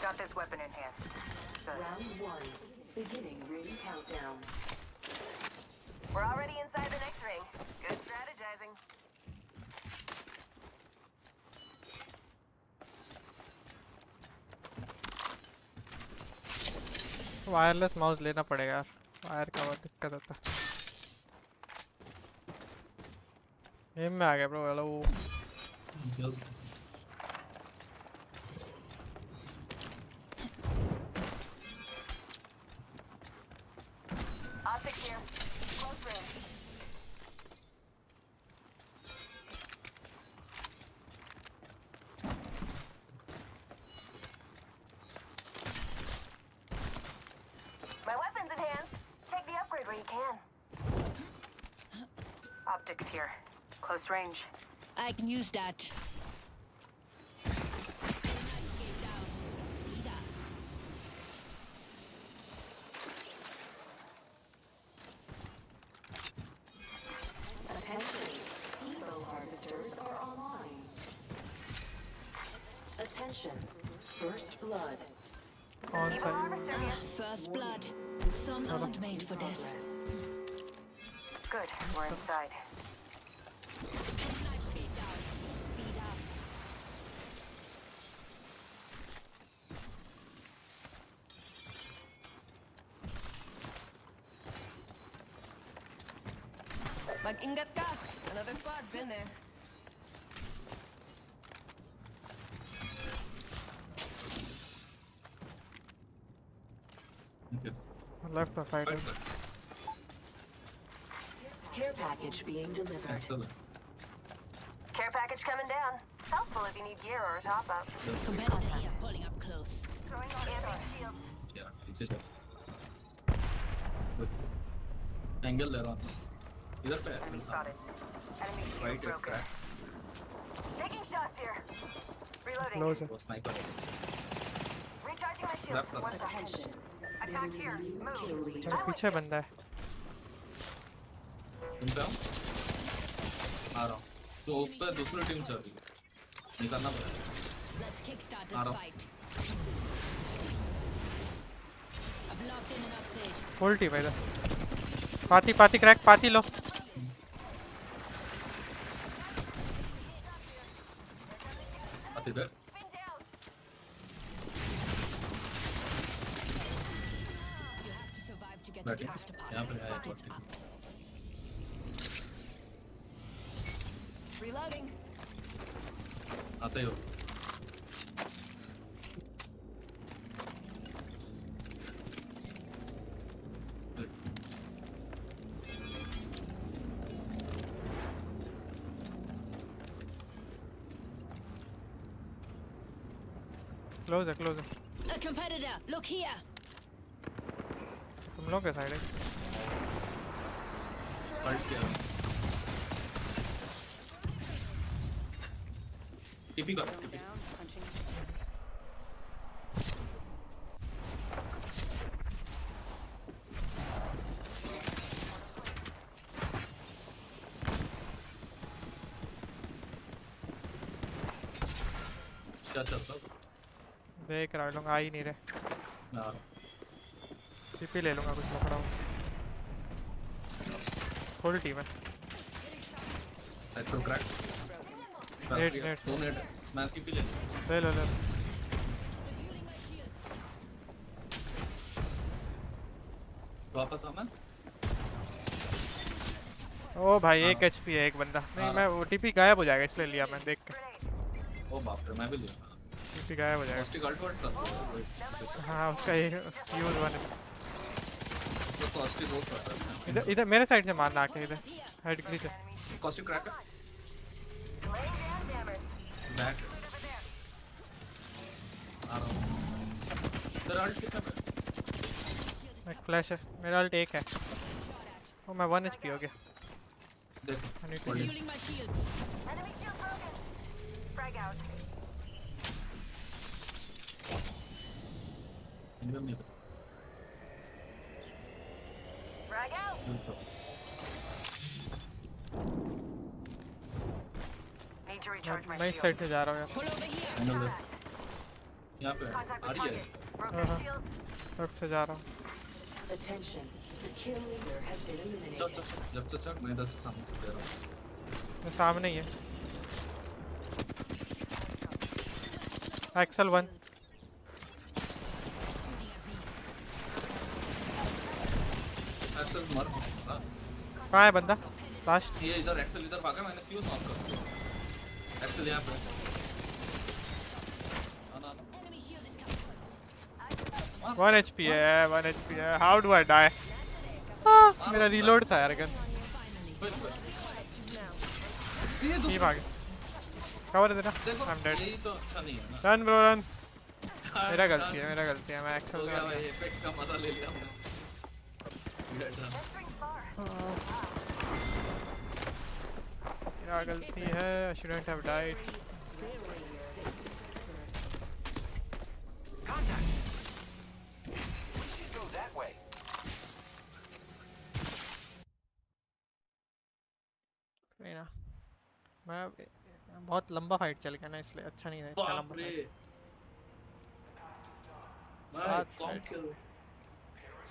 Got this weapon enhanced. Good. Round 1, beginning ring countdown. We're already inside the next ring. Good strategizing. Wireless mouse लेना पड़ेगा यार, वायर का बहुत दिक्कत होता है. गेम में आ गया bro. Hello. Optics here. Close range. My weapon's enhanced. Take the upgrade where you can. Optics here. Close range. I can use that. Attention, first blood. Evo harvester here. First blood. Some aren't made for this. Good. We're inside. Speed up. Mag-ingat ka. Another squad's been there. Left by fighting. Care package being delivered. Excellent. Care package coming down. Helpful if you need gear or a top up. Competitor here, pulling up close. Throwing on shield. Yeah, it's just good. Angle there on. इधर पे है. Enemy spotted. Enemy shield Right, broken. crack. Taking shots here. Reloading. Closer. वो sniper है. Recharging my shield. Left पर. One second. Attack here. Move. मेरे पीछे बंदा है. तुम पे आओ. आ रहा हूँ. तो ऊपर दूसरी टीम चल रही है. निकलना पड़ेगा. Let's kickstart आ this रहा हूँ. fight. I've locked in an upgrade. Full team है इधर. पाती पाती क्रैक पाती लो. आते इधर. You have to survive to get to बैठे. the after party. यहाँ पे है एक But और it's टीम. up. Reloading. आते हो. Closer, closer. A competitor, look here. तुम लोग के साइड है. फाइट किया. टीपी कर. टीपी. क्या चलता देख रहा लूंगा, आ ही नहीं रहे। यार टीपी ले लूंगा, कुछ पकड़ा हूँ। फुल टीम है। तो क्रैक नेट दो नेट मैं टीपी ले लो वापस आना। ओ भाई 1 HP है एक बंदा। नहीं मैं वो टीपी गायब हो जाएगा इसलिए लिया मैं देख के। ओ बाप रे मैं भी लिया। टीपी गायब हो जाएगा। कॉस्टिक अल्टवर्ट कर। हाँ उसका ये यूज वन है। उसको कॉस्टिक बहुत करता है। इधर मेरे साइड से मारना आके इधर हेड ग्लिच है। कॉस्टिक क्रैक है बैक आ रहा हूं। तेरा अल्ट कितना है? एक फ्लैश है मेरा अल्ट 1 है। ओ मैं 1 HP हो गया। देखो Refueling my shields. Enemy shield broken. Frag out. इनमें नहीं Frag out. Need to recharge my मैं इस shield. साइड से जा रहा हूँ यार। यहाँ पे आ रही है। Broken shield. लेफ्ट से जा रहा हूँ। Attention. The kill leader has been eliminated. जब चल मैं इधर से सामने से दे रहा हूँ। मैं सामने ही है। एक्सेल 1 एक्सेल मर कहाँ है बंदा? लास्ट ये इधर एक्सेल इधर भागा। मैंने फ्यूज ऑन कर दिया। एक्सेल यहाँ पे 1 HP है 1 HP है। How do I die? मेरा रीलोड था यार गन। ये भाग कवर दे ना। I am dead. यही तो अच्छा नहीं है ना। Run bro run. मेरा गलती है मैं एक्सेल हो से गया भाई। एपेक्स का मजा ले लिया हमने। क्या गलती है? I shouldn't have died. Contact. We should go that way. कोई ना, मैं बहुत लंबा फाइट चल गया ना इसलिए अच्छा नहीं है इतना लंबा फाइट।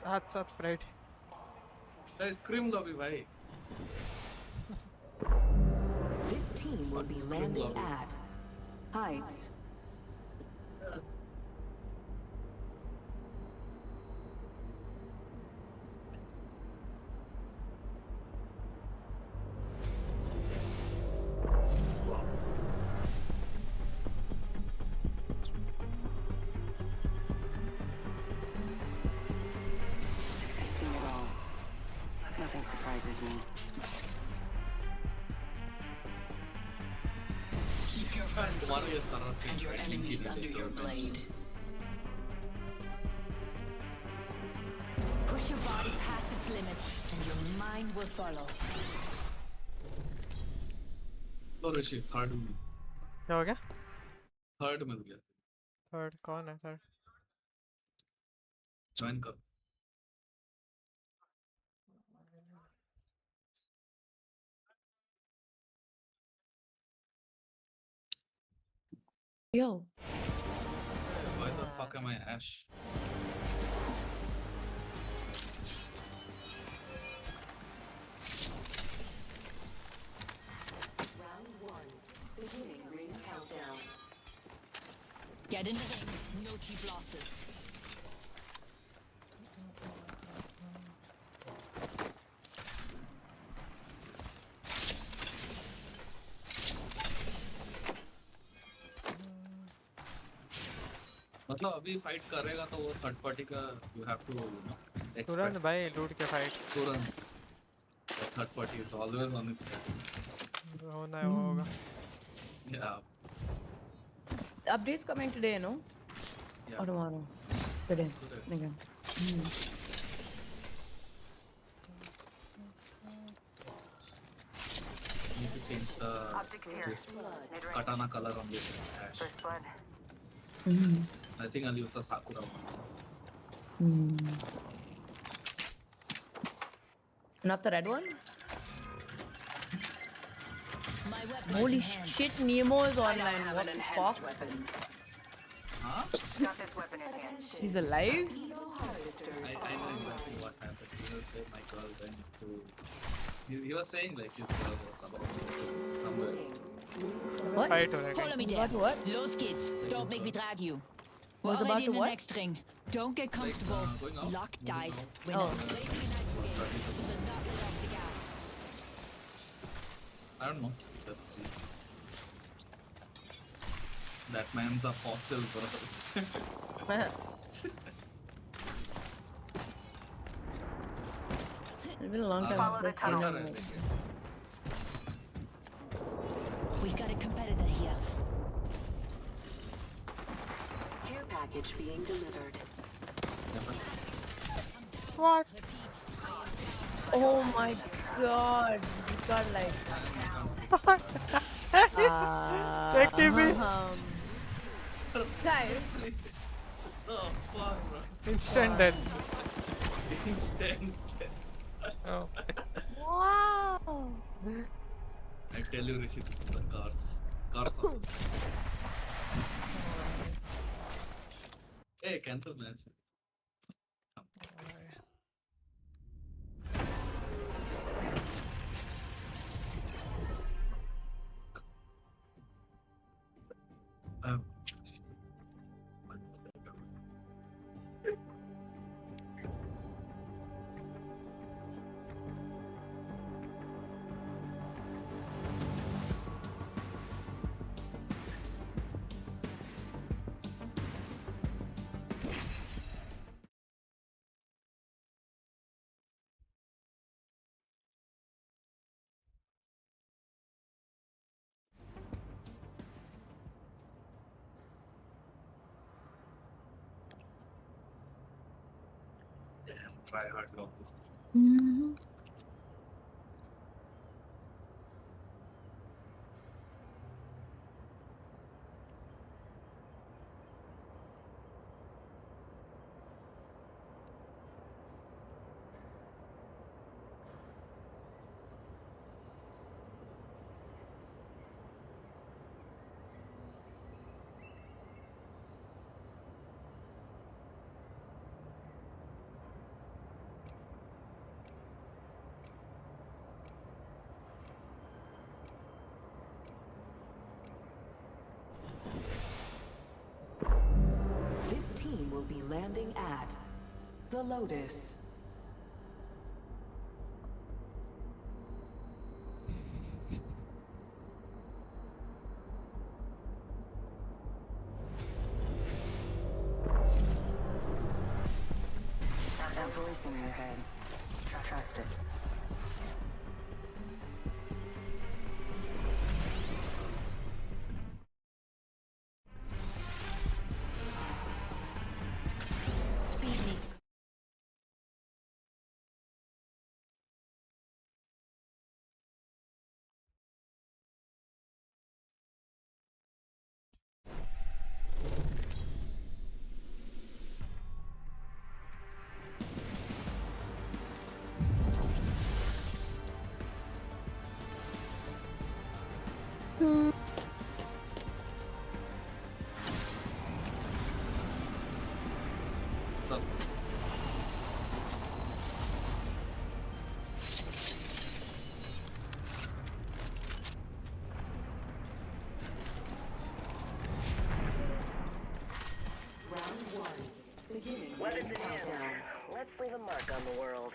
सात स्प्राइट आइसक्रीम लॉबी भाई। This team will be landing at Heights. I've seen it all. Nothing surprises me. Keep your friends close and your enemies under your blade. Push your body past its limits, and your mind will follow. तो ऋषि third में क्या हो गया? Third मिल गया। Third कौन है third? Join कर। Yo. Why the fuck am I Ash? Round 1. Beginning ring countdown. Get in the ring. No cheap losses. मतलब अभी फाइट करेगा तो वो थर्ड पार्टी का यू हैव टू नो तुरंत भाई लूट के फाइट तुरंत। Third party is always on it. होना है वो होगा। Yeah. The update's coming today, no? Yeah. Or tomorrow? Today. Okay. Need to change the this katana color on this Ash. I think I'll use the Sakura one. Not the red one? My weapon Holy is enhanced. shit, Nemo is I now online. have What an the enhanced fuck? weapon. Huh? Got this weapon enhanced. He's alive? I know exactly what happened. He was there, my girl went to. He was saying like his girl was somewhere. What? Fight हो रहा है Follow me What, there. what? Los geht's. Don't make me drag you. We're Was about already to in the what? next ring. Don't get comfortable. going out, Luck moving dies. out. Winners. Oh. Placing an activate. You will not let off the gas. I don't know. Let's see. That man's a fossil, bro. It's been a long time Follow the since I've tunnel. seen him. We've got a competitor here. Care package being delivered. What? Oh my god. You got like. Guys. Oh fuck, bro. Instant death. Instant. Oh. Wow. I tell you, Hrishi, this is the cars. Cars. Hey, cancel match. Try hard on this. This team will be landing at the Lotus. That voice in your head. Trust it. Speed needs. Weapons in hand. Let's leave a mark on the world.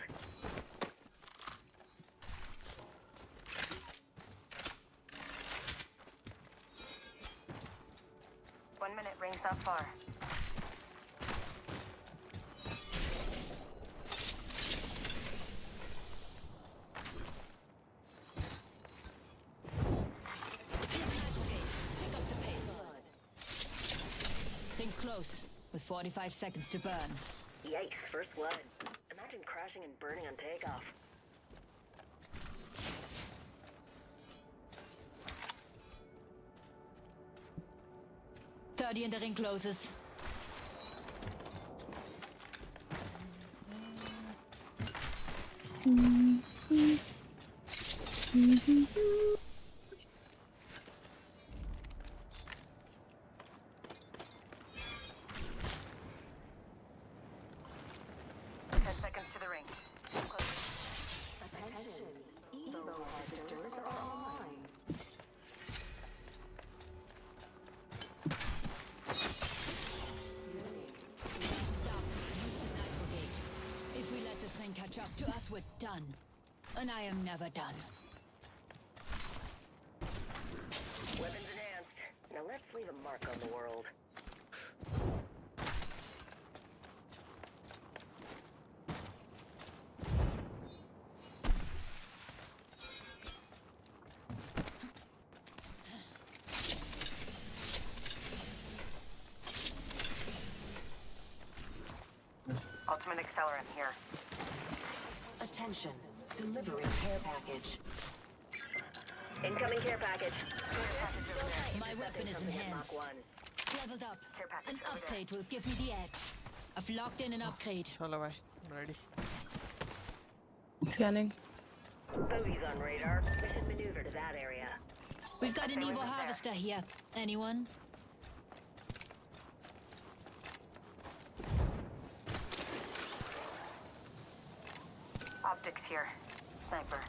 One minute, ring's not far. Things close, with 45 seconds to burn. Yikes, first blood. Imagine crashing and burning on takeoff. .30 and the ring closes. catch up to us, we're done. And I am never done. Weapons enhanced. Now let's leave a mark on the world. Ultimate accelerant here. Attention. Delivering care package. Incoming care package. My weapon is enhanced. Leveled up. An upgrade will give me the edge. I've locked in an upgrade. Chalo bhai, I'm ready. Scanning. Bogies on radar. We should maneuver to that area. We've got an Evo harvester here. Anyone? Optics here. Sniper.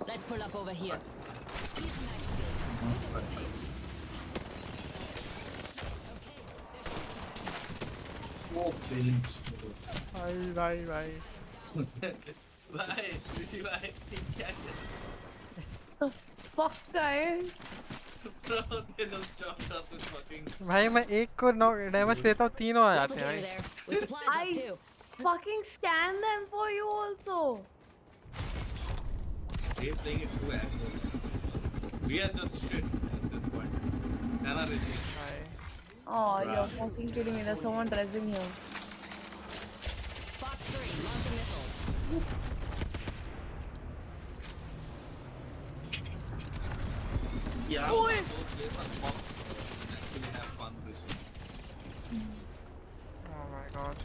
Let's pull up over here. Oh, feelings. Bye, bye, bye. Bye, Hrishi, bye. The fuck, guys? Bro, they just dropped us with fucking. भाई मैं एक को damage देता हूँ तीनों आ जाते हैं भाई. I fucking scanned them for you also. They're playing it too active. We are just shit at this point. Anna Hrishi. Oh, you're fucking kidding me. There's someone dressing here. Fox 3, launching missiles. Yeah, Boy. Actually have fun, Hrishi. Oh my god.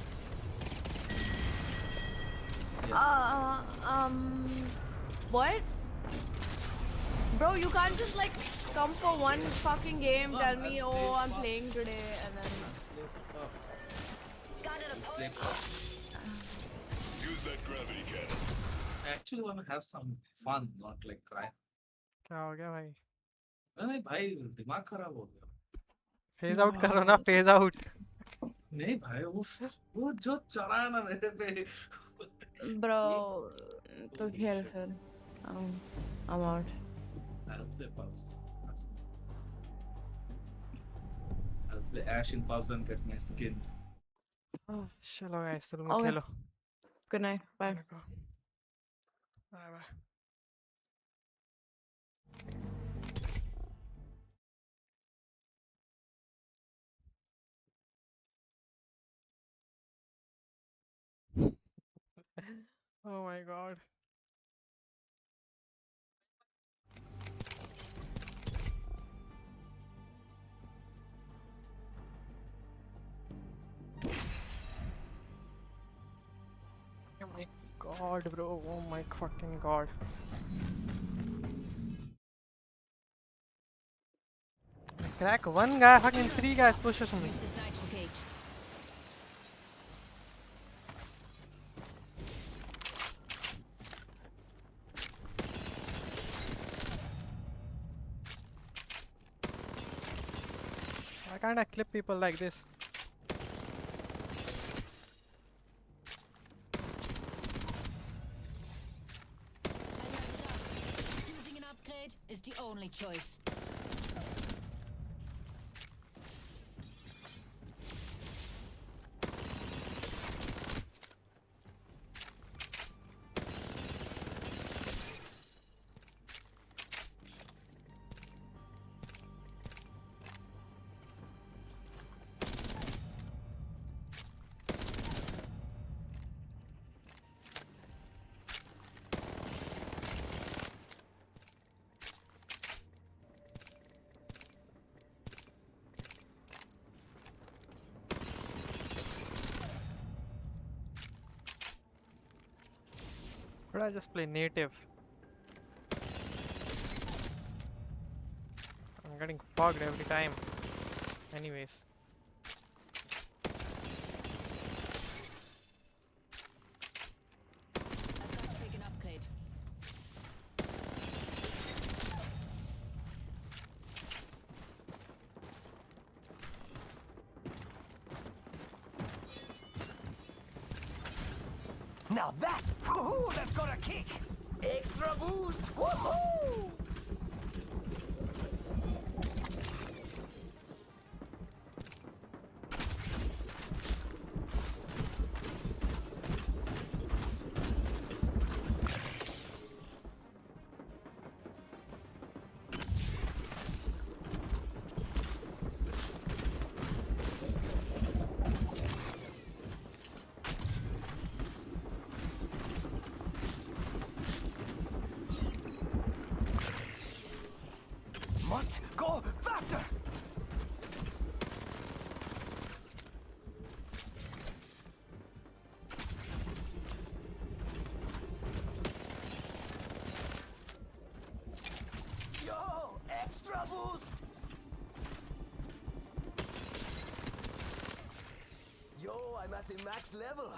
What? Bro, you can't just like come for one fucking game, tell me, oh, I'm playing today, and then. Use that gravity cannon. I actually want to have some fun, not like cry. क्या हो गया भाई? अरे भाई दिमाग खराब हो गया. फेज आउट करो ना, फेज आउट. नहीं भाई वो जो चढ़ा है ना मेरे पे. Bro, तो खेल फिर. I'm out. I'll play pubs. I'll play Ash in pubs and get my skin. चलो guys, तुम Okay. Khelo. Good night. Bye. Bye bye. Oh my god. Oh my god, bro. Oh my fucking god. Crack one guy, fucking three guys pushes me. Why can't I clip people like this? Choosing an upgrade is the only choice. I just play native? I'm getting fogged every time. Anyways. I've got to take an upgrade. Now that's got a kick! Extra boost! Woohoo! Must go faster! Yo, extra boost! Yo, I'm at the max level.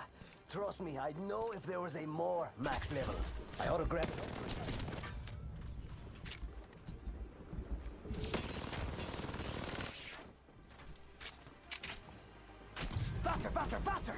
Trust me, I'd know if there was a more max level. I ought to grab it. Faster, faster, faster!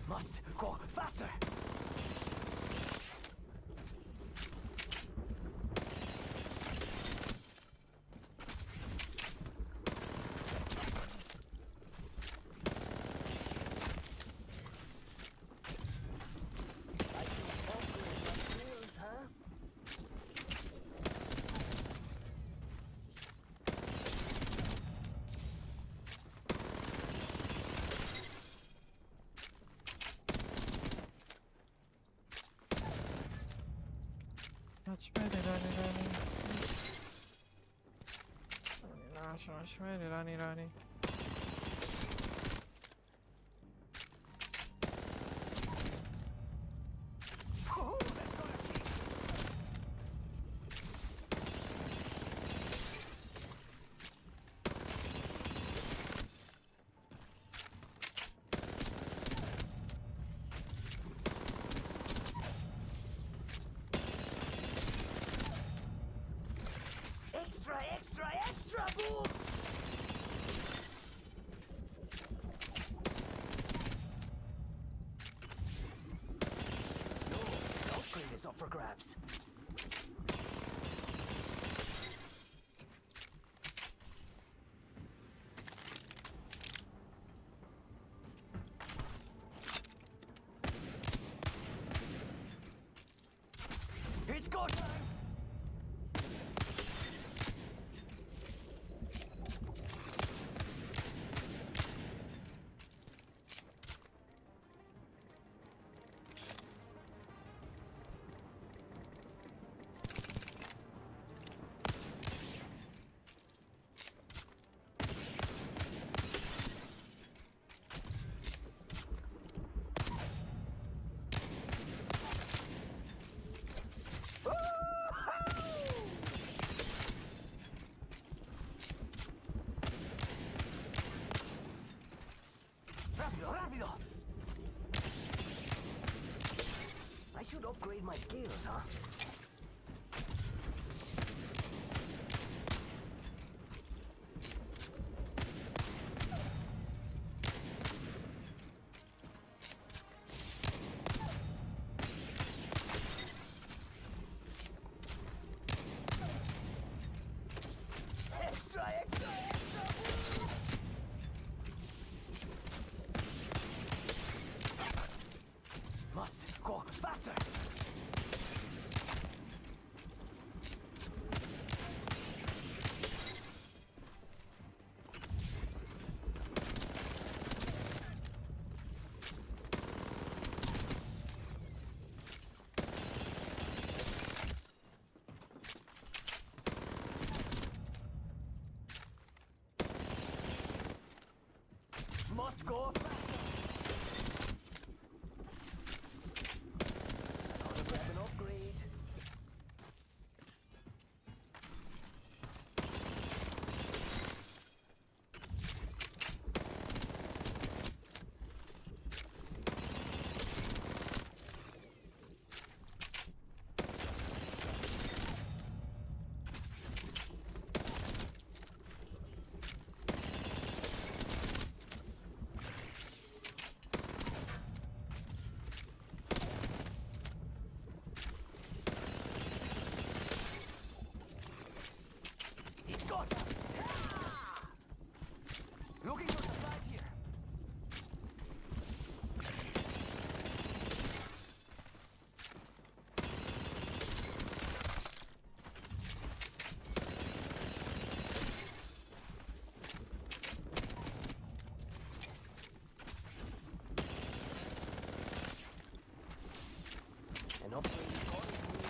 Must go faster! Rush, Rani. Extra boost! Yo, the upgrade is up for grabs. It's go time! Rápido! I should upgrade my skills, huh? Extra! Must go faster! Must go faster. I gotta grab an upgrade. Looking for supplies here. An upgrade is calling to me.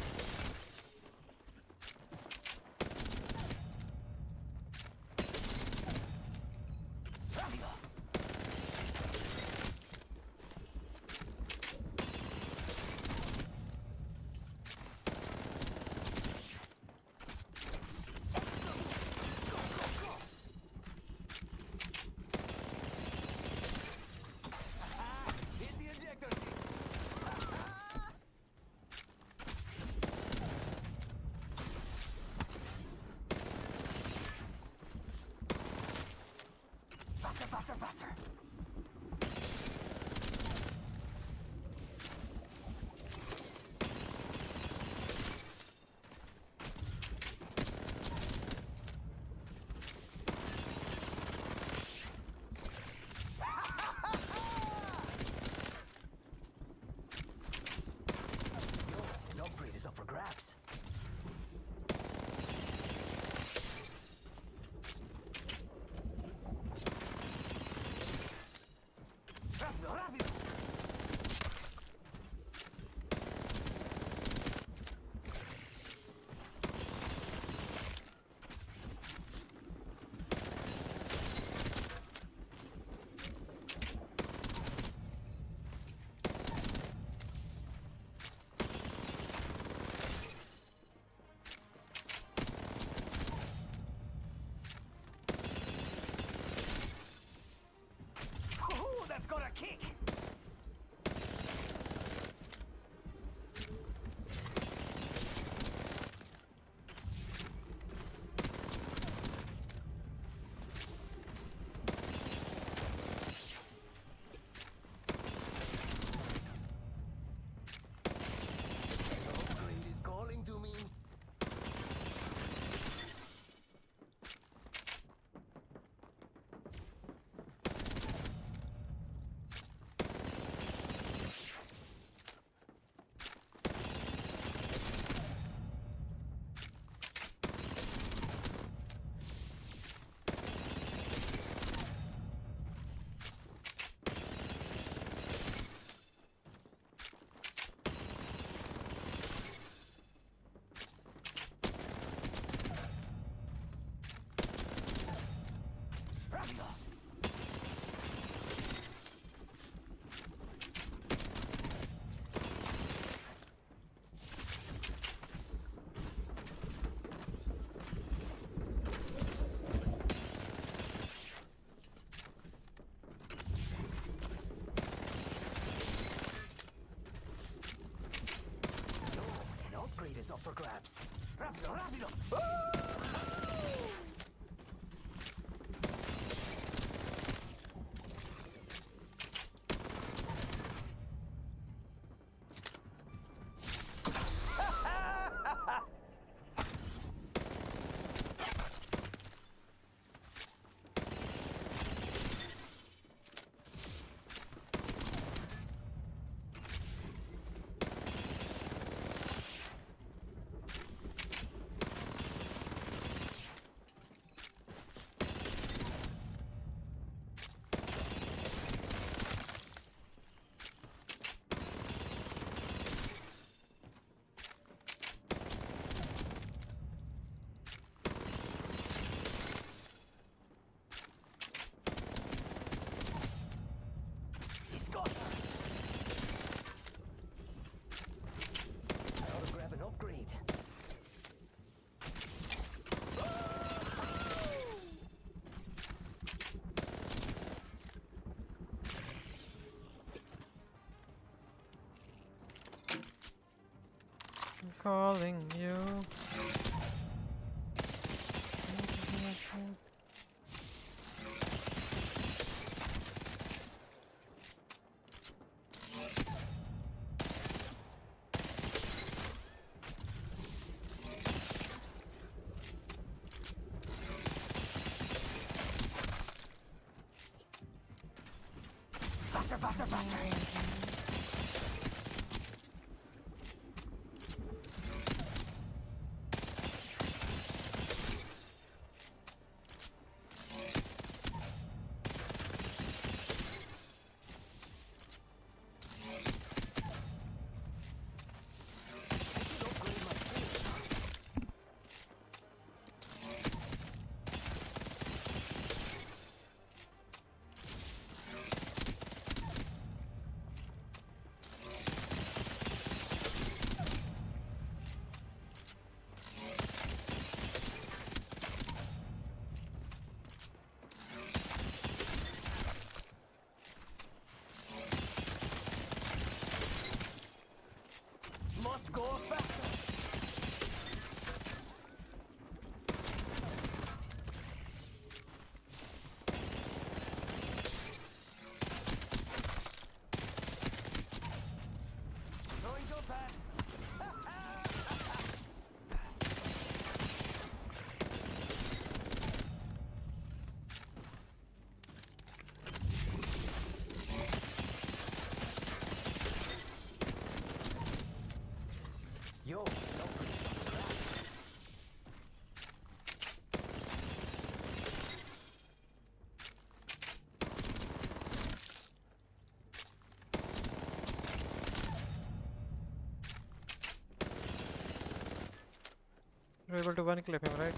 Hit the ejector seat. Faster, faster, faster. An upgrade is up for grabs. Rápido, rápido. Ooh, that's got a kick. Upgrade is calling to me. calling you. Faster, faster, faster! Must go faster. Throwing your back. Yo, no. You're able to one clip him, right?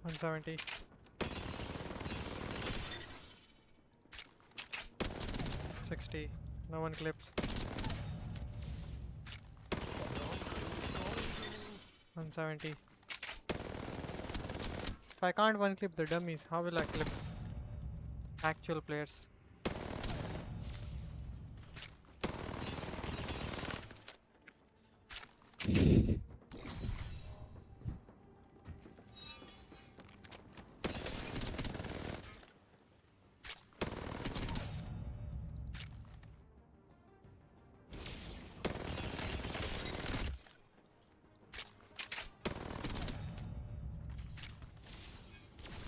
$170. $60. No one clips. $170. If I can't one clip the dummies, how will I clip actual players?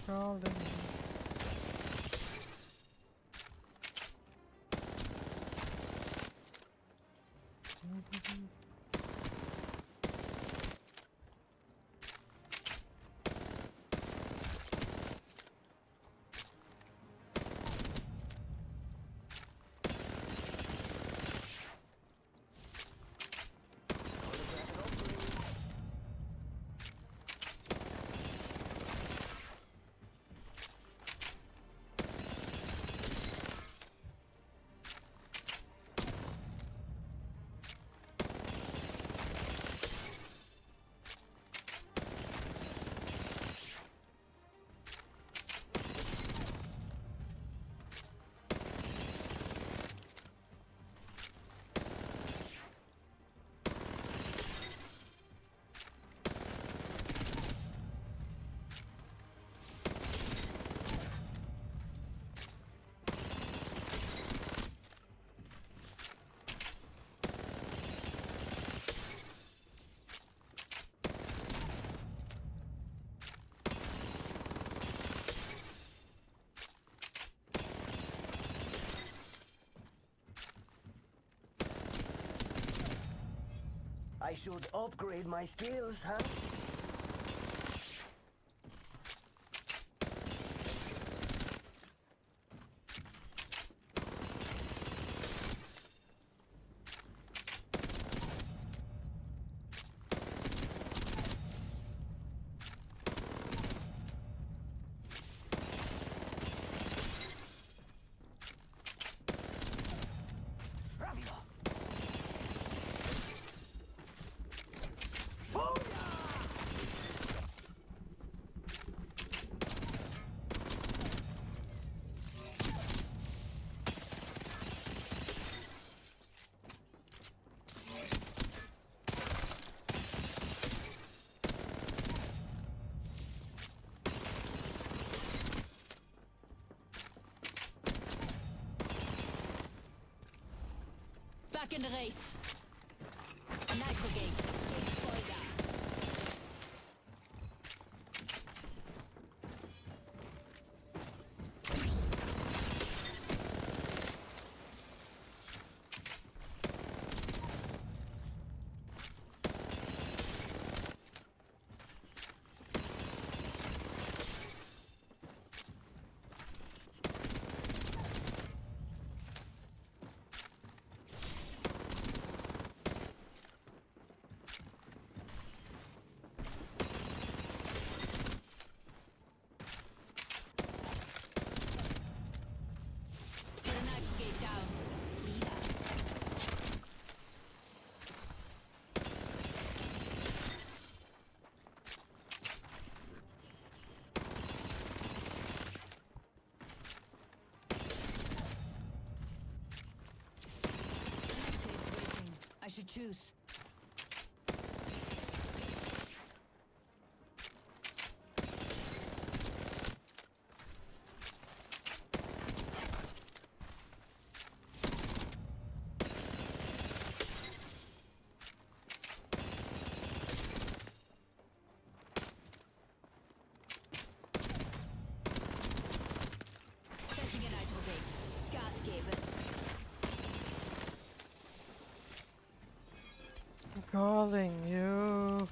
Crawling. I should upgrade my skills, huh? in the race. Nitro gate. Vollgas. I should choose. Setting a nitro gate. Gas gable. I'm calling you.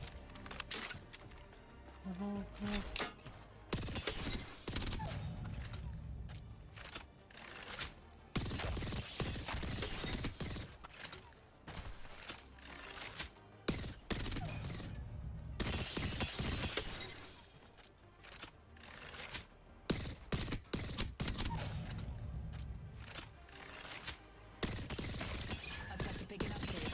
I've got to pick an upgrade.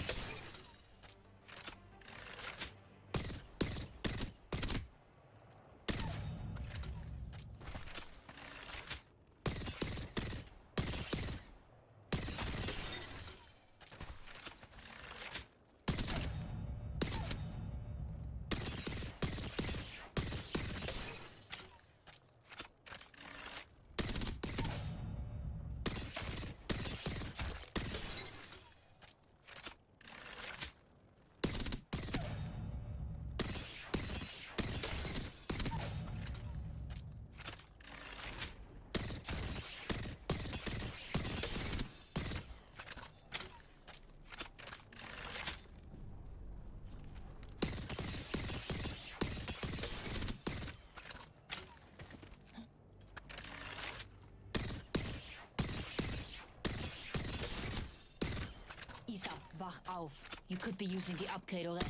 Isa, wach auf. You could be using the upgrade already.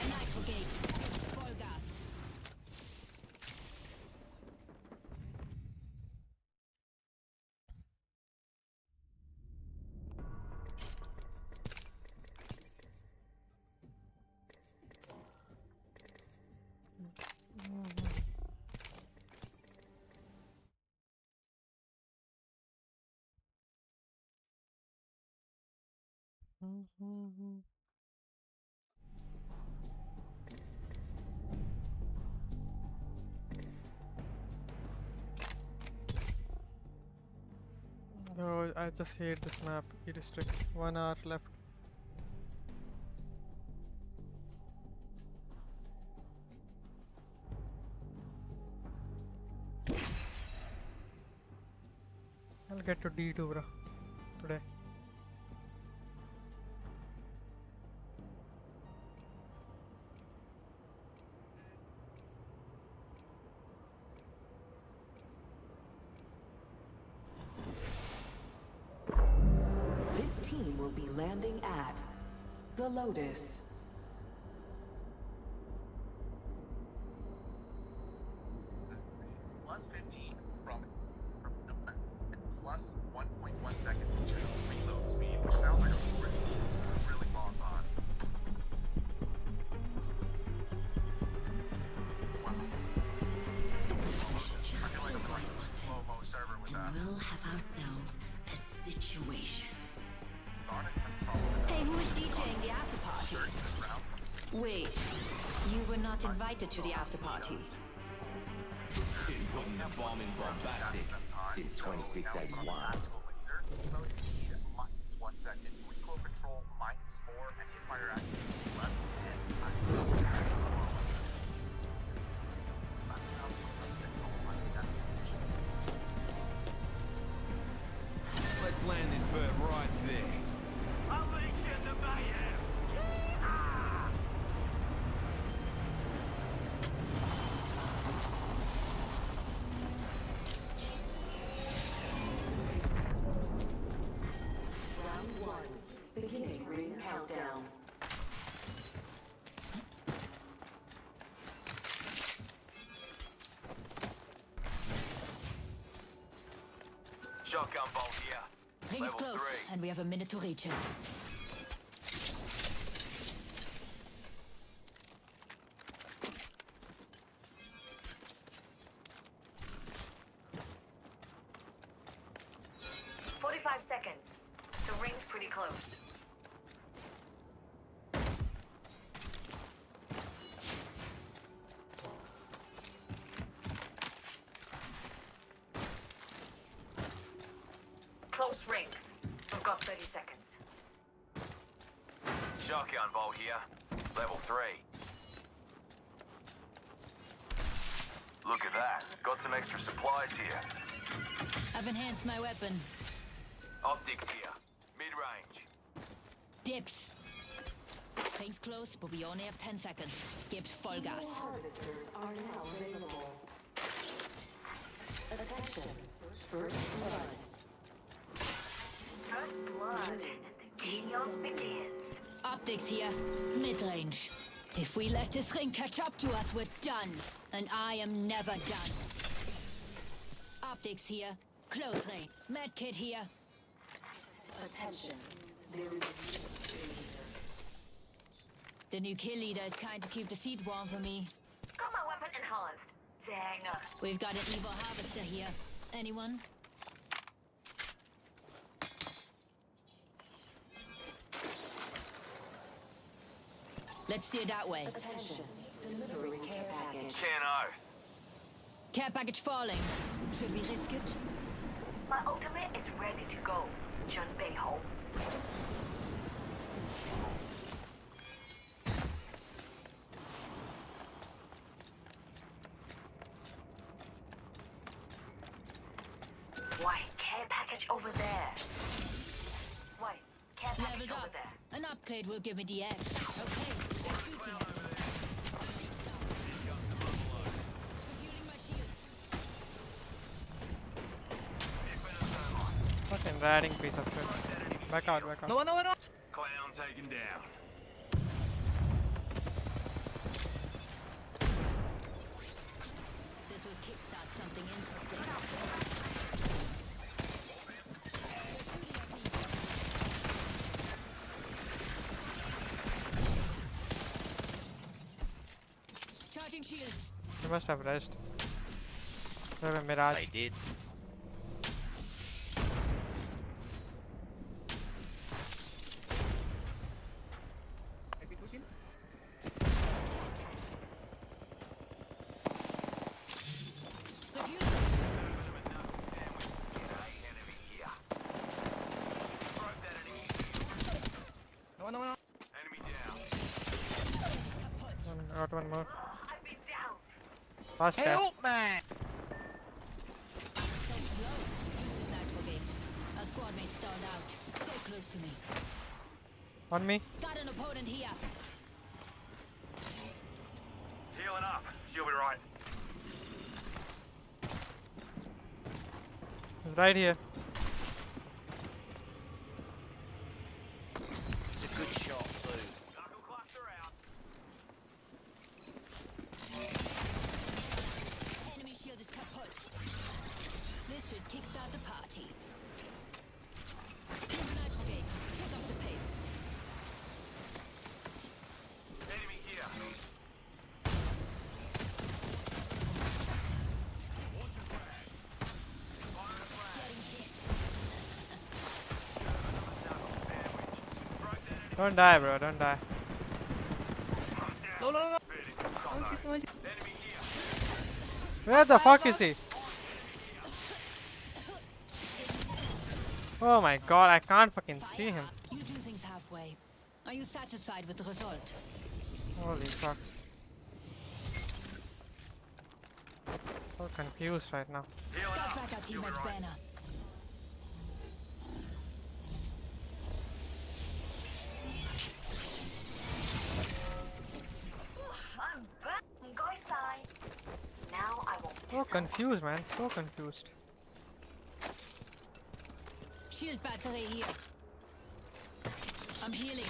Nitro gate. Vollgas. Bro, I just hate this map. It is strict. 1 hour left. I'll get to D2, bro. Today. This team will be landing at The Lotus. Plus 15 from plus 1.1 seconds to reload speed, which sounds like a really long time. Wow. I feel like I'm playing a slow-mo server with that. We'll have ourselves a situation. Darn it, that's probably Hey, who is DJing the after party? Wait, you were not invited to the after party. Been putting the bomb in bombastic since 2681. Reload speed minus 1 second, recoil control minus 4, and hipfire accuracy plus 10. Let's land this bird right there. Unleash the mayhem! Round 1. Beginning ring countdown. Shotgun bolt here. Ring is Level close, 3. and we have a minute to reach it. Seconds. The ring's pretty close. Close ring. We've got 30 seconds. Shotgun bolt here. Level 3. Look at that. Got some extra supplies here. I've enhanced my weapon. Optics here. Mid-range. Dips. Ring's close, but we only have 10 seconds. Gibbs full gas. Harvesters are now available. Attention. First blood. First blood. The chaos begins. Optics here. Mid-range. If we let this ring catch up to us, we're done. And I am never done. Optics here. Close range. Medkit here. Attention. There is The new kill leader is kind to keep the seat warm for me. Got my weapon enhanced. Dang. We've got an evil harvester here. Anyone? Let's steer that way. attention. Delivering care package. Can't Care package falling. Should we risk it? My ultimate is ready to go. John Bayhole. Why, care package over there. Why, care package Leveled over up. there. An upgrade will give me the edge. Okay, they're shooting at me. Refueling my shields. Fucking ratting piece of shit. Back out, back out. No. Clown taken down. This will kickstart something interesting. Charging shields. You must have rest. You have a mirage. I did. No. Enemy down. Got one more. I've been down. Fast tap. man! So slow. Use this nitro gauge. Our squad mates stalled out. Stay close to me. On me. Got an opponent here. Healing up. You'll be right. He's right here. It's a good shot too. Don't die, bro. Don't die. No, no, no, no. Where the fuck is he? Oh my god, I can't fucking see him. You do things halfway. Are you satisfied with the result? Holy fuck. So confused right now. Got back our teammate's banner. I'm back. Go inside. Now I won't. So confused, man. So confused. Shield battery here. I'm healing.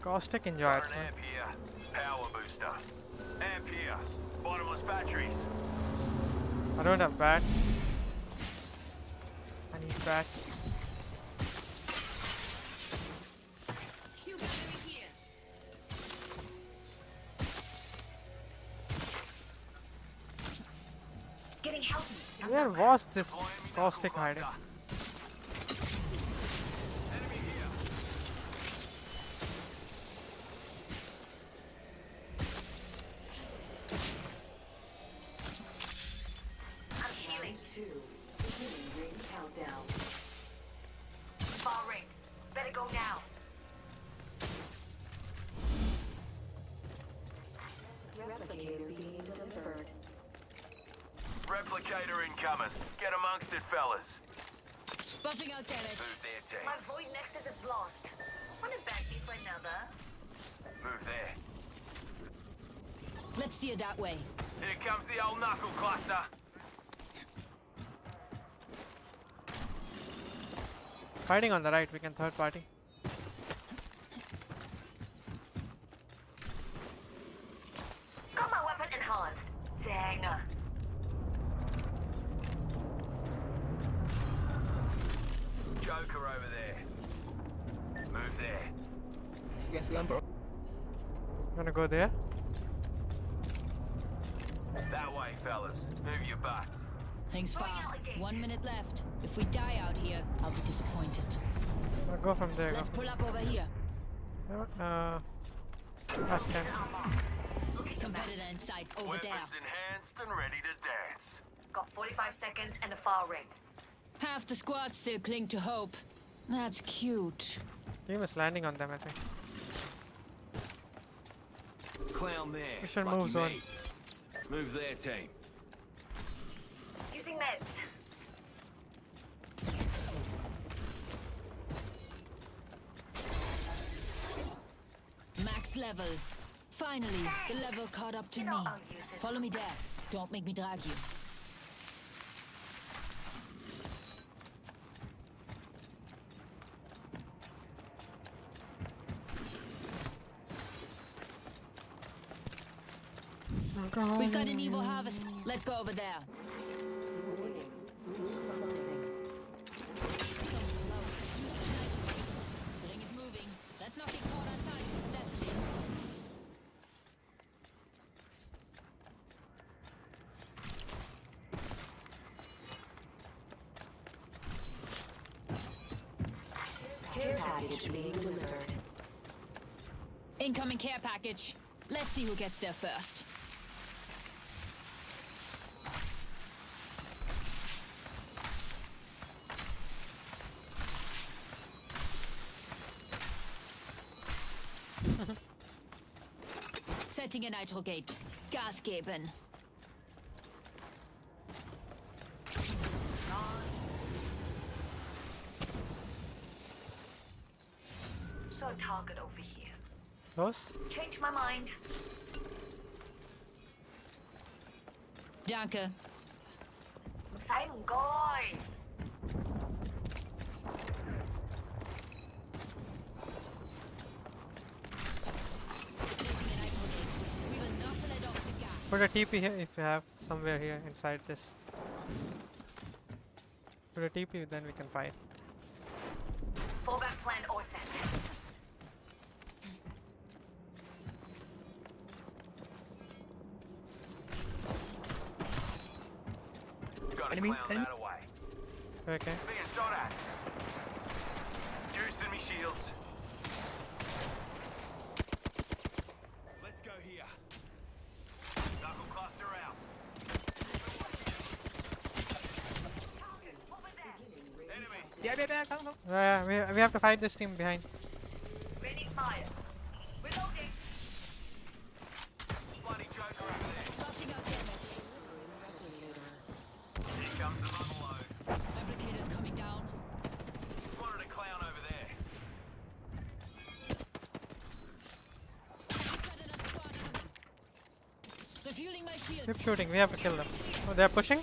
Caustic enjoy it. Got an amp here. Power booster. Amp here. Bottomless batteries. I don't have bats. I need bats. Shield battery here. Getting healthy. Where was this caustic hiding? I'm healing. 2. Beginning ring countdown. Far ring. Better go now. Replicator being delivered. Replicator incoming. Get amongst it, fellas. Buffing out damage. Move there, team. My void nexus is lost. Wanna back me for another? Move there. Let's steer that way. Here comes the old knuckle cluster. Fighting on the right, we can third party. Got my weapon enhanced. Dang. Joker over there. Move there. Yes, bro. Gonna go there. That way, fellas. Move your butts. Things far. 1 minute left. If we die out here, I'll be disappointed. Gonna go from there. Let's pull up over here. Last can. Competitor in sight over there. Weapons enhanced and ready to dance. Got 45 seconds and a far ring. Half the squad still cling to hope. That's cute. Team is landing on them, I think. Clown there. We should Lucky move zone. me. Move there, team. Using meds. Max level. Finally, the level caught up to me. Follow me there. Don't make me drag you. We've got an evil harvest. Let's go over there. The ring is moving. Let's not get caught on time. Care package being delivered. Incoming care package. Let's see who gets there first. Setting a nitro gate. Gas geben. So target over here. Close? Change my mind. Danke. Simon, goy. Put a TP here if you have somewhere here inside this. Put a TP, then we can fight. Fallback plan all set. Got Enemy, a clown enemy. that away. Okay. Being shot at. shields. Let's go here. Knuckle cluster out. Enemy. Yeah, we have to fight this team behind. Ready, fire. Reloading. Bloody Joker over there. Buffing out damage. Here comes the Motherboard. Replicator's coming down. Spotted a clown over there. Refueling my shields. Keep shooting. We have to kill them. Oh, they're pushing.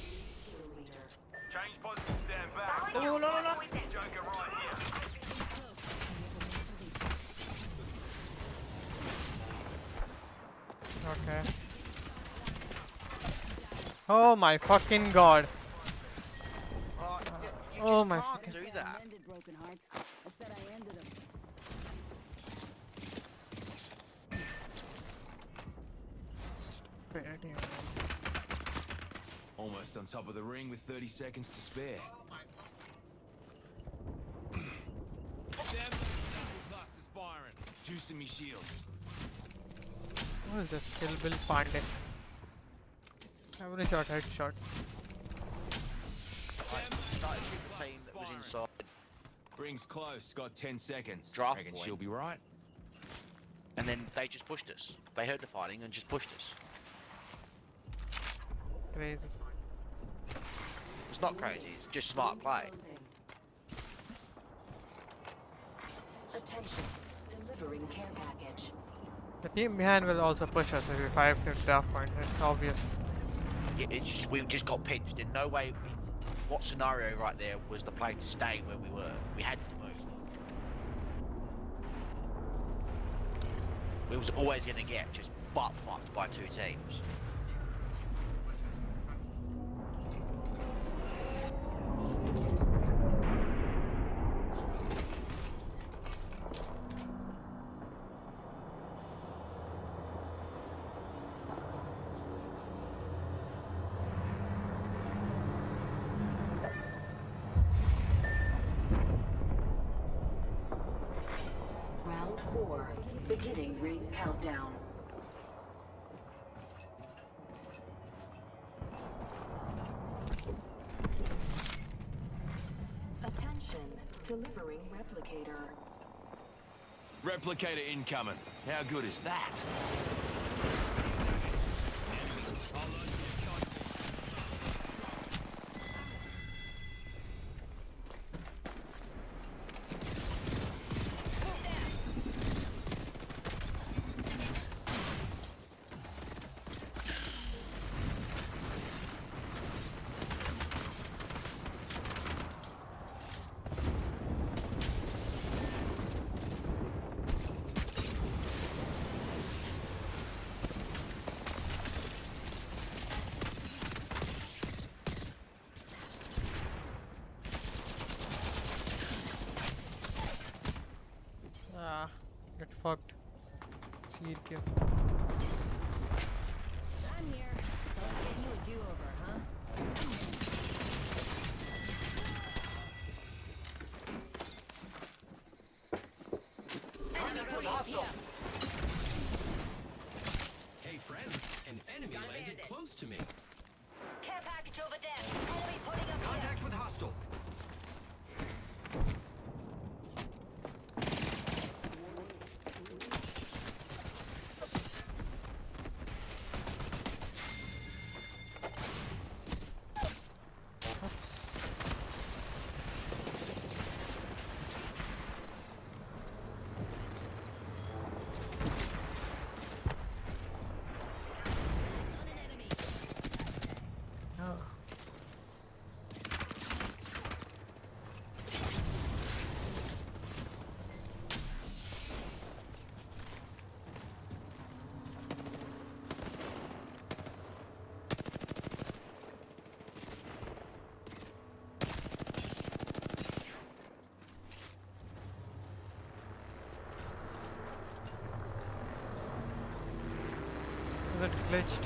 Change position, stand back. Oh, no. Joker right here. Okay. Oh my fucking god. Oh my fucking. Do that. Ended broken hearts. I said I ended them. Almost on top of the ring with 30 seconds to spare. Cluster's firing. Juicing me shields. What is this? Kill Bill Pandey. Every shot, headshot. I started with the team that was inside. Ring's close. Got 10 seconds. Draft Reckon point. she'll be right. And then they just pushed us. They heard the fighting and just pushed us. Crazy. It's not crazy, it's just smart play. Attention, delivering care package. The team behind will also push us if we fight to draft point. It's obvious. Yeah, it's just, we just got pinched. In no way, what scenario right there was the play to stay where we were. We had to move. We was always going to get just butt fucked by two teams. Round 4, beginning ring countdown. Attention, delivering replicator. Replicator incoming. How good is that? Get fucked. See it here. I'm here. So let's get you a do-over, huh? Hey friend, an enemy landed close to me. Care package over there. Enemy putting up Contact with hostile. Is it glitched?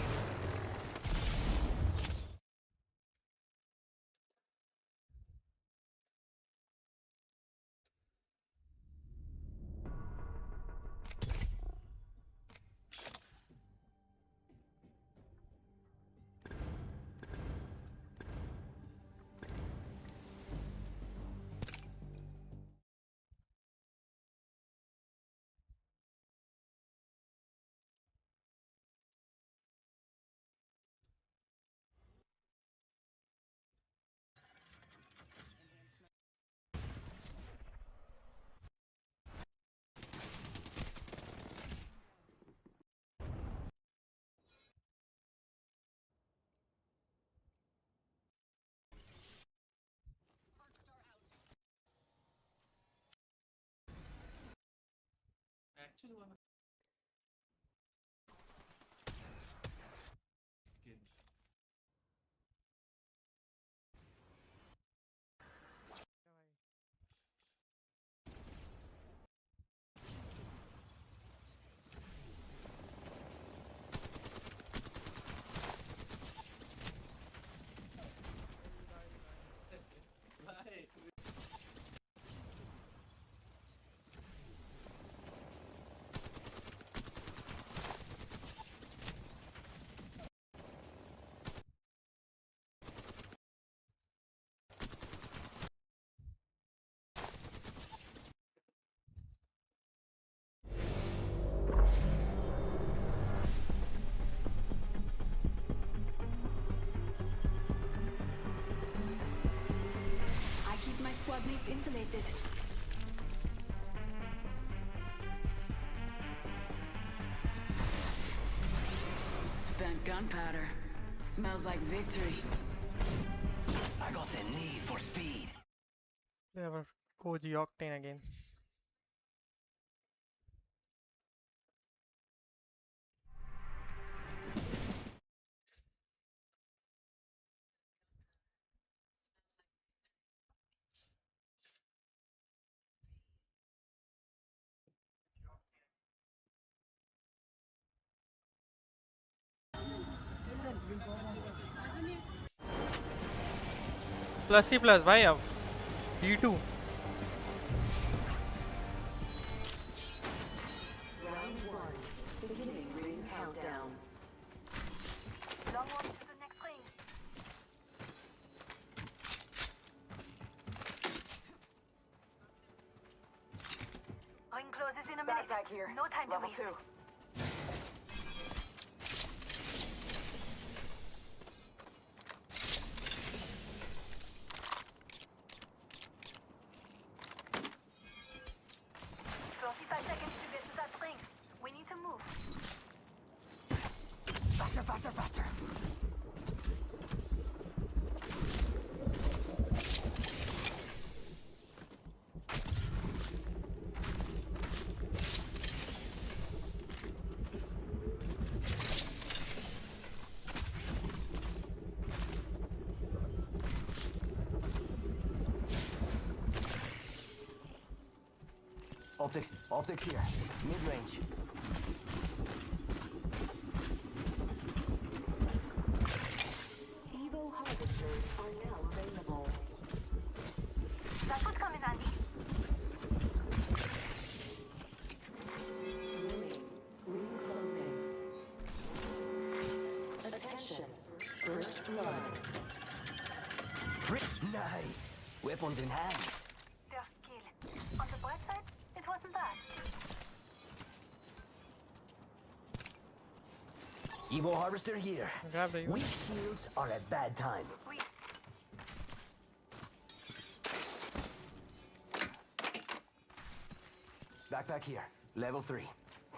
actually wanna skin. I keep my squad mates insulated. Spent gunpowder. Smells like victory. I got the need for speed. They have a OG Octane again. Plus C plus, why up? D2. Round 1. Beginning ring countdown. Long walk to the next ring. Ring closes in a minute. Backpack here. No time Level to waste. 2. Faster, faster. Optics here. Mid-range. Evo harvesters are now available. That's what's coming, Andy. Ring closing. Attention. First blood. Nice. Weapons in hands. Their skill. On the bright side, it wasn't bad. Evo harvester here. Grab the Weak shields are a bad time. Backpack here. Level 3.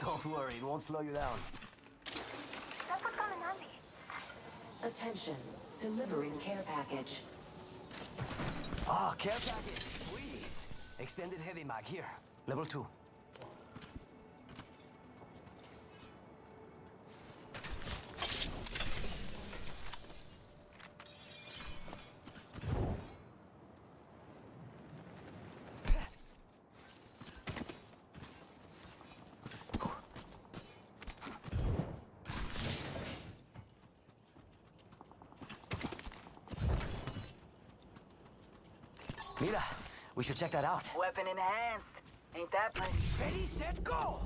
Don't worry, it won't slow you down. That's what's coming, Andy. Attention. Delivering care package. Ah, care package. Sweet. Extended heavy mag here. Level 2. Mira, we should check that out. Weapon enhanced. Ain't that plenty? Ready, set, go!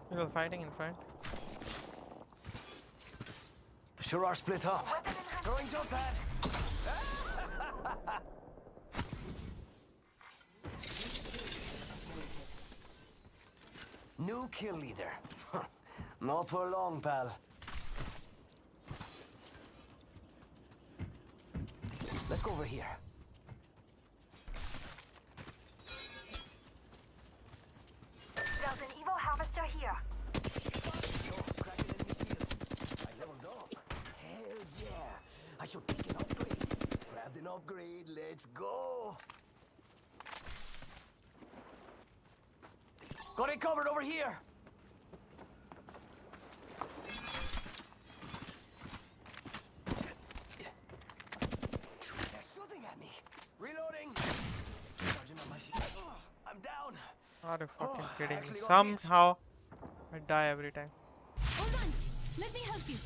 People fighting in front. Sure are split up. Throwing jump pad. New kill leader. Not for long, pal. Let's go over here. There's an Evo harvester here. I leveled up. Hells yeah. I should pick an upgrade. Grabbed an upgrade. Let's go. Got it covered over here. They're shooting at me. Reloading. Charging on my shield. I'm down. Are you fucking I kidding me? actually got Somehow I die every time. Hold on. Let me help you.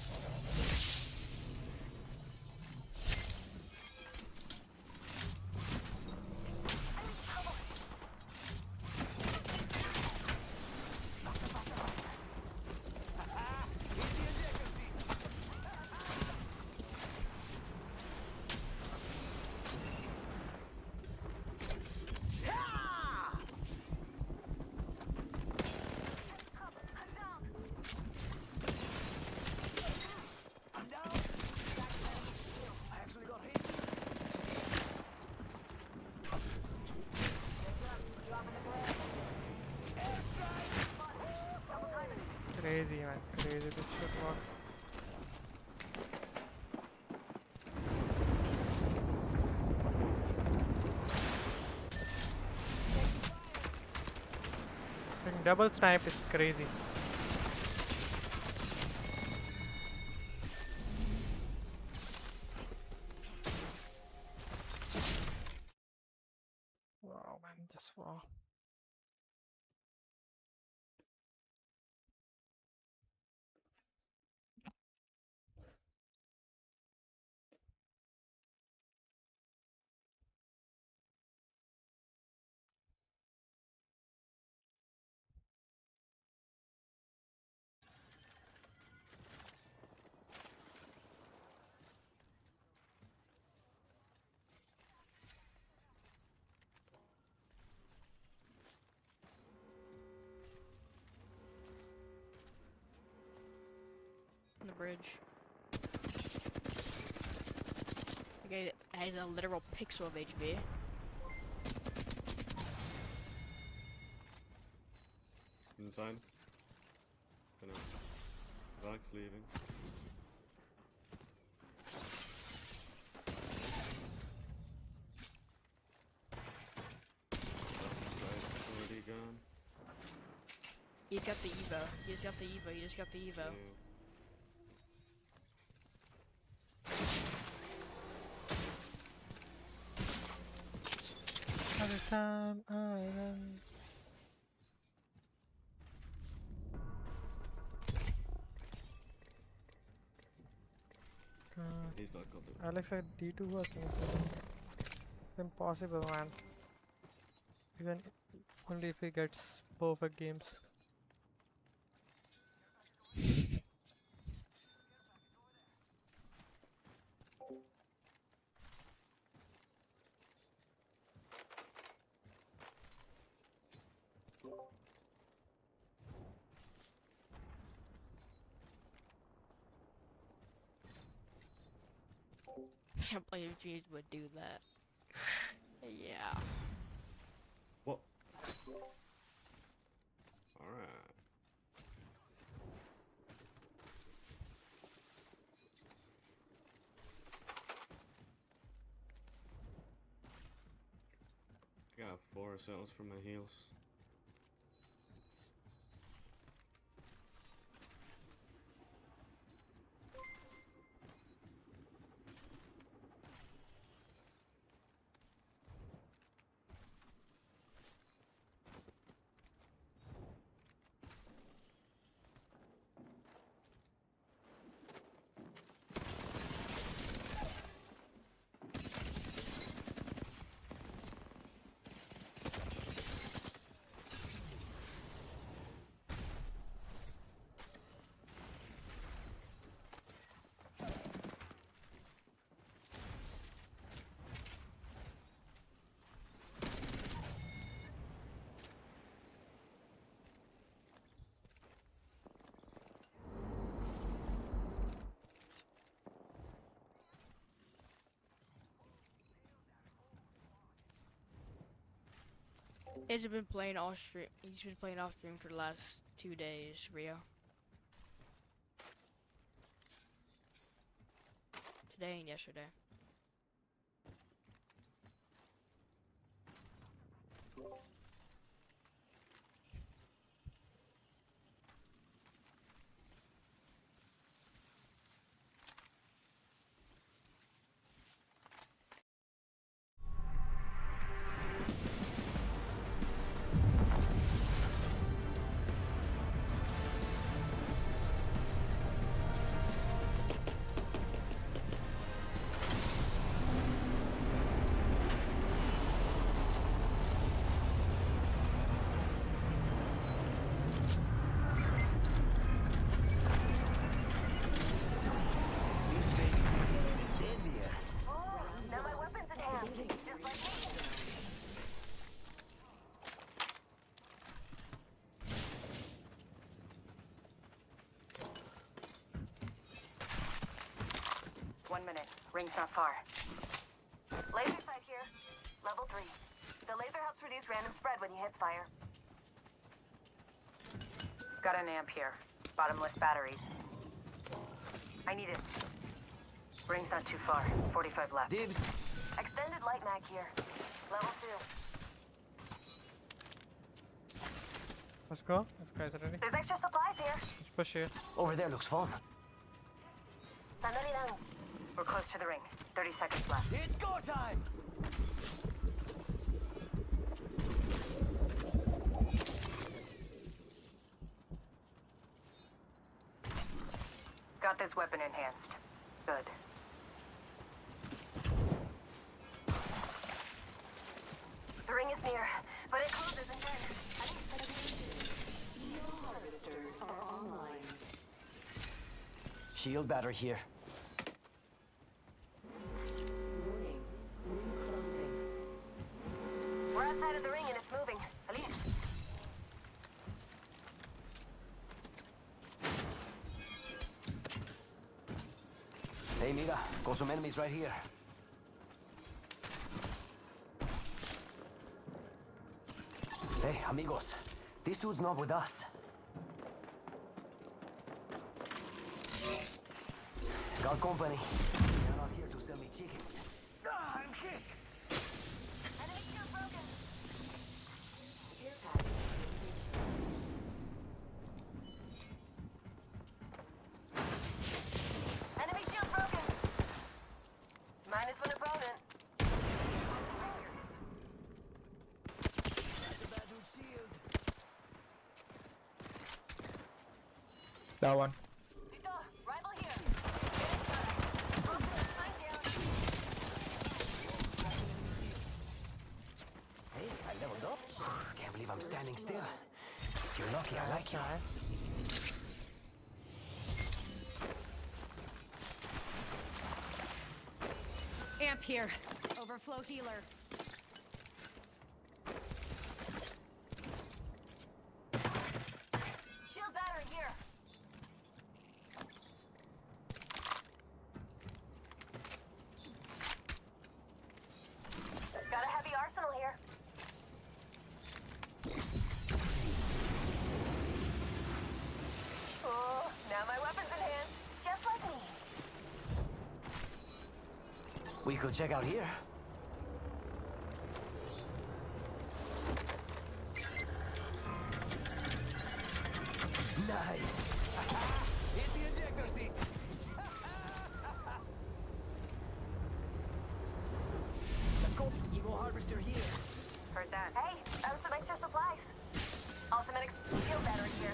Crazy man, crazy this shit works. And double snipe is crazy. Wow man, just wow. On the bridge. Okay, it has a literal pixel of HB. Inside. Gonna. Vax leaving. Already gone. He's got the Evo. He's got the Evo. He just got the Evo. Every time I run. He's not gonna do it. Alex said D2 was impossible, man. Even only if he gets perfect games. Can't believe Jeez would do that. Yeah. What? Alright. I got 4 cells for my heals. He's been playing off stream. He's been playing off stream for the last 2 days, Rio. Today and yesterday. Now my weapon's enhanced. Just like me. One minute. Ring's not far. Laser sight here. Level 3. The laser helps reduce random spread when you hit fire. Got an amp here. Bottomless batteries. I need it. Ring's not too far. 45 left. Dibs. Extended light mag here. Level 2. Let's go. If you guys are ready. There's extra supplies here. Let's push here. Over there looks fun. Sandali down. We're close to the ring. 30 seconds left. It's go time! Got this weapon enhanced. Good. The ring is near, but it closes in 10. Harvesters are online. Shield battery here. Warning. Ring closing. We're outside of the ring and it's moving. Elise. Hey, mira, got some enemies right here. Hey, amigos, this dude's not with us. Got company. They're not here to sell me chickens. Ah, I'm hit! Enemy shield broken. Care package completion. Enemy shield broken. Minus one opponent. That's a bad dude's shield. That one. Dito, rival here. Okay, sign down. Hey, I leveled up. Can't believe I'm standing still. You're lucky I like you. Amp here. Overflow healer. Shield battery here. Got a heavy arsenal here. Oh, now my weapon's enhanced. Just like me. We could check out here. Nice. Hit the ejector seat. Let's go. Evo harvester here. Heard that. Hey, found some extra supplies. Ultimate shield battery here.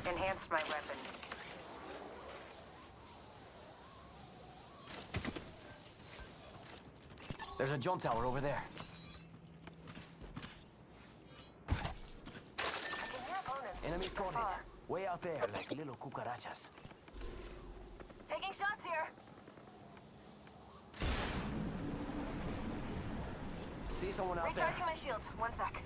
Enhanced my weapon. There's a jump tower over there. I can hear opponents. Enemy spotted. Way out there, like little cucarachas. Taking shots here. See someone out there? Recharging my shields. 1 sec.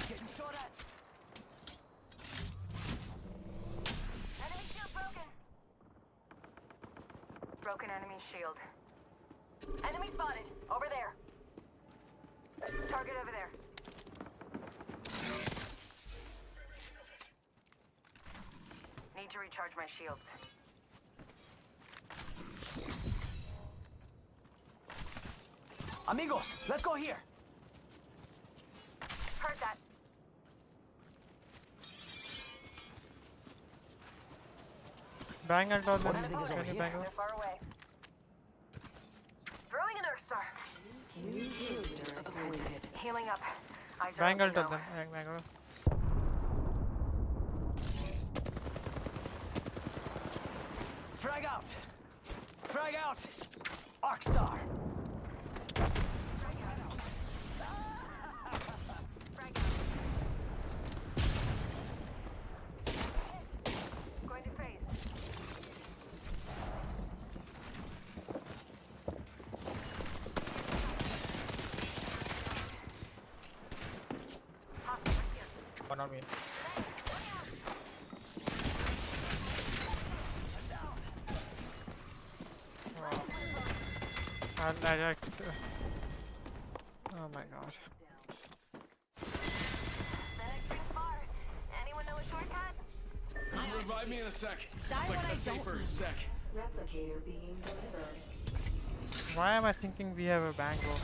Getting shot at. enemy shield. Enemy spotted. Over there. Target over there. Need to recharge my shields. Amigos, let's go here. Heard that. Bang and all them. Can you bang them? They're far away. Throwing an Earth Star. Healing up. Eyes are Bang open ult on now. them. Bang ult. Frag out. Frag out. Arc Star. Going to phase. One on me. Oh my god. Anyone know a shortcut? Revive me in a sec. Die Like when I a safer don't. sec. Replicator being delivered. Why am I thinking we have a bango?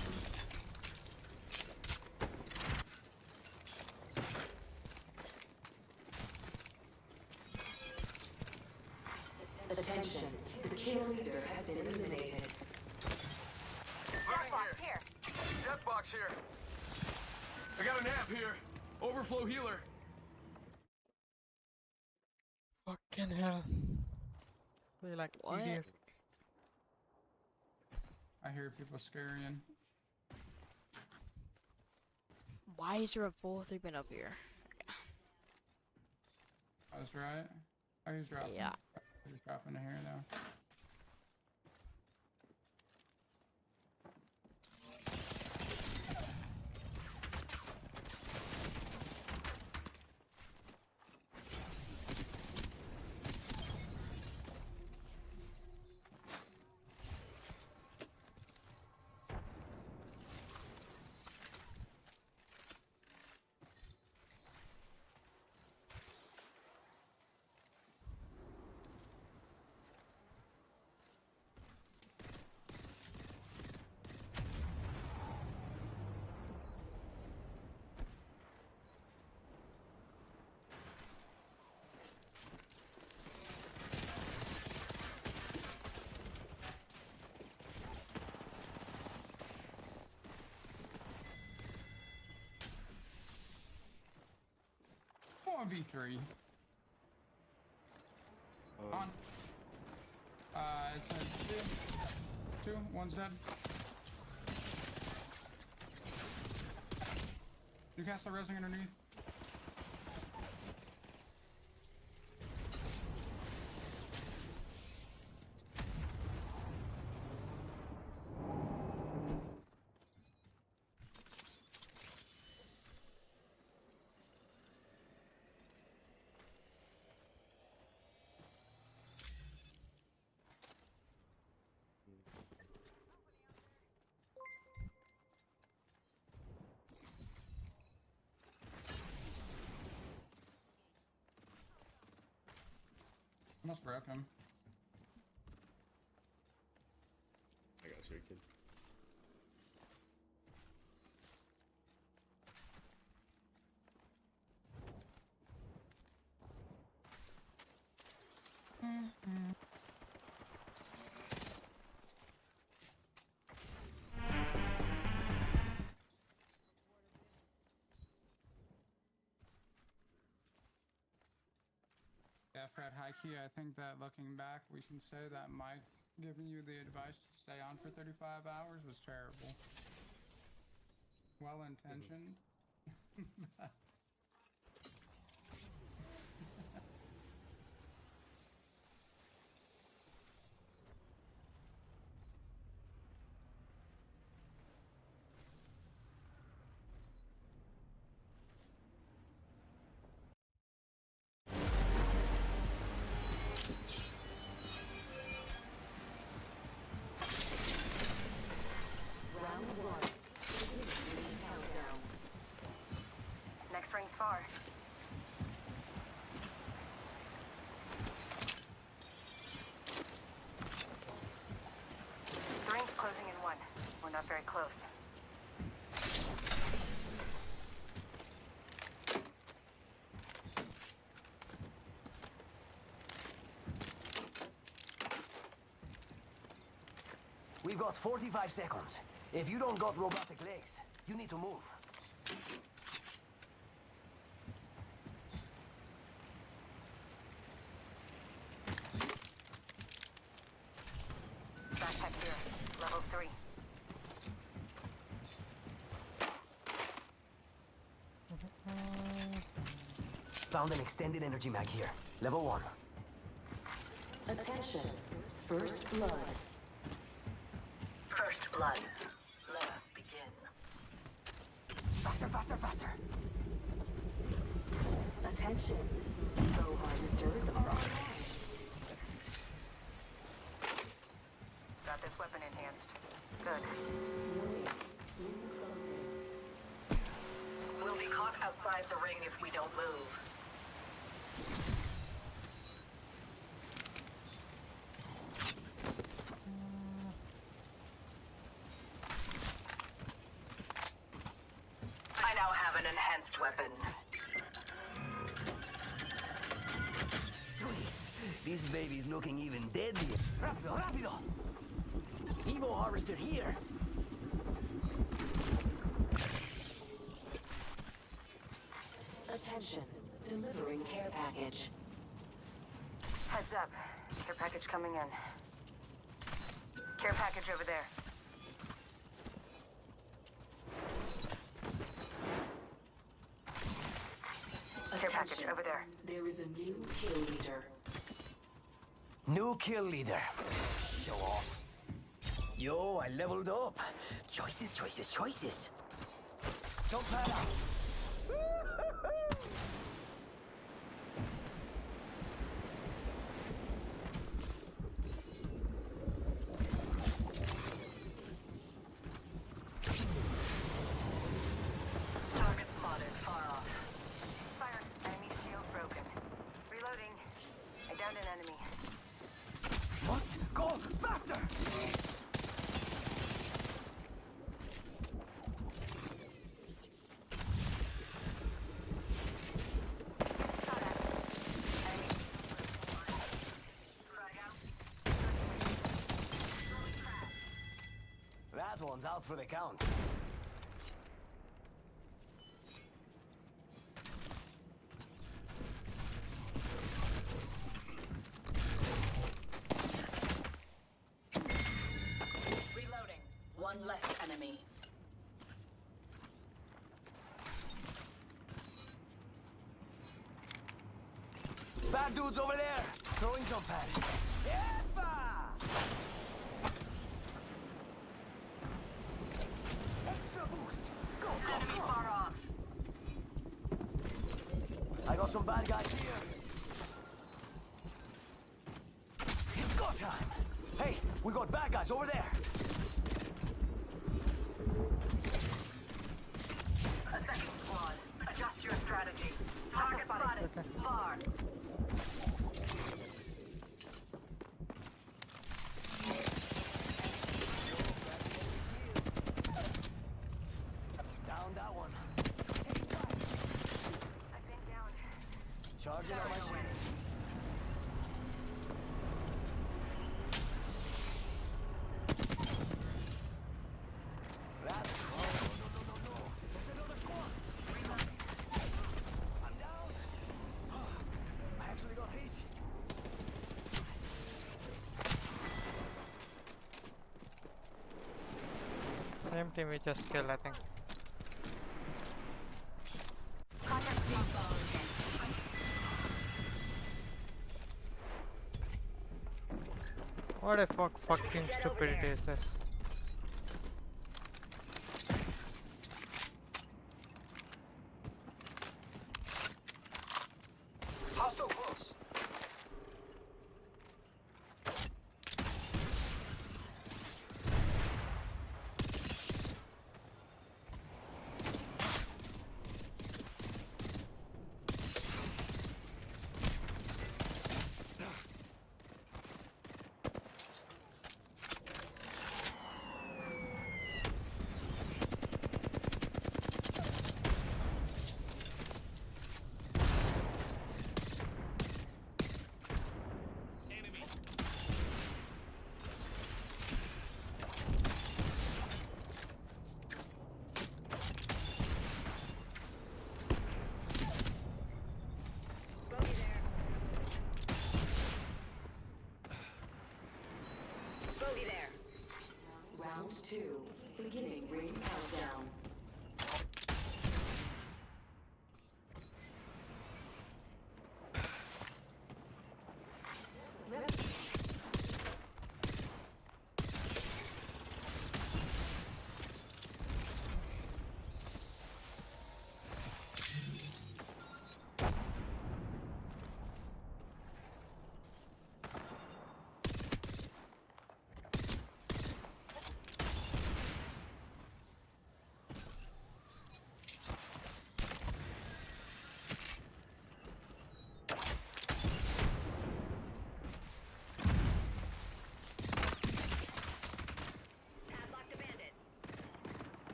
Attention, the kill leader has been eliminated. Jetbox here. Jetbox here. I got an amp here. Overflow healer. Fucking hell. They like idiot. I hear people scurrying. Why is there a full 3-pin up here? I was right. Oh, he's dropping. Yeah. He's dropping to here though. V3. On. It's a two. One's dead. You cast the resing underneath. Almost broke him. I got you, kid. Yeah, Fred, high key, I think that looking back, we can say that Mike giving you the advice to stay on for 35 hours was terrible. Well intentioned. got 45 seconds. If you don't got robotic legs, you need to move. Backpack here. Level 3. Found an extended energy mag here. Level 1. Attention. First blood. First blood. Let us begin. Faster, faster, faster. Attention. Evo harvesters are online. Got this weapon enhanced. Good. We'll be caught outside the ring if we don't move. I now have an enhanced weapon. Sweet. This baby's looking even deadlier. Rápido, rápido. Evo harvester here. Attention. Delivering care package. Heads up. Care package coming in. Care package over there. Care package over there. There is a new kill leader. New kill leader. Show off. Yo, I leveled up. Choices, choices, choices. Jump pad out. Target spotted far off. Fire. Enemy shield broken. Reloading. I downed an enemy. Must go faster. That one's out for the count. Reloading. One less enemy. Bad dudes over there. Throwing jump pad. Yepa! Extra boost. Go, go, Enemy go. far off. I got some bad guys here. It's go time. Hey, we got bad guys over there. A second squad. Adjust your strategy. Target spotted. Far. Down that one. I've been down. Charging on my shields. That's no. There's another squad. I'm down. I actually got hit. Same team we just killed, I think. What a fucking stupidity is this? Hostile close.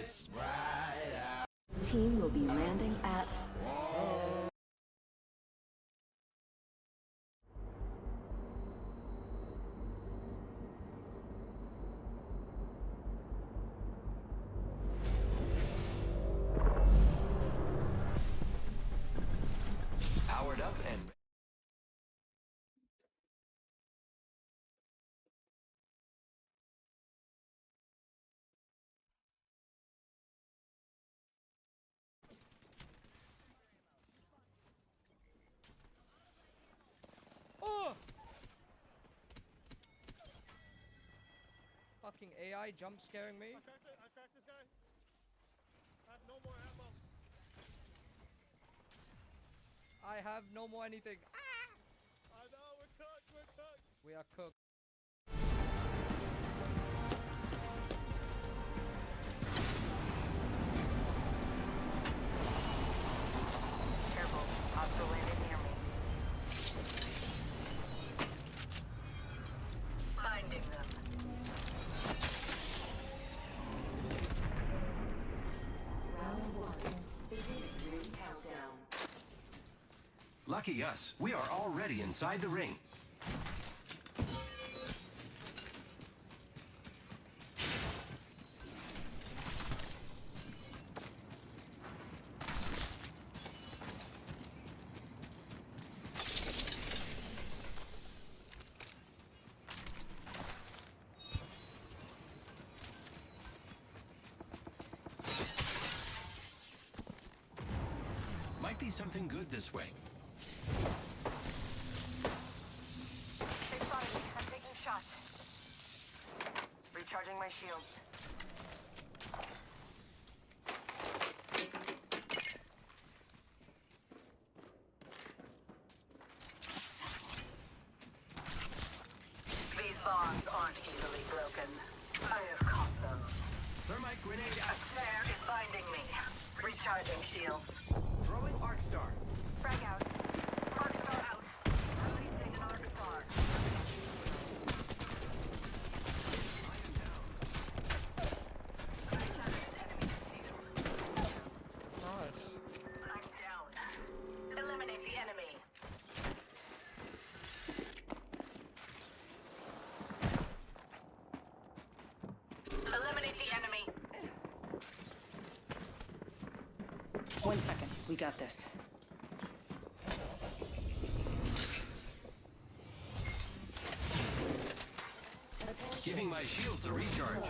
it's right out. This team will be landing at Powered up and Oh! Fucking AI jump scaring me. I cracked this guy. I have no more ammo. I have no more anything. I know, we're cooked. We are cooked. Careful. Hostile landed near me. Finding them. round 1. Begin countdown. lucky us, we are already inside the ring. Might be something good this way. They spotted me. I'm taking shots. Recharging my shields. These bombs aren't easily broken. I have caught them. Thermite grenade A out. snare is binding me. Recharging shields. Throwing arc star. Frag out. Arc star out. Releasing an arc star. Nice. I'm down. Eliminate the enemy. Eliminate the enemy. 1 second. We got this. Giving my shields a recharge.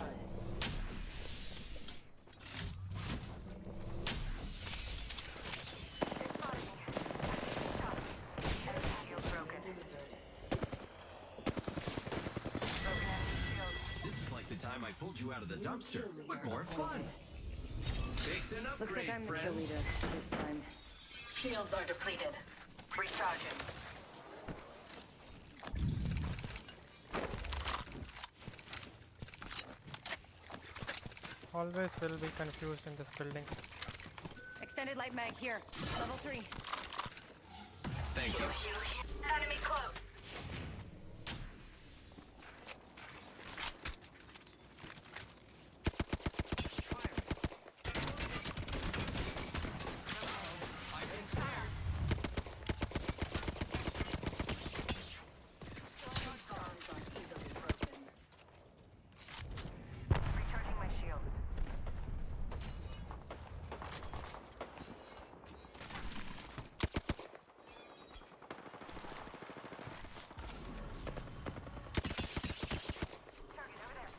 This is like the time I pulled you out of the dumpster, but more fun. Baked an Looks upgrade, like I'm the kill friends. leader this time. Shields are depleted. Recharging. Always will be confused in this building. Extended light mag here. Level 3. Thank you. Enemy close. Bombs aren't easily broken. Recharging my shields. Target over there.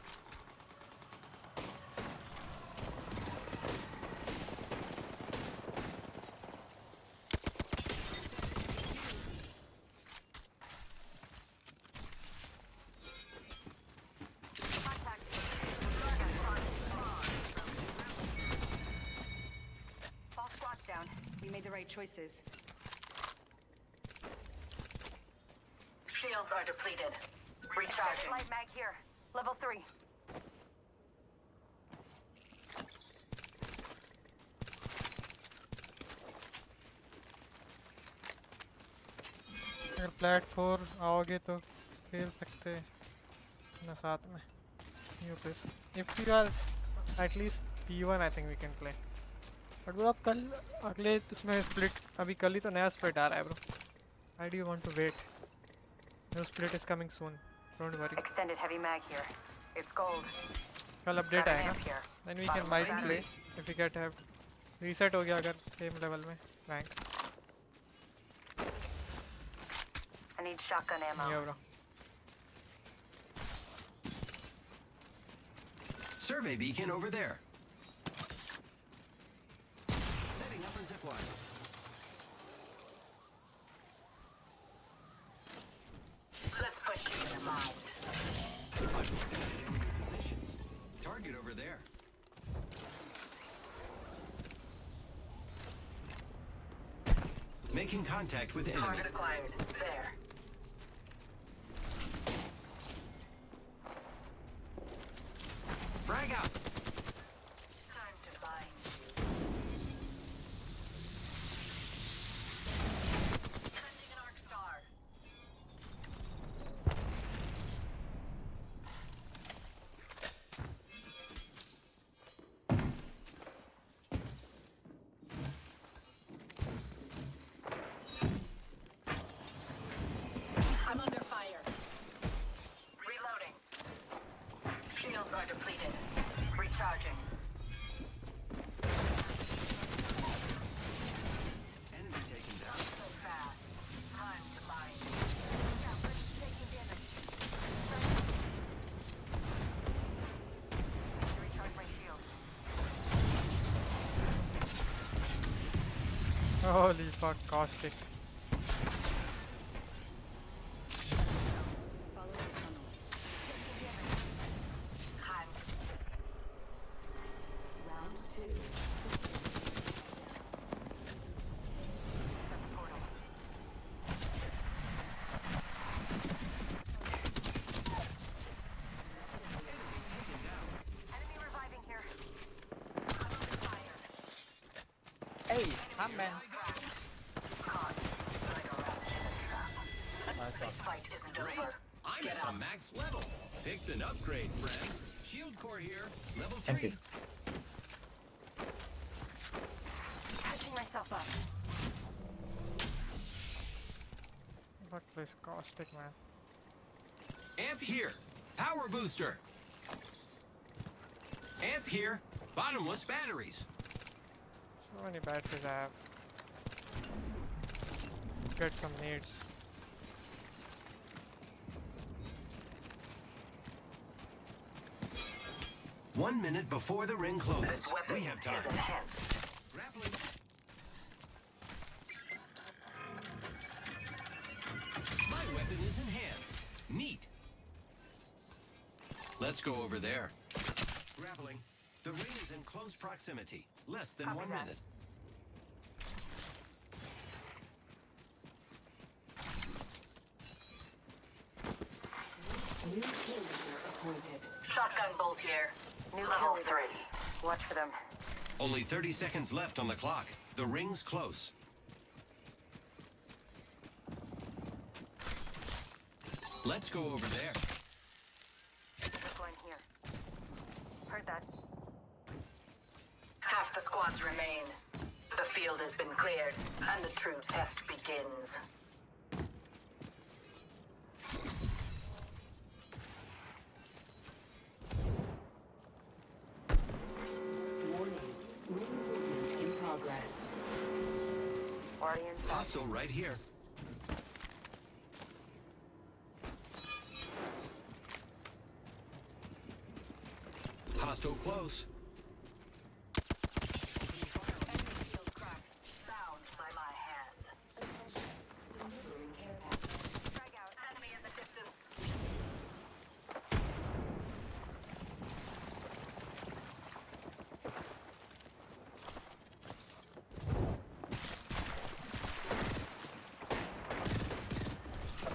Contact. All squads down. We made the right choices. Shields are depleted. Recharging. Light mag here. Level 3. अगर platform आओगे तो खेल सकते हैं ना साथ में. You please. If you are at least P1 I think we can play. But bro, अब कल अगले उसमें split अभी कल ही तो नया split आ रहा है bro. Why do you want to wait? New split is coming soon. Don't worry. Extended heavy mag here. It's gold. कल update Got an आएगा. amp here. Then we Bottom can might left. play if we get have reset हो गया अगर same level में rank. I need shotgun ammo. Yeah bro. Survey beacon over there. Setting up a zip line. Let's push you in the mind. I've located enemy positions. Target over there. Making contact with enemy. Target acquired. There. Frag out. Time to bind. Sending an arc star. I'm under fire. Reloading. Shields are depleted. Recharging. Enemy taken down. So fast. Time to bind. Yeah, but it's taking damage. Recharge my shield. Holy fuck, caustic. Time to Round 2. set the portal. Enemy reviving here. I'm under fire. Hey, I'm man. Caught. Like a rat in a trap. This fight isn't over. I'm Get at the up. max level. Picked an upgrade, friends. Shield core here. Level 3. Thank you. Catching myself up. Fuck this caustic man. Amp here. Power booster. Amp here. Bottomless batteries. So many batteries I have. Get some needs. One minute before the ring closes. This weapon We have time. is enhanced. Grappling. My weapon is enhanced. Neat. Let's go over there. Grappling. The ring is in close proximity. Less than Copy 1 that. minute. New kill leader appointed. Shotgun bolt here. New level 3. Watch for them. Only 30 seconds left on the clock. The ring's close. Let's go over there. We're going here. Heard that. Half the squads remain. The field has been cleared, and the true test begins. Warning. Ring movement in progress. Already in. Hostile right here. Hostile close. Enemy shield cracked. Down by my hand. Delivering care package. Drag out. Enemy in the distance.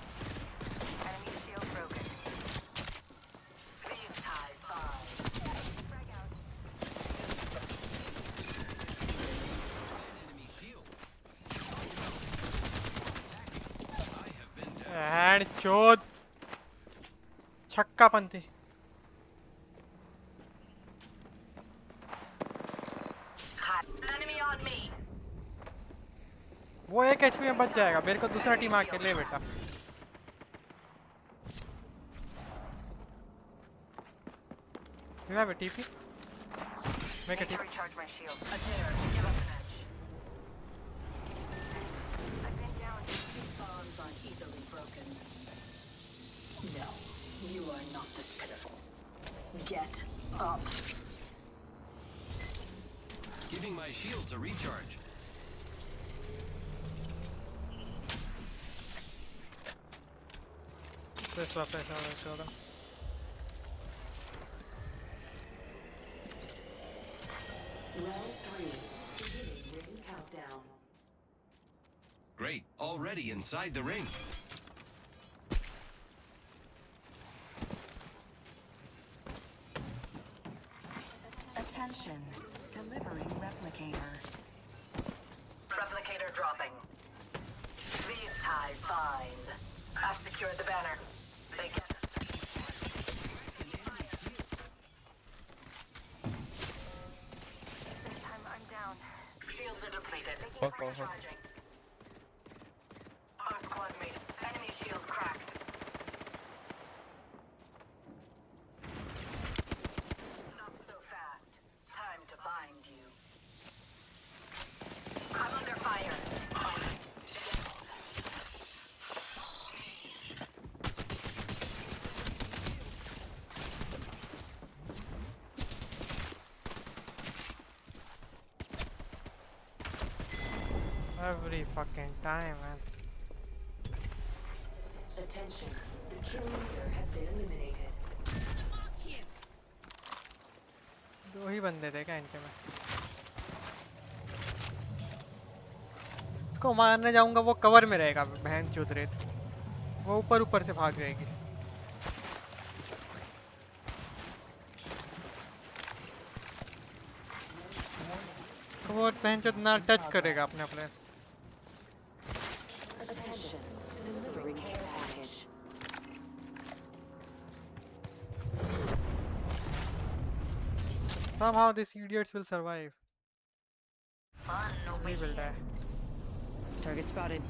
Enemy shield broken. These ties bind. Frag out. Enemy shield. I have been down. And chod. छक्का पंथी. वो एक HP में बच जाएगा, मेरे को दूसरा team आके ले बेटा। You have a TP? Make a TP. Recharge my shield. A tear. Give us an edge. I've been down. These bonds aren't easily broken. No, you are not this pitiful. Get up. Giving my shields a recharge. This one, shoulder. Round 3. Beginning ring countdown. Great, already inside the ring. Attention, delivering replicator. Replicator dropping. These ties bind. I've secured the banner. They get us. This time I'm down. Shields are depleted. Recharging. Our squad mate. Enemy shield cracked. Not so fast. Time to bind you. I'm under fire. Every fucking time, man. Attention, the kill leader has been eliminated. दो ही बंदे थे क्या इनके में? उसको मारने जाऊंगा वो कवर में रहेगा बहन चौधरी, वो ऊपर ऊपर से भाग जाएगी। वो बहन चौधरी ना टच करेगा अपने player. Attention, delivering care package. Somehow these idiots will survive. Fun over We will here. die. Target spotted.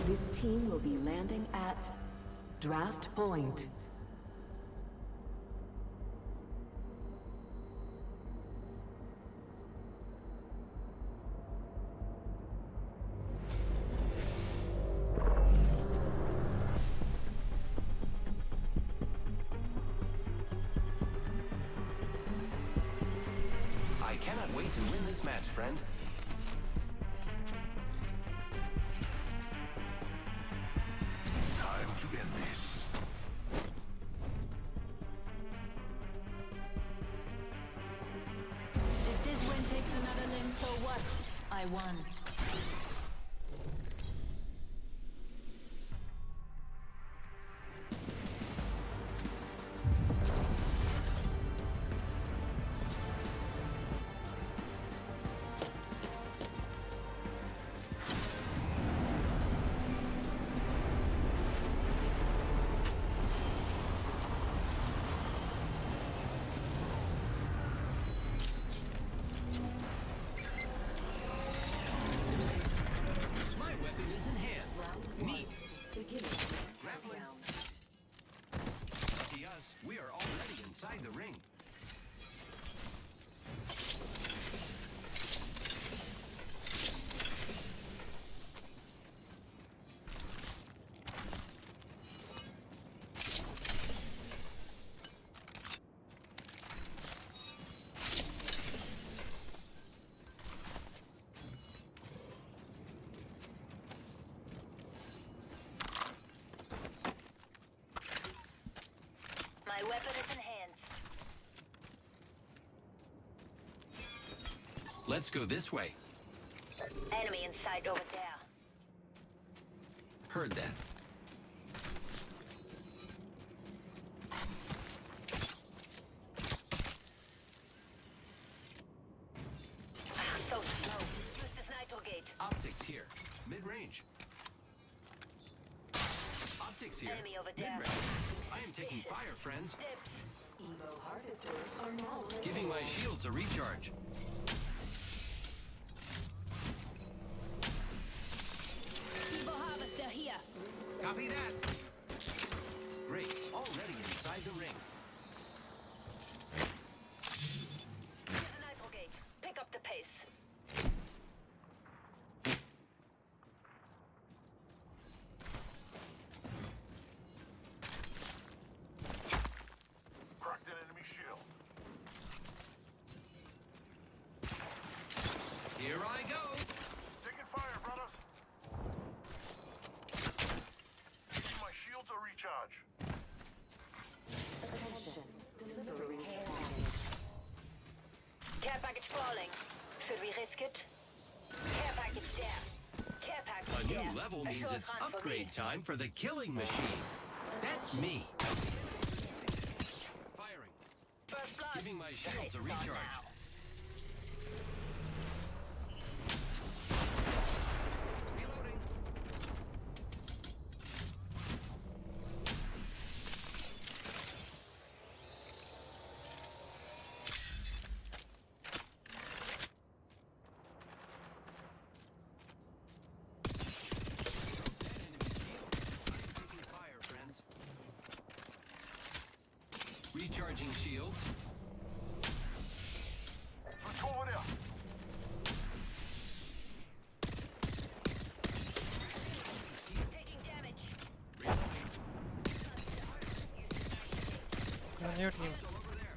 This team will be landing at Draft Point. I cannot wait to win this match, friend. Time to end this. If this win takes another limb, so what? I won. Weapon is enhanced. Let's go this way. Enemy in sight over there. Heard that. So slow. Use this nitro gate. Optics here. Mid-range. Optics here. Enemy over there. Mid-range. I am taking fire, friends. Evo harvesters are now ready. Giving my shields a recharge. Evo harvester here. Copy that. Great. Already inside the ring. Use the nitro gate. Pick up the pace. Cracked an enemy shield. Here I go. Taking fire, brothers. Giving my shields a recharge. Attention. Delivery Care package falling. Should we risk it? Care package there. Care package A there. new level A means short it's run for me. upgrade time for the killing machine. That's me. Firing. First blood. Giving my The shields race a is on recharge. now. Reloading. Taking fire, friends. Recharging shields. Let's go over there. Taking damage. The new team. Still over there.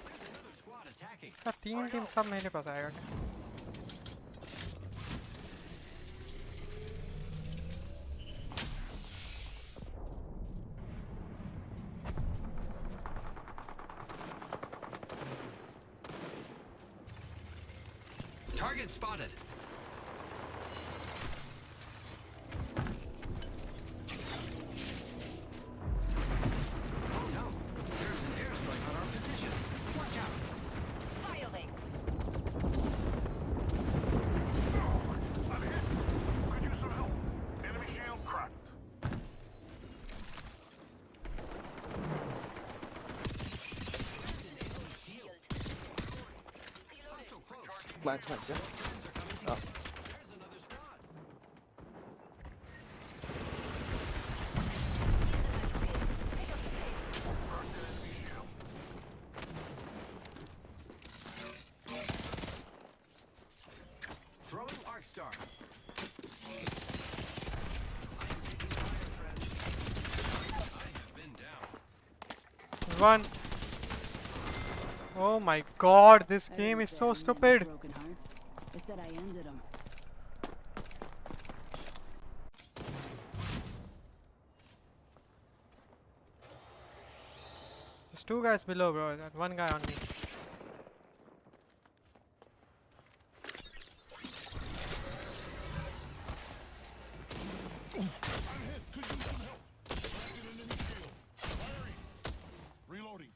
There's another squad attacking. क्या 3 team सब मेरे पास आएगा क्या? Target spotted. Oh no, there's an airstrike on our position. Watch out. Firing. I'm hit. Could use some help. Enemy shield cracked. Hostile close. Match match. Friends are coming together. There's another squad. Cracked an enemy shield. Throwing arc star. I am taking fire, friends. I have been down. One. Oh my god, this game is so stupid. broken hearts. I said I ended them. There's 2 guys below, bro. And 1 guy on me. I'm hit. Could use some help. Cracked an enemy shield. Firing. Reloading.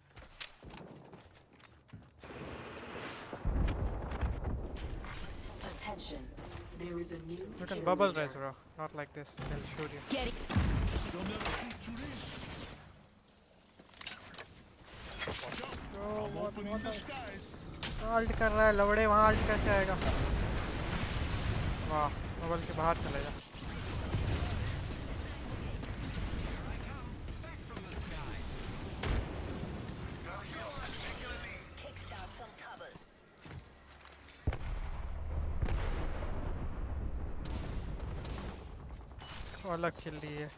Attention. There is a new You can kill bubble leader. res, bro. Not like this. They'll shoot you. Get it. They'll never shoot through this. Watch out. I'm opening the skies. Alt कर रहा है लवड़े वहाँ alt कैसे आएगा वाह bubble के बाहर चले जा Kickstart some trouble. इसको अलग चल रही है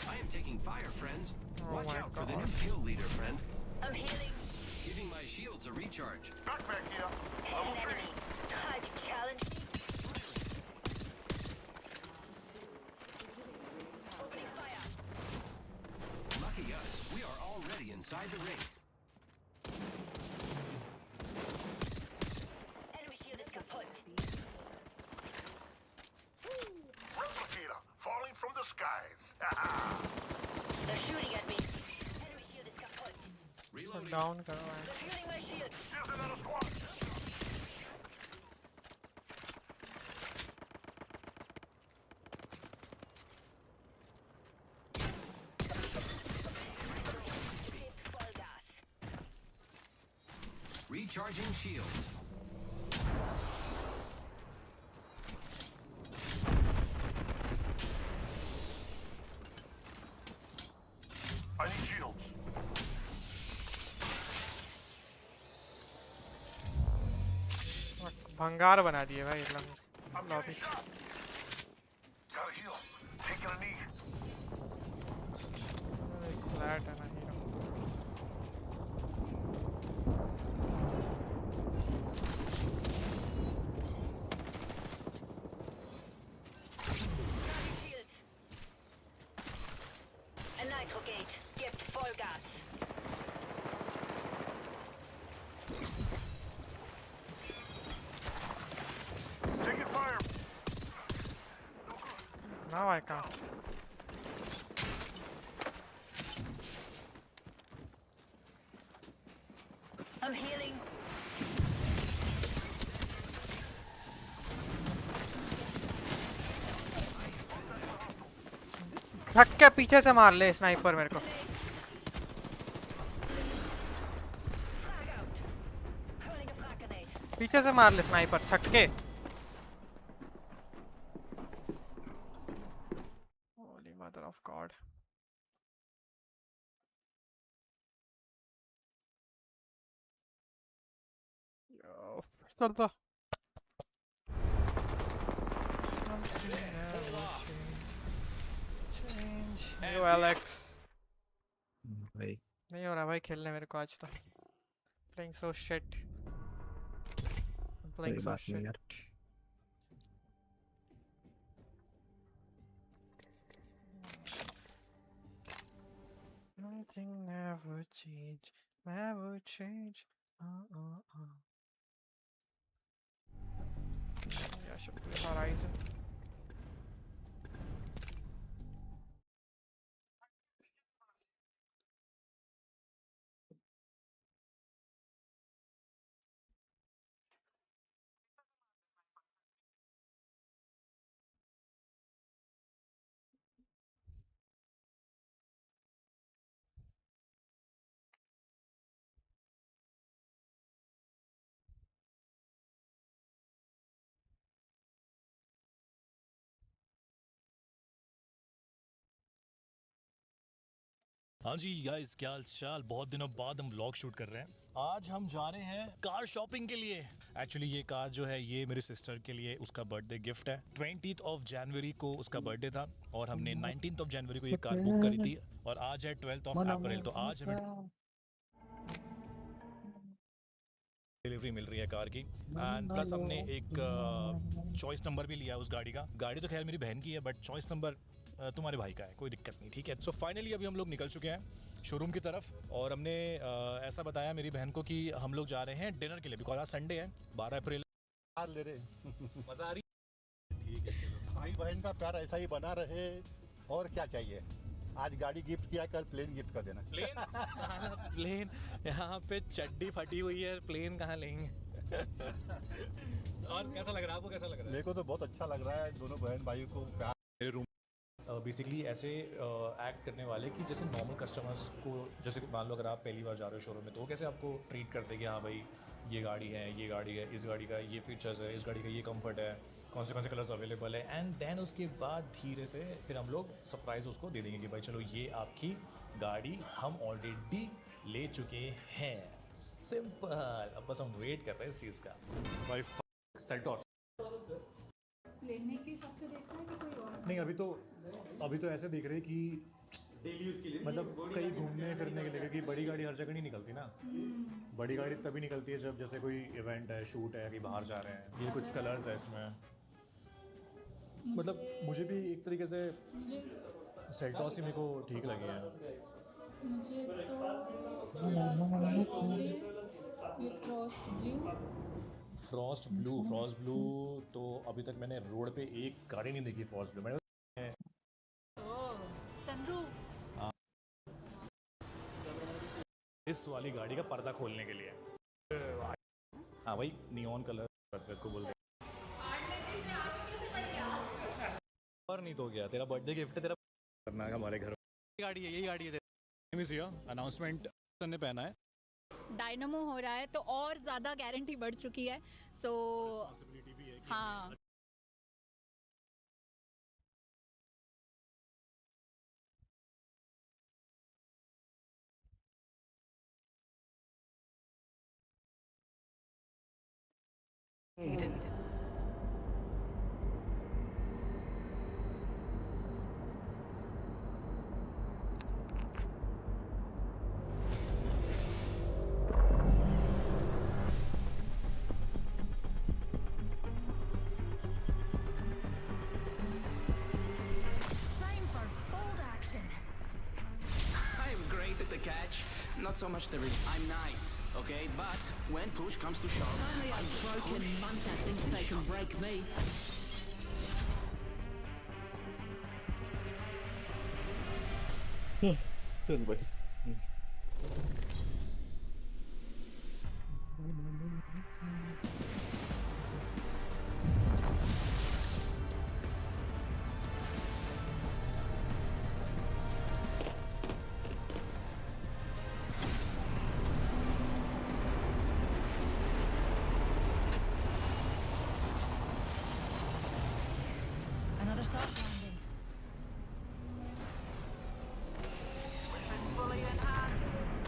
I am taking fire, friends. Oh Watch my out for the God. new kill leader, friend. I'm healing. Giving my shields a recharge. Backpack here. Level 3. Try to challenge me. Opening fire. Lucky us, we are already inside the ring. Enemy shield is kaput. Replicator falling from the skies. They're shooting at me. Enemy shield is kaput. Reloading. Down करो यार. Refueling my shield. Here's another squad. Full gas. Recharging shields. I need shields. भंगार बना दिए भाई I'm lobby. getting shot. Gotta heal. Taking a knee. Flat है ना hero. Shields. A nitro gate. Get full gas. Taking fire. Now I can't. I'm healing. छक्के पीछे से मार ले स्नाइपर मेरे को. Frag out. Hurling a frag grenade. पीछे से मार ले स्नाइपर छक्के. Holy mother of God. Yo, start the. Change. Yo Alex. भाई नहीं हो रहा भाई खेलने मेरे को आज तो. Playing so shit. I'm playing कोई so बात नहीं shit. यार. Nothing never change, never change. Yeah, I should play Horizon. हाँ जी गाइस, क्या हाल चाल. बहुत दिनों बाद हम व्लॉग शूट कर रहे हैं. आज हम जा रहे हैं कार शॉपिंग के लिए. एक्चुअली ये कार जो है ये मेरी सिस्टर के लिए उसका बर्थडे गिफ्ट है. 20th of January को उसका बर्थडे था और हमने 19th of January को ये कार बुक करी थी और आज है 12th of April. तो आज हमें डिलीवरी मिल रही है कार की. एंड प्लस हमने एक चॉइस नंबर भी लिया उस गाड़ी का. गाड़ी तो खैर मेरी बहन की है बट चॉइस नंबर तुम्हारे भाई का है. कोई दिक्कत नहीं, ठीक है. सो फाइनली अभी हम लोग निकल चुके हैं शोरूम की तरफ और हमने ऐसा बताया मेरी बहन को कि हम लोग जा रहे हैं डिनर के लिए बिकॉज आज संडे है 12 अप्रैल. ले रहे मजा आ रही. ठीक है चलो. भाई बहन का प्यार ऐसा ही बना रहे और क्या चाहिए. आज गाड़ी गिफ्ट किया, कल प्लेन गिफ्ट कर देना. प्लेन यहाँ पे चड्डी फटी हुई है, प्लेन कहाँ लेंगे. और कैसा लग रहा है आपको, कैसा लग रहा है? मेरे को तो बहुत अच्छा लग रहा है. दोनों बहन भाइयों को प्यार. मेरे रूम बेसिकली ऐसे एक्ट करने वाले कि जैसे नॉर्मल कस्टमर्स को, जैसे मान लो अगर आप पहली बार जा रहे हो शोरूम में तो वो कैसे आपको ट्रीट करते हैं कि हाँ भाई ये गाड़ी है, ये गाड़ी है, इस गाड़ी का ये फीचर्स है, इस गाड़ी का ये कंफर्ट है, कौन से कलर्स अवेलेबल है. एंड देन उसके बाद धीरे से फिर हम लोग सरप्राइज उसको दे देंगे कि भाई चलो ये आपकी गाड़ी हम ऑलरेडी ले चुके हैं. सिंपल. अब बस हम वेट कर रहे हैं इस चीज़ का. भाई सेल्टॉस लेने के हिसाब से देखना है कि कोई और? नहीं, अभी तो ऐसे देख रहे हैं कि मतलब कहीं घूमने फिरने के लिए, क्योंकि बड़ी गाड़ी हर जगह नहीं निकलती ना। बड़ी गाड़ी तभी निकलती है जब जैसे कोई इवेंट है, शूट है, कहीं बाहर जा रहे हैं। ये कुछ कलर्स है इसमें, मतलब मुझे भी एक तरीके से सेल्टॉस ही मेरे को ठीक लगे हैं। मुझे तो फ्रॉस्ट ब्लू तो अभी तक मैंने रोड पे एक गाड़ी नहीं देखी फ्रॉस्ट ब्लू। मैंने सनरूफ इस वाली गाड़ी का पर्दा खोलने के लिए, हाँ भाई नियॉन कलर को बोलते हैं। और नहीं तो क्या, तेरा बर्थडे गिफ्ट है, तेरा करना है हमारे घर। गाड़ी है, यही गाड़ी है। अनाउंसमेंट ने पहना है, डायनामो हो रहा है तो और ज़्यादा गारंटी बढ़ चुकी है। सो हाँ, Not so much the I'm nice, okay? But when push comes to shove, Only a broken munter thinks they can break me. चल भाई। Another soft landing. Fully in hand.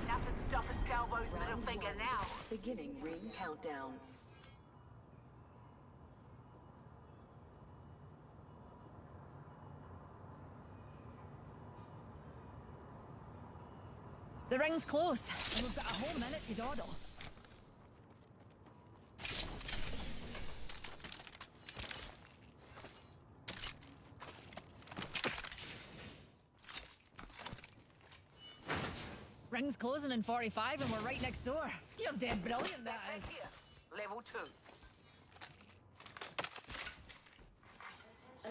Nothing stopping Salvo's middle finger now. Beginning ring countdown. The ring's close, and we've got a whole minute to dawdle. Ring's closing in 45 and we're right next door. You're dead brilliant, that is. Here. Level 2.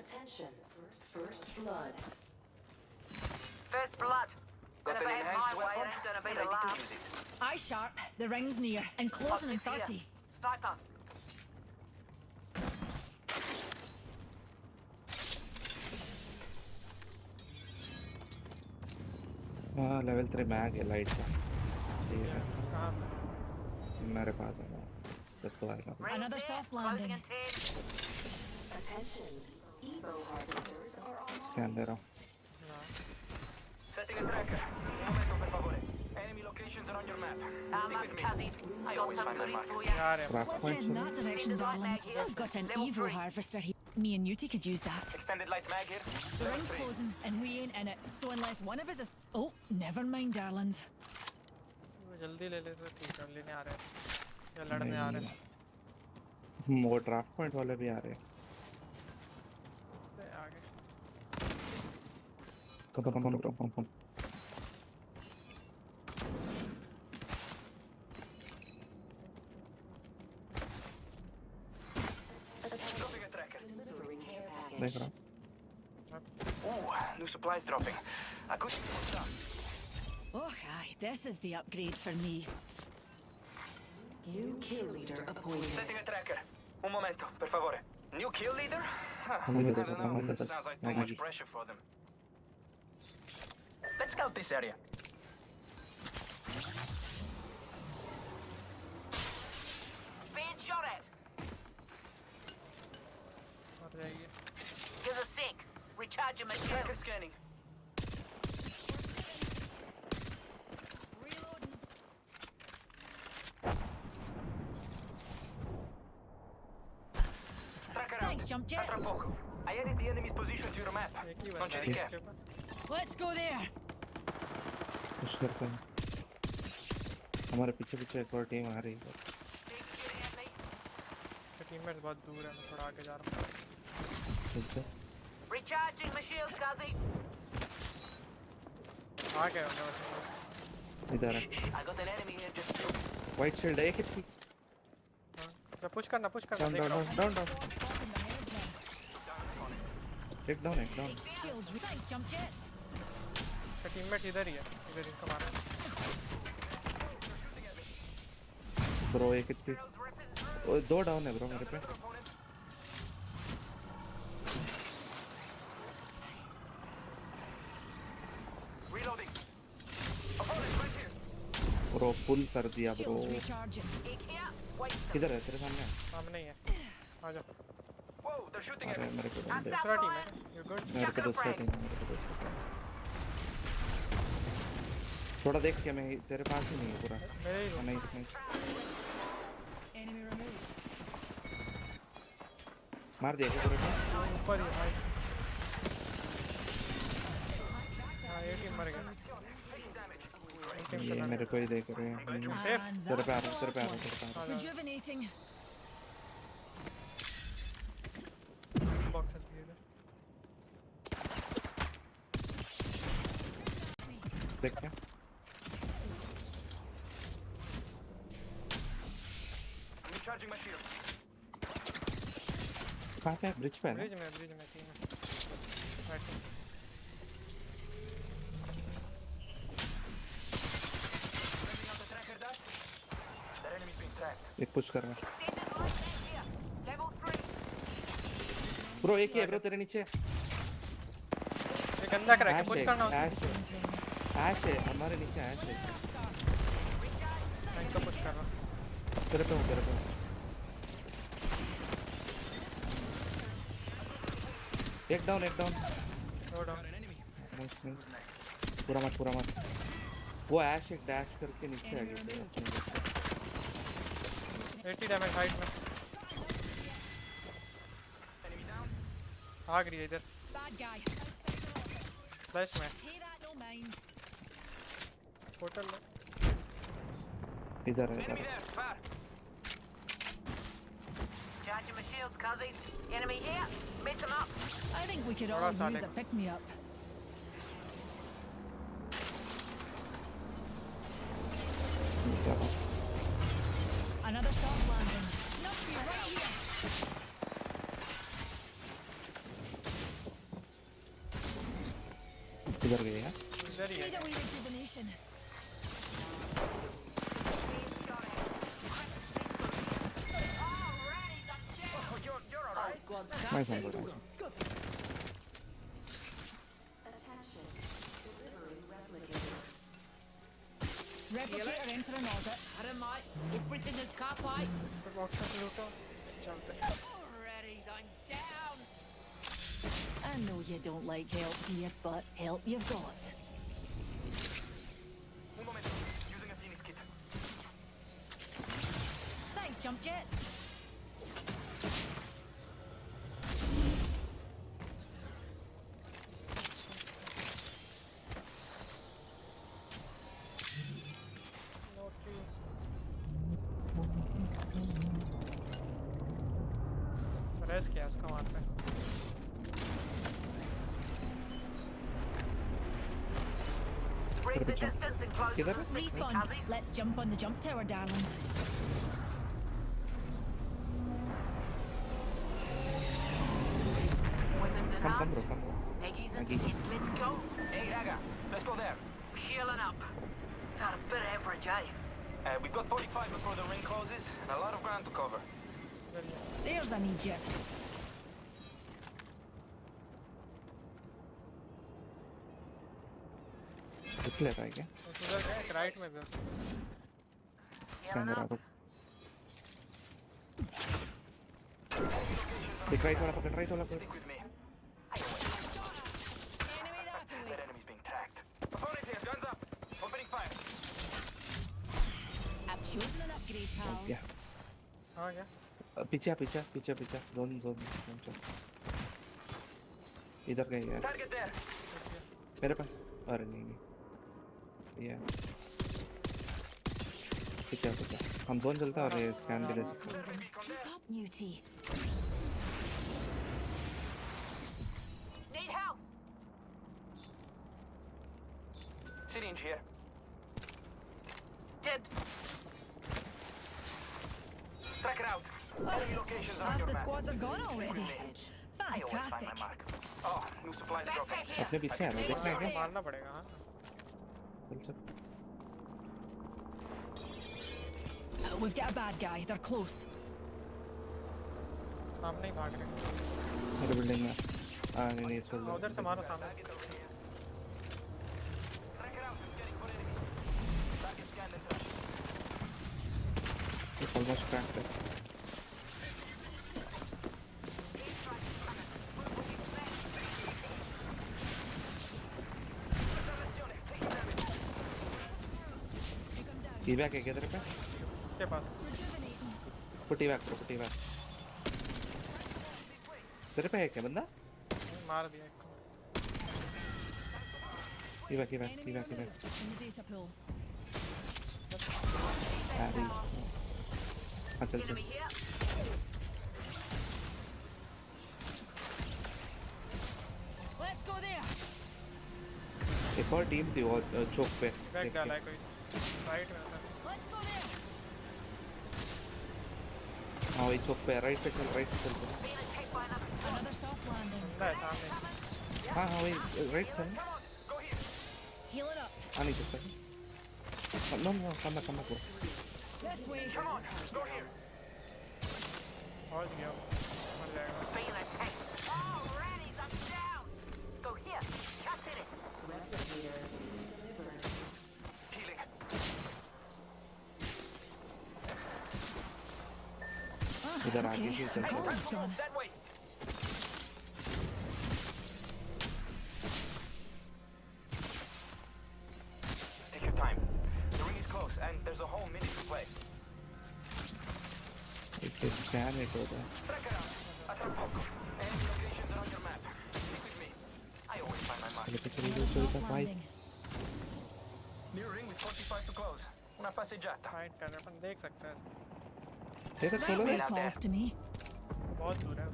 Attention, first blood. First blood. Gonna be my way, it ain't gonna be the last. Eye sharp, the ring's near, and closing in 30. Sniper. हाँ level 3 mag है light का, ठीक है मेरे पास है, जब तो आएगा। Another soft landing. Attention. Evo harvesters are on. ध्यान दे रहा हूँ। Setting a tracker. Un momento, per favore. Enemy locations are on your map. Stick with me. I always find a mark. Let's head in that direction, darling. I've got an Evo harvester here. Me and Newty could use that. Extended light mag here. The ring's closing, and we ain't in it. So unless one of us is... Oh, never mind, darlings. जल्दी ले ले, ठीक है, लेने आ रहे हैं या लड़ने आ रहे हैं। वो ड्राफ्ट पॉइंट वाले भी आ रहे हैं। कम। देख रहा हूँ। Ooh, new supplies dropping. A good stuff. Oh, aye, this is the upgrade for me. New kill leader appointed. Setting a tracker. Un momento, per favore. New kill leader? Huh. I'm with I this, don't I'm with know. this. Sounds like too much pressure for them. Let's scout this area. Being shot at. Give us a sec. Recharging my shield. Tracker scanning. Thanks, jump jets. I added the enemy's position to your map. Non c'è di che. Let's go there. Push करता है हमारे पीछे पीछे एक और team आ रही है teammates बहुत दूर है मैं थोड़ा आगे जा रहा हूँ ठीक है Recharging my shields, Guzzy. आ गए होंगे वैसे इधर है I got an enemy here just. White shield है एक एचपी क्या पुश करना डाउन देख रहा हूँ डाउन डाउन एक डाउन टीममेट इधर ही है इधर इनको मारा ब्रो एक एचपी ओ दो डाउन है ब्रो मेरे पे Reloading. Opponent right here. Bro pull कर दिया ब्रो किधर है तेरे सामने सामने ही है आ जा Whoa, they're shooting at अरे me. मेरे को बंदे दूसरा टीम है यू गुड मेरे को दूसरा टीम थोड़ा देख के मैं तेरे पास ही नहीं है पूरा मेरे ही नाइस नाइस मार दिया क्या पूरे को ऊपर ही भाई हाँ ये टीम मर गया ये मेरे को ही देख रहे हैं सेफ तेरे पे आ रहा हूं तेरे पे आ रहा हूं Rejuvenating. बॉक्सेस भी इधर देख क्या I'm recharging my shield. कहाँ पे ब्रिज पे है ना ब्रिज में टीम है right That enemy's being tracked. एक पुश कर रहा है Level 3. ब्रो एक ही है ब्रो तेरे नीचे ये गंदा क्रैक है पुश करना ऐश है हमारे नीचे ऐश है मैं इसको पुश कर रहा हूँ तेरे पे हूँ एक डाउन दो डाउन नाइस नाइस पूरा मत वो ऐश एक डैश करके नीचे आ गया 80 डैमेज हाइट में आ गई है इधर फ्लैश में पोर्टल इधर है Enemy there, far. Charging my shields, Guzzy. Enemy here. Mess him up. I think we could Thora all use Sonic. a pick-me-up. Another soft landing. Nutty right here. इधर गए हैं इधर ही है Need a wee rejuvenation. Nice one bro Replicator entering orbit. Mate, everything is copy. Boxes लूटो चलते Ready, I'm down. I know you don't like help, dear, but help you've got. Un momento. Using a Phoenix kit. Thanks, jump jets. Res किया उसका वहाँ पे Bring the distance and close किधर the है Respawn. Let's jump on the jump tower, darlings. weapons come enhanced. Bro Eggies and Eggy. skits, let's go. Hey, Raga. Let's go there. Shielding up. Got a bit average, eh? We've got 45 before the ring closes, and a lot of ground to cover. There's an Egypt. कुछ ले रहा है क्या उधर गए right में भी इसके अंदर आ देख राइट वाला पकड़ Stick with me. Enemy that away. That enemy's being tracked. Opponent here, guns up. Opening fire. I've chosen an upgrade, pals. क्या हाँ क्या पीछे जोन चल इधर गए यार Target there. मेरे पास अरे नहीं ये ठीक है हम जोन चलते हैं और ये स्कैन भी ले सकते हैं Need help. Syringe here. Dibs. Tracker out. Enemy locations are on your map. squads are gone already. I always find my mark. Oh, new supplies dropping. अपने पीछे है ना देखना है क्या मारना पड़ेगा हाँ चल We've got a bad guy. They're close. सामने ही भाग रहे हैं मेरे बिल्डिंग में नहीं इस बिल्डिंग उधर से मारो सामने ऑलमोस्ट क्रैक्ड है टीवैक है किधर पे इसके पास पुटी बैक तेरे पे है क्या बंदा मार दिया एक को टीवैक In the data pool. हाँ चल Enemy here. Let's go there. एक और टीम थी वो चौक पे बैक डाला है कोई राइट में था Let's go there. हाँ वही चौक पे राइट पे चल Being attacked by another. Another soft landing. बंदा है सामने हाँ वही राइट चल Heal it up. नहीं सकता नो कम को This way. Come on, go here. पहुंच गया मर जाएगा Being attacked. Already, I'm down. Go here. Just in it. Healing. इधर आगे से चल That way. Take your time. The ring is close, and there's a whole minute to play. एक scan it होता है Tracker out. Atrapalco. Enemy locations are on your map. Stick with me. I always find my mark. चल चलता भाई New ring with 45 to close. Una passeggiata. Fight कर रहे हैं अपन देख सकते हैं ये तक solo That way calls to me. बहुत दूर है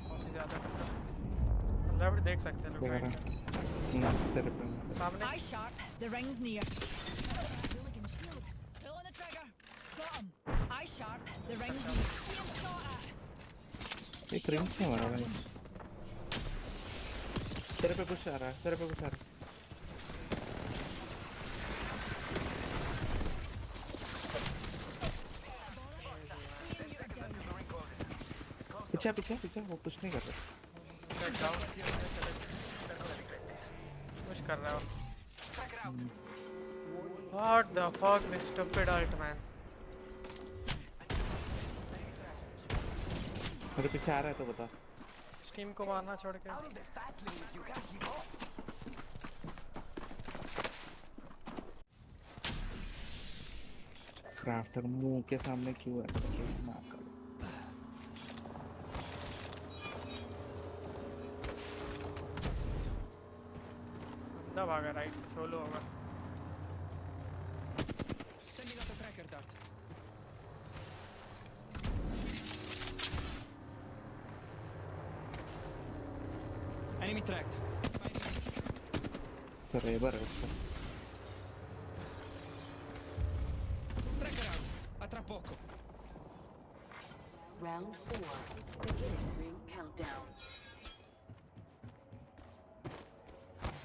बहुत ही ज़्यादा लेफ्ट देख सकते हैं लोग देख राइट रहा तेरे पे सामने Eye sharp. The ring's near. Hooligan shield. Pull on the trigger. Got him. Eye sharp. The ring's near. Being shot at. एक रिंग से मारा भाई तेरे पे कुछ आ रहा है पीछे वो कुछ नहीं कर रहा कुछ कर रहा है What the fuck, this stupid ult man. मेरे पीछे आ रहा है तो बता टीम को मारना छोड़ के क्राफ्टर मुंह के सामने क्यों है कैसे मार कर बंदा भागा राइट से सोलो होगा Sending out a tracker dart. Enemy tracked. तो रेबर है उसका Tracker out. A tra poco. Round 4. Beginning ring countdown.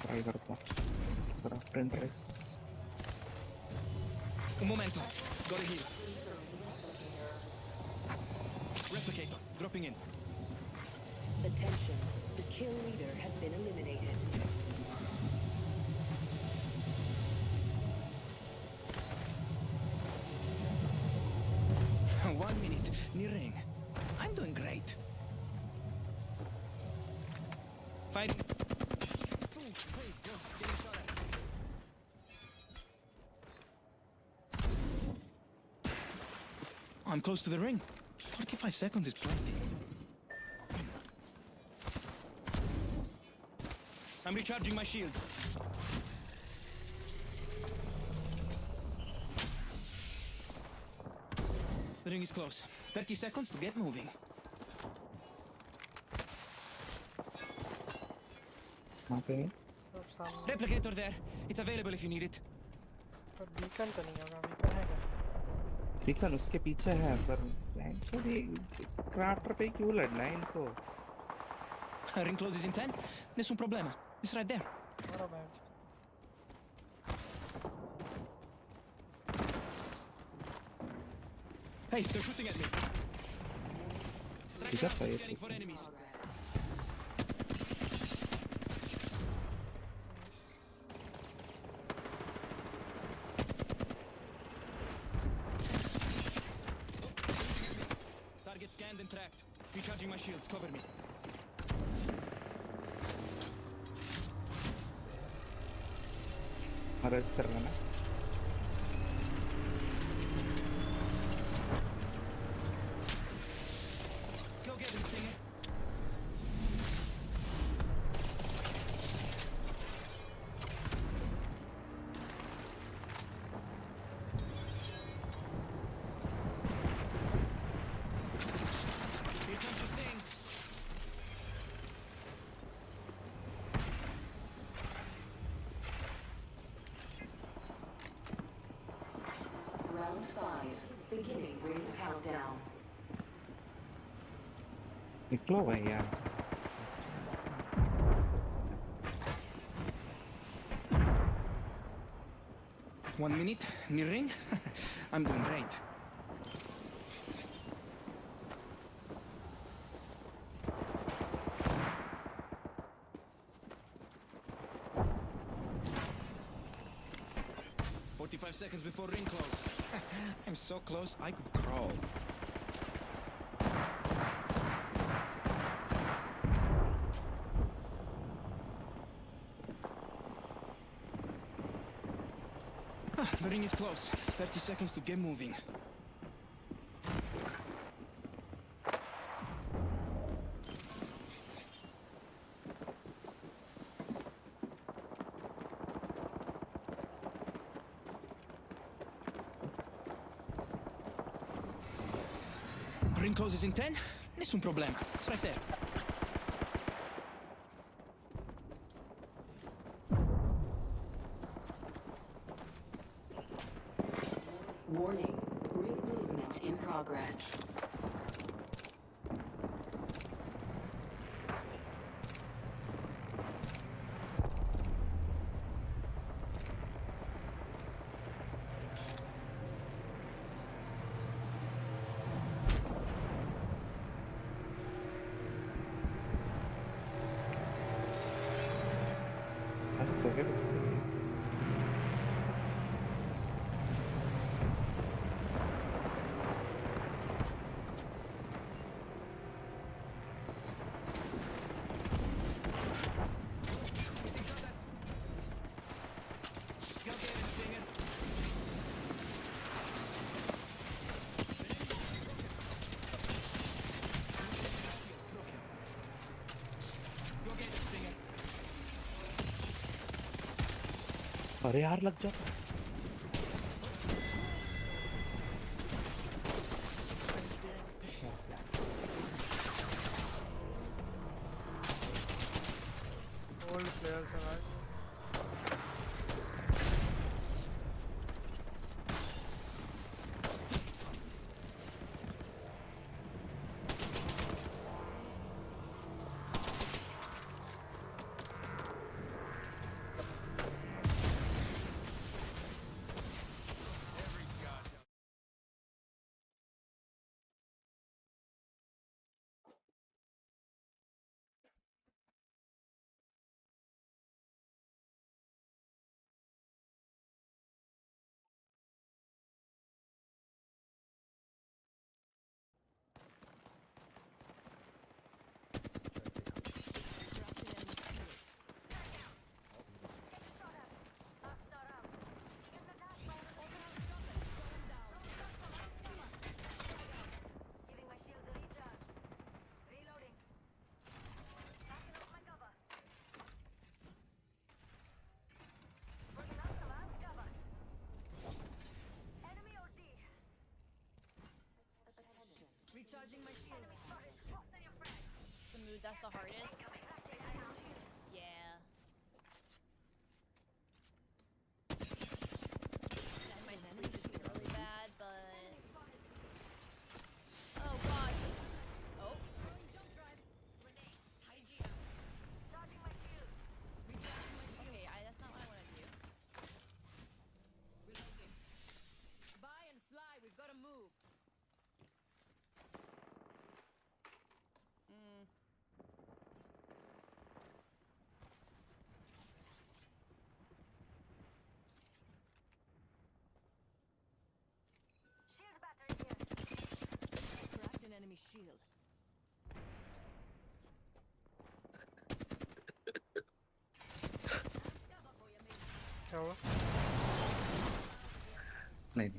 Try करता craft and res Un momento. Gotta heal. Replicator. Dropping in. Attention. The kill leader has been eliminated. One minute. Near ring. I'm doing great. Fighting. I'm close to the ring. 45 seconds is plenty. I'm recharging my shields. The ring is close. 30 seconds to get moving. Okay. Replicator there. It's available if you need it. पर beacon तो नहीं होगा beacon है क्या beacon उसके पीछे है पर एक्चुअली क्राफ्टर पे क्यों लड़ना है इनको Ring closes in 10. Nessun problema. It's right there. What a match. Hey, they're shooting at me. Gigabyte. Scanning for enemies. Target scanned and tracked. Recharging my shields. Cover me. Arrest कर रहा है Go get him, Stinger. Here comes the Sting. Round 5. Beginning ring countdown. निकलो भाई यहाँ से 1 minute, near ring. I'm doing great. "45 seconds before ring close. I'm so close I could crawl. The ring is close. 30 seconds to get moving. Ring closes in 10. Nessun problema. It's right there. Warning. Ring movement in progress. आज तो है उससे Go get him, Stinger. Go get him, Stinger. अरे यार लग जा Recharging my shields. Smooth, that's the hardest. Yeah. My sleep is really bad, but... Oh god. Oh. Okay, that's not what I want to do. Buy and fly, we've got to move. Shield battery here. Cracked an enemy shield. क्या हुआ? नहीं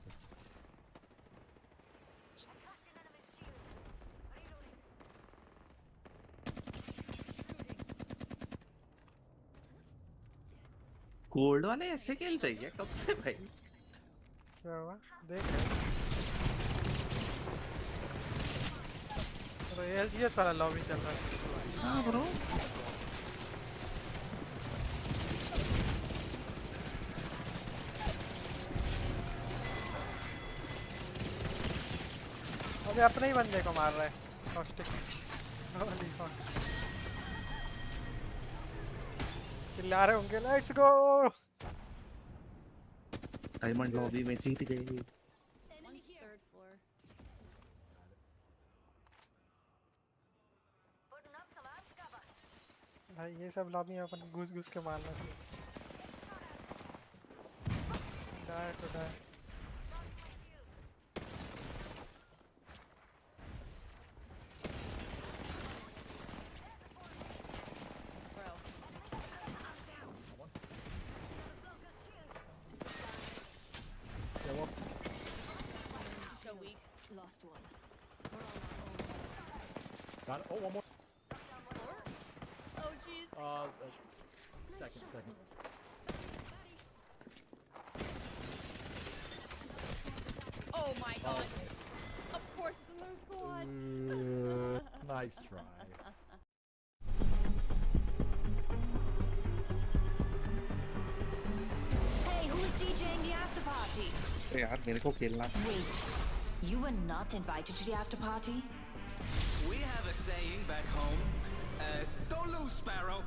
gold वाले ऐसे खेलते हैं क्या कब से भाई? क्या हुआ? देख तो ये सारा लॉबी चल रहा है। हाँ ब्रो। अबे अपने ही बंदे को मार रहा है। कॉस्टिक। चिल्ला रहे होंगे लेट्स गो। डायमंड लॉबी में जीत गए। Third floor. भाई ये सब लॉबी में अपन घुस के मारना चाहिए। Die to die. So weak. Lost one. Got it. Oh, one more. Floor? Oh jeez. Second. Oh my god. Of course it's the low squad. Nice try. Hey, who is DJing the after party? यार मेरे को खेलना। Wait, you were not invited to the after party? We have a saying back home. Don't lose, Sparrow.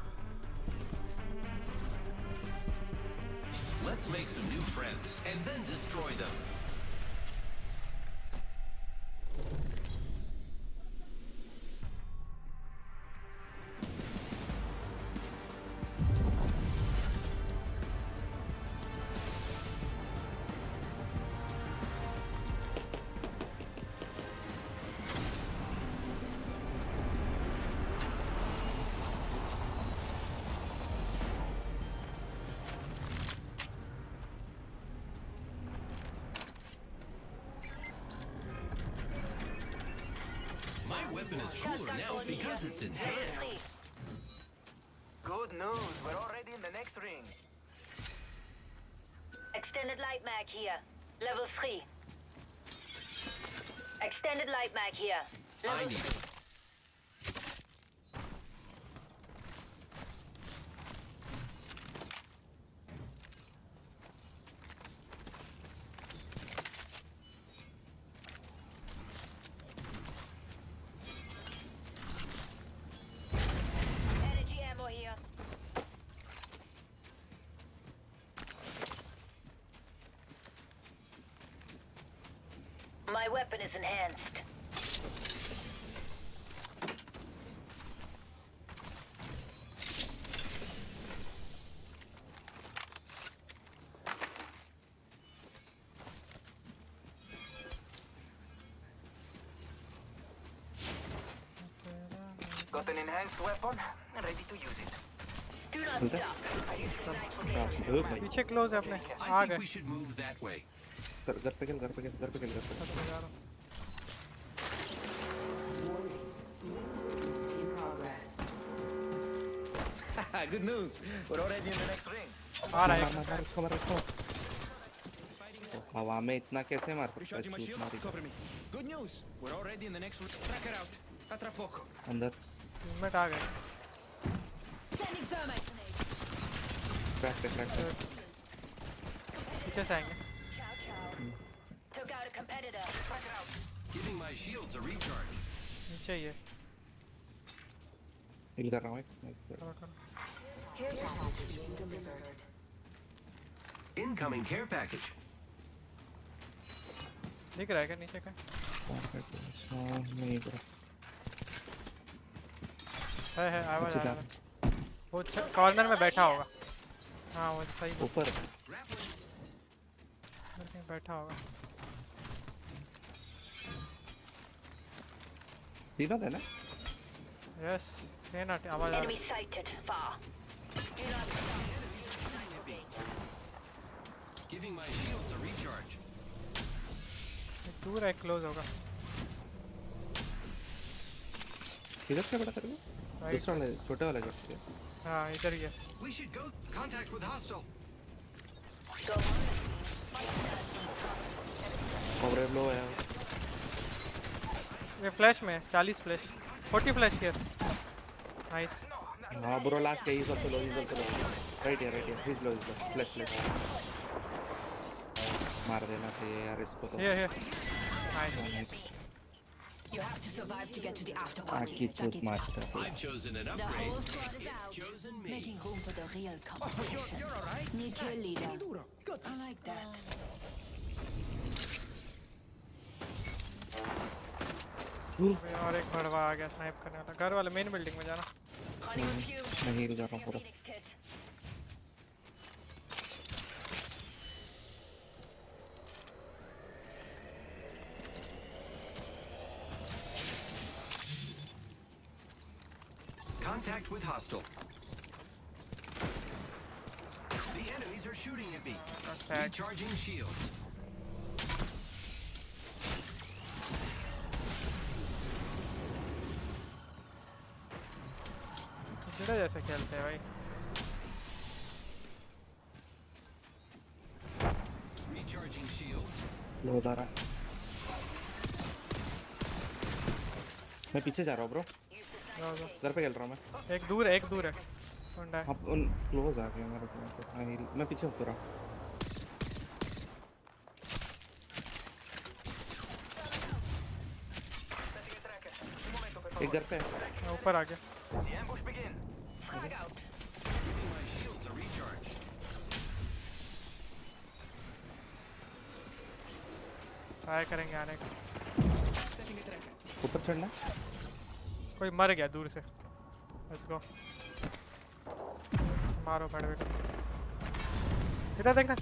Let's make some new friends and then destroy them. My weapon is cooler now because it's enhanced. Good news, we're already in the next ring. Extended light mag here. Level 3. Extended light mag here. Level 3. Energy ammo here. My weapon is enhanced. Got an enhanced weapon, ready to use it. Do not stop. पीछे close है अपने। I uh think गए। we should move that way. घर पे खेल। Good news, we're already in the next ring. आ रहा है। इसको मार इसको। हवा में इतना कैसे मार सकता है Recharging my चूत shields. मारी का? Cover me. Good news. We're already in the next. Tracker out. Atra poco. अंदर टीममेट आ गए. Sending thermite grenade. क्रैक पीछे से आएंगे. Took out a competitor. Tracker out. Giving my shields a recharge. नीचे ही है. हिल कर रहा हूँ एक. Care package being delivered. Incoming care package. दिख रहा है क्या नीचे का? नहीं बro. है आवाज आ रहा है. वो कॉर्नर में बैठा होगा. हाँ वो सही ऊपर बैठा होगा. तीनों थे ना? यस है ना आवाज आ रहा है. Enemy sighted. Far. Giving my shields a recharge. दूर है क्लोज होगा. किधर से बड़ा तेरे को? दूसरा वाला छोटे वाला घर से. हाँ इधर ही है. We should go. Contact with hostile. Coverage low है. ये फ्लैश में 40 फ्लैश 40 फ्लैश हियर. नाइस. हाँ ब्रो लास्ट है. इधर चलो राइट है हिज लो फ्लैश मार देना चाहिए यार इसको तो. ये nice. You have to survive to get to the after आखी party. चूत मारता है. I've chosen an The upgrade. whole squad is It's out, chosen me. making room for the real competition. You're alright. New kill leader. Good. I like that. और एक भड़वा आ गया snipe करने वाला. घर वाले मेन बिल्डिंग में जाना. मैं हील कर रहा हूँ पूरा. Contact with hostile. The enemies are shooting at me. Recharging shields. चिड़ा जैसे खेलते हैं भाई. Recharging shields. लो दारा. मैं पीछे जा रहा हूँ ब्रो. घर पे खेल रहा हूँ मैं. एक दूर है कौन है? अब उन क्लोज आ गए मेरे को. मैं पीछे हूँ पूरा. एक घर पे है. ऊपर आ गया. The ambush begin. Frag out. Giving my shields a recharge. Try करेंगे आने का. ऊपर चढ़ना. कोई मर गया दूर से. Let's go. मारो फट बेटा. इधर देखना.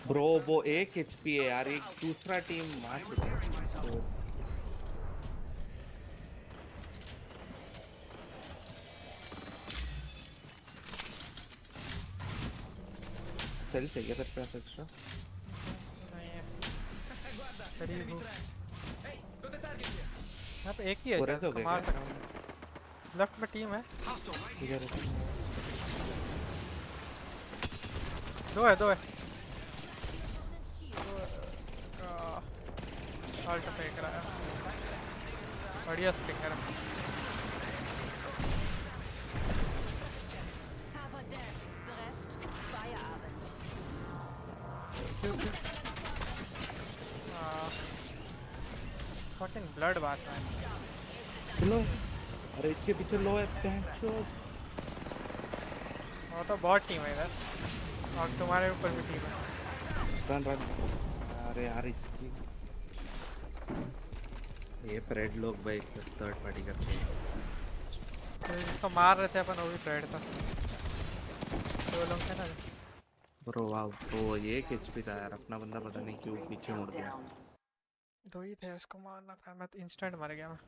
ब्रो वो 1 HP है यार. एक दूसरा टीम मार चुका है. सेल से तेरे पास एक्स्ट्रा नहीं है. करीब हूँ. यहाँ पे एक ही है. मार सकता हूँ. लेफ्ट में टीम है. दो है. अल्ट फेंक रहा है. बढ़िया स्टिंगर है. Cover dead. The rest, Feierabend. Fucking blood बात है. लो. अरे इसके पीछे लो है. पैंचोद. वो तो बहुत टीम है इधर. और तुम्हारे ऊपर भी टीम है. रन. अरे यार इसकी ये प्रेड लोग भाई एक थर्ड पार्टी करते हैं. तो जिसको मार रहे थे अपन वो भी प्रेड था. दो लोग थे ना. ब्रो वाव. तो ये एचपी था यार. अपना बंदा पता नहीं क्यों पीछे मुड़ गया. दो ही थे. उसको मारना था. मैं तो इंस्टेंट मर गया मैं.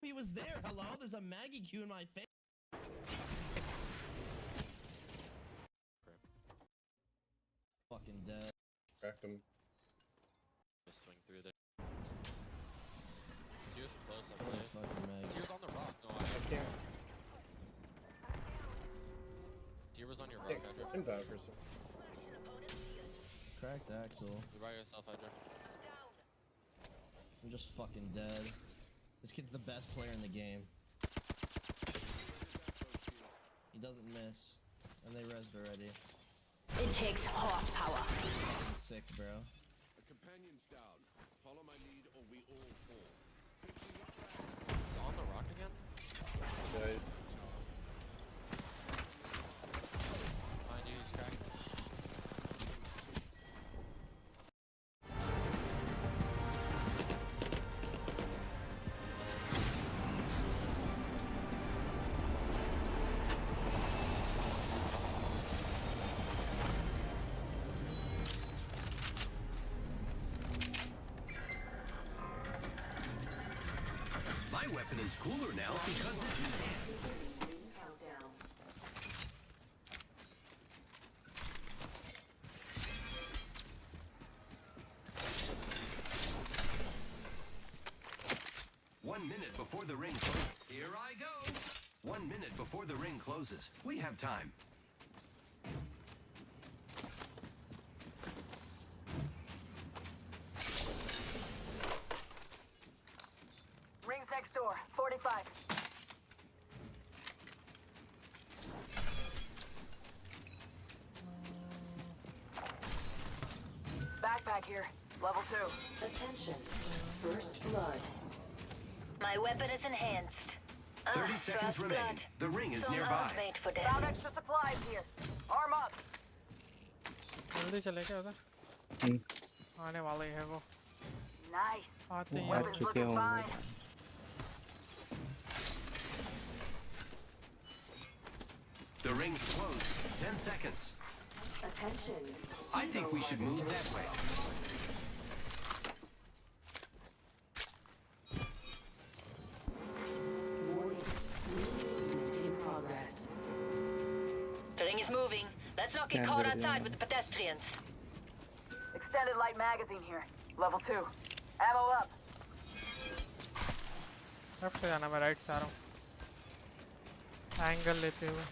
He was there. Hello, there's a Maggie Q in my face. Fucking dead. Cracked him. Just swing through there. Tier's close, I believe. Tier's on the rock. No, I can't. Tier was on your rock, Hydra. Inbound for some. Cracked Axel. You're by yourself, Hydra. I'm just fucking dead. This kid's the best player in the game. He doesn't miss. And they rezzed already. It takes horsepower. Fucking sick, bro. A companion's down. Follow my lead or we all fall. Is on the rock again? Nice. Behind you, he's cracked. My weapon is cooler now because it's enhanced. Countdown. One minute before the ring closes. Here I go. 1 minute before the ring closes. We have time. Rings next door. 45. Backpack here. Level 2. Attention. First blood. My weapon is enhanced. 30 seconds remain. The ring is Some nearby. arms made for them. Found extra supplies here. Arm up. जल्दी चले क्या उधर? आने वाले हैं वो. Nice. आते ही Weapons चुके looking होंगे. fine. The ring's closed. 10 seconds. Attention. I think we should move that way. In progress. The ring is moving. Let's not get caught outside with the pedestrians. Extended light magazine here. Level 2. Ammo up. Left से जाना, मैं right से आ रहा हूँ. Angle लेते हुए.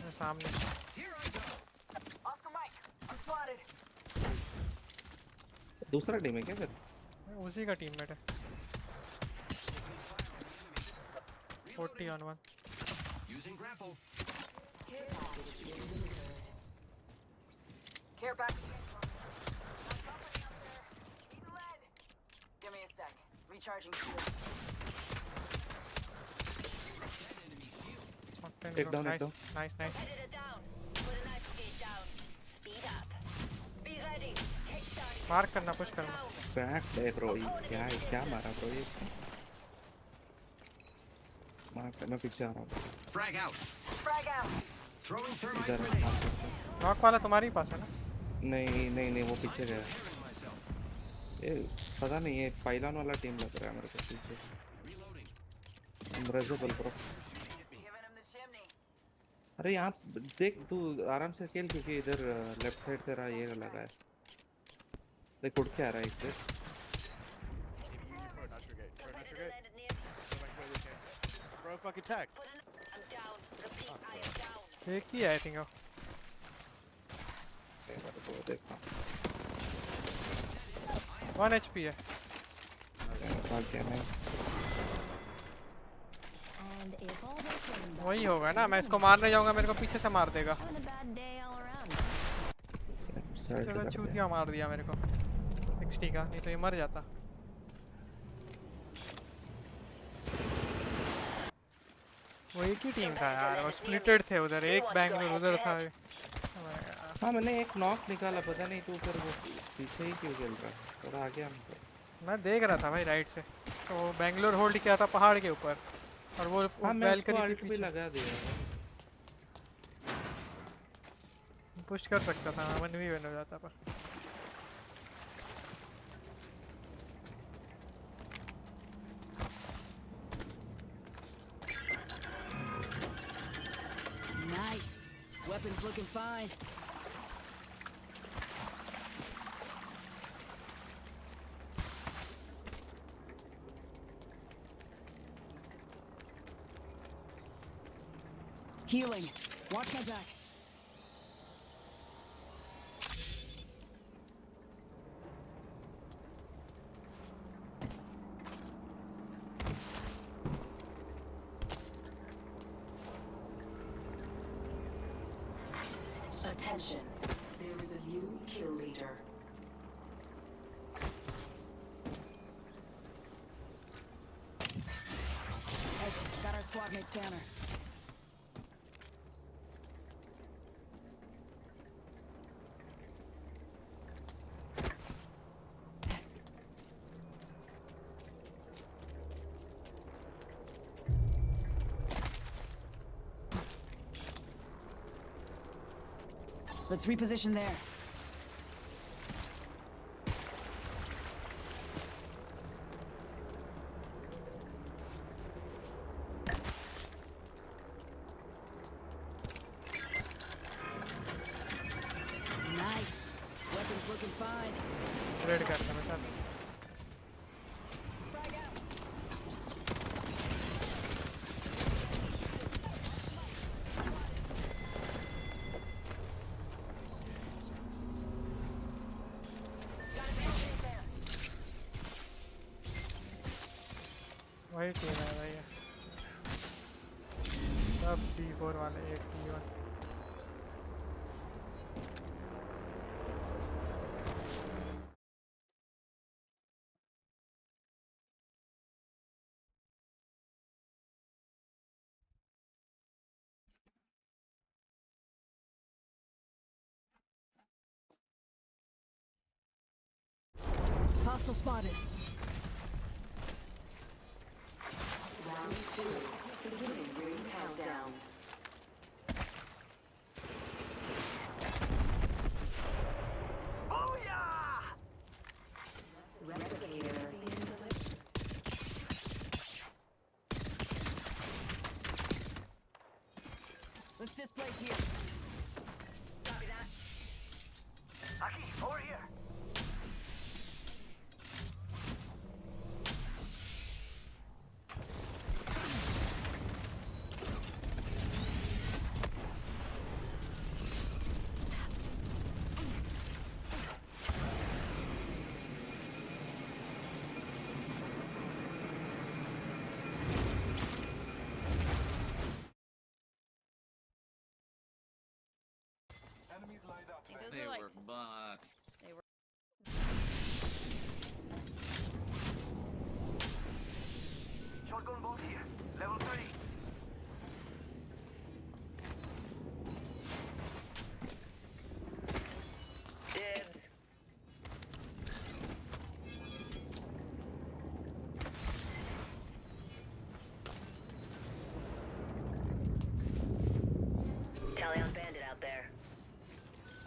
मैं सामने. Oscar Mike. I'm spotted. दूसरा टीम है क्या फिर? उसी का टीममेट है. 40 on 1. Using grapple. Care package. Give me a sec. Recharging shield. Take down, nice, take down. nice, nice. Headed it down. Put a knife gauge down. Speed up. Be ready. Headshot. Mark करना, push करना. Crack है bro. क्या है? क्या मारा bro ये? मार मैं पीछे आ रहा हूँ. Frag out. Frag out. Throwing thermite इधर grenade. नॉक वाला तुम्हारे ही पास है ना? नहीं नहीं नहीं, वो पीछे गया. ये पता नहीं, ये पाइलॉन वाला टीम लग रहा है मेरे को पीछे. अनरेजेबल ब्रो. अरे यहाँ देख, तू आराम से खेल क्योंकि इधर लेफ्ट साइड तेरा ये लगा है. देख उड़ के आ रहा है एक. Bro, fucking tag. I'm down. Repeat, I am down. एक ही है आई थिंक. देखा 1 HP है. वही होगा ना, मैं इसको मारने जाऊंगा, मेरे को पीछे से मार देगा. चलो चूतिया मार दिया मेरे को. XT का, नहीं तो ये मर जाता. वो एक ही टीम था यार, वो स्प्लिटेड थे उधर. एक बैंगलोर उधर था. हाँ मैंने एक नॉक निकाला, पता नहीं तू फिर वो पीछे ही क्यों खेल रहा है. थोड़ा आगे हमको. मैं देख रहा था भाई राइट से, तो बैंगलोर होल्ड किया था पहाड़ के ऊपर, और वो बैल्कनी के पीछे लगा दिया. पुश कर सकता था, 1v1 हो जाता पर. Weapons looking fine. Healing. Watch my back. Attention. There is a new kill leader. Hey, got our squad mate's banner. Let's reposition there. Nice. Weapons looking fine. Ready करता हूँ मैं वही टीम है भैया सब D4 वाले एक D1 Hostile spotted. Round 2. Beginning ring countdown. Booyah! Replicator. Let's displace here. Copy that. Aki, over here. They were bots. They were. Shotgun bolt here. Level 3. Dibs. Talion bandit out there.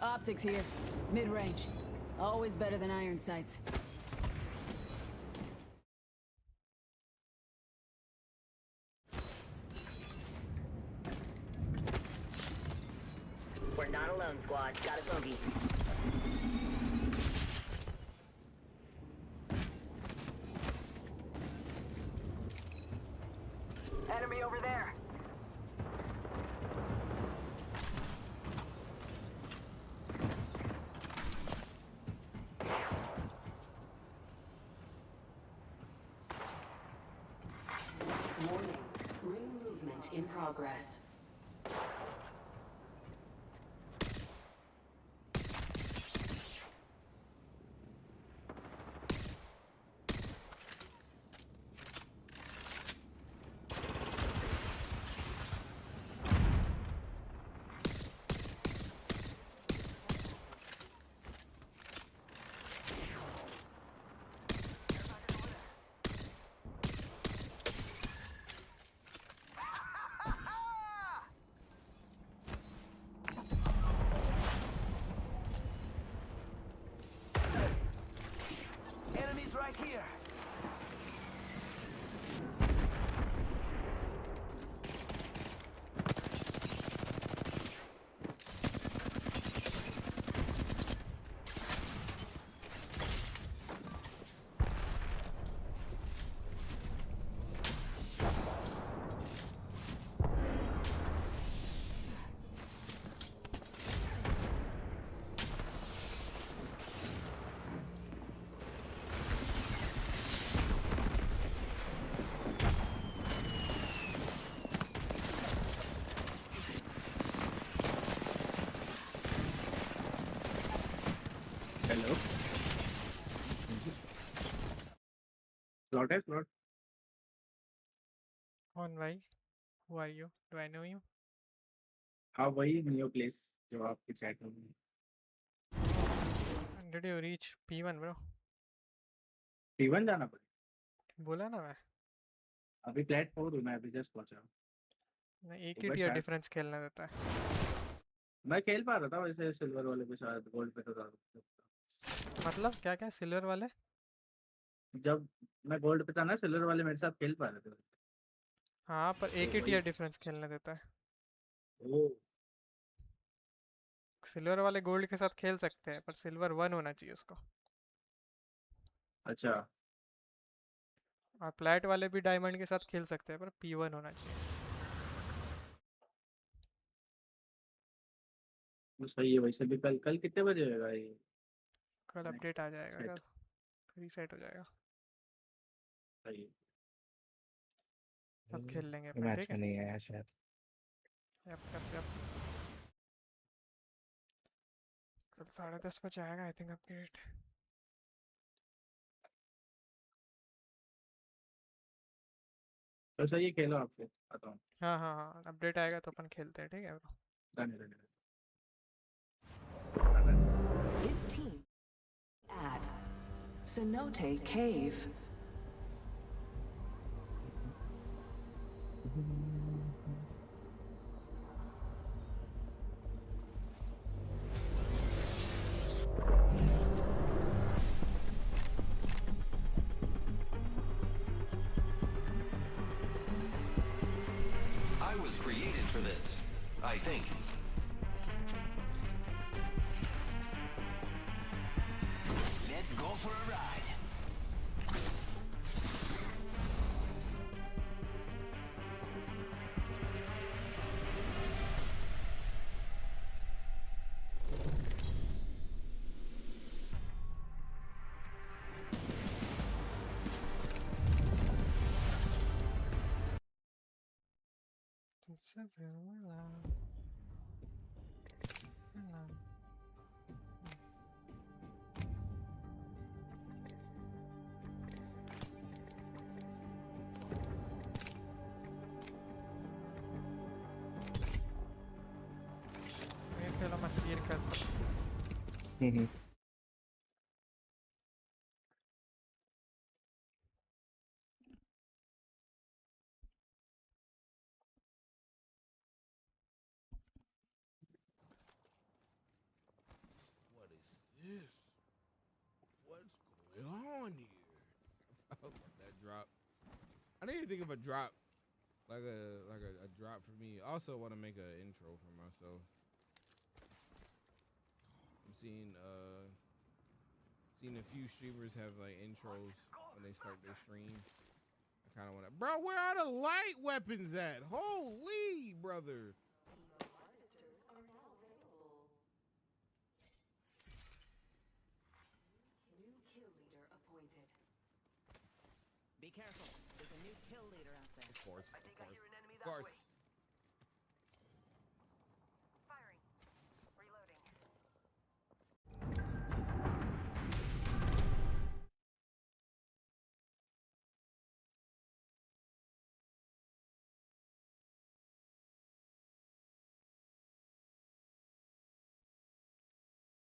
Optics here. Mid-range. Always better than iron sights. We're not alone, squad. Got a bogey. Enemy over there. Warning. Ring movement in progress. Enemies right here. Slot है slot. On why? Who are you? Do I know you? हाँ वही new place जो आपके chat में. Did you reach P1 bro? P1 जाना पड़ेगा. बोला ना मैं. अभी प्लेट 4 हूँ मैं अभी जस्ट पहुँचा हूँ. नहीं एक ही टीयर डिफरेंस खेलने देता है. मैं खेल पा रहा था वैसे सिल्वर वाले के साथ गोल्ड पे था. मतलब क्या क्या सिल्वर वाले? जब मैं गोल्ड पे था ना सिल्वर वाले मेरे साथ खेल पा रहे थे. हाँ पर एक ही टीयर डिफरेंस खेलने देता है. ओह. सिल्वर वाले गोल्ड के साथ खेल सकते हैं पर सिल्वर 1 होना चाहिए उसको. अच्छा. और प्लैट वाले भी डायमंड के साथ खेल सकते हैं पर P1 होना चाहिए. तो सही है वैसे भी. कल कल कितने बजे होगा ये? कल अपडेट आ जाएगा. कल रीसेट हो जाएगा. सही है. तब खेल लेंगे अपन. मैच ठीक में है. नहीं आया शायद. यप. कल 10:30 बजे आएगा आई थिंक अपडेट. तो सही है खेलो आप फिर आता हूँ. हाँ अपडेट आएगा तो अपन खेलते हैं. ठीक है ब्रो. धन्यवाद. This team at Cenote Cave. I was created for this, I think. Let's go for a ride. खेलो मैं सीर करता. What is this? What's going on here? About that drop. I need to think of a drop, like a drop for me. Also, want to make an intro for myself. I'm seeing a few streamers have like intros when they start their stream. I kind of want to. Bro, where are the light weapons at? Holy brother. Be careful. There's a new kill leader out there. Of course. I think I hear an enemy Of that course. way. Firing. Reloading.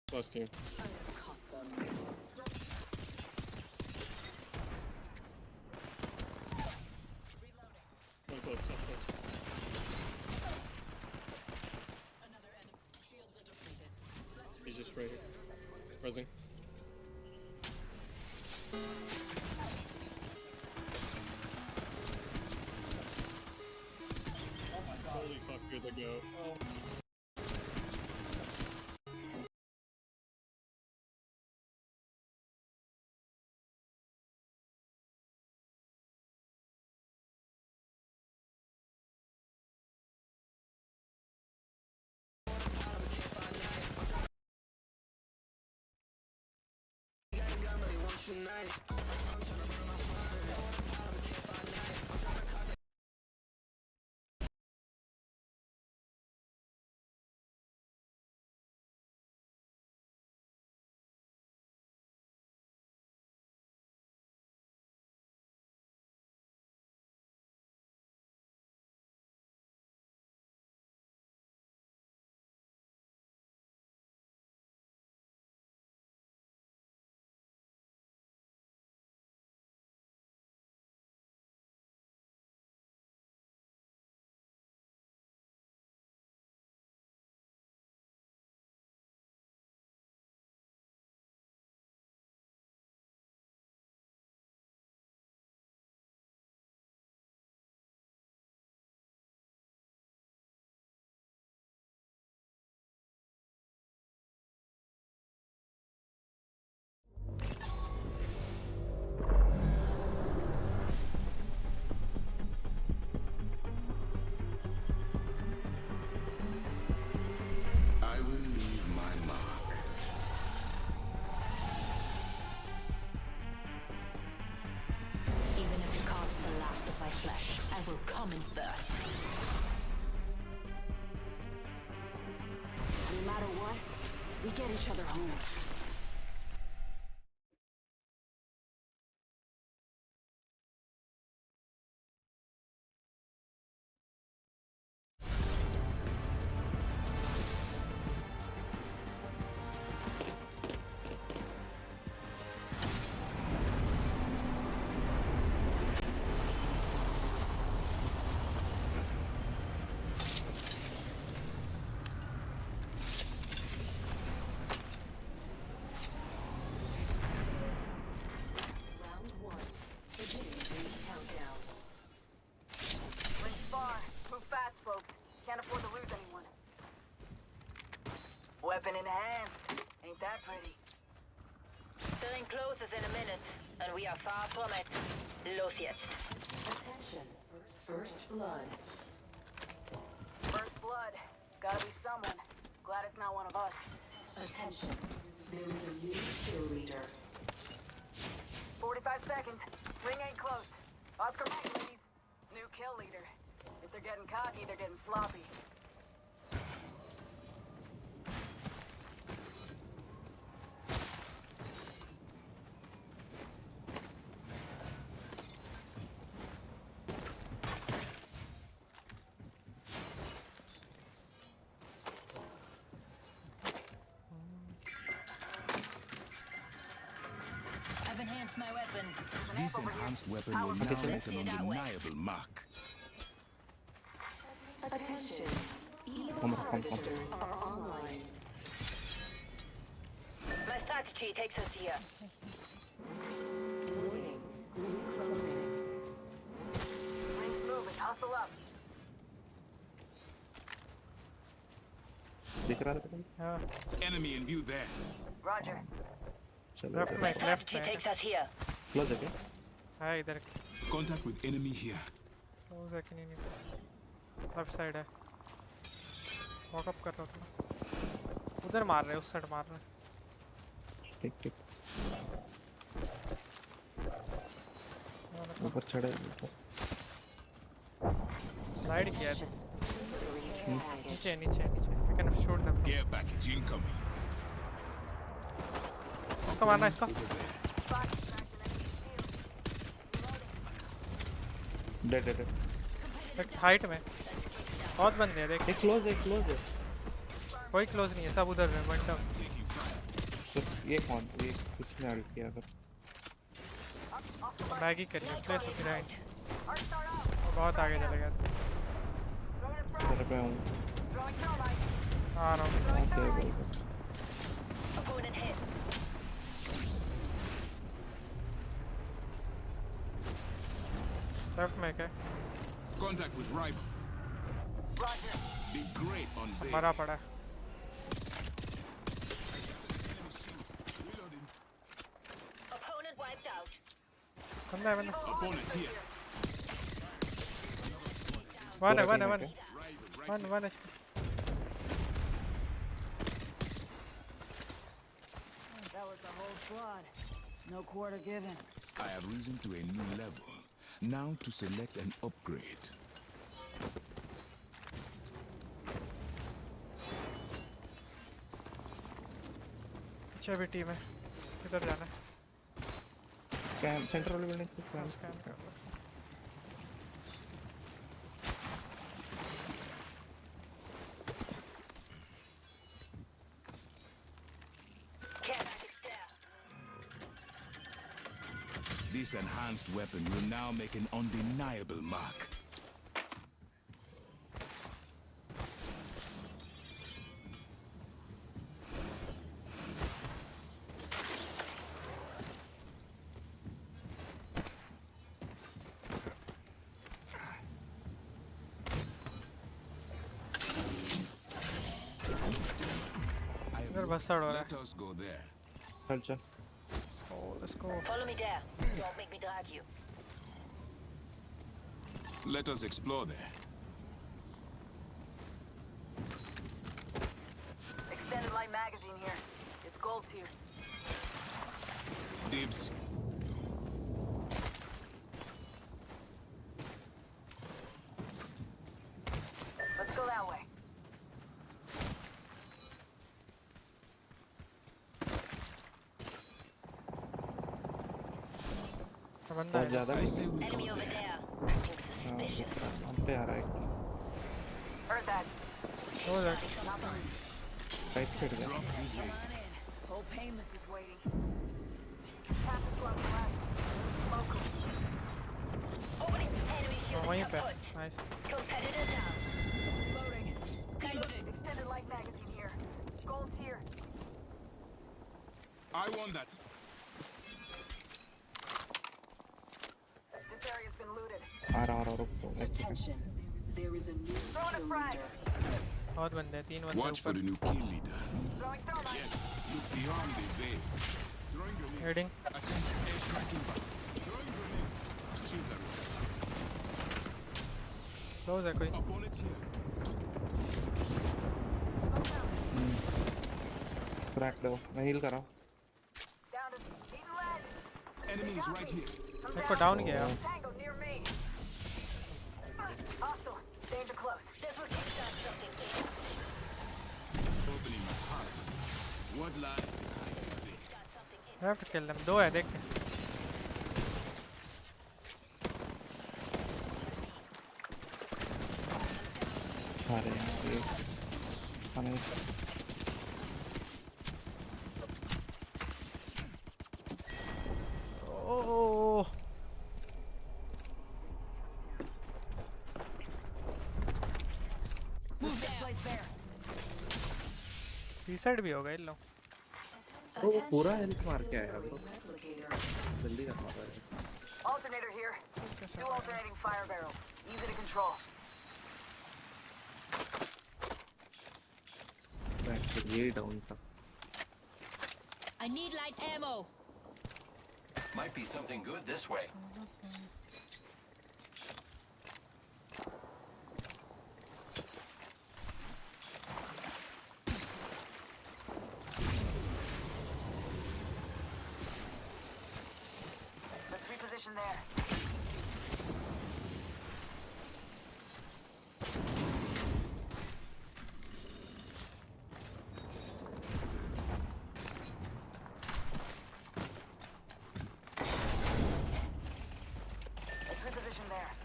Plus team. One close, that's close. He's just right here. Resing. Holy fuck, you're the goat. I will come in first. No matter what, we get each other home. Weapon in hand. Ain't that pretty? The ring closes in a minute, and we are far from it. Los yet. Attention. First blood. First blood. Gotta be someone. Glad it's not one of us. Attention. There is a new kill leader. 45 seconds. Ring ain't close. Oscar back, ladies. New kill leader. If they're getting cocky, they're getting sloppy. I've enhanced my weapon. This enhanced weapon will now make an undeniable mark. Attention. Visitors are online. My strategy takes us here. Warning. Ring closing. Ring's moving. Hustle up. दिख रहा था Enemy in view there. Roger. चलो My strategy takes us here. Close है क्या हाँ इधर Contact with enemy here. Close है कि नहीं लेफ्ट साइड है वॉक अप कर रहा था उधर मार रहे उस साइड मार रहे ठीक ठीक ऊपर चढ़े स्लाइड किया है नीचे नीचे नीचे we can shoot them Care package incoming. इसको मारना इसको डेड डेड एक हाइट में बहुत बंदे हैं देख एक क्लोज है कोई क्लोज नहीं है सब उधर है वन टर्म तो ये कौन ये किसने अल्ट किया था मैगी करिए प्लेस ऑफ ग्राइंड बहुत आगे चले गया तेरे पे हूँ आ रहा हूँ Opponent hit. लेफ्ट में क्या Contact with rival. Roger. Be great on base. मरा पड़ा है Opponent wiped out. बंदा है बंदा Opponent here. वन है That was the whole squad. No quarter given. I have risen to a new level. Now to select an upgrade. पीछे भी team है किधर जाना है स्कैन सेंटर वाली बिल्डिंग पे स्कैन कर लो This enhanced weapon will now make an undeniable mark. इधर बस्तर हो रहा Let us go there. चल चल let's go Follow me there. Don't make me drag you. Let us explore there. Extended light magazine here. It's gold tier. Dibs. बंदा बहुत है ज़्यादा Enemy over there. Acting suspicious. हम पे आ रहा है Heard that. हो जाए राइट साइड का Come on in. Whole painless is waiting. Half the squad left. Local. Opening enemy shield वहीं at पे foot. Nice Competitor down. Loading. Reloading. Extended light magazine here. Gold's here. I want that. This area's been looted. आ रहा रुको Attention. There is a new Throwing a kill frag. leader. बहुत बंदे हैं 3 बंदे Watch for the ऊपर new kill leader. Throwing thermite. Yes, look beyond the veil. Throwing grenade. Heading Attention, air striking back. Throwing grenade. Shields are recharged. Close है कोई Opponent here. Crack दो मैं heal कर रहा हूँ Down to eating lead. Enemy is right here. इसको down किया Tango near me. Hostile. Danger close. This will kickstart something. Opening my heart. What lies behind the veil? I have to kill them 2 है देख अरे ये खाने ओह Move there. Reset भी हो गए इन लोग वो पूरा हेल्थ मार के आया ब्रो जल्दी करना पड़ेगा Alternator here. 2 alternating fire barrels. Easy to control. Back ये डाउन था I need light ammo. Might be something good this way. Let's reposition there. Let's reposition there.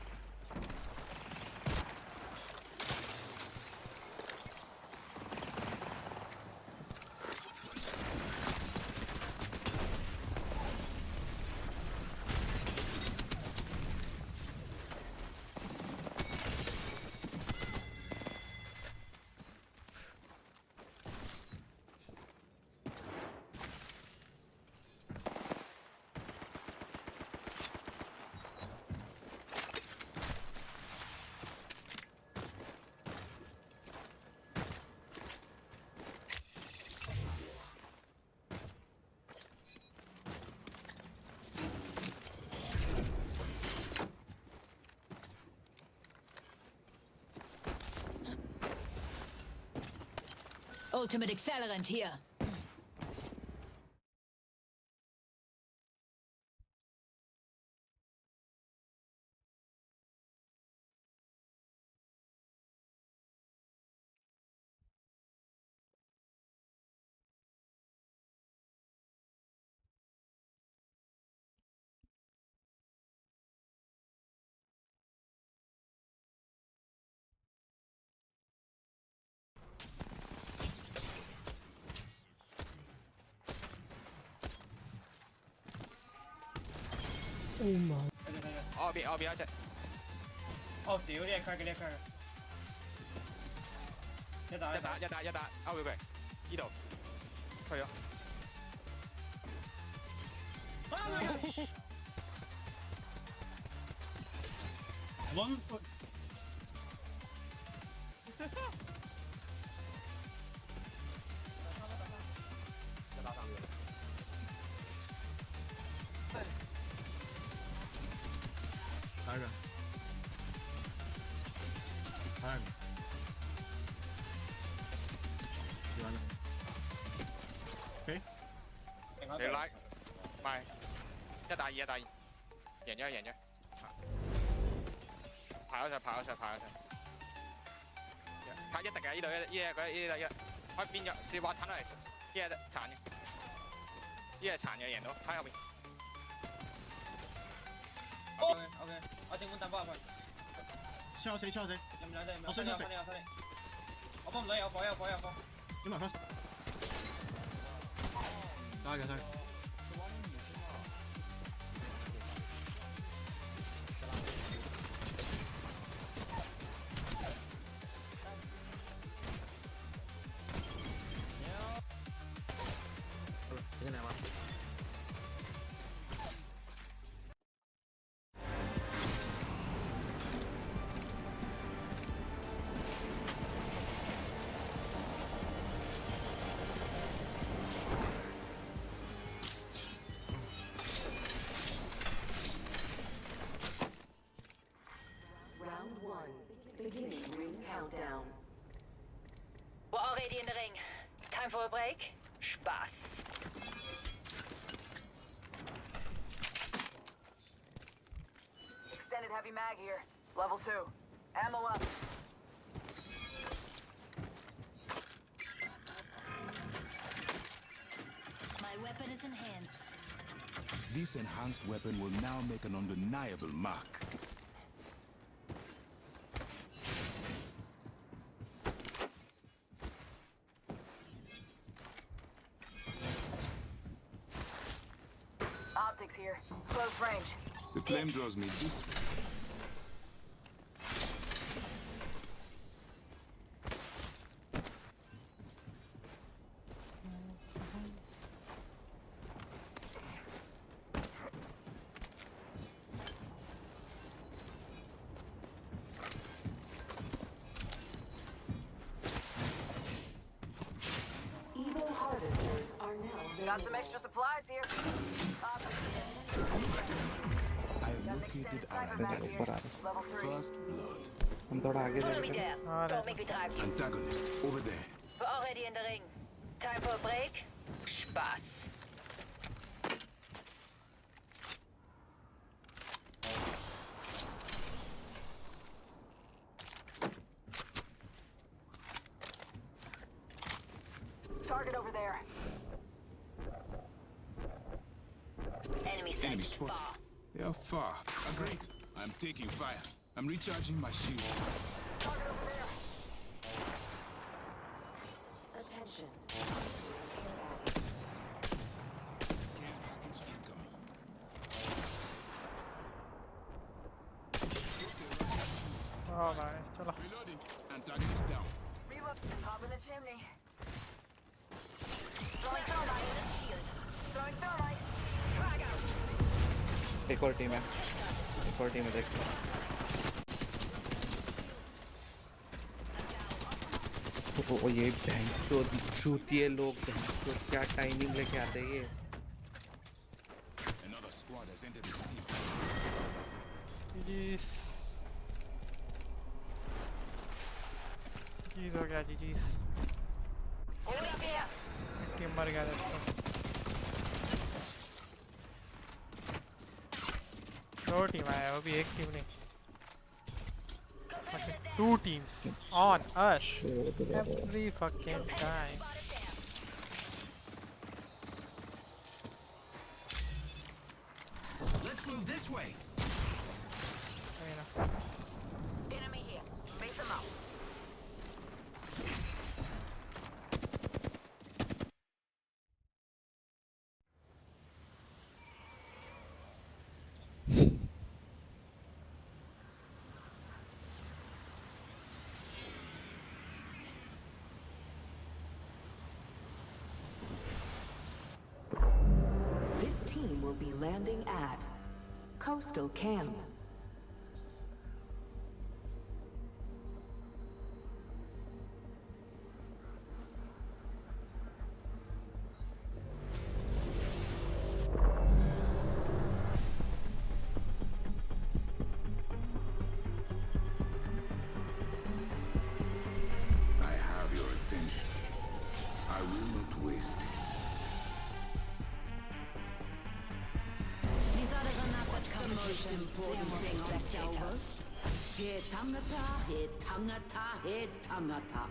Ultimate accelerant here.我邊一隻。哦，屌你係佢嘅，你係佢嘅。一打，勾咗佢，呢度，退咗。One foot。哪个？看。完了。OK。你拉，唔係一打二，贏咗。排咗上。拍一滴嘅呢度呢度，可以變咗，直接話鏟落嚟，呢係殘嘅，呢係殘嘅贏到，喺後邊。我整碗蛋包入去。超死！有唔兩隻？我想食。我幫唔到，有火。點埋翻？得嘅。Beginning ring countdown. We're already in the ring. Time for a break? Spaß. Extended heavy mag here. Level 2. Ammo up. My weapon is enhanced. This enhanced weapon will now make an undeniable mark. Optics here. Close range. The flame draws me this way. Evo harvesters are now available. Got some extra supplies here. Optics here. I have located our antagonist. Level 3. First blood. हम थोड़ा आगे Follow me जाएंगे। there. Don't make me drive you. Antagonist, over there. We're already in the ring. Time for a break? Spaß. Target over there. Enemy sight Enemy far. spotted. They are far. Agreed. I'm taking fire. I'm recharging my shield. Target over there. Attention. Care package incoming. Alright, चलो. Reloading. Antagonist down. Reload. Hop in the chimney. Throwing thermite. Throwing thermite. Frag out. एक और team है देखते हैं। ओ ये चूतिए लोग तो क्या टाइमिंग लेके आते हैं ये। Another squad has entered the sea. GG's हो गया GG's. Enemy up here. Team मर गया दोस्तों. दो टीम आया, वो भी एक टीम नहीं. Okay, 2 teams on us every fucking time. Let's move this way. Enemy here. Face them out. This team will be landing at Coastal Camp. I have your attention. I will not waste it. These other are not what comes Most important thing on Salva. He tangata, he tangata, he tangata.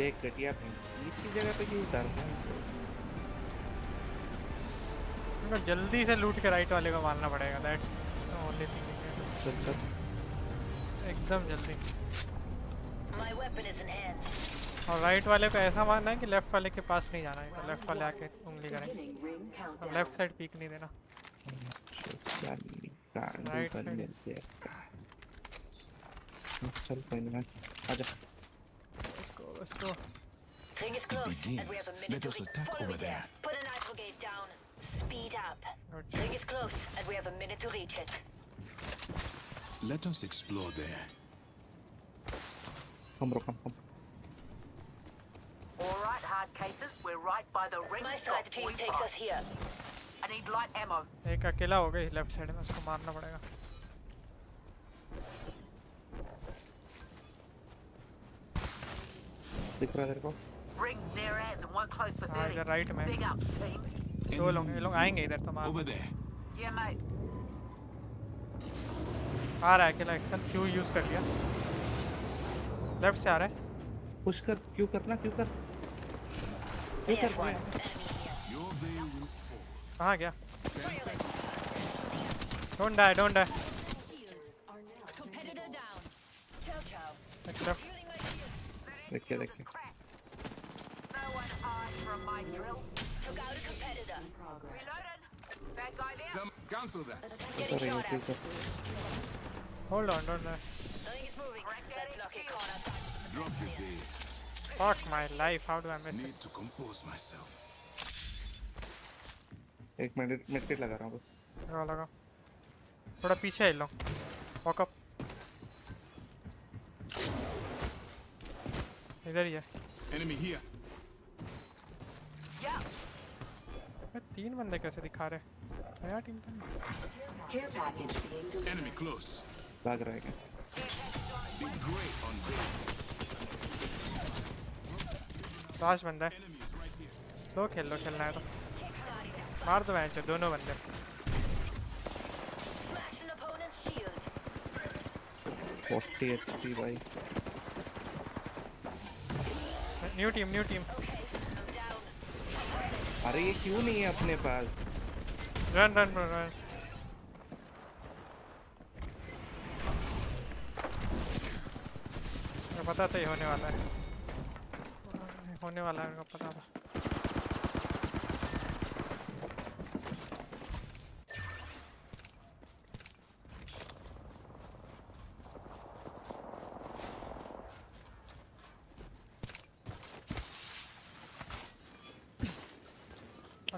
देख घटिया ping इसी जगह पे क्यों उतारता है? उनको जल्दी से लूट के राइट वाले को मारना पड़ेगा। That's the only thing. चल चल एकदम जल्दी। My weapon is in hand. और राइट वाले को ऐसा मारना है कि लेफ्ट वाले के पास नहीं जाना है, तो लेफ्ट वाले आके उंगली करेंगे। अब लेफ्ट साइड पीक नहीं देना। राइट साइड मिलते हैं। चल कोई नहीं आजा। Let's go. Ring is close, and we have a Begins. minute Let to us reach. attack Follow over me there. Put a nitro gate down. Speed up. Ring is close, and we have a minute to reach it. Let us explore there. Come bro, come. All right, hard cases. We're right by the ring. My side team takes us here. I need light ammo. एक अकेला हो गया left side में, उसको मारना पड़ेगा। दिख रहा है तेरे को? Rings near as and one close for हाँ 30. इधर राइट में। Big ups, team. दो लोग, ये लोग आएंगे इधर तो मार। Over there. Yeah, mate. आ रहा है अकेला एक्शन। क्यू यूज कर लिया। लेफ्ट से आ रहा है। पुश कर, क्यों करना, क्यों कर रहे हैं? Your way will fall. कहाँ गया? 10 seconds. Don't die, don't die. Competitor down. Ciao, ciao. Except देखिए देखिए। No one hides from my drill. Took out a competitor. Reloading. Bad guy there. Cancel that. Getting Sorry, shot ठीक at. है। hold on, don't die. Nothing is moving. Let's lock it corner. Drop the bait. Fuck my life, how do I miss it? Need to compose myself. एक minute minute लगा रहा हूँ बस। लगा। थोड़ा पीछे हिल लो। Walk up. इधर ही है। Enemy here. तीन बंदे कैसे दिखा रहे? नया टीम का। Enemy close. भाग रहा है क्या? Be great on bait. Last बंदा है। लो खेल लो, खेलना है तो मार दो मैच दोनों बंदे। Smash an opponent's shield. 40 HP भाई। New team, new team. अरे ये क्यों नहीं है अपने पास? Run run run. पता था ये होने वाला है, होने वाला है, मेरे को पता था।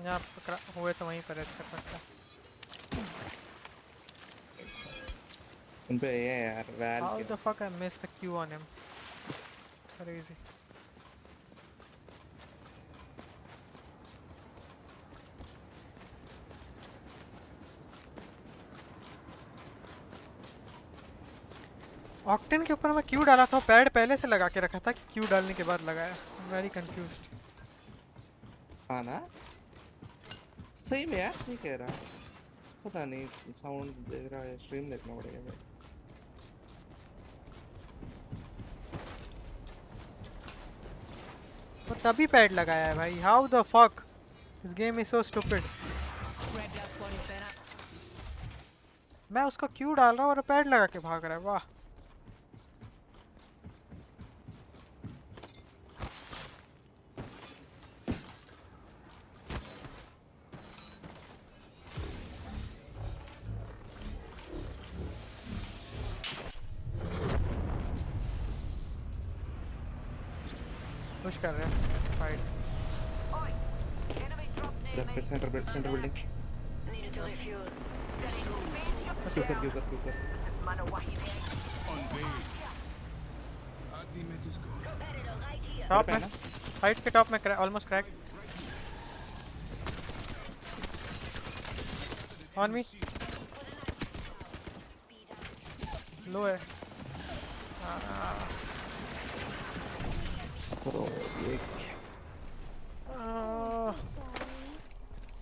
यहाँ पकड़ा हुए तो वहीं पर रेस्ट कर सकता। उनपे ये यार well. How the fuck I missed the Q on him? Crazy. Octane के ऊपर मैं क्यू डाला था, पैड पहले से लगा के रखा था कि क्यू डालने के बाद लगाया। Very confused. हाँ ना, सही में यार सही कह रहा। पता नहीं साउंड देख रहा है, स्ट्रीम देखना पड़ेगा भाई। वो तभी पैड लगाया है भाई। How the fuck, this game is so stupid. मैं उसको क्यू डाल रहा हूँ और पैड लगा के भाग रहा है। वाह। पुश कर रहे हैं fight. Centre building. Needed to refuel. क्यों कर On bait. Our teammate is gone. Top में, फाइट के टॉप में almost crack. On me. Low है।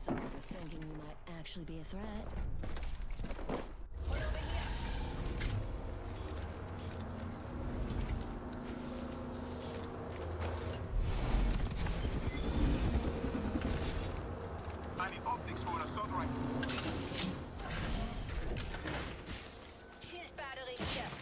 Sorry for thinking you might actually be a threat. Explode assault rifle. Shield battery here.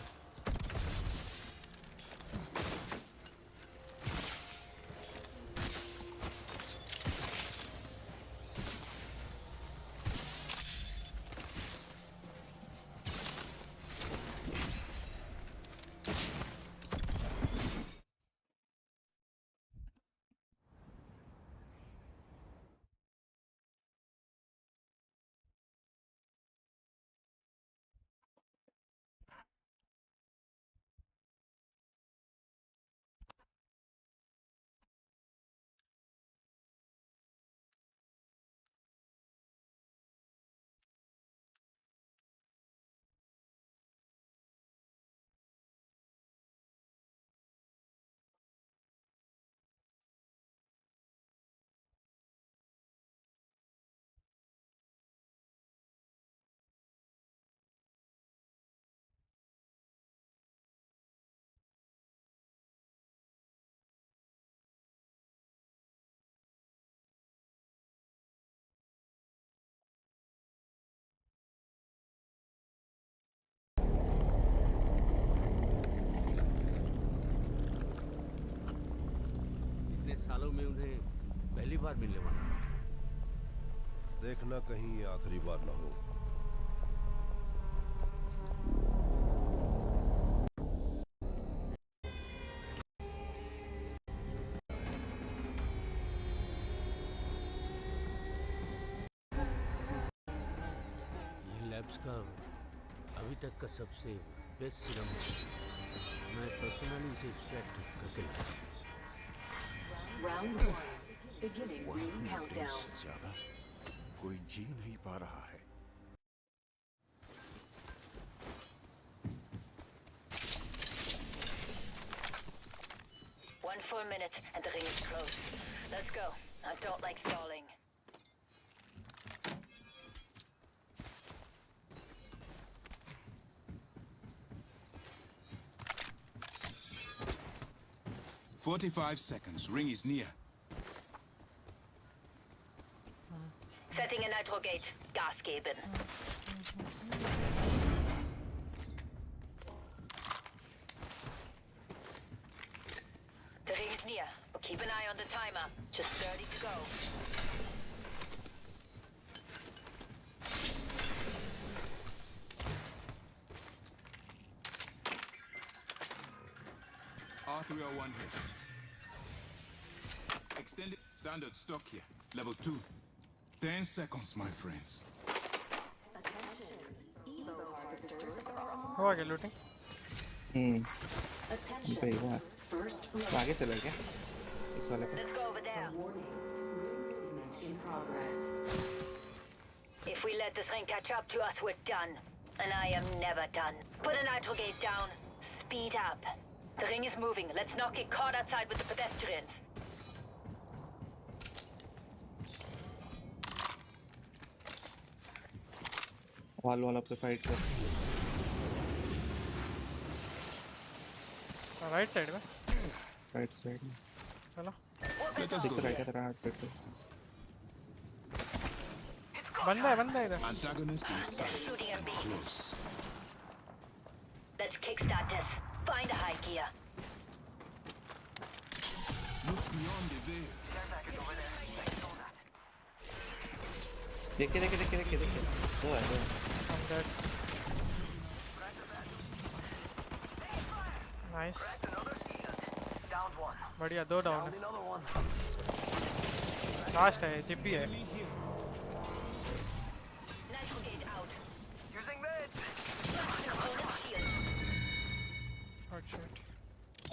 इतने सालों में उन्हें पहली बार मिलने वाला। देखना कहीं ये आखिरी बार ना हो। ये लैब्स का अभी तक का सबसे बेस्ट सीरम है। मैं पर्सनली इसे एक्सट्रैक्ट करके लाया। Round 1. Beginning ring countdown. ज्यादा कोई जी नहीं पा रहा है। One full minute and the ring is closed. Let's go. I don't like stalling. "45 seconds. Ring is near." Setting a nitro gate. Gas geben. The ring is near. But keep an eye on the timer. Just 30 to go. R301 here. Extended standard stock here. Level 2. 10 seconds, my friends. हो गया looting. पे ही हुआ। आगे चला गया इस वाले पे। Let's go over there. In progress. If we let this ring catch up to us, we're done. And I am never done. Put a nitro gate down. Speed up. The ring is moving. Let's not get caught outside with the pedestrians. Wall वाला पे fight कर। Right side में। Right side में। चलो। दिख रहा है तेरा हार्ट पे तो। बंदा है इधर। Antagonist in sight. Close. Let's kickstart this. Find a high gear. Look beyond the veil. देखे दो है I'm dead. Nice. बढ़िया 2 डाउन है। लास्ट है चिप्पी है। Oh shit.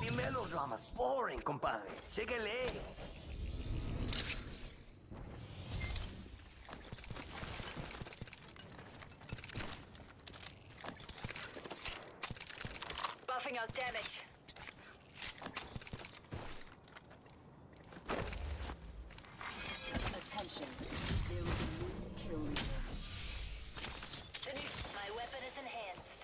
Mi melodrama's boring, compadre. Chéquele. Buffing out damage. Attention. There is a new kill leader. My weapon is enhanced.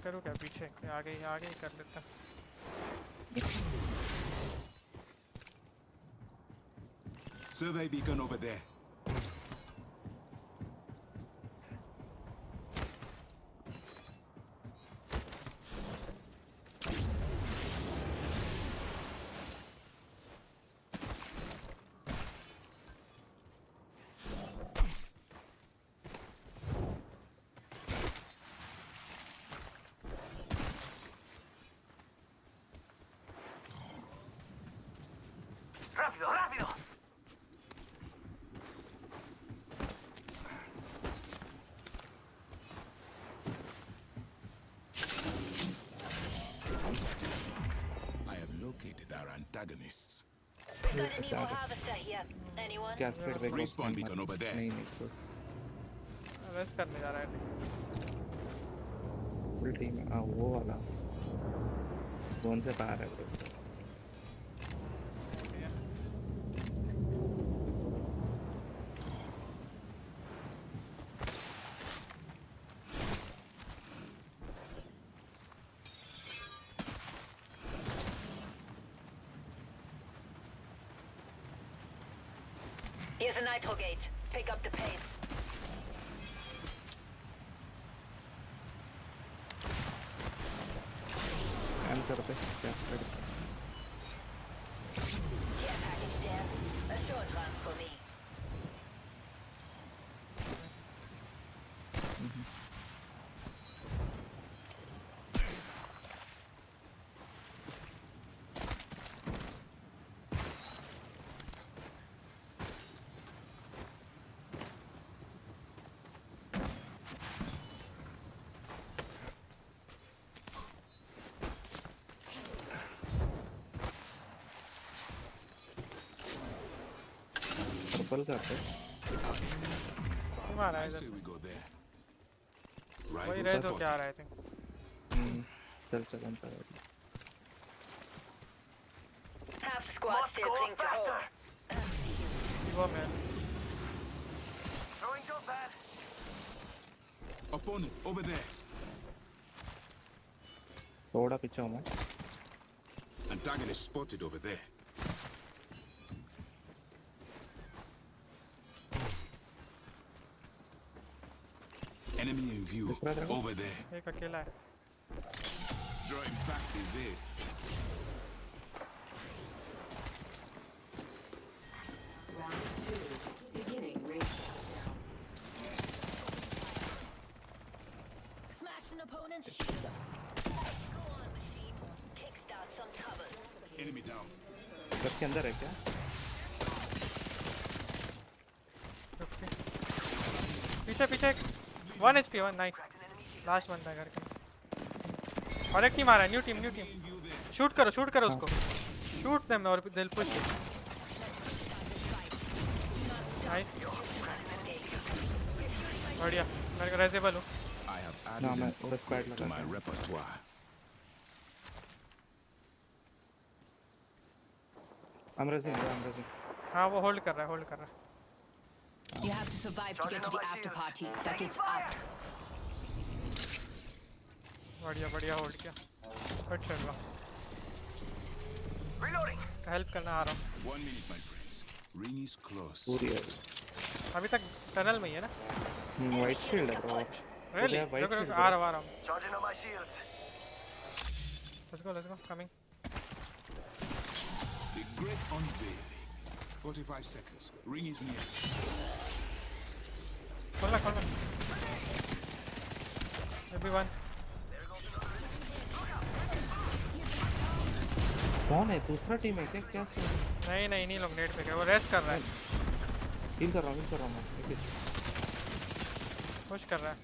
करूँ क्या पीछे आगे ही कर लेता. Survey beacon over there. Rápido, rápido. I have located our antagonists. We've got an evil harvester here. Anyone? Respawn beacon over there. नहीं rest करने जा रहा है. फुल टीम है. वो वाला जोन से बाहर है bro. Here's a nitro gate. Pick up the pace. I'm करते क्या spread. Care package there. A short run for me. Purple करते. तुम्हारा है इधर. We go there. वही रहे तो क्या रहा है थिंक. चल हम कर. Half squad still cling to hold. वो मैं. Throwing your pad. Opponent over there. थोड़ा पीछे हूँ मैं. Antagonist spotted over there. Enemy in view over there. एक अकेला है. Drawing back is there. Round 2. Beginning ring countdown. Smash an opponent's shield. Go on, machine. Kickstart some trouble. Enemy down. घर के अंदर है क्या? पीछे 1 HP 1 नाइस. लास्ट बंदा है घर के. और एक टीम आ रहा है. New team. शूट करो उसको. शूट देम और दिल पुश. नाइस. बढ़िया. मैं रेजेबल हूँ. I have added to my repertoire. I'm raising. हाँ वो होल्ड कर रहा है. You have to survive to get to the after party. That gets up. बढ़िया होल्ड किया. फिट चल रहा. Reloading. हेल्प करना आ रहा हूँ. 1 minute, my friends. Ring is close. पूरी है. अभी तक टनल में ही है ना. वाइट शील्ड है bro. Really? रुक आ रहा हूँ. Charging on my shields. Let's go. Coming. The great unveiling. 45 seconds. Ring is near. खोलना. Everyone. कौन है? दूसरा टीम है क्या? नहीं लोग नेट पे गए. वो रेस्ट कर रहा है. हील कर रहा हूँ मैं. पुश कर रहा है.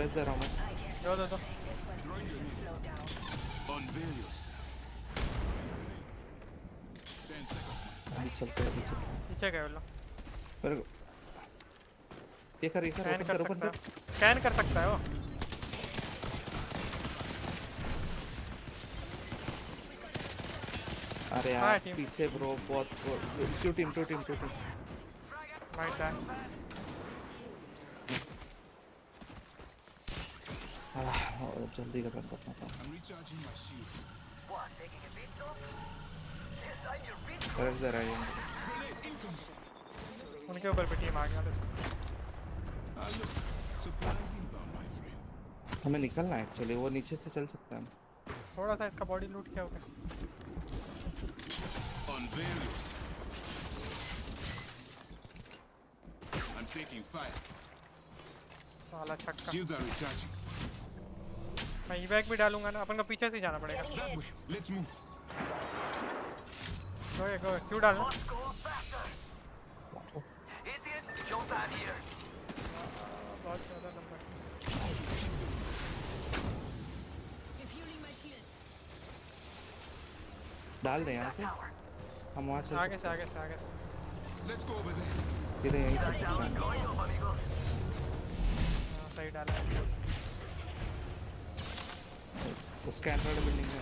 रेस्ट दे रहा हूँ मैं. दो. Unveil yourself. 10 seconds. चलते हैं पीछे गए वो लोग. मेरे को ये कर स्कैन कर सकता है वो. अरे यार पीछे ब्रो बहुत. Two team. might die. जल्दी खत्म करना था। I'm recharging my shields. What, taking a beat though? Inside your beat Where's the Ryzen? उनके ऊपर भी टीम आ गया इसको। Look, supplies inbound, my friend. हमें निकलना है एक्चुअली, वो नीचे से चल सकता है। थोड़ा सा इसका बॉडी लूट किया होगा। On various. I'm taking fire. साला छक्का। Shields are recharging. मैं ईवैक भी डालूंगा ना, अपन को पीछे से ही जाना पड़ेगा। That way. Let's move. go क्यों डालना? Idiot, jump out here. बहुत ज़्यादा नंबर। डाल दे यहाँ से, हम वहाँ से आगे से। Let's go over there. सीधे यहीं से चलते हैं। सही डाला है। तो स्कैन वाले बिल्डिंग में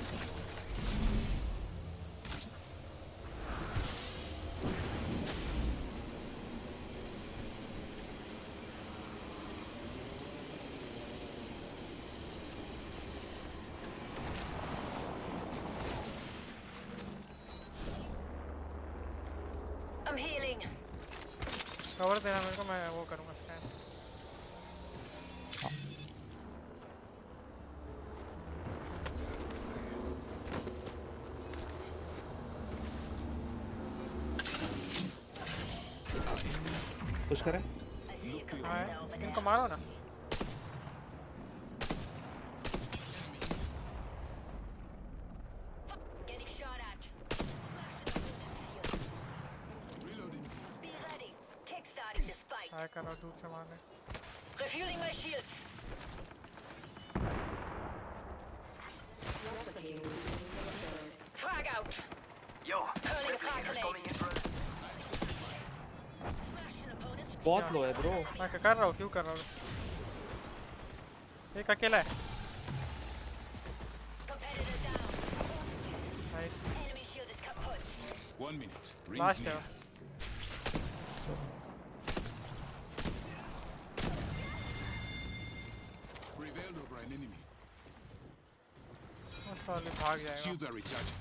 I'm healing. कवर देना मेरे को, मैं वो करूँगा स्कैन। पुश करें? हाँ, इनको मारो ना। Getting shot at. Reloading. Be ready. Kickstarting this fight. हाय करो दूर से मारने। Refueling my shields. Frag out. Yo, Hurling a frag replicator's coming grenade. in for us. Smashing opponents. बहुत लो है ब्रो। मैं कर रहा हूँ, क्यों कर रहा हूँ? एक अकेला है। Competitor down. Nice. Enemy shield is kaput. 1 minute. Rings last near. है। Prevailed over an enemy. साले भाग जाएगा। Shields are recharging.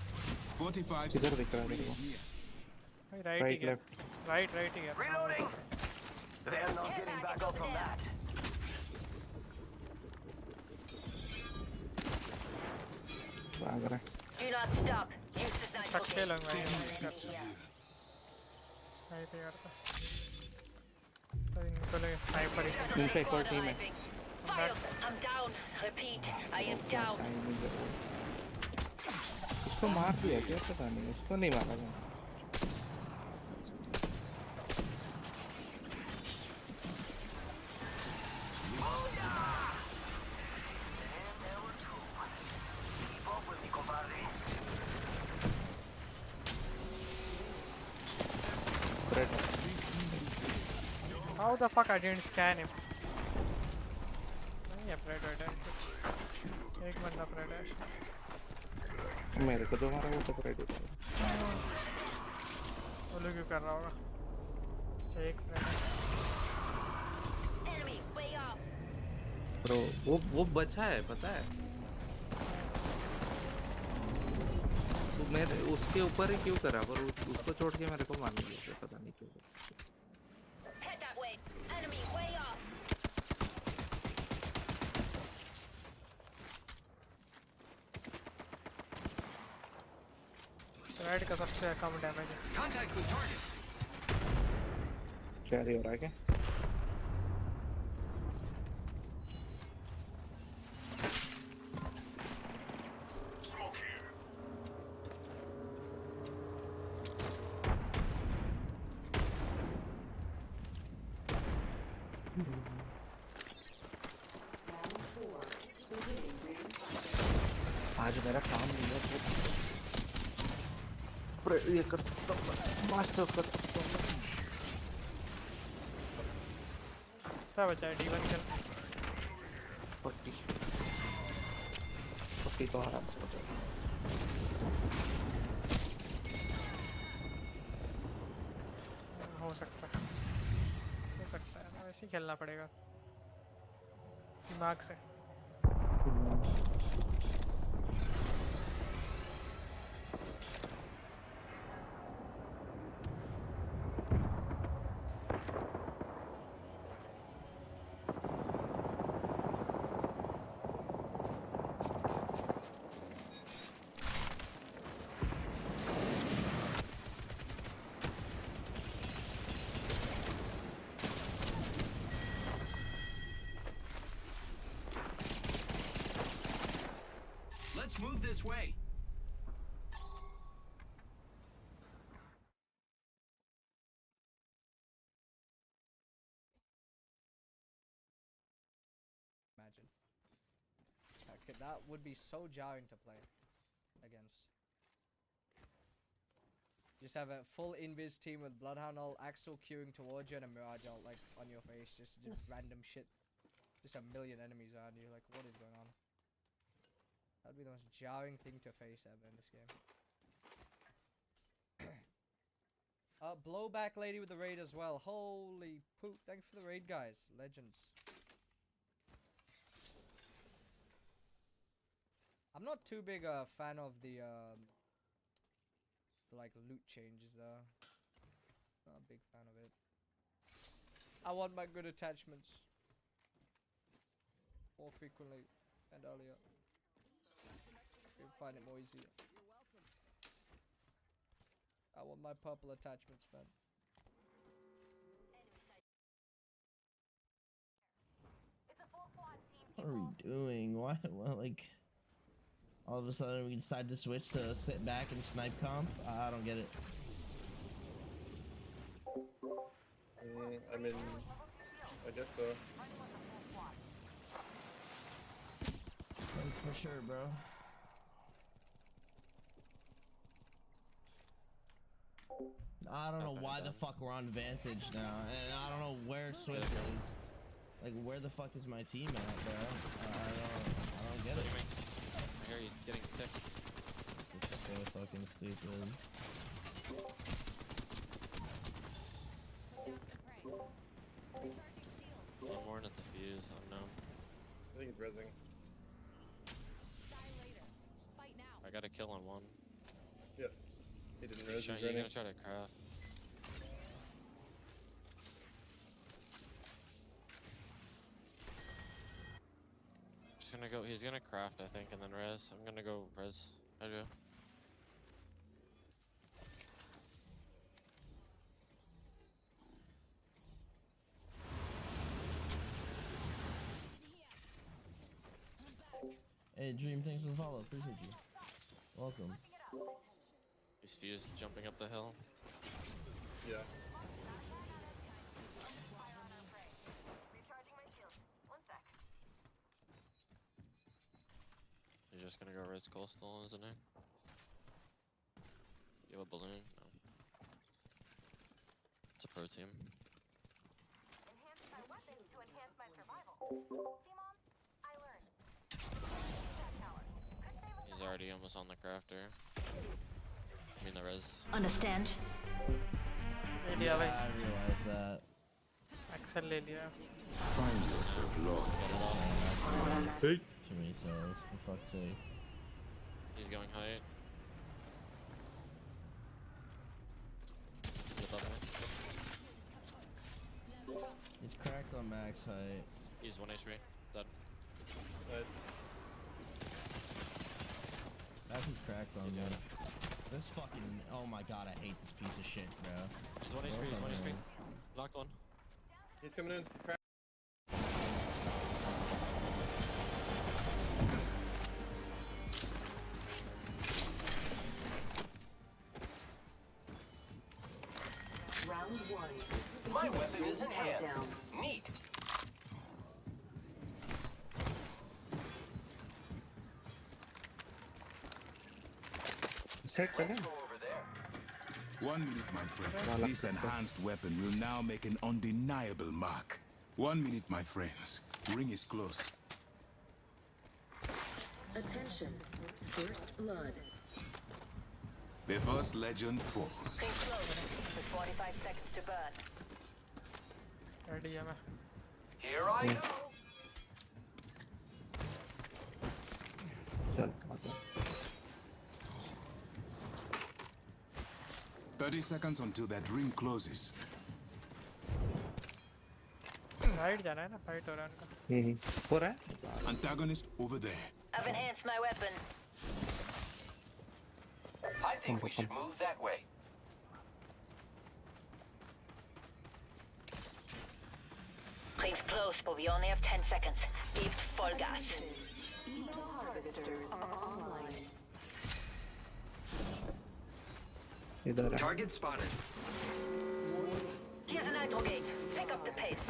45 किधर दिख रहा है rings देखो? near. भाई राइट ही Right, गया। left. राइट ही गया। Reloading. They're not getting back up from that. भाग रहा है। Do not stop. Use this nitro छक्के gauge. लगवाए हैं। स्नाइप ही करता। तो इनको ले स्नाइपर ही। इन पे एक और टीम है। Fire. I'm down. Repeat. I am down. उसको मार दिया क्या पता नहीं, उसको नहीं मारा था। How the fuck I didn't scan him? नहीं है प्रेडेटर। एक बंदा प्रेडेटर। मेरे को जो मारा वो तो प्रेडेटर। वो लोग क्यों कर रहा होगा? एक predator. Enemy way up. Bro वो बचा है पता है। तो मेरे उसके ऊपर ही क्यों करा, पर उसको छोड़ के मेरे को मार दिया, पता नहीं क्यों। Head that way. Enemy way up. Red का सबसे कम डैमेज है। Contact with target. कैरी हो रहा है क्या? आज मेरा काम नहीं है तो ये कर सकता हूँ, मास्टर कर सकता हूँ। क्या बचा है? D1 कर। 40 तो आराम से बचा। हो सकता है। ही खेलना पड़ेगा दिमाग से। Let's move this way. Imagine. Okay, that would be so jarring to play against. Just have a full invis team with Bloodhound ult, Axel queuing towards you, and a Mirage ult like on your face, just random shit. Just a million enemies around you, like what is going on? That'd be the most jarring thing to face ever in this game. Blowback lady with the raid as well. Holy poop. Thanks for the raid, guys. Legends. I'm not too big a fan of the like loot changes though. Not a big fan of it. I want my good attachments more frequently and earlier. You'll find it more easier. I want my purple attachments, man. What are we doing? Why, well, like, all of a sudden we decide to switch to sit back and snipe comp? I don't get it. I mean, I guess so. Like, for sure, bro. I don't know why the fuck we're on Vantage now, and I don't know where Swift is. Like, where the fuck is my team at, bro? I don't get it. I hear you getting sick. This is so fucking stupid. One more at the fuse, I don't know. I think he's rezzing. I got a kill on one. Yep. He didn't res. He's gonna try to craft. Just gonna go. He's gonna craft, I think, and then res. I'm gonna go res. I do. Hey, Dream, thanks for the follow. Appreciate you. Welcome. He's fused jumping up the hill. Yeah. He's just gonna go res coastal, isn't he? You have a balloon? No. It's a pro team. Enhance my weapon to enhance my survival. See, Mom? I learned. He's already almost on the crafter. I mean the res. Understand? लिया भाई. I realize that. Axel ले लिया. Find yourself lost. Hey. Too many cells, for fuck's sake. He's going height. He's above me. He's cracked on max height. He's 1 HP. Dead. Nice. Max is cracked on me. This fucking, oh my god, I hate this piece of shit, bro. He's 1 HP, he's 1 HP. Knocked one. He's coming in. Crack. Round one. My weapon is enhanced. Neat. Over there. 1 minute, my friend. This enhanced weapon will now make an undeniable mark. 1 minute, my friends. Ring is close. Attention. First blood. The first legend falls. Stay close. With 45 seconds to burn. Ready है मैं. Here I go. चल आते हैं. 30 seconds until that ring closes. Right जाना है ना, fight हो रहा है उनका. हो रहा है. Antagonist over there. I've enhanced my weapon. I think we should move that way. Ring's close, but we only have 10 seconds. Give full gas. इधर है. Target spotted. Here's an nitro gate. Pick up the pace.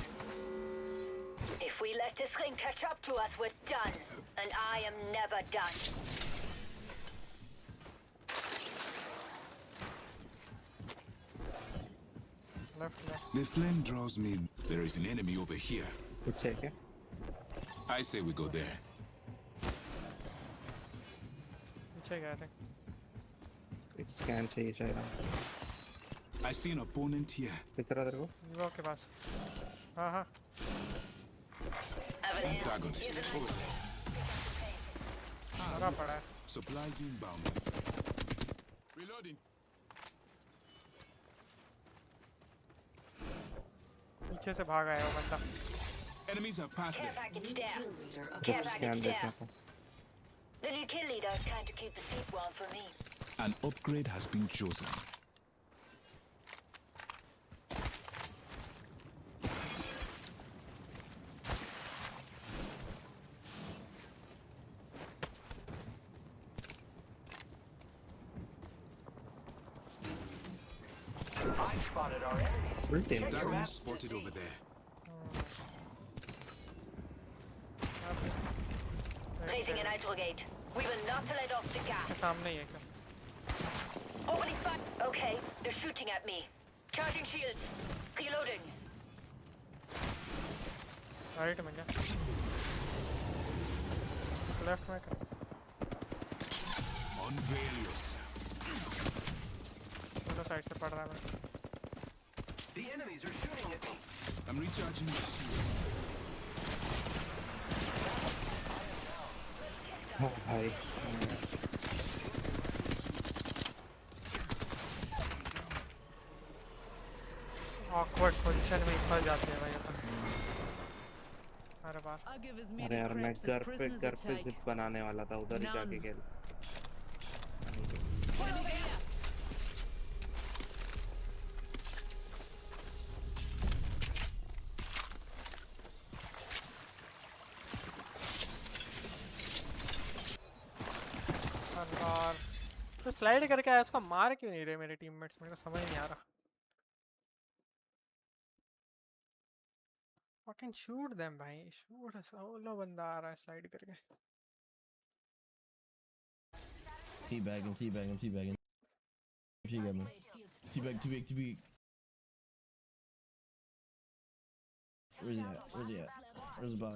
If we let this ring catch up to us, we're done. And I am never done. Left. The flame draws me. There is an enemy over here. कुछ है क्या? I say we go there. पीछे गया था. एक scan चाहिए शायद. I see an opponent here. किस तरह तेरे को? युवा के पास. हाँ. Antagonist over there. मरा पड़ा है. Supplies inbound. Reloading. पीछे से भाग आया वो बंदा. Enemies are past Care there. package there. तो Care स्कैन package देखना there. था. The new kill leader is trying to keep the seat warm for me. An upgrade has been chosen. I spotted our enemies. Full team. Antagonist spotted over there. Raising a nitro gate. We will not let off the gas. सामने ही है क्या? Opening fire. Okay, they're shooting at me. Charging shields. Reloading. Right में क्या? Left में क्या? Unveil yourself. दोनों side से पड़ रहा है मेरे को. The enemies are shooting at me. I'm recharging my shields. हाँ भाई. Awkward position में फंस जाते हैं भाई अपन. अरे बार. अरे यार मैं घर पे जिप बनाने वाला था, उधर ही जाके खेल. और तो स्लाइड करके आया, उसको मार क्यों नहीं रहे मेरे टीममेट्स, मेरे को समझ नहीं आ रहा. Fucking shoot them भाई, shoot. सोलो बंदा आ रहा है स्लाइड करके. Teabag him. She got me. Teabag. Where's he at? Where's the box?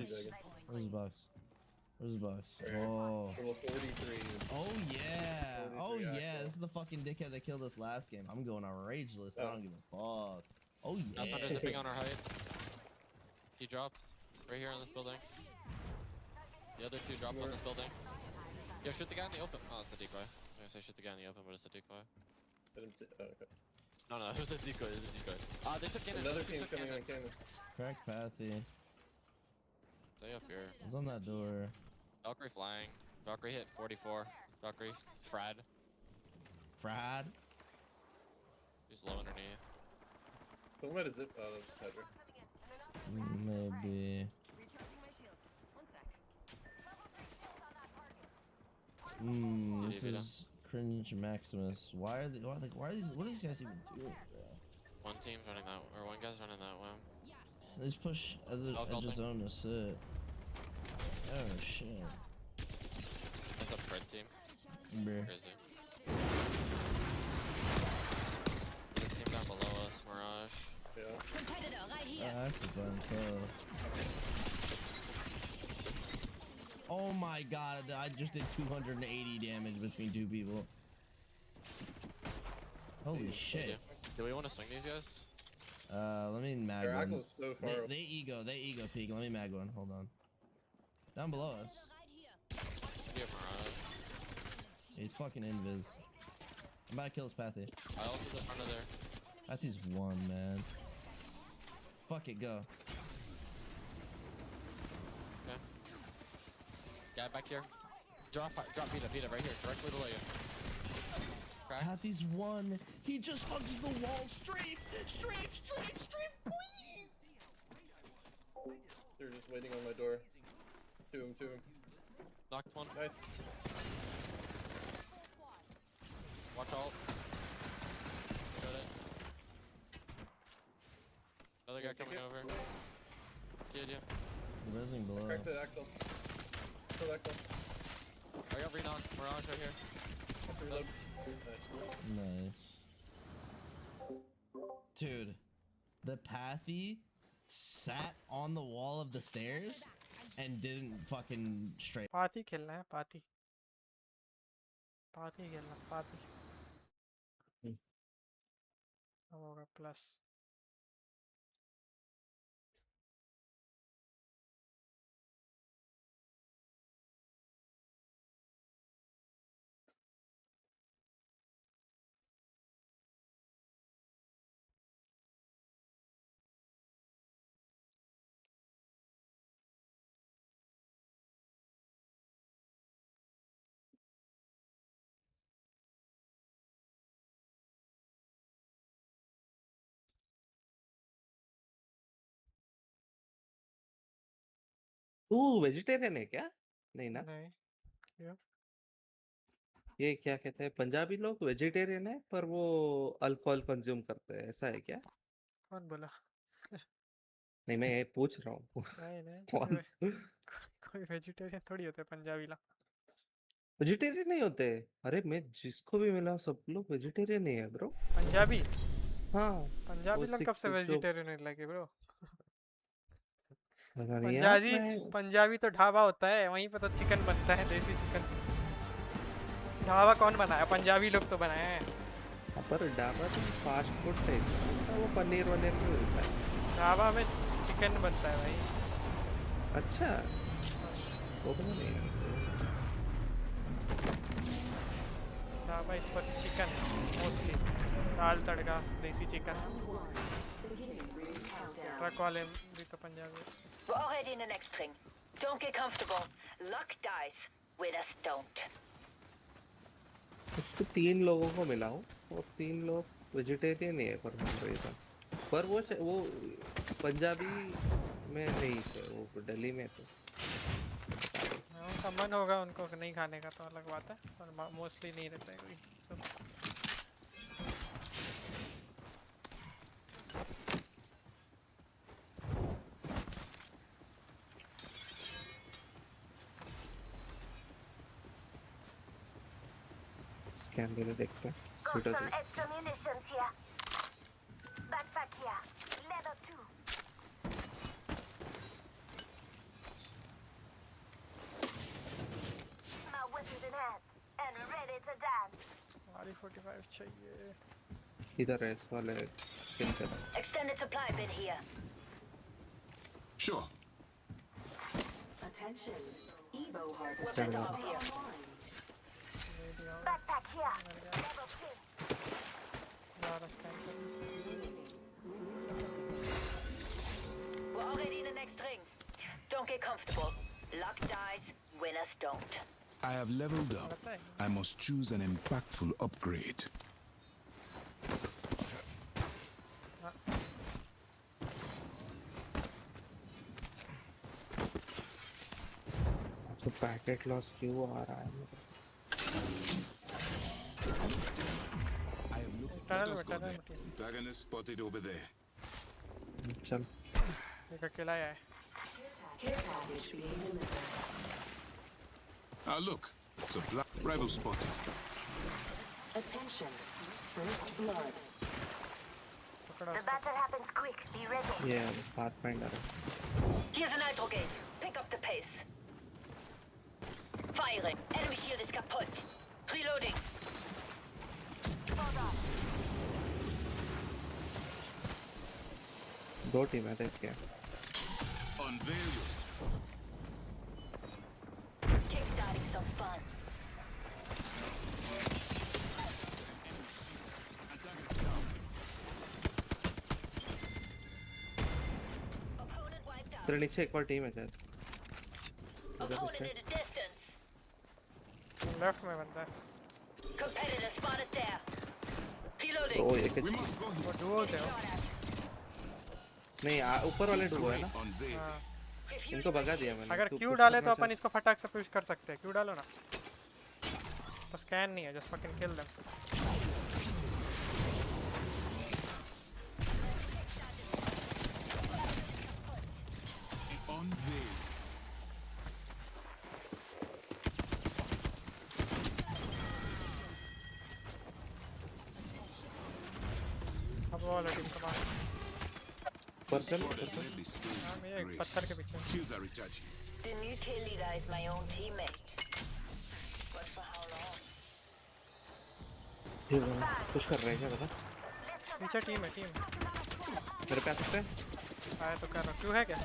Where's the box? Oh. Level 43. Oh yeah. This is the fucking dickhead that killed us last game. I'm going on rage list. I don't give a fuck. Oh yeah. Thunder zipping on our height. He dropped right here on this building. The other two dropped on this building. Yo, shoot the guy in the open. Oh, it's a decoy. I was gonna say shoot the guy in the open, but it's a decoy. I didn't see. Oh, okay. No, it was a decoy. They took cannon. Another team coming on cannon. Crack Pathy. Stay up here. Who's on that door? Valkyrie flying. Valkyrie hit 44. Valkyrie frad. He's low underneath. Who might have zip? Oh, that's Pedro. Maybe. This is cringe Maximus. Why are these? What are these guys even doing, bro? One team's running that, or one guy's running that way. They just push as a zone to sit. Oh shit. That's a Pred team. Bruh. Crazy. The team down below us, Mirage. Yeah. Competitor right here. That's a fun kill. Oh my god, I just did 280 damage between two people. Holy shit. Do we want to swing these guys? Let me mag Their one. axle's so far. They ego peek. Let me mag one. Hold on. Down below us. He's fucking invis. I'm about to kill his Pathy. I also in front of there. Pathy's one, man. Fuck it, go. Okay. Guy back here. Drop Vita right here, directly below you. Cracked. Pathy's one. He just hugs the wall. Strafe, please. They're just waiting on my door. To him. Knocked one. Nice. Watch alt. Got it. Another guy coming over. Kid you. The building below. Crack the axle. Kill axle. I got Renock. Mirage right here. Reload. Nice. Dude, the Pathy sat on the wall of the stairs and didn't fucking straight. पाती खेलना है पाती खेलना पाती अब होगा plus तू vegetarian है क्या? नहीं ना? नहीं क्यों ये क्या कहते हैं पंजाबी लोग वेजिटेरियन है पर वो अल्कोहल कंज्यूम करते हैं, ऐसा है क्या? कौन बोला नहीं मैं ये पूछ रहा हूँ। नहीं कौन? कोई वेजिटेरियन थोड़ी होते पंजाबी ला वेजिटेरियन नहीं होते? अरे मैं जिसको भी मिला सब लोग वेजिटेरियन ही है ब्रो। पंजाबी हाँ पंजाबी वो लोग कब से सिख जो वेजिटेरियन लगे ब्रो पता नहीं यार पंजाबी तो ढाबा होता है वहीं पे तो चिकन बनता है देसी चिकन ढाबा कौन बनाया पंजाबी लोग तो बनाए हैं पर ढाबा तो फास्ट फूड टाइप वो पनीर वनीर भी होता है ढाबा में चिकन बनता है भाई अच्छा वो तो नहीं है ढाबा इस पर चिकन मोस्टली दाल तड़का देसी चिकन ट्रक वाले भी तो Punjabi We're already in the next ring. Don't get comfortable. Luck dies. Winners don't. तो 3 लोगों को मिला हूँ और 3 लोग वेजिटेरियन ही है पर वो पंजाबी में नहीं थे वो दिल्ली में थे उनका मन होगा उनको नहीं खाने का तो अलग बात है पर मोस्टली नहीं रहता है कोई सब स्कैन देने देखते हैं Got some extra munitions here. Backpack here. Level 2. My weapons in hand and ready to dance. हमारी 45 चाहिए इधर है इस वाले स्किन पे Extended supply bin here. Sure. Attention. Evo harvest Stand up. online. Backpack here. Level 2. We're already in the next ring. Don't get comfortable. Luck dies. Winners don't. I have leveled up. I must choose an impactful upgrade. तो packet loss क्यों आ रहा है I have looked. Let us go there. Antagonist spotted over there. चल एक अकेला है Care package being delivered. Ah, look. It's a black rival spotted. Attention. First blood. The battle happens quick. Be ready. ये pathfinder है Here's a nitro gate. Pick up the pace. Firing. Enemy shield is kaputt. Reloading. Hold on. दो team है देख के Unveil yourself. Kickstarting some fun. तेरे नीचे एक और टीम है शायद Opponent in the distance. Left में बंदा है Competitor spotted there. Reloading. ओ एक We must go here. वो डुओ से हो नहीं ऊपर वाले डुओ है ना Unveil. हाँ इनको भगा दिया मैंने अगर तू क्यू push डाले करना तो अपन चाह- इसको फटाक से पुश कर सकते हैं क्यू डालो ना बस स्कैन नहीं है just fucking kill them Unveil. अब वो वाला टीम कमा पर्सन Deadly stage. हाँ मैं एक Grace. पत्थर के पीछे Shields are recharging. The new kill leader is my own teammate. But for how long? Push कर रहे हैं क्या बता पीछे टीम है टीम मेरे पे आ सकते हैं आया तो कर रहा क्यू है क्या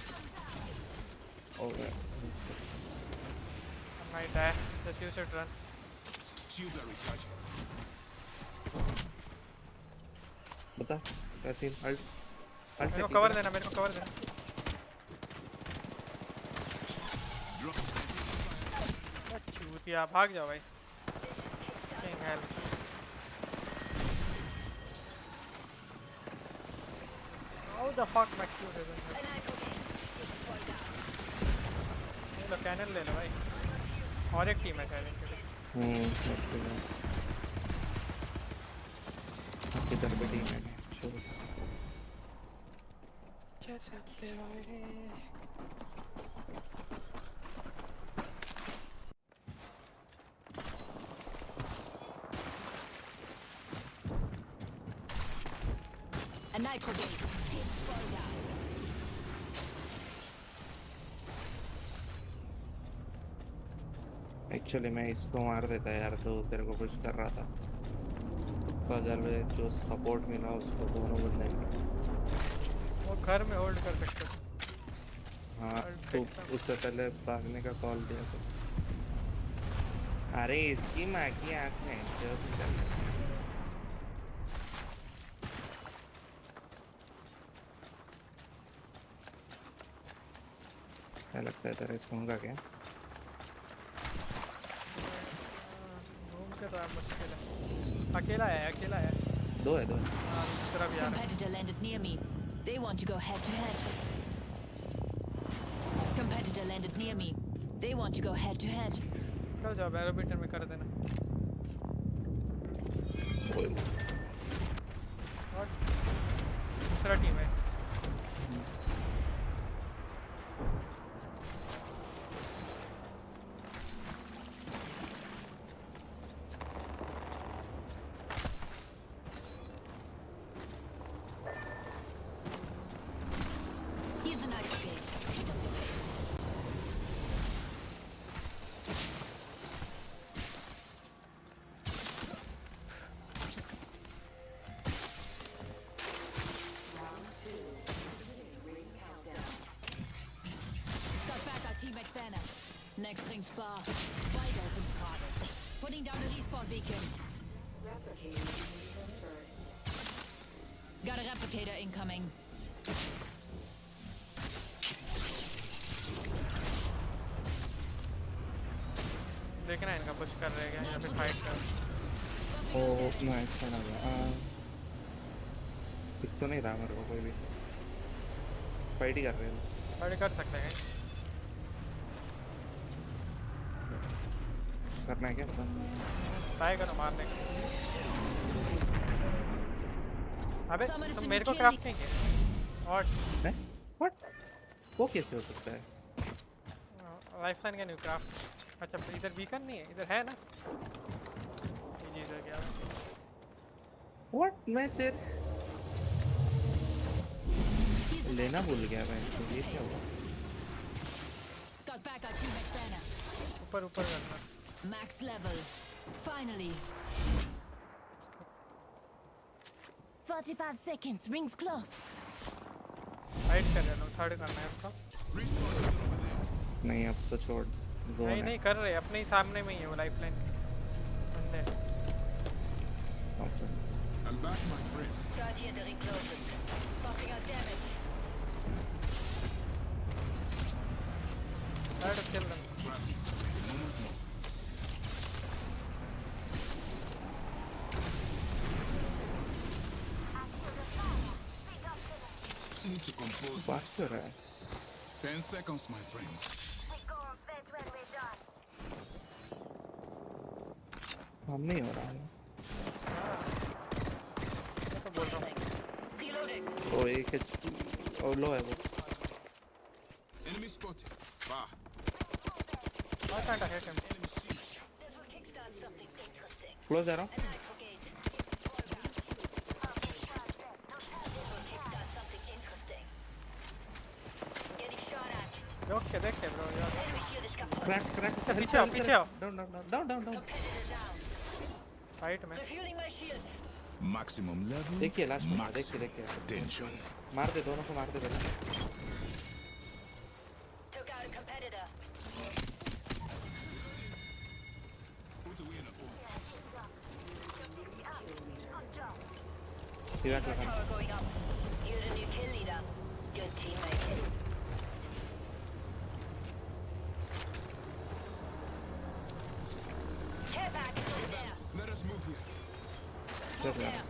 ओ गया माइट है just use it run Shields are recharging. बता कैसी अल्ट मेरे को कवर देना मेरे को कवर देना Drop. चूतिया भाग जाओ भाई king hello how the fuck मैं क्यों दे दूं ये लो कैनन ले लो भाई और एक टीम है शायद इनके लिए किधर पे टीम है छोड़ जैसे तेरे A nitro gate. Hit full gas. Actually मैं इसको मार देता यार तो तेरे को कुछ कर रहा था बगल में जो सपोर्ट मिला उसको दोनों बंदे मिले वो घर में होल्ड कर सकते हो हाँ तो उससे पहले भागने का कॉल दिया तो अरे इसकी माँ की आँख में जो भी कर रहा है। क्या लगता है तेरा इसको होगा क्या घूम के तो मुश्किल है अकेला है दो है हाँ दूसरा भी आ रहा है Competitor landed near me. They want to go head to head. Competitor landed near me. They want to go head to head. चल जाओ बैरोमीटर में कर देना और दूसरा टीम है Here's a nitro gate. Pick up the pace. Got back our teammate's banner. Next ring's far. Wide open throttle. Putting down a respawn beacon. Got a replicator incoming. देखना इनका पुश कर रहे हैं क्या या फिर फाइट कर ओ नाइस खड़ा हुआ दिख तो नहीं रहा मेरे को कोई भी फाइट ही कर रहे हैं फाइट कर सकते हैं करना है क्या पता ट्राई करो मारने का अबे Someone is तुम in मेरे को kill क्राफ्ट me. नहीं किया और व्हाट वो कैसे हो सकता है लाइफलाइन का न्यू क्राफ्ट अच्छा इधर बीकन नहीं है इधर है ना जी इधर क्या व्हाट मैं तेरे लेना भूल गया मैं ये क्या हुआ Got back our teammate's banner. ऊपर ऊपर करना Max level. Finally. 45 seconds. Rings close. Fight कर रहे लोग, थर्ड करना है उसका। नहीं अब तो छोड़, जोन नहीं है। नहीं कर रहे, अपने ही सामने में ही है वो लाइफलाइन बंदे। I'm back, my friend. Start here, the ring closes. Buffing out damage. Try to kill them. Need to compose बात कर रहा है। 10 seconds, my friends. हम नहीं हो रहा है। मैं तो बोल रहा हूँ। ओ एक HP और लो है वो। Enemy spotted. Bah. Why can't I hit him? Close जा रहा हूँ। ओके देख के ब्रो यार। क्रैक क्रैक पीछे आओ, पीछे आओ। Down down down down down. Fight में। Maximum level. देखिए लास्ट में, maximum देखिए tension. मार दे, दोनों को मार दे पहले। Took out a competitor. Tower going up. You're the new kill leader. Good teammate. Care package over there. Let us move here. चल यार।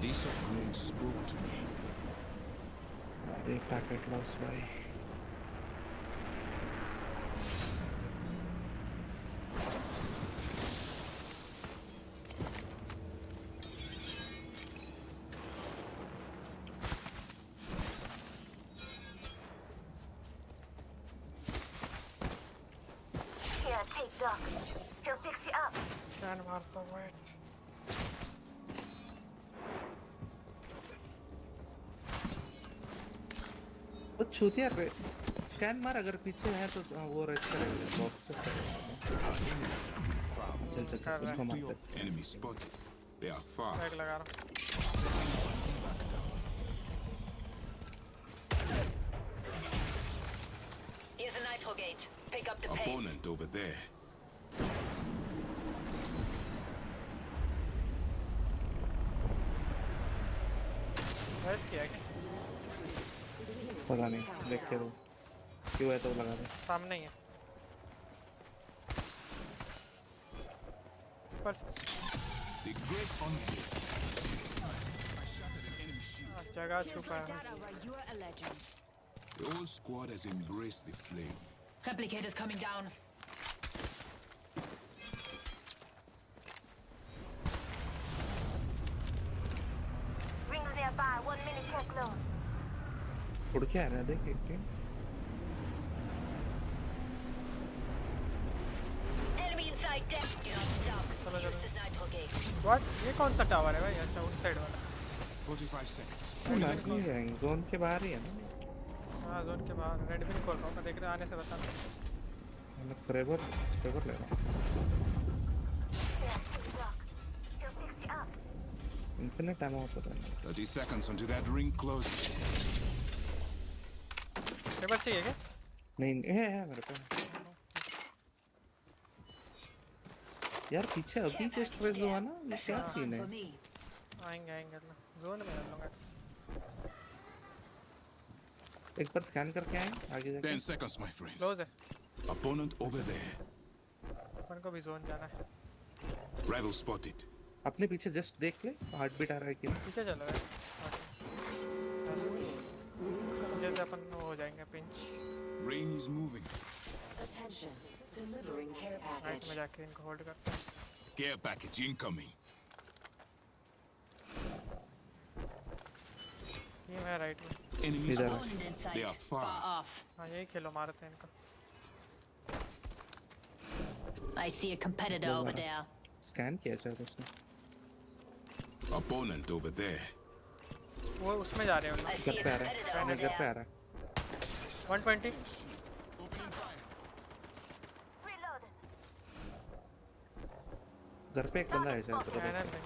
This upgrade spoke to me. अरे पैकेट लॉस भाई। Here, take Doc. He'll fix you up. Can मारता हूँ wait. वो छूतिया scan मार, अगर पीछे है तो वो रेस्ट करेगा, बॉक्स पे चल चल चल उसको मार दे। Enemy spotted. They are far. Bag लगा रहा हूँ। Here's a nitro gauge. Pick up the pace. Opponent over there. Rest किया क्या? पता नहीं, देख के दो क्यों है तो लगा दे। सामने ही है। पर The great unveil. I shattered an enemy shield. जगह छुपा है। You are a legend. The whole squad has embraced the flame. Replicators coming down. Rings nearby. 1 minute till close. उड़ के आ रहा है, देख एक team. Enemy inside deck. You're not stuck. Use this nitro gauge. What? ये कौन सा tower है भाई? अच्छा उस साइड वाला। 45 seconds. लास्ट नहीं जाएंगे, जोन के बाहर ही है ना। हाँ जोन के बाहर। रेड पिन खोल रहा हूँ मैं, देख रहा आने से बता। मैं ट्रेवर ले रहा हूँ। Here, take Doc. He'll fix you up. Infinite ammo होता है। 30 seconds until that ring closes. Paper चाहिए क्या? नहीं है मेरे पे यार। पीछे अभी जस्ट रेज हुआ ना, ये क्या सीन है? आएंगे आएंगे ना, जोन में हम लोग। एक बार स्कैन करके आए आगे जाके। 10 seconds, my friends. क्लोज है। Opponent over there. अपन को भी जोन जाना है। Rival spotted. अपने पीछे जस्ट देख ले, हार्ट बीट आ रहा है कि नहीं। पीछे चलो यार। जैसे अपन हो जाएंगे pinch. Rain is moving. Attention. Delivering care right package. में जाके इनको होल्ड करते हैं। Care package incoming. ये है राइट में। Enemy इधर। spotted. They are far. हाँ यही खेलो, मारते हैं इनको। I see a competitor over there. Scan किया शायद उसने। Opponent over there. वो उसमें जा रहे हैं। घर पे आ रहा है, घर पे आ रहा है। 120। घर पे एक बंदा है शायद। कैनन में।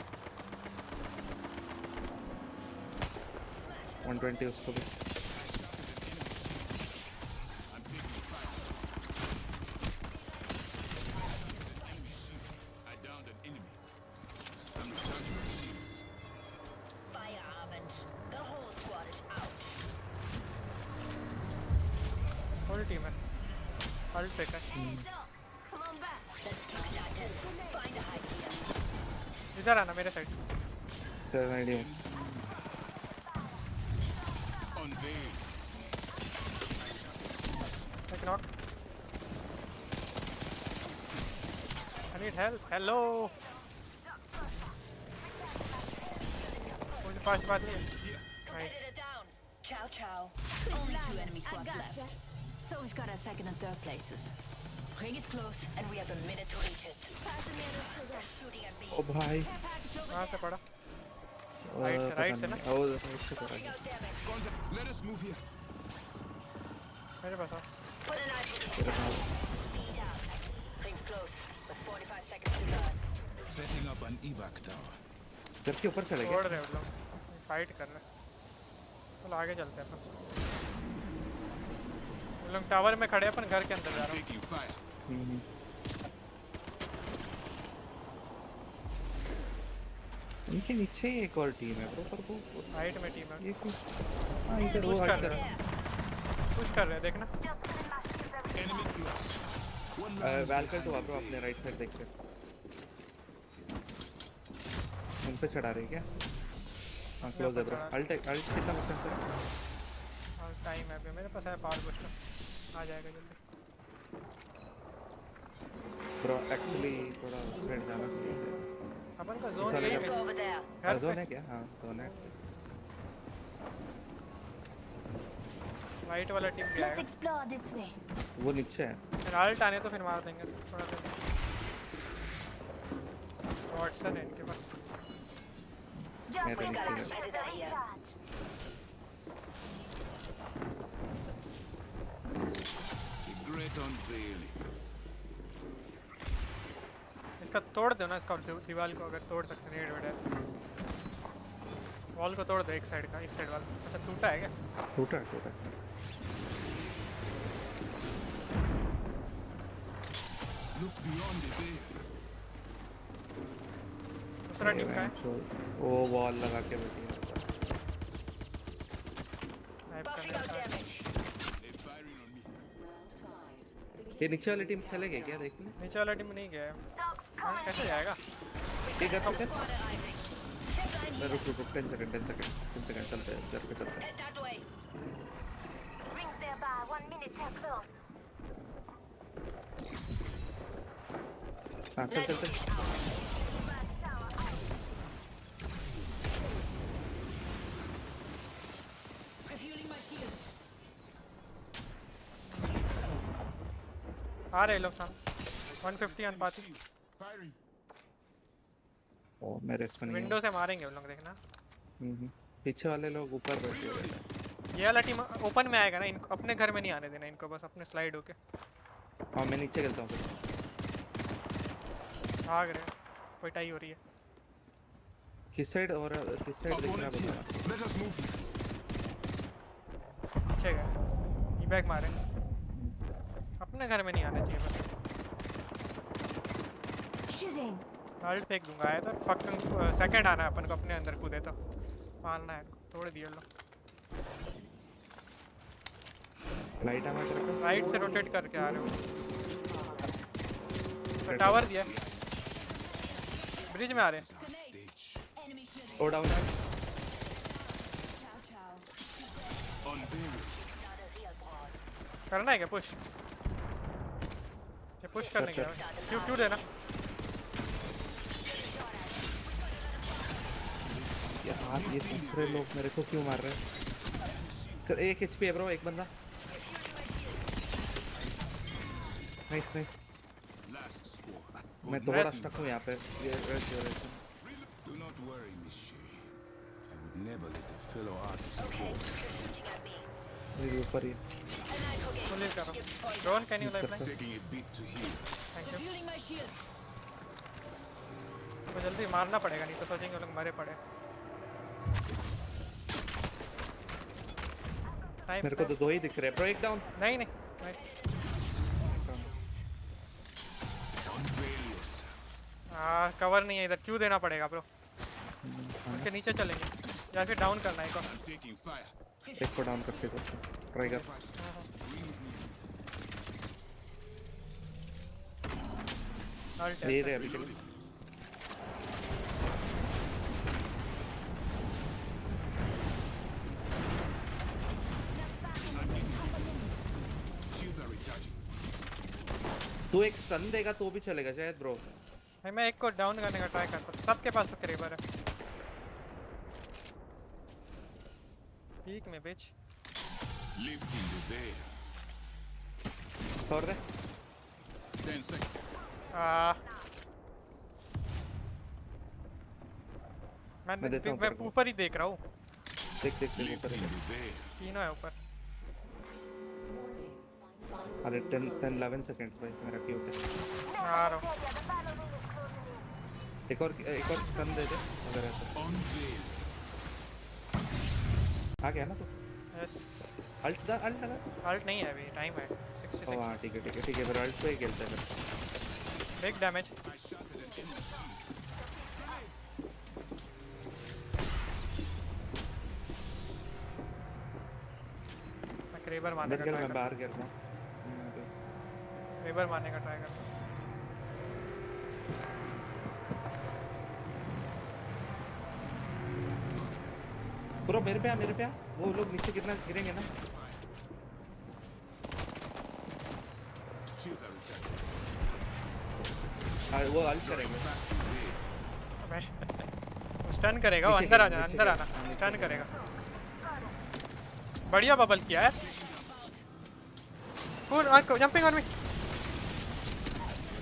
120 उसको भी। Full team है। Ult pick है। इधर आना मेरे साइड। चल आईडी हूँ। Take knock. I need help. Hello. मुझे पास बात नहीं। Nice. Ciao, ciao. Only 2 enemy squads left. So we've got our second and third places. Ring is close, and we have a minute to reach it. Shooting at me. ओ भाई। कहाँ से पड़ा? Right से ना? ओ right से पड़ा। Let us move here. मेरे पास आओ। Rings close. With 45 seconds to burn. Setting up an evac tower. घर के ऊपर चले गए। छोड़ रहे हो लोग। फाइट कर रहे। चलो आगे चलते हैं अपन। लोग टावर में खड़े हैं अपन घर के अंदर जा रहे हैं। इनके नीचे एक और टीम है पर वो राइट में टीम है। ये कोई हां इधर वो पुश कर रहे हैं देखना। वेलकम टू आप अपने राइट साइड देख सकते। उन पे चढ़ा रही क्या? हां क्लोज है ब्रो। अल्ट कितना परसेंट है? और टाइम है अभी मेरे पास है पावर बूस्टर। आ जाएगा जल्दी। ब्रो एक्चुअली थोड़ा साइड जाना चाहिए। अपन का जोन यही है। जोन है क्या? हां जोन है। राइट वाला टीम भी आएगा। वो नीचे है। फिर अल्ट आने तो फिर मार देंगे थोड़ा देर। वॉटसन है इनके पास। मेरे नीचे इसका तोड़ दो ना इसका दीवार को अगर तोड़ सकते हैं। नेड वॉल को तोड़ दो एक साइड का इस साइड वाला। अच्छा टूटा है क्या? टूटा। दूसरा टीम का है। वो वॉल लगा के बैठी है। ये नीचे वाली टीम चले गए क्या देखने? नीचे वाला टीम नहीं गया। कैसे जाएगा? ठीक है रुक 10 सेकंड चलते हैं घर पे चलते हैं। हाँ चल आ रहे लोग सामने 150 अनपाती। ओ मेरे इसमें विंडो से मारेंगे उन लोग देखना। पीछे वाले लोग ऊपर बैठे हुए हैं। ये वाला टीम ओपन में आएगा ना। इनको अपने घर में नहीं आने देना इनको बस अपने स्लाइड होके। हाँ मैं नीचे खेलता हूँ। भाग रहे कोई टाई हो रही है। किस साइड और किस साइड देखना पड़ेगा। पीछे गए ई-बैक मारे। अपने घर में नहीं आना चाहिए बस। अल्ट फेंक दूंगा आया तो फकिंग सेकंड आना है अपन को अपने अंदर कूदे तो मारना है। तोड़ दिए लो। लाइट आ मेरे को। राइट से रोटेट करके आ रहे हो। टावर दिया ब्रिज में आ रहे हैं। ओ डाउन है। करना है क्या पुश? ये पुश करने के क्यों देना? यार ये दूसरे लोग मेरे को क्यों मार रहे हैं? एक एचपी है ब्रो एक बंदा। नाइस। मैं थोड़ा स्टक हूँ यहाँ पे। Do not worry, Hrishi. I would never let a fellow artist go. मेरे ऊपर ही। पुलिस कर रहा हूँ। Drone can you lifeline? Taking a bit to heal. Thank you. तो जल्दी मारना पड़ेगा नहीं तो सोचेंगे लोग मरे पड़े। टाइम मेरे को तो 2 ही दिख रहे हैं ब्रो। एक डाउन। नहीं नहीं कवर नहीं है इधर, क्यों देना पड़ेगा ब्रो? उनके नीचे चलेंगे या फिर डाउन करना है एक और। एक को डाउन करके ट्राई कर। ये रहे अभी के लिए। तू एक स्टन देगा तो भी चलेगा शायद ब्रो। नहीं मैं एक को डाउन करने का ट्राई करता हूँ। सबके पास तो क्रेबर है। पीक में बिच। छोड़ दे। 10 seconds. मैं ऊपर ही देख रहा हूँ। देख ऊपर। तीनों है ऊपर। अरे 10-11 सेकंड्स भाई मेरा क्यों होता है। आ रहा हूँ। एक और स्टन दे दे अगर है तो। आ गया ना तू? यस। अल्ट लगा। अल्ट नहीं है अभी, टाइम है 66। हां ठीक है फिर अल्ट पे ही खेलते हैं फिर। Big damage. मैं क्रेबर मारने का ट्राई कर रहा हूं। मैं बाहर गिर रहा हूं। क्रेबर मारने का ट्राई कर रहा हूं। ब्रो मेरे पे आ। वो लोग नीचे गिरेंगे ना। वो अल्ट करेंगे। स्टन करेगा वो। अंदर आना स्टन करेगा। बढ़िया बबल किया है। Jumping on me.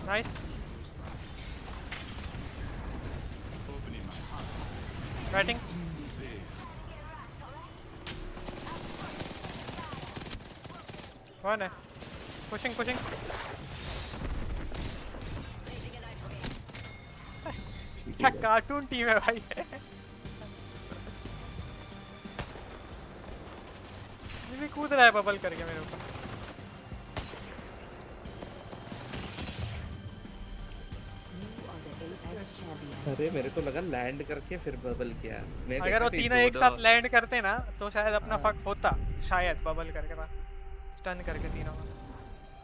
Nice. Batting. कौन है? पुशिंग। क्या कार्टून टीम है भाई। ये भी कूद रहा है बबल करके मेरे ऊपर। अरे मेरे को लगा लैंड करके फिर बबल किया। अगर वो तीनों एक साथ लैंड करते ना तो शायद अपना फक होता। शायद बबल करके था, स्टन करके तीनों का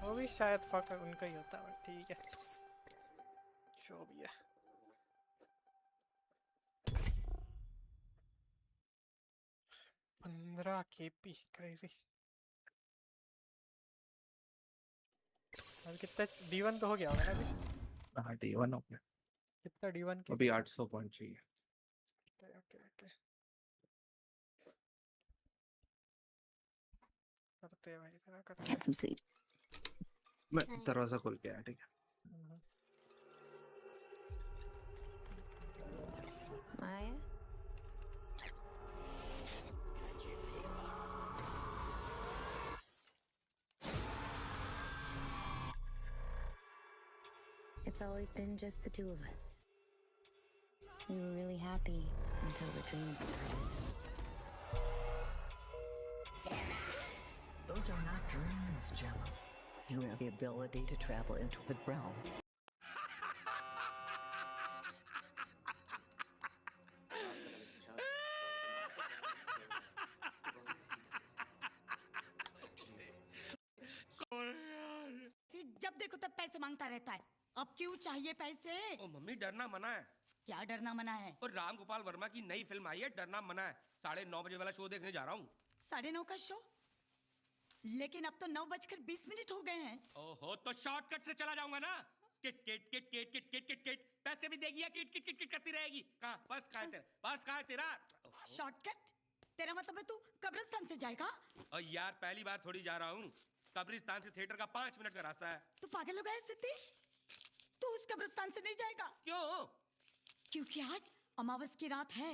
वो भी शायद फक उनका ही होता। बट ठीक है जो भी है। पंद्रह केपी क्रेजी। अब कितना D1 तो हो गया होगा ना अभी? हाँ D1 हो गया। कितना D1 के? अभी 800 पॉइंट चाहिए। ओके करते हैं भाई तेरा करते हैं। मैं दरवाजा खोल के आया ठीक है। It's always been just the two of us. We were really happy until the dream started. Those are not dreams, Gemma. You have the ability to travel into the realm. जब देखो तब पैसे मांगता रहता है। अब क्यों चाहिए पैसे? ओ मम्मी डरना मना है। क्या डरना मना है? और राम गोपाल वर्मा की नई फिल्म आई है डरना मना है। 9:30 बजे वाला शो देखने जा रहा हूँ। 9:30 का शो? लेकिन अब तो 9:20 हो गए हैं। ओहो तो शॉर्टकट से चला जाऊंगा ना। Kit kit kit kit kit kit kit kit पैसे भी देगी या किट किट किट किट करती रहेगी। कहाँ पर्स कहाँ है तेरा? शॉर्टकट? तेरा मतलब है तू कब्रिस्तान से जाएगा? और यार पहली बार थोड़ी जा रहा हूँ। कब्रिस्तान से थिएटर का 5 मिनट का रास्ता है। तू पागल हो गया है सतीश? तू उस कब्रिस्तान से नहीं जाएगा। क्यों? क्योंकि आज अमावस की रात है।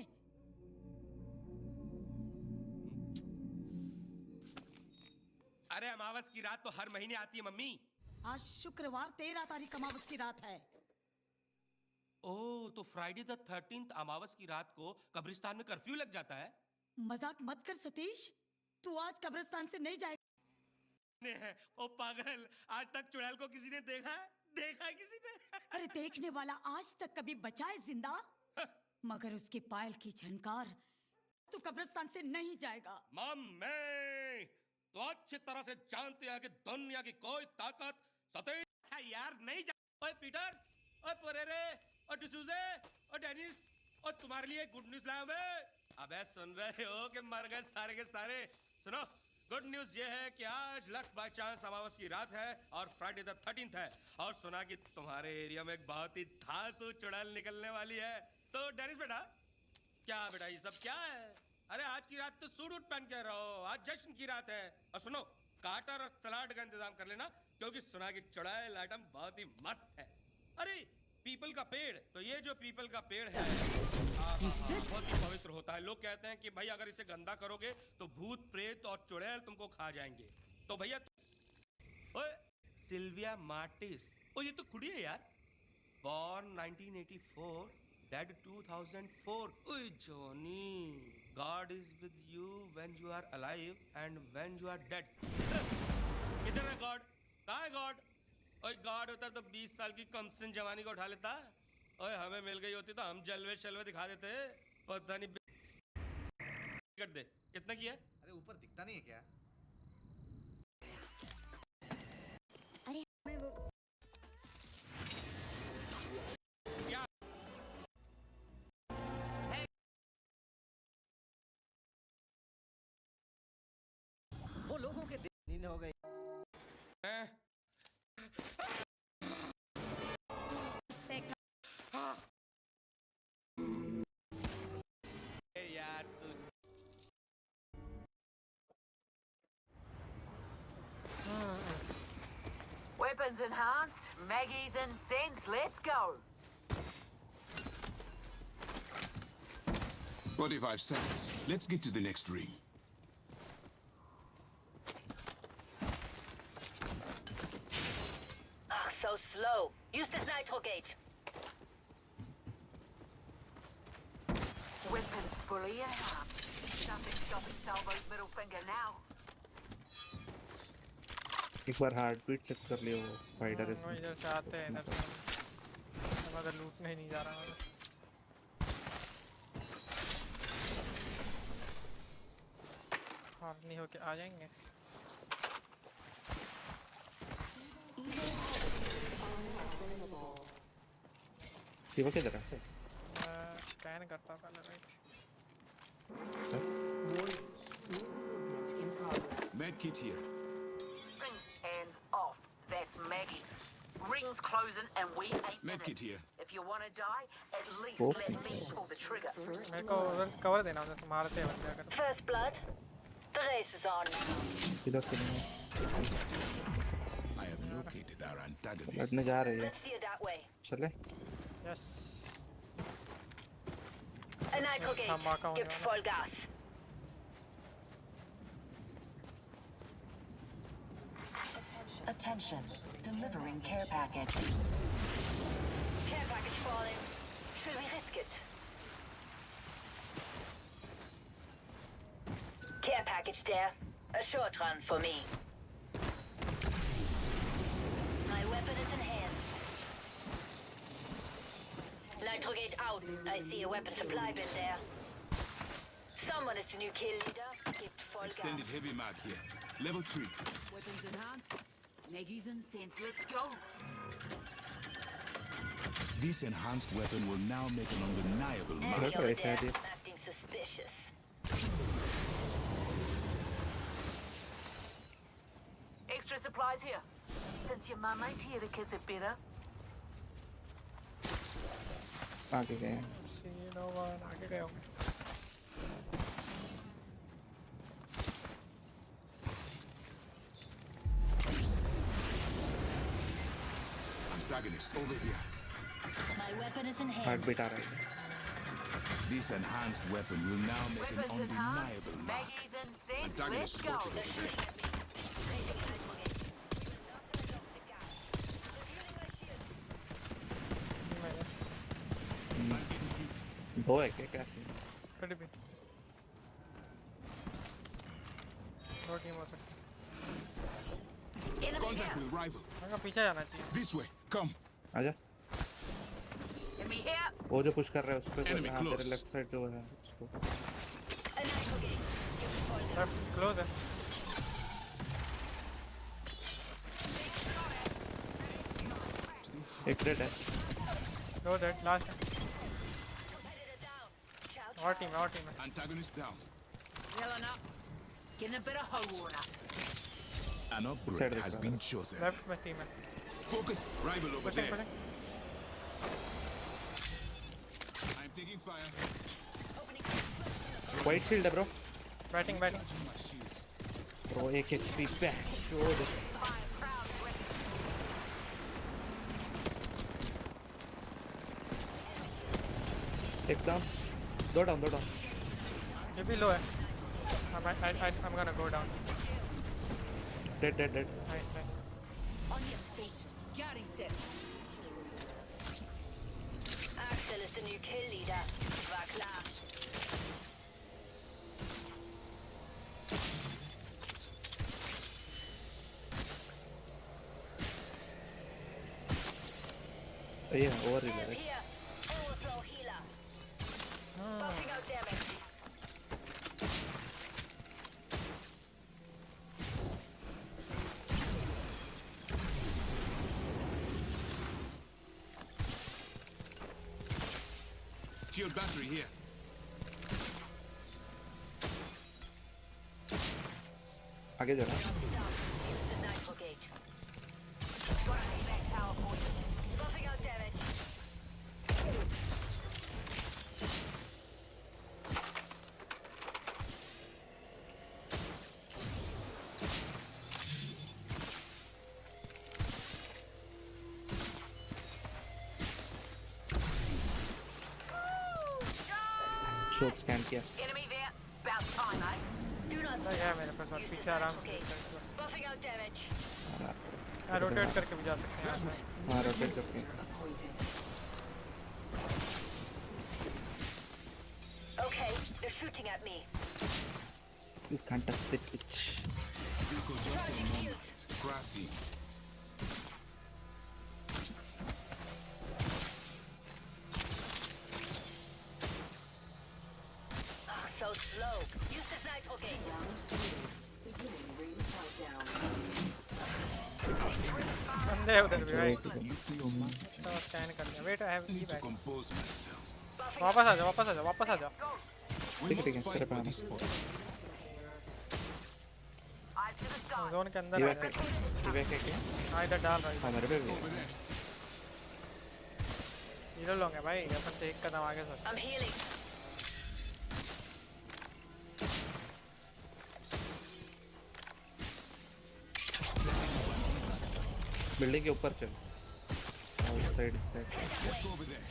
अरे अमावस की रात तो हर महीने आती है मम्मी। आज शुक्रवार 13 तारीख अमावस की रात है। ओह तो फ्राइडे द 13th अमावस की रात को कब्रिस्तान में कर्फ्यू लग जाता है। मजाक मत कर सतीश। तू आज कब्रिस्तान से नहीं जाएगा। ओ पागल, आज तक चुड़ैल को किसी ने देखा है? देखा है किसी ने? अरे देखने वाला आज तक कभी बचा है जिंदा? मगर उसकी पायल की झनकार, तू कब्रिस्तान से नहीं जाएगा। मम्मी, तो अच्छी तरह से जानते हैं कि दुनिया की कोई ताकत सतेज। अच्छा यार नहीं जा। ओए पीटर, ओए परेरे, और डिसूजे, और डेनिस, और तुम्हारे लिए गुड न्यूज़ लाया मैं। अबे सुन रहे हो कि मर गए सारे के सारे? सुनो, गुड न्यूज़ ये है कि आज लक बाय चांस अमावस की रात है और फ्राइडे द 13th है। और सुना कि तुम्हारे एरिया में एक बहुत ही धांसू चुड़ैल निकलने वाली है। तो डेनिस बेटा, क्या बेटा ये सब क्या है? अरे आज की रात तो सूट वूट पहन के रहो, आज जश्न की रात है। और सुनो, काटर और सलाद का इंतजाम कर लेना, क्योंकि सुना कि चुड़ैल आइटम बहुत ही मस्त है। अरे पीपल का पेड़, तो ये जो पीपल का पेड़ है बहुत ही पवित्र होता है। लोग कहते हैं कि भाई अगर इसे गंदा करोगे तो भूत प्रेत और चुड़ैल तुमको खा जाएंगे। तो भैया ओए सिल्विया मार्टिस, ओ ये तो कुड़ी है यार, born 1984, dead 2004। ओए Johnny, God is with you when you are alive and when you are dead। किधर है गॉड? कहाँ है गॉड? ओए गॉड होता तो 20 साल की कमसिन जवानी को उठा लेता। ओए हमें मिल गई होती तो हम जलवे शलवे दिखा देते। पता नहीं कर दे। कितना किया? अरे ऊपर दिखता नहीं है क्या? अरे मैं वो क्या? वो लोगों के नींद हो गई। यार Weapons enhanced, Maggie's incensed, let's go! 45 seconds. Let's get to the next ring. Ah, so slow. Use this nitro gate. Weapons fully enhanced. Nothing stopping Salvo's middle finger now. एक बार हार्ट बीट चेक कर लियो वो spider वो इधर से आते हैं, इधर से मगर लूटने ही नहीं जा रहा। हार्ट नहीं होके आ जाएंगे। शिवा किधर है? स्कैन करता पहले right. Med kit here. Hands off. That's Maggie's. Ring's closing and we ain't Med in kit it. here. If you want to die, at least Oh. let me pull the trigger. मेरे को cover देना उधर से मारते हैं बंदे अगर। First blood. The race is on. किधर से नहीं? I have located our antagonist. लड़ने जा रही है। Let's steer that way. चले? Yes. A nitro gate. Give full gas. Attention. Delivering care package. Care package falling. Should we risk it? Care package there. A short run for me. My weapon is in hand. Nitro gate out. I see a weapon supply bin there. Someone is the new kill leader. Give full Extended gas. heavy mag here. Level 3. Weapons enhanced. Maggie's incensed. Let's go. This enhanced weapon will now make an undeniable Enemy mark. over there. Acting suspicious. Extra supplies here. Since your mum ain't here to kiss it better. आगे गए हैं। आगे गए होंगे। Antagonist over here. My weapon is in heart hand. Beat आ रहा है। This enhanced weapon will now make an Weapons enhanced. undeniable mark. Maggie's incensed. Antagonist Let's go. spotted over there. दो है क्या? क्या सीन? कट भी। दो team हो सकती Contact with rival. है पीछे जाना चाहिए This way. Come. आजा Enemy here. वो जो पुश कर रहा है उस पे Enemy हाँ तेरे close. लेफ्ट साइड जो है उसको लेफ्ट क्लोज है एक डेड है दो डेड लास्ट है और टीम है Antagonist down. Healing up. Getting a bit of hole water. An upgrade has been chosen. Left में टीम है Focus. Rival over pushing there. Pushing I'm taking fire. White shield है bro batting bro 1 HP पे एक down दो down ये भी लो है I'm gonna go down dead nice On your feet. Carry them. Axel is the new kill leader. War klar. ये over ही है Here. Overflow healer. Buffing out damage. Shield battery here. आगे जा रहा Use the nitro gauge. Buffing out damage. Shot scan किया Enemy there. About time, eh? Do not है मेरे पास और पीछे आराम से buffing out damage. रोटेट करके भी जा सकते हैं यहाँ से हाँ रोटेट करके Okay, they're shooting at me. You can't touch this bitch. Vehicle just a moment. Crafty. So slow. Use the nitro gauge. बंदे हैं उधर भी भाई तो स्कैन कर लिया wait I have e back Compose myself. वापस आ जा We must fight for this spot. Zone के अंदर ये बैक है क्या हाँ इधर डाल रहा हाँ मेरे पे भी Over there. हीरो लोग हैं भाई अपन से एक कदम आगे सोच I'm healing. बिल्डिंग के ऊपर चल outside side Let's go over there.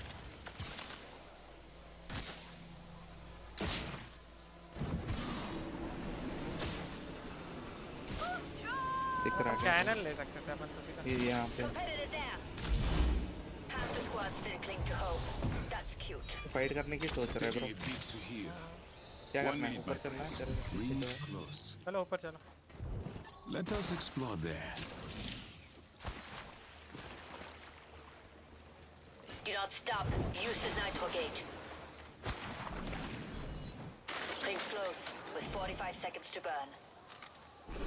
दिख रहा है कैनन ले सकते थे अपन तो सीधा ये यहाँ पे Competitor there. Half the squad still cling to hope. That's cute. Fight करने की सोच रहा है Taking bro a beat to heal. क्या 1 करना है minute, ऊपर my चलना है friends. तेरे Rings पीछे close. चलो ऊपर चलो Let us explore there. Do not stop. Use the nitro gauge. Ring close with 45 seconds to burn.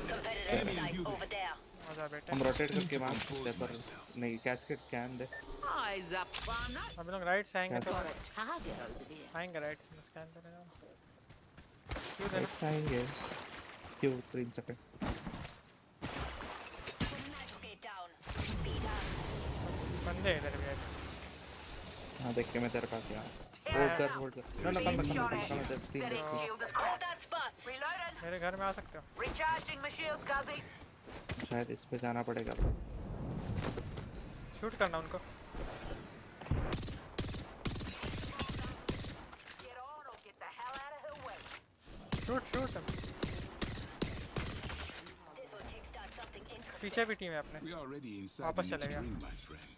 Competitor in sight over there. मजा बेटे हम रोटेट करके मार सकते हैं पर नहीं कैस्केट स्कैन दे Eyes up, partner. हम लोग राइट से आएंगे तो Got a target over there. आएंगे राइट से स्कैन करने जाओ क्यों देना नेक्स्ट आएंगे क्यों 3 second Nitro gauge down. Speed up. बंदे हैं इधर भी हैं हाँ देख के मैं तेरे पास यहाँ होल्ड कर no no come That steel end shield is Hold cracked. that spot. Reloading. मेरे घर में आ सकते हो Recharging my shields, Guzzy. शायद इस पे जाना पड़ेगा शूट करना उनको Get on or get the hell out of her way. Shoot This will kickstart something interesting. पीछे भी टीम है अपने We are already inside वापस the चले next गया ring, my friend.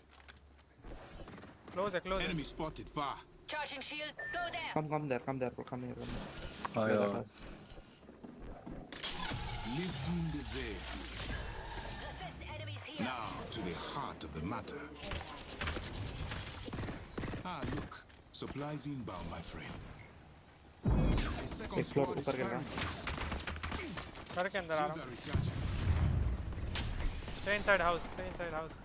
क्लोज है Enemy spotted far. Charging shield. Go there. come there bro come here Lifting the veil. Now to the heart of the matter. Ah, look. Supplies inbound, my friend. A second squad is firing this. घर के अंदर आ रहा हूँ. Stay inside house. Stay inside house.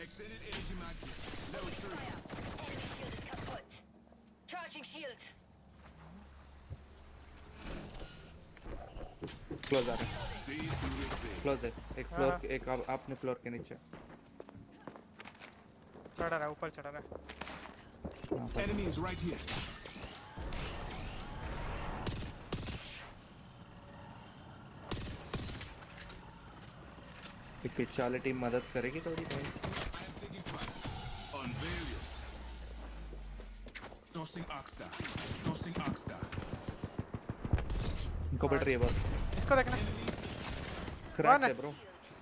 Extended energy mag. Level 3. Enemy shield is kaput. Charging shields. Close आ रहा है. See through the veil. Close है. एक फ्लोर एक अपने फ्लोर के नीचे. चढ़ रहा है ऊपर चढ़ रहा है. Enemy is right here. पीछे वाली टीम मदद करेगी थोड़ी भाई. On various. Tossing Oxstar. Tossing Oxstar. इनको बैठ रही है बहुत. इसको देखना. क्रैक है ब्रो.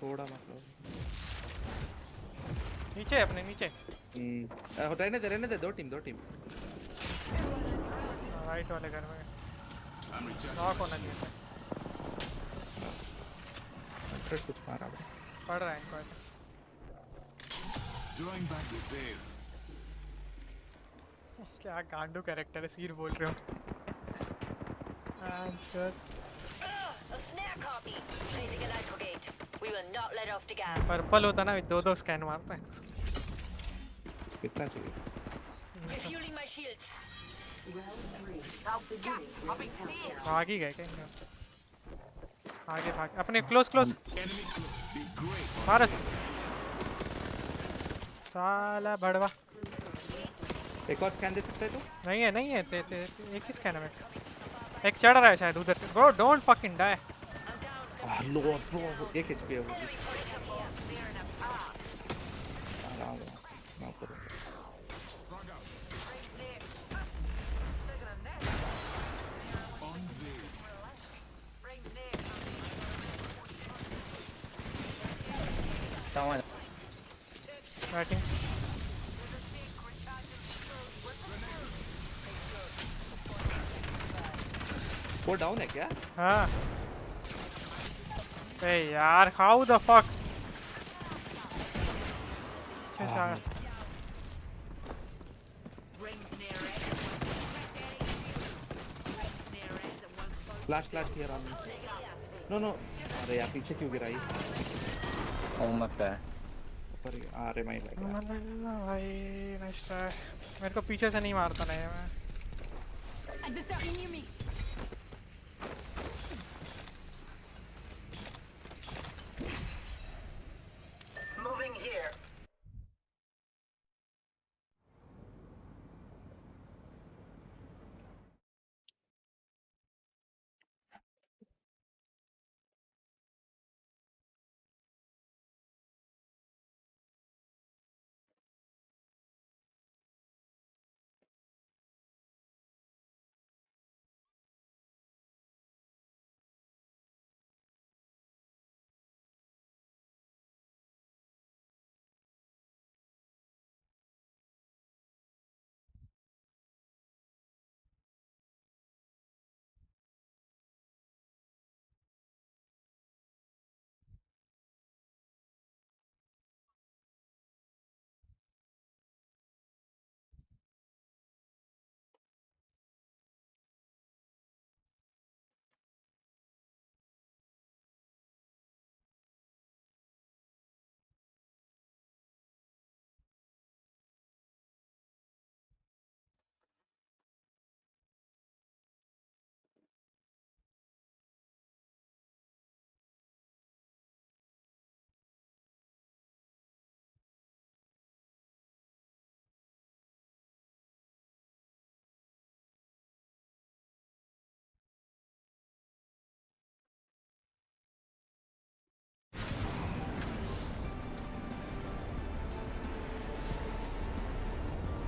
थोड़ा मतलब. नीचे अपने नीचे. रहने दे दो टीम. राइट वाले घर में. नॉक होना चाहिए. कुछ मारा ब्रो. पड़ रहा है इनको. Drawing back the veil. क्या गांडू कैरेक्टर है. सीर बोल रहे हो. Answer. A snare copy. Placing a nitro gate. We will not let off the gas. Purple होता ना दो स्कैन मारता है. कितना चाहिए? Refueling my shields. भाग ही गए क्या? आगे भाग. अपने क्लोज. मार. साला बड़वा. एक और स्कैन दे सकते है तू? नहीं है. एक ही स्कैन है. एक चढ़ रहा है शायद उधर से. Bro don't fucking die. Lord bro 1 HP है वो भी. बैटिंग. वो डाउन है क्या? हाँ. ए यार हाउ द फक. फ्लैश किया रहा हूँ. नो अरे यार पीछे क्यों गिराई? मत है ऊपर आ रहे माई भाई. Nice try. मेरे को पीछे से नहीं मारता ना ये. मैं Moving here.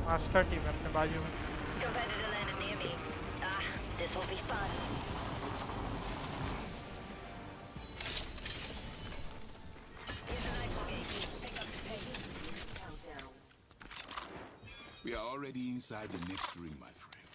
मास्टर टीम है अपने बाजू में. Competitor landed near me. This will be fun. We We are already inside the next ring, my friend.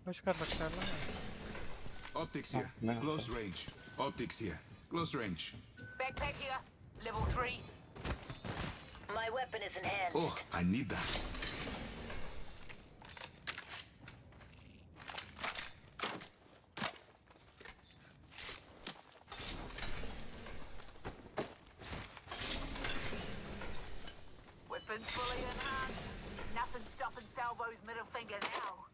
Push कर सकता है ना Optics here. Close range. Optics here. Close range. Backpack here. Level 3. My weapon is in hand. Oh, I need that. Weapons fully enhanced. Nothing stopping Salvo's middle finger now.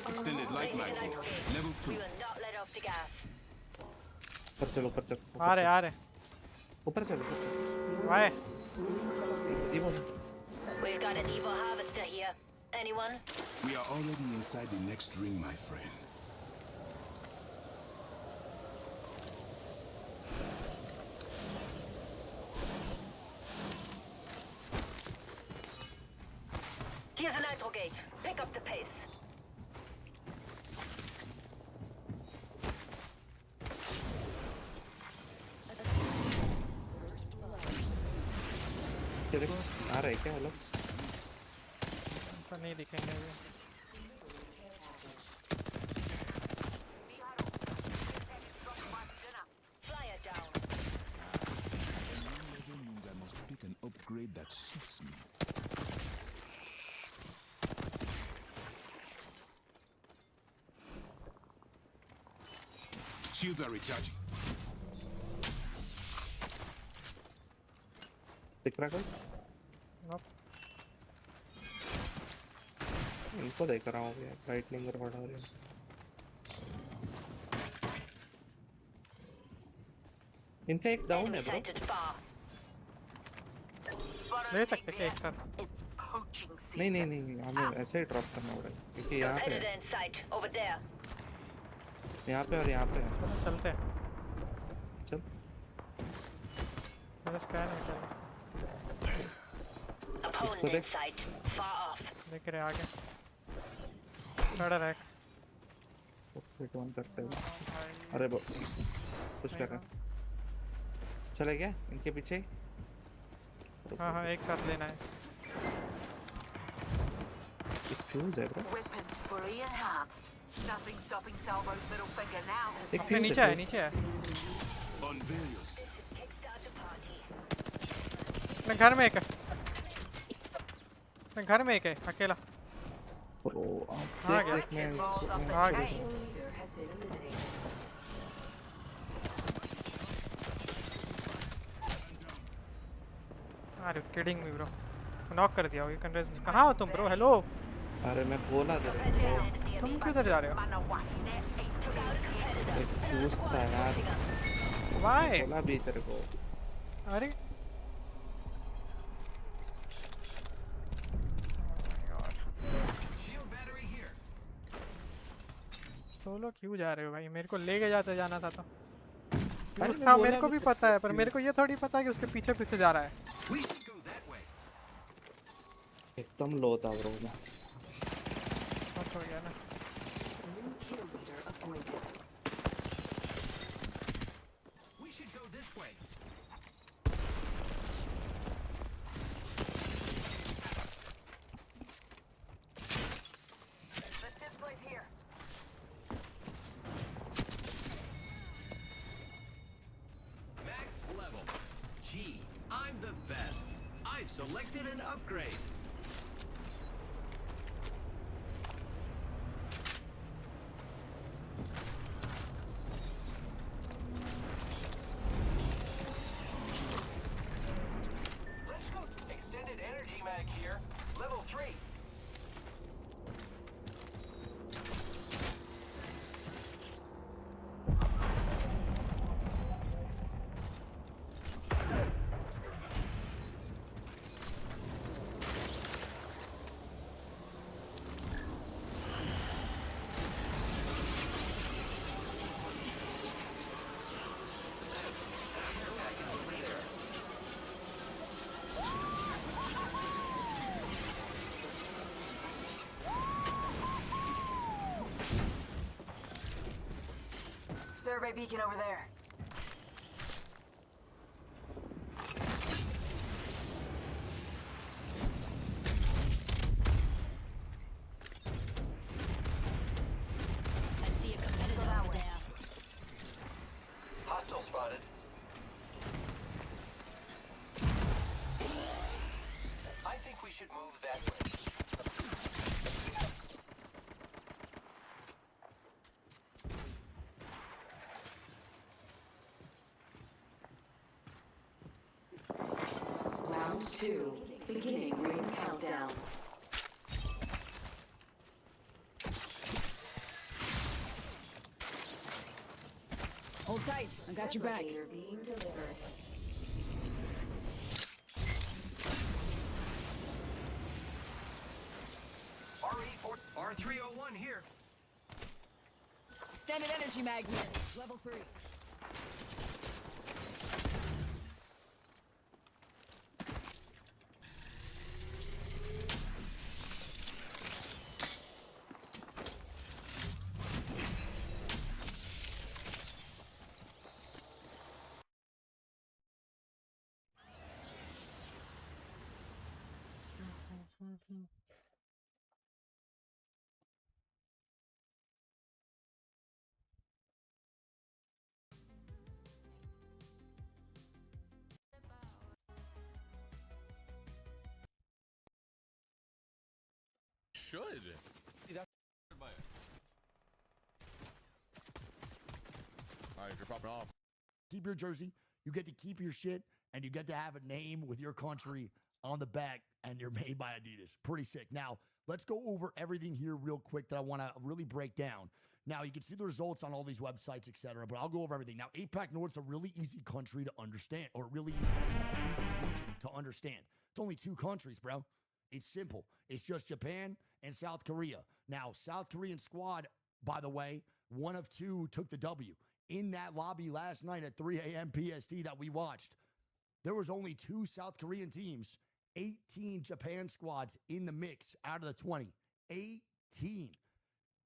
Extended light magazine. Level 2. We will not let off the gas. ऊपर चलो ऊपर चलो आ रहे ऊपर चलो Why? We've got an evil harvester here. Anyone? We are already inside the next ring, my friend. Here's a nitro gate. Pick up the pace. तेरे को आ रहा है क्या अलग तो नहीं दिखेंगे अभी Flyer down. Level means I must pick an upgrade that suits me. Shields are recharging. दिख रहा कोई इनको देख रहा हूँ यार लाइटनिंग रॉड आ रही है इनका एक डाउन है ब्रो ले सकते क्या एक साथ नहीं नहीं नहीं हमें ऐसे ही ड्रॉप करना पड़ेगा क्योंकि यहाँ पे Predator in sight over there. यहाँ पे और यहाँ पे है चलते हैं चल मेरा स्कैन है चल Opponent in sight. Far off. देख रहे आगे खड़ा रह फिट ऑन करते हैं अरे कुछ कर रहा है चले क्या इनके पीछे हाँ हाँ एक साथ लेना है फ्यूज है bro Weapons fully enhanced. Nothing stopping Salvo's middle finger now. एक अपने नीचे है नीचे है Unveil yourself. अपने घर में एक है अपने घर में एक है अकेला ब्रो आ गया आ गया अरे किडिंग मी ब्रो नॉक कर दिया यू कैन रेज कहाँ हो तुम ब्रो हेलो अरे मैं बोला तेरे को तुम किधर जा रहे हो एक फ्यूज था यार व्हाई बोला भी तेरे को अरे सोलो क्यों जा रहे हो भाई मेरे को लेके जाते जाना था तो था मेरे को भी पता है पर मेरे को ये थोड़ी पता है कि उसके पीछे पीछे जा रहा है एकदम लो था ब्रो मैं हो गया ना Selected an upgrade. Let's go. Extended energy mag here. Level 3. survey beacon over there. I see a competitor over there. Hostile spotted. I think we should move that way. Round 2. Beginning ring countdown. Hold tight. I got your back. Replicator being delivered. R301 here. Extended energy mag here. Level 3. Should. Alright, you're popping off. Keep your jersey. You get to keep your shit, and you get to have a name with your country on the back, and you're made by Adidas. Pretty sick. Now, let's go over everything here real quick that I want to really break down. Now, you can see the results on all these websites, etc., but I'll go over everything. Now, APAC North's a really easy country to understand, or really easy region to understand. It's only 2 countries, bro. It's simple. It's just Japan and South Korea. Now, South Korean squad, by the way, 1 of 2 took the W. In that lobby last night at 3 a.m. PST that we watched, there was only 2 South Korean teams, 18 Japan squads in the mix out of the 20. 18.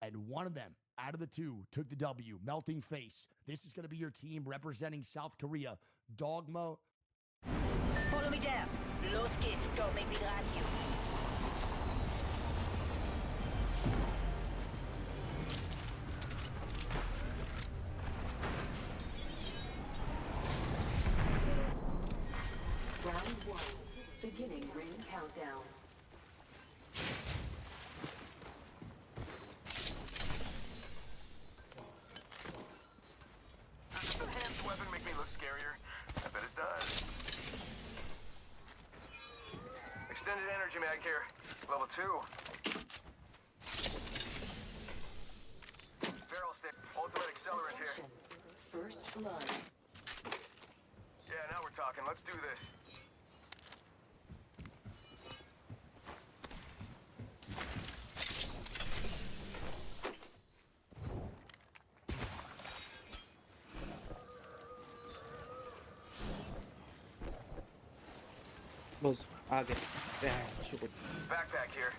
And 1 of them, out of the 2, took the W. Melting Face. This is going to be your team representing South Korea. Dogma. Follow me down. Los kids don't make me run you. Round 1. Beginning ring countdown. Does this enhanced weapon make me look scarier? I bet it does. Extended energy mag here. Level 2. Barrel stick. Ultimate accelerant here. First blood. Yeah, now we're talking. Let's do this. बस आगे शुक्र Backpack here.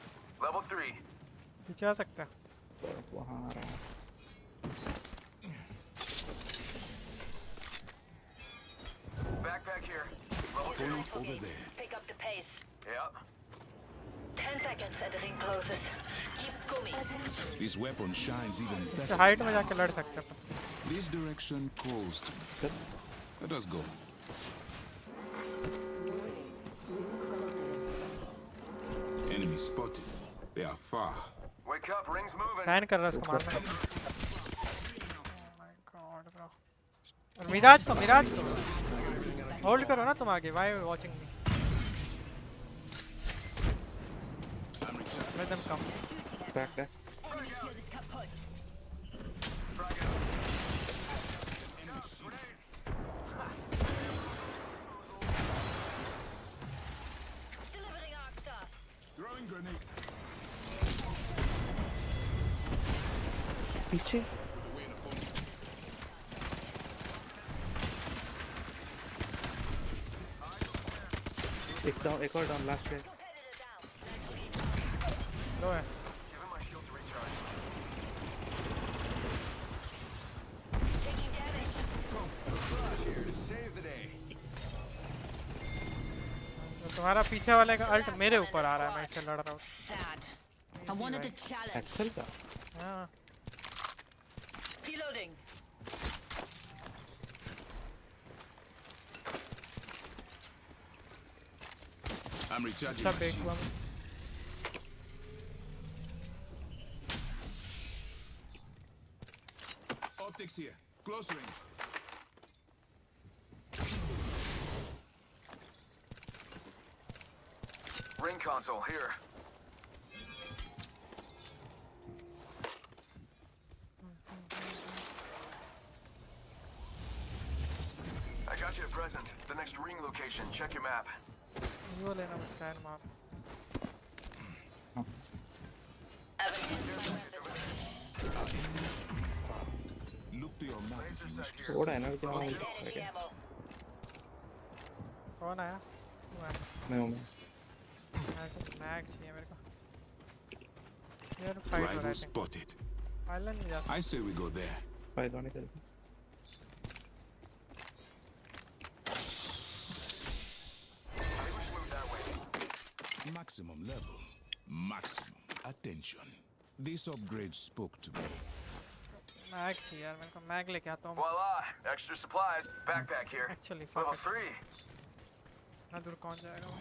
Level 3. पीछे आ सकता है वहाँ आ रहा है Backpack here. Level 2. Over there. Pick up the pace. Yep. 10 seconds and the ring closes. Keep going. This weapon shines even इसके better. हाइट में जाके लड़ सकते हैं This direction calls to me. Let us go. Enemy spotted. They are far. Wake up, rings moving. Ban कर रहा है उसको मारना और मिराज को होल्ड करो ना तुम आगे why watching me let them come back there Delivering arc star. Throwing grenade. पीछे एक डाउन एक और डाउन लास्ट है लो है Giving my shield to recharge. Taking तुम्हारा पीछे वाले का अल्ट मेरे ऊपर आ रहा है, मैं इससे लड़ रहा हूँ। I wanted a challenge. Excel का हाँ Reloading. I'm recharging सब my एक हुआ। shields. Optics here. Close range. Ring console here. I got you a present. The next ring location. Check your map. वो लेना बस स्कैन मार। Look to your map if you wish to. थोड़ा है ना क्या हो सकता है क्या? कौन आया? तू आया। मैं हूँ मैं। मैग चाहिए मेरे को। यार फाइट हो रहा Rival है। spotted. आइलैंड में जा। I say we go there. Fight होने चलते। Maximum level. Maximum attention. This upgrade spoke to me. Mag चाहिए यार, मेरे को मैग लेके आता हूँ। Voila! Extra supplies. Backpack here. Actually, Level fuck it. 3. ना दूर कौन जाएगा वो?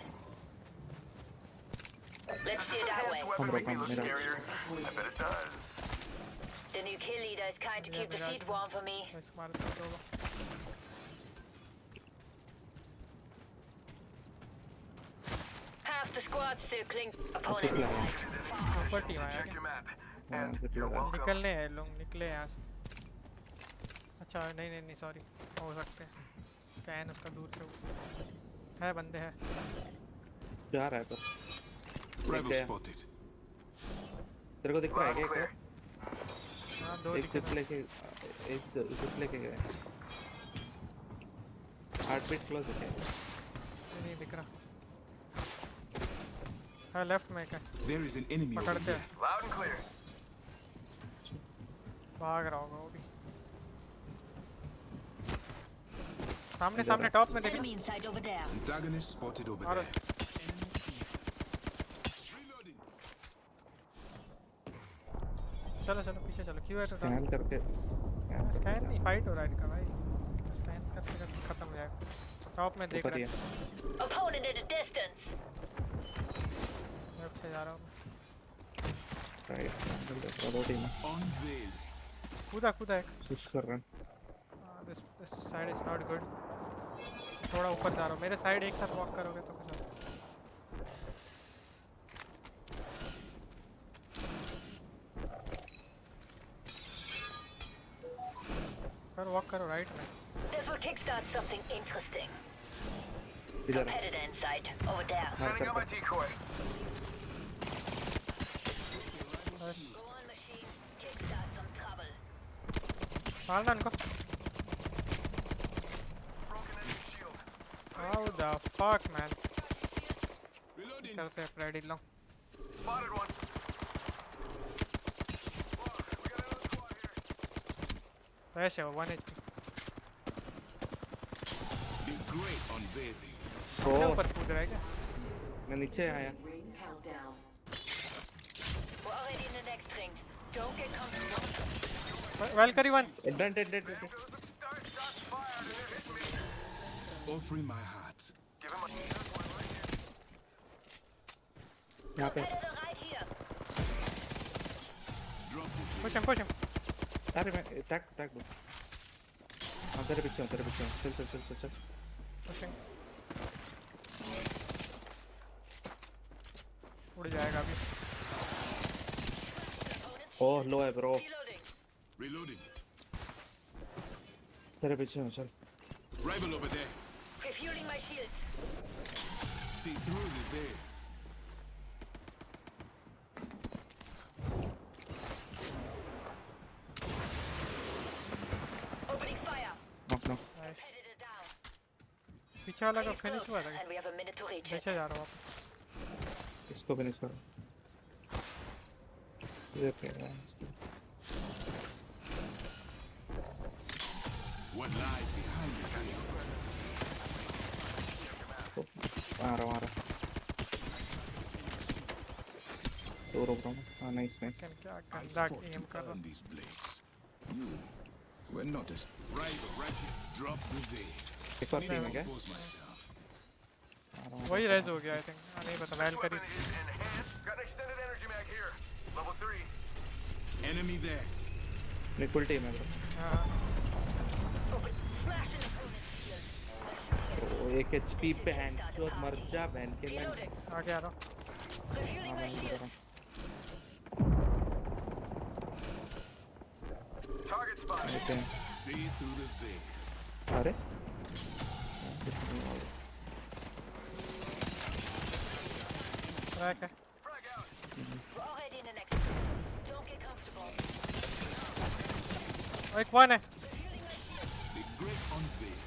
Let's see that way. Weapon make me look scarier. I bet it does. The new kill leader is kind to keep the seat warm for me. बस मार दो। Half the squad circling ऐसे opponent. क्या है? ऊपर team आया Check your map. हाँ And zip you're लगा। welcome. निकलने हैं लोग, निकले यहाँ से। अच्छा नहीं सॉरी, हो सकते हैं। स्कैन उसका दूर से है, बंदे हैं। जा रहा है पर। Rebel गया। spotted. तेरे को दिख रहा है क्या Clear. हाँ दो एक दिखे जिप लेके गए। हार्ट बीट क्लोज है क्या? नहीं दिख रहा। हाँ लेफ्ट में क्या? There is an enemy over पकड़ते here. हैं। Loud and clear. भाग रहा होगा वो भी। सामने टॉप में दिख Enemy inside over there. Antagonist spotted over रहा। there. Reloading. चलो पीछे चलो। क्यों है तो स्कैन करके स्कैन नहीं, फाइट हो रहा है इनका भाई। स्कैन करते खत्म हो जाएगा। टॉप में देख ऊपर ही रहा है। Opponent in the distance. Left से जा रहा हूँ। राइट से दो टीम है। Unveil. कूदा एक। पुश कर रहा है। This side is not good. थोड़ा ऊपर जा रहा हूँ। मेरे साइड एक साथ वॉक करोगे तो कुछ वॉक करो राइट में। This will kickstart something interesting. इधर Competitor inside over there. Setting up my decoy. Go on machine. Kickstart some trouble. मारना इनको। Broken enemy shield. How the fuck man? Reloading. करते हैं ready low. Spotted one. Whoa, we got another squad here. Flash है वो 1 HP। The great unveiling. अपने ऊपर कूद रहा है क्या? मैं नीचे आया। We're already in the next ring. Don't get comfortable. Valkyrie 1। Dead. Shots fired and they're hitting me. Offering my heart. Give him a... यहाँ पे। Competitor right here. Drop it. Push him. अरे मैं टैग दो। हाँ तेरे पीछे हूँ। चल। पुशिंग। उड़ जाएगा अभी। ओह लो है ब्रो। Reloading. तेरे पीछे हूँ चल। Rival over there. Refueling my shields. See through the veil. Opening fire. Knock. Nice. Competitor down. पीछे वाला का Ring फिनिश close, हुआ था क्या? and we have a minute to reach it. पीछे जा रहा हूँ वापस। इसको फिनिश करो। ये क्या? What lies behind the veil? आ रहा तो रोक रहा हूँ। हाँ नाइस नाइस। क्या I गंदा fought एम to कर रहा earn these blades. You were not as right here. Drop the veil. एक बार Need ping to है क्या? compose myself. वही रेज हो गया आई थिंक। नहीं पता वैल करी। Got an extended energy mag here. Level 3. Enemy there. Full team है bro। Bro एक HP बहन चोद मर जा बहन के मैं आगे आ रहा हूँ। हाँ मैं इधर हूँ। Target spotted. Okay. See through the veil. अरे Crack है। Already in the next. Don't get comfortable. एक वन है। The great unveiling.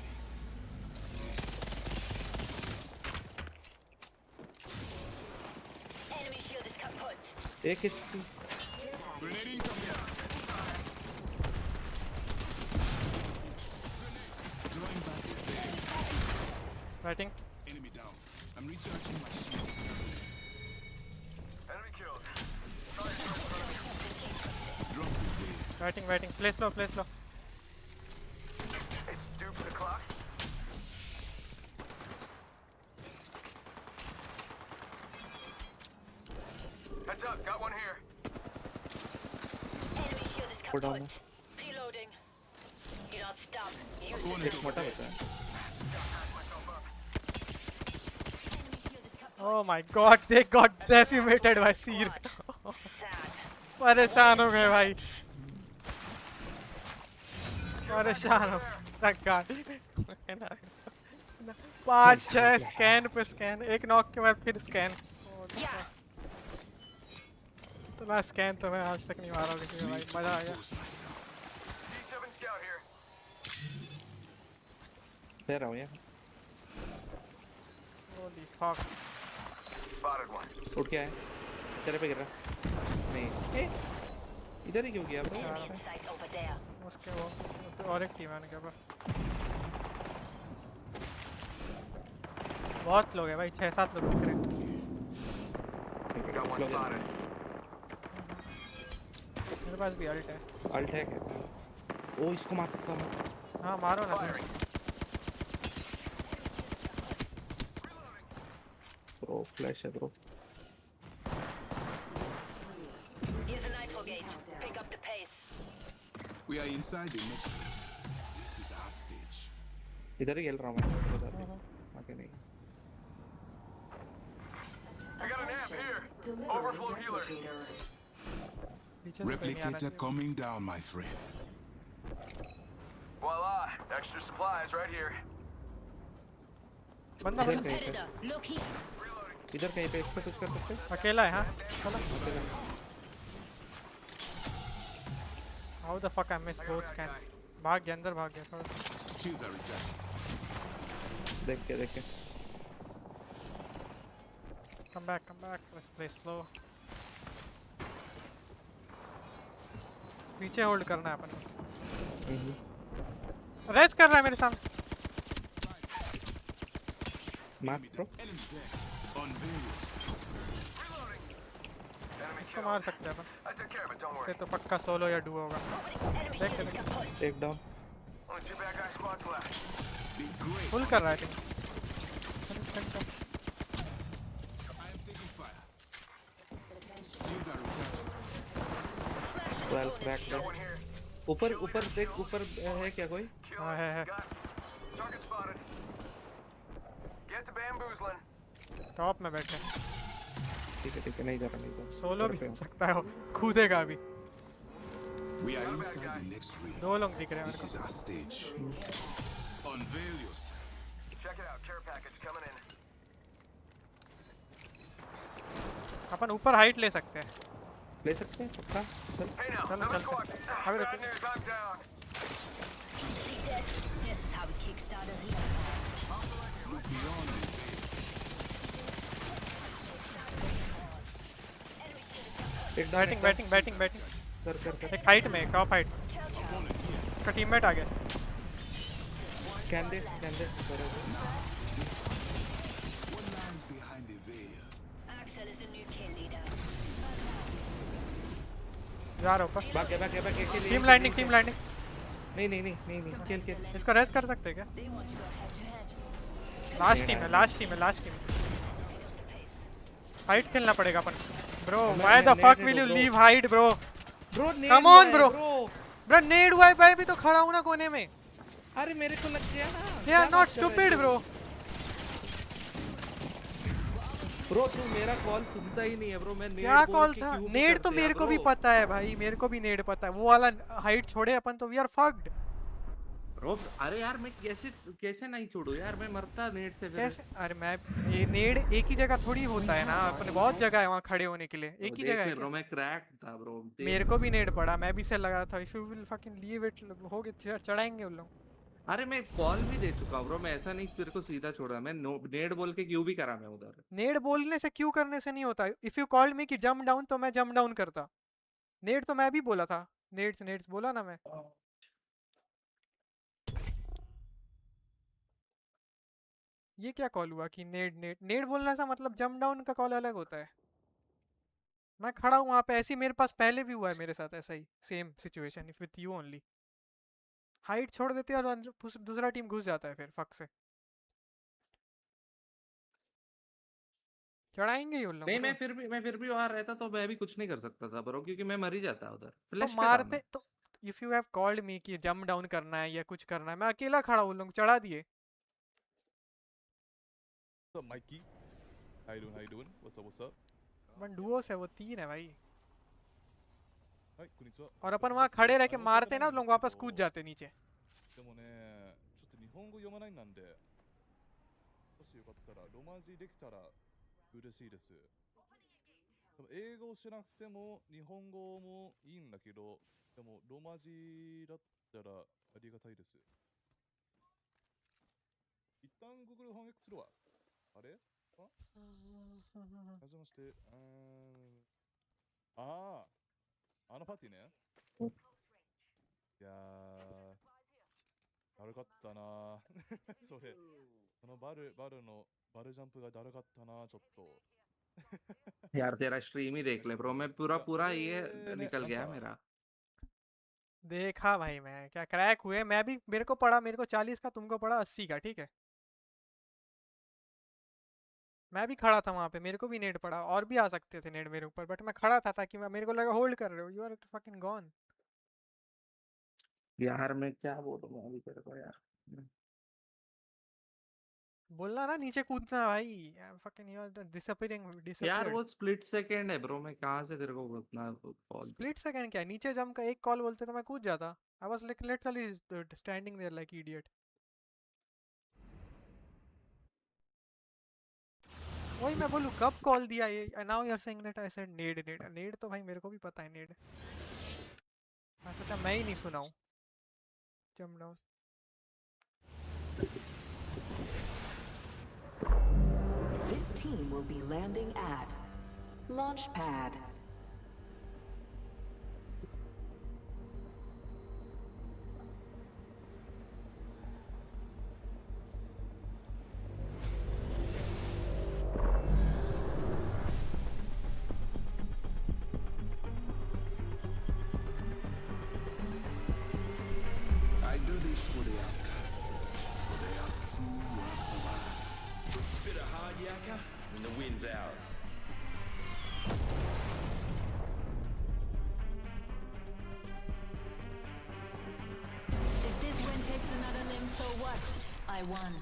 Enemy shield is kaput. एक HP Grenade incoming. Join back the veil. Batting. Enemy down. I'm recharging my shields. Enemy killed. Drop the veil. Batting batting. Play slow play slow. It's dupes o'clock. Heads up, got one here. Enemy shield is Put down kaput. Reloading. Do not stop. Use One it. is मोटा बचा है। Oh my god, they got decimated by Seer. परेशान हो गए भाई। परेशान हो। पाँच छह स्कैन पे स्कैन। एक नॉक के बाद फिर स्कैन। इतना स्कैन तो मैं आज तक नहीं मारा किसी में भाई। मजा आ गया। D7 scout here. दे रहा हूँ यार। Holy fuck. Spotted one. उठ के आए। तेरे पे गिर रहा। नहीं। इधर ही क्यों गया bro? Enemy in sight over there. उसके वो और एक टीम है उनके ऊपर। बहुत लोग हैं भाई। 6-7 लोग दिख रहे हैं। Got one spotted. मेरे पास भी अल्ट है। अल्ट है क्या? ओ इसको मार सकता हूँ मैं। हाँ मारो ना। ब्रो फ्लैश है bro. Here's a nitro gauge. Pick up the pace. We are inside the next room. This is our stage. इधर ही खेल रहा हूँ मैं। आगे नहीं। I got an amp here. Overflow healer. Replicator coming down, my friend. Voila, extra supplies right here. बंदा इधर बंदा। कहीं पे। Look here. इधर कहीं पे इस पे कुछ कर सकते हैं? अकेला है हाँ। चलो। How the fuck I missed both scans? भाग गया अंदर भाग गया थोड़ा। Shields are recharging. देख के। Come back. Let's play slow. पीछे होल्ड करना है अपन को। रेस कर रहा है मेरे सामने। मार ब्रो। Enemy there. Unveils. इसको मार सकते हैं अपन। I took care of it, don't इसके worry. तो पक्का सोलो या डुओ होगा। देख। एक down. Only 2 bad guy squads left. The great. Full कर रहा है team. I am taking fire. Shields are recharging. Well crack है। ऊपर देख ऊपर है क्या कोई? हाँ है। Target spotted. Get to bamboozling. Top में बैठे। ठीक है नहीं जा रहा। सोलो भी हो सकता है वो। कूदेगा भी। We are inside the next ring. दो लोग दिख रहे हैं। This is our stage. Unveil yourself. Check it out, care package coming in. अपन ऊपर हाइट ले सकते हैं। ले सकते हैं पक्का। Hey now, चलो another चलते squad. हैं। अभी Bad रुको। news, I'm down. This is how we kickstart a real. Look beyond the veil. एक बैटिंग। कर एक हाइट में टॉप हाइट। उसका टीममेट आ गया। Scan they. One lies behind the veil. Axel is the new kill leader. जा रहा ऊपर। Back team landing नहीं खेल इसको रेस कर सकते क्या? लास्ट टीम है हाइट खेलना पड़ेगा अपन। Bro why the fuck will you leave height bro? Come on bro नेड हुआ है भाई, भी तो खड़ा हूं ना कोने में। अरे मेरे को लग गया ना। They are not stupid bro. Bro तू मेरा कॉल सुनता ही नहीं है ब्रो। मैं नेड क्या बोल कॉल के था? क्यों भी नेड तो करते मेरे हैं को भी ब्रो? पता है भाई, मेरे को भी नेड पता है। वो वाला हाइट छोड़े अपन तो वी आर फक्ड ब्रो। अरे यार मैं कैसे नहीं छोड़ू यार, मैं मरता नेड से फिर। कैसे? अरे मैं ये नेड एक ही जगह थोड़ी होता है ना, अपने बहुत जगह है वहाँ खड़े होने के लिए। एक ही जगह है ब्रो मैं क्रैक था ब्रो। मेरे को भी नेड पड़ा, मैं भी से लगा था। If you will fucking leave it हो गए चढ़ाएंगे उन लोग। अरे मैं कॉल भी दे चुका ब्रो, मैं ऐसा नहीं तेरे को सीधा छोड़ा। मैं नेड बोल के क्यों भी करा मैं उधर। नेड बोलने से क्यों करने से नहीं होता। इफ यू कॉल्ड मी कि जंप डाउन तो मैं जंप डाउन करता। नेड तो मैं भी बोला था, नेड्स बोला ना मैं। ये क्या कॉल हुआ कि नेड बोलने से मतलब जंप डाउन का कॉल अलग होता है। मैं खड़ा हूँ वहाँ पे, ऐसे ही मेरे पास पहले भी हुआ है मेरे साथ ऐसा ही same situation with you only. Height छोड़ देते हैं और दूसरा टीम घुस जाता है, फिर फक से चढ़ाएंगे ही उन लोग। नहीं मैं फिर भी वहां रहता तो मैं भी कुछ नहीं कर सकता था ब्रो, क्योंकि मैं मर ही जाता उधर। तो फ्लैश पे था मारते मैं। तो if you have called me कि जंप डाउन करना है या कुछ करना है, मैं अकेला खड़ा हूँ, लोग चढ़ा दिए। What's up, Mikey? How you doing? What's up? One Duos है वो, 3 है भाई। はい、こんにちは。 और अपन वहाँ खड़े रह के मारते ना, लोग वापस कूद जाते नीचे। でもね、ちょっと日本語読まないなんで、もしよかったらロマ字できたら嬉しいです。でも英語を知らなくても日本語もいいんだけど、でもロマ字だったらありがたいです。一旦 Google 翻訳するわ。あれ？あ？はじめまして。ああのパーティーね。いやー、だるかったなそれ、そのバルのバルジャンプがだるかったなちょっとयार तेरा स्ट्रीम ही देख ले ब्रो। मैं पूरा ये निकल गया मेरा। देखा भाई मैं क्या क्रैक हुए। मैं भी, मेरे को पड़ा, मेरे को 40 का, तुमको पड़ा 80 का, ठीक है। मैं भी खड़ा था वहाँ पे, मेरे को भी नेट पड़ा, और भी आ सकते थे नेट मेरे ऊपर, बट मैं खड़ा था ताकि मेरे को लगा होल्ड कर रहे हो। You are fucking gone. यार मैं क्या बोलूँ अभी तेरे को यार। बोलना ना नीचे कूदना भाई। फकिंग यू आर डिसअपीयरिंग यार वो स्प्लिट सेकंड है ब्रो, मैं कहाँ से तेरे को उतना कॉल। स्प्लिट सेकंड क्या, नीचे जंप का एक कॉल बोलते तो मैं कूद जाता। I was literally standing there like idiot. वही मैं बोलूँ कब कॉल दिया ये। Now you are saying that I said नेड तो भाई मेरे को भी पता है नेड। मैं सोचा मैं ही नहीं सुना हूँ। Jump down. This team will be landing at launch pad. I do this for the outcasts, for they are true works of art. Bit of hard yakka, and the wind's ours. If this win takes another limb, so what? I won.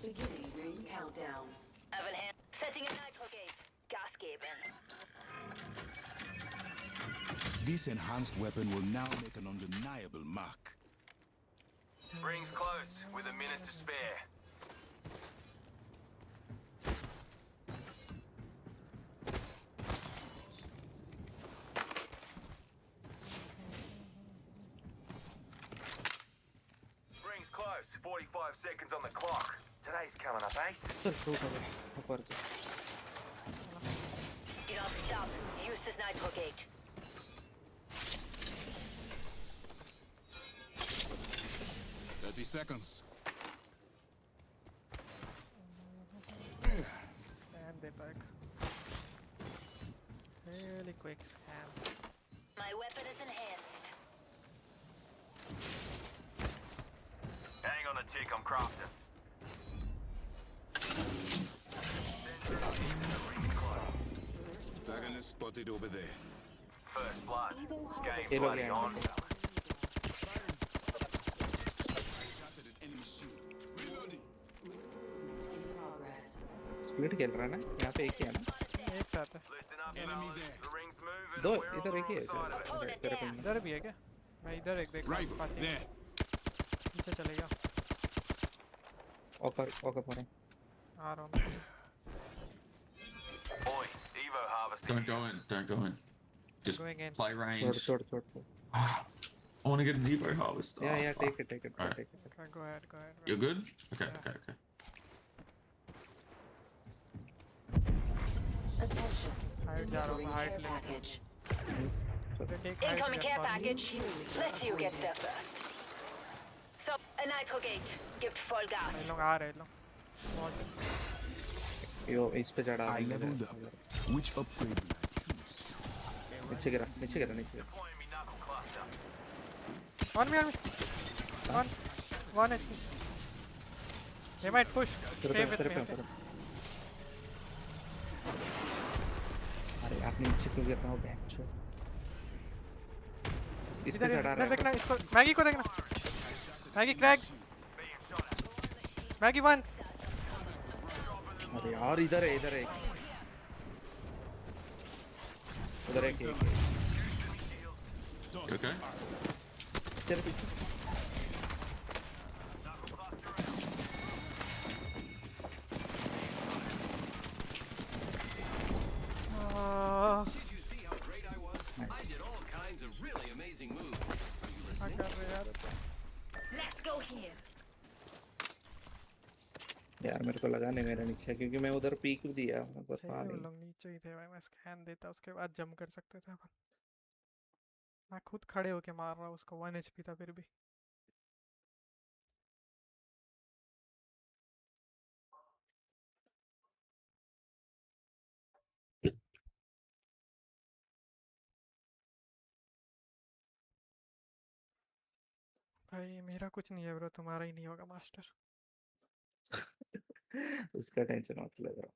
Beginning ring countdown. Oven hand. Setting a nitro gate. Gas geben. This enhanced weapon will now make an undeniable mark. Ring's close, with a minute to spare. 5 seconds on the clock. Today's coming up aces. चल show कर ऊपर से Do not stop. Use this nitro gauge. Thirty seconds. Scan देता एक really quick scan. My weapon is enhanced. Hang on a tick, I'm crafting. Antagonist spotted over there. First blood. Game ये लोग bloody यहाँ on. Shattered an enemy shield. Reloading. Split खेल रहा है ना यहाँ पे एक ही है ना एक साथ है Listen up, fellas. The ring's moving. दो We're on इधर the एक ही है wrong side of it. तेरे पे इधर भी है क्या मैं इधर एक देख Right पाती हूँ there. पीछे चलेगा ओकर ओकर पर आ रहा हूँ Oi, Evo harvesting. Don't go in. Don't go in. Just Going in. play छोड़ range. छोड़ छोड़ छोड़ I want to get an Evo harvest. yeah Oh, yeah fuck. take it Alright. take it okay go ahead You're good? Okay, Yeah. okay, okay. Attention. Height जा रहा हूँ height ले Package. Incoming care package. Let's see who gets there first. So, a nitro gauge. Give full gas. ये लोग आ रहे हैं लोग यो इस पे चढ़ा I leveled up. Which upgrade will I choose? नीचे गिरा नीचे गिरा नीचे गिरा Deploying me knuckle cluster. on me one HP they might push तेरे stay पे with तेरे me पे okay? तेरे पे अरे यार नीचे क्यों गिर रहा हूँ बहनचोद इस पे इधर चढ़ा इधर रहा देखना इसको मैगी को देखना मैगी क्रैक मैगी वन अरे यार इधर है उधर एक Okay. तेरे पीछे Did you see how great I was? I did all kinds of really amazing moves. Are you क्या listening? कर रहे हैं यार Let's go here. यार मेरे को लगा नहीं मेरा नीचे क्योंकि मैं उधर पीक दिया पर थे पा वो नहीं लोग नीचे ही थे भाई मैं स्कैन देता उसके बाद जंप कर सकते थे अपन मैं खुद खड़े होके मार रहा हूँ उसको 1 HP था फिर भी भाई मेरा कुछ नहीं है ब्रो तुम्हारा ही नहीं होगा मास्टर उसका टेंशन मत ले रहा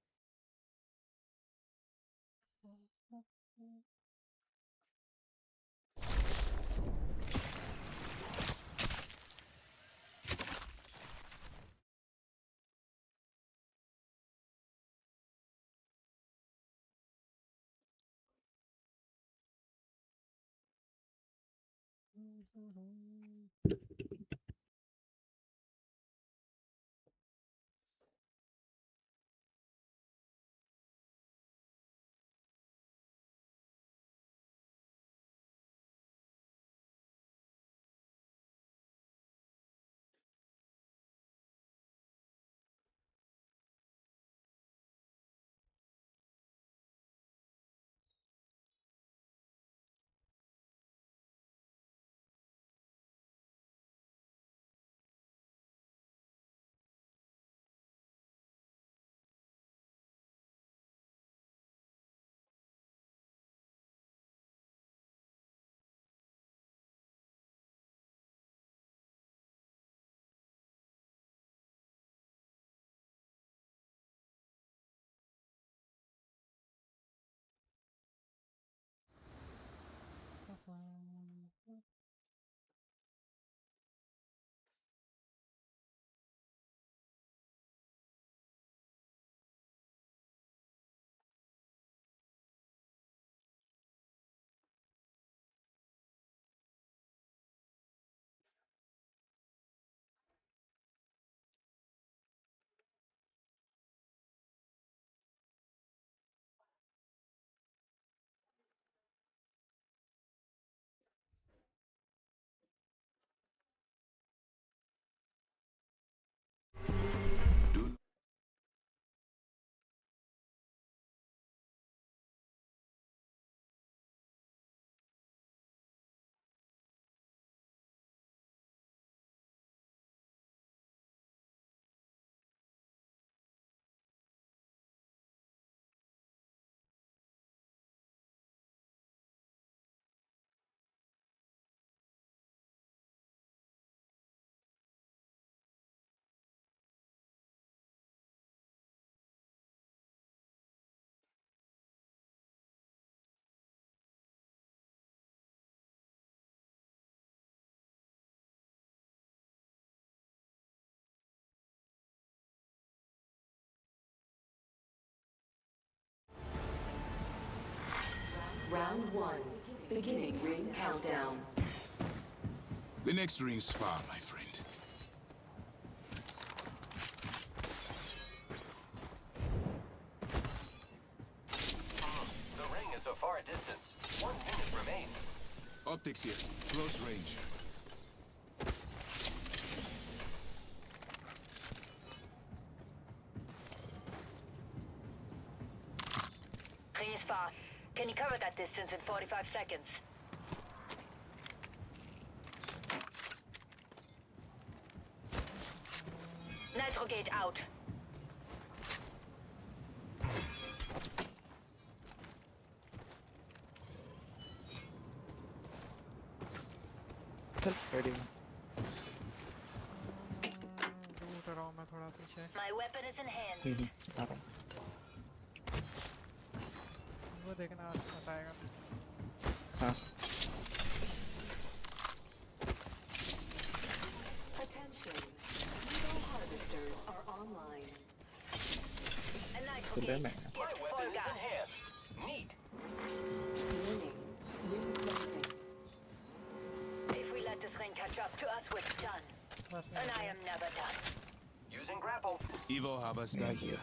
Round 1. Beginning ring countdown. The next ring's far, my friend. The ring is a far distance. 1 minute remains. Optics here. Close range. Ring is far. Can you cover that distance in 45 seconds? Nitro gate out. लूट रहा हूँ मैं थोड़ा पीछे. My weapon is in hand. वो देखना बताएगा. हाँ. Attention. Evo harvesters are online. A nitro खुले gate. में. My weapon is in hand. Neat. Warning. Ring closing. If we let this ring catch up to us, we're done. And I am never done. Using grapple. Evo Harvester here.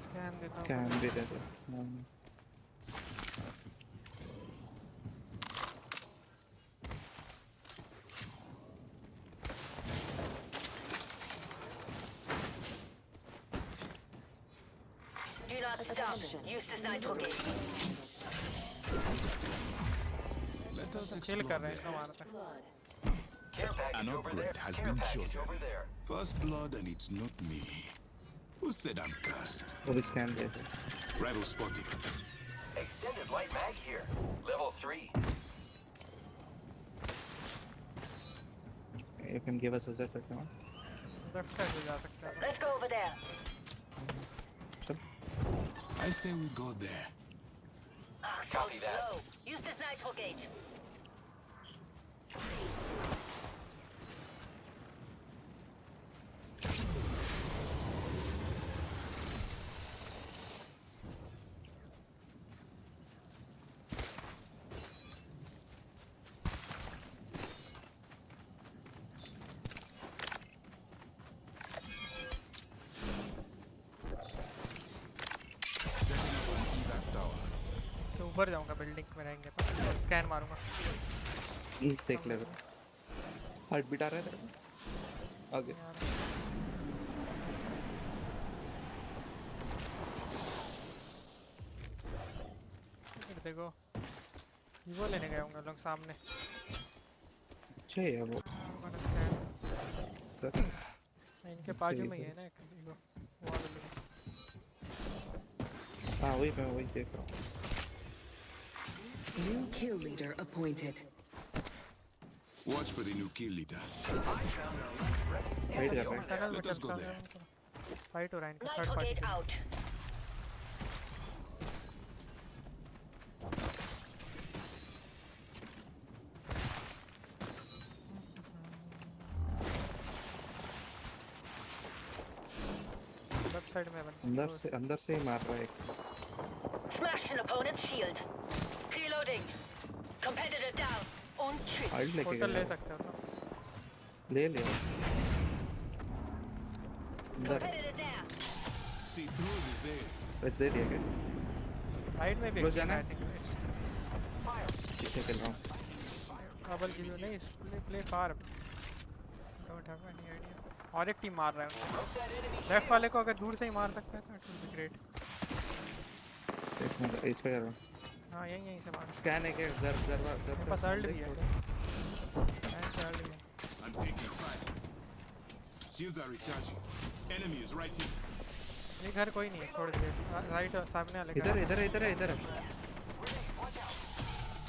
Scan देता हूँ. Can be there. Do not stop. Use this nitro gate. Let us chill explore कर रहे हैं there. इतना मारते हैं. Care An package over there. upgrade has Care been package chosen. over there. First blood, and it's not me. Who said I'm cursed? वो भी scan they they. Rival spotted. Extended light mag here. Level 3. You can give us a zip if you want. Left side पे जा सकते हैं. Let's go over there. I say we go there. Copy that. Slow. Use this nitro gate. Setting up an evac tower. तो ऊपर जाऊँगा building में रहेंगे तो स्कैन मारूँगा. देख ले. हार्ट बीट आ रहा है तेरे को? आगे. देखो वो लेने गए होंगे लोग सामने. अच्छा है वो. इनके बाजू में ही है ना एक वो वाला लोग. हाँ वही मैं वही देख रहा हूँ. New kill leader appointed. Watch for the new kill leader. Fight कर रहे हैं. टनल में Let us go there. Fight हो रहा है इनका. Third Nitro party. gate out. Left side में बन. अंदर से ही मार रहा है एक. Smash an opponent's shield. Reloading. Competitor down. On trick. Fight लेके होटल ले गया. सकते हो तो. ले लिया. अंदर. Competitor down. See through the veil. बस दे दिया क्या? राइट में भी Close जाना I है? think it's पीछे खेल रहा हूँ. डबल किल नहीं. Play far. Don't have any idea. और एक टीम मार रहा है उनको. लेफ्ट वाले को अगर दूर से ही मार सकते हैं तो इट विल बी ग्रेट. एक मिनट इस पे कर रहा हूँ. हाँ यहीं से मार. स्कैन है क्या? मेरे पास अर्ल्ड भी है. अर्ल्ड भी है. I'm taking fire. Shields are recharging. Enemy is right here. ये घर कोई नहीं है. थोड़ी देर राइट सामने वाले इधर इधर इधर है इधर.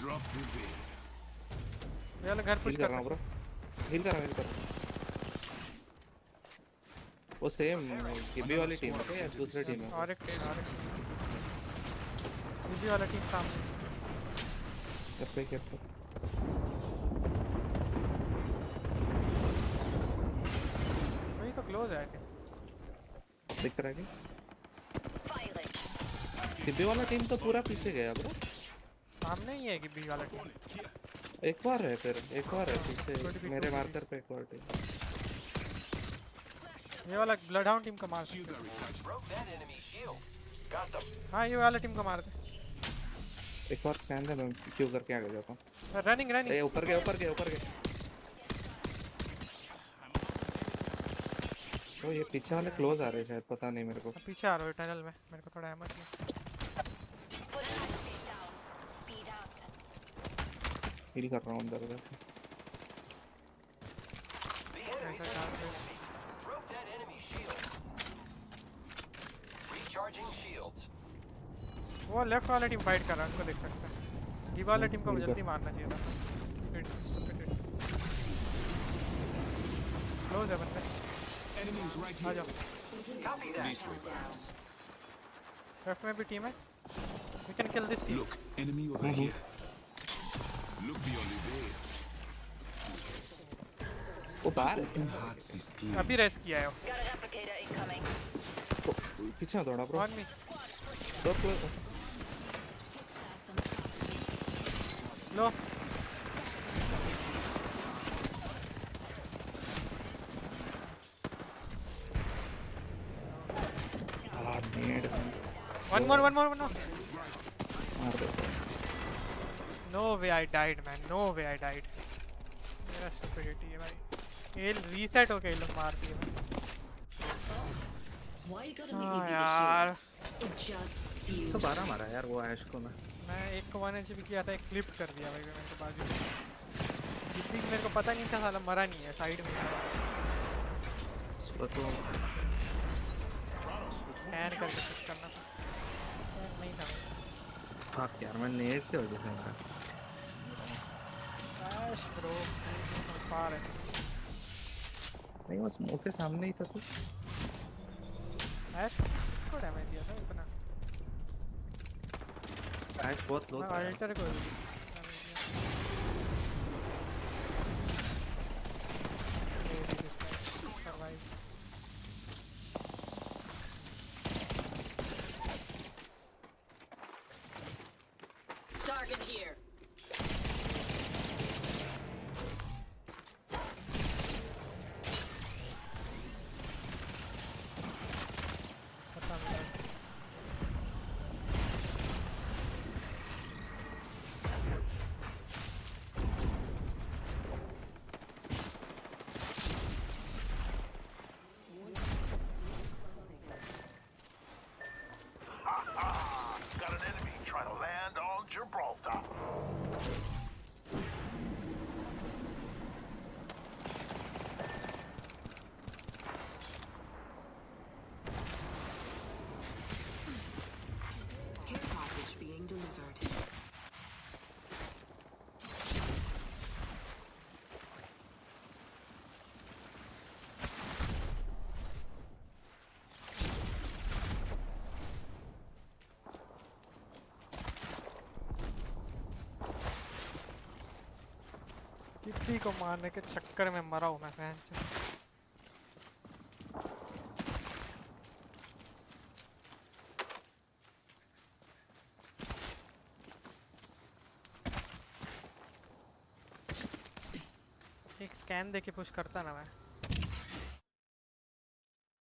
Drop the veil. ये वाला घर पुश हिल कर रहा हूँ ब्रो. हिल कर रहा हूँ. वो सेम गिबी वाली टीम है या दूसरी टीम है? और एक गिबी वाला टीम सामने. क्लोज है आई थिंक। दिख रहा है कि बी वाला टीम तो पूरा पीछे गया ब्रो। सामने ही है कि बी वाला टीम। एक बार है फिर एक बार है पीछे मेरे मार्कर पे एक और टीम। ये वाला ब्लड हाउंड टीम को मार सकते। हाँ ये वाला टीम को मार दे। एक बार स्कैन दे मैं क्यों करके आगे जाता हूँ। Running running. ऊपर गए ऊपर गए ऊपर गए। तो ये पीछे वाले क्लोज आ रहे हैं शायद पता नहीं मेरे को। पीछे आ रहा है टनल में मेरे को थोड़ा एमर चाहिए। हील कर रहा हूँ अंदर से। वो लेफ्ट वाला टीम फाइट कर रहा है उनको देख सकते हैं। ये वाला टीम को जल्दी मारना चाहिए था। क्लोज है बंदे। आ जाओ। लेफ्ट में भी टीम है। We can kill this team. Look, enemy over here. Look beyond the veil. वो बाहर अभी रेस किया है वो। पीछे दौड़ा bro. On me. Low. One more. No way I died, man. No way I died. मेरा stupidity है भाई। ये reset होके ये लोग मार दिए। हाँ यार। 112 मारा यार वो ऐश को मैं एक को 1 HP किया था, एक फ्लिप कर दिया भाई मेरे को बाजू में। जितनी मेरे को पता नहीं था साला मरा नहीं है साइड में। स्कैन करके कुछ करना था। नहीं था। हाँ यार मैं नेट की वजह से मरा। ऐश ब्रो पार है। नहीं वो स्मोक के सामने ही था तू। ऐश किसको डैमेज दिया था इतना? ऐश बहुत लो था। अल्टर को Target here. Got an enemy trying to land on Gibraltar. Care package being delivered. किसी को मारने के चक्कर में मरा हूँ मैं फैन। एक स्कैन देके पुश करता ना मैं।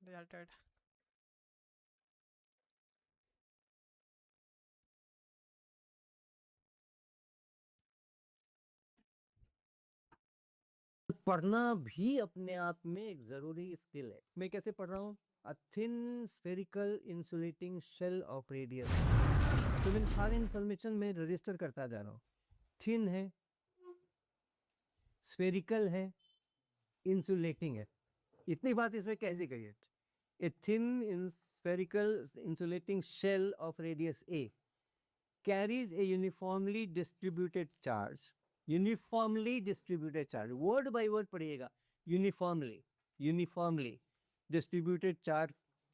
Dead. पढ़ना भी अपने आप में एक ज़रूरी स्किल है। मैं कैसे पढ़ रहा हूँ? A thin spherical insulating shell of radius. तो मेरे सारे इंफॉर्मेशन में रजिस्टर करता जा रहा हूँ। थिन है, स्फेरिकल है, इंसुलेटिंग है। इतनी बात इसमें कैसे कही है? A thin spherical insulating shell of radius a carries a uniformly distributed charge. Uniformly distributed charge. Word by word पढ़िएगा. Uniformly distributed charge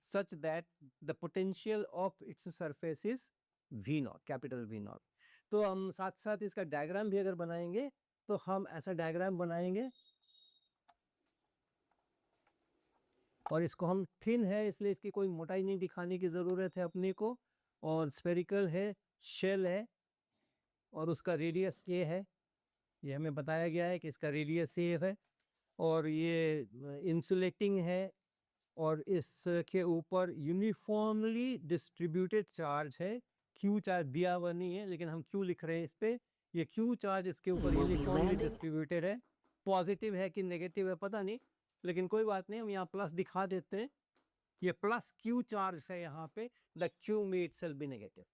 such that the potential of its surface is V0, capital V0. तो हम साथ साथ इसका diagram भी अगर बनाएंगे तो हम ऐसा डायग्राम बनाएंगे और इसको हम थिन है इसलिए इसकी कोई मोटाई नहीं दिखाने की ज़रूरत है अपने को, और स्फेरिकल है, शेल है, और उसका रेडियस ये है, ये हमें बताया गया है कि इसका रेडियस ये है, और ये इंसुलेटिंग है, और इसके ऊपर यूनिफॉर्मली डिस्ट्रीब्यूटेड चार्ज है। क्यू चार्ज दिया हुआ नहीं है लेकिन हम क्यू लिख रहे हैं इस पे, ये क्यू चार्ज इसके ऊपर यूनिफॉर्मली डिस्ट्रीब्यूटेड है। पॉजिटिव है कि नेगेटिव है पता नहीं, लेकिन कोई बात नहीं, हम यहाँ प्लस दिखा देते हैं। ये प्लस क्यू चार्ज है यहाँ पे, the Q may itself be negative.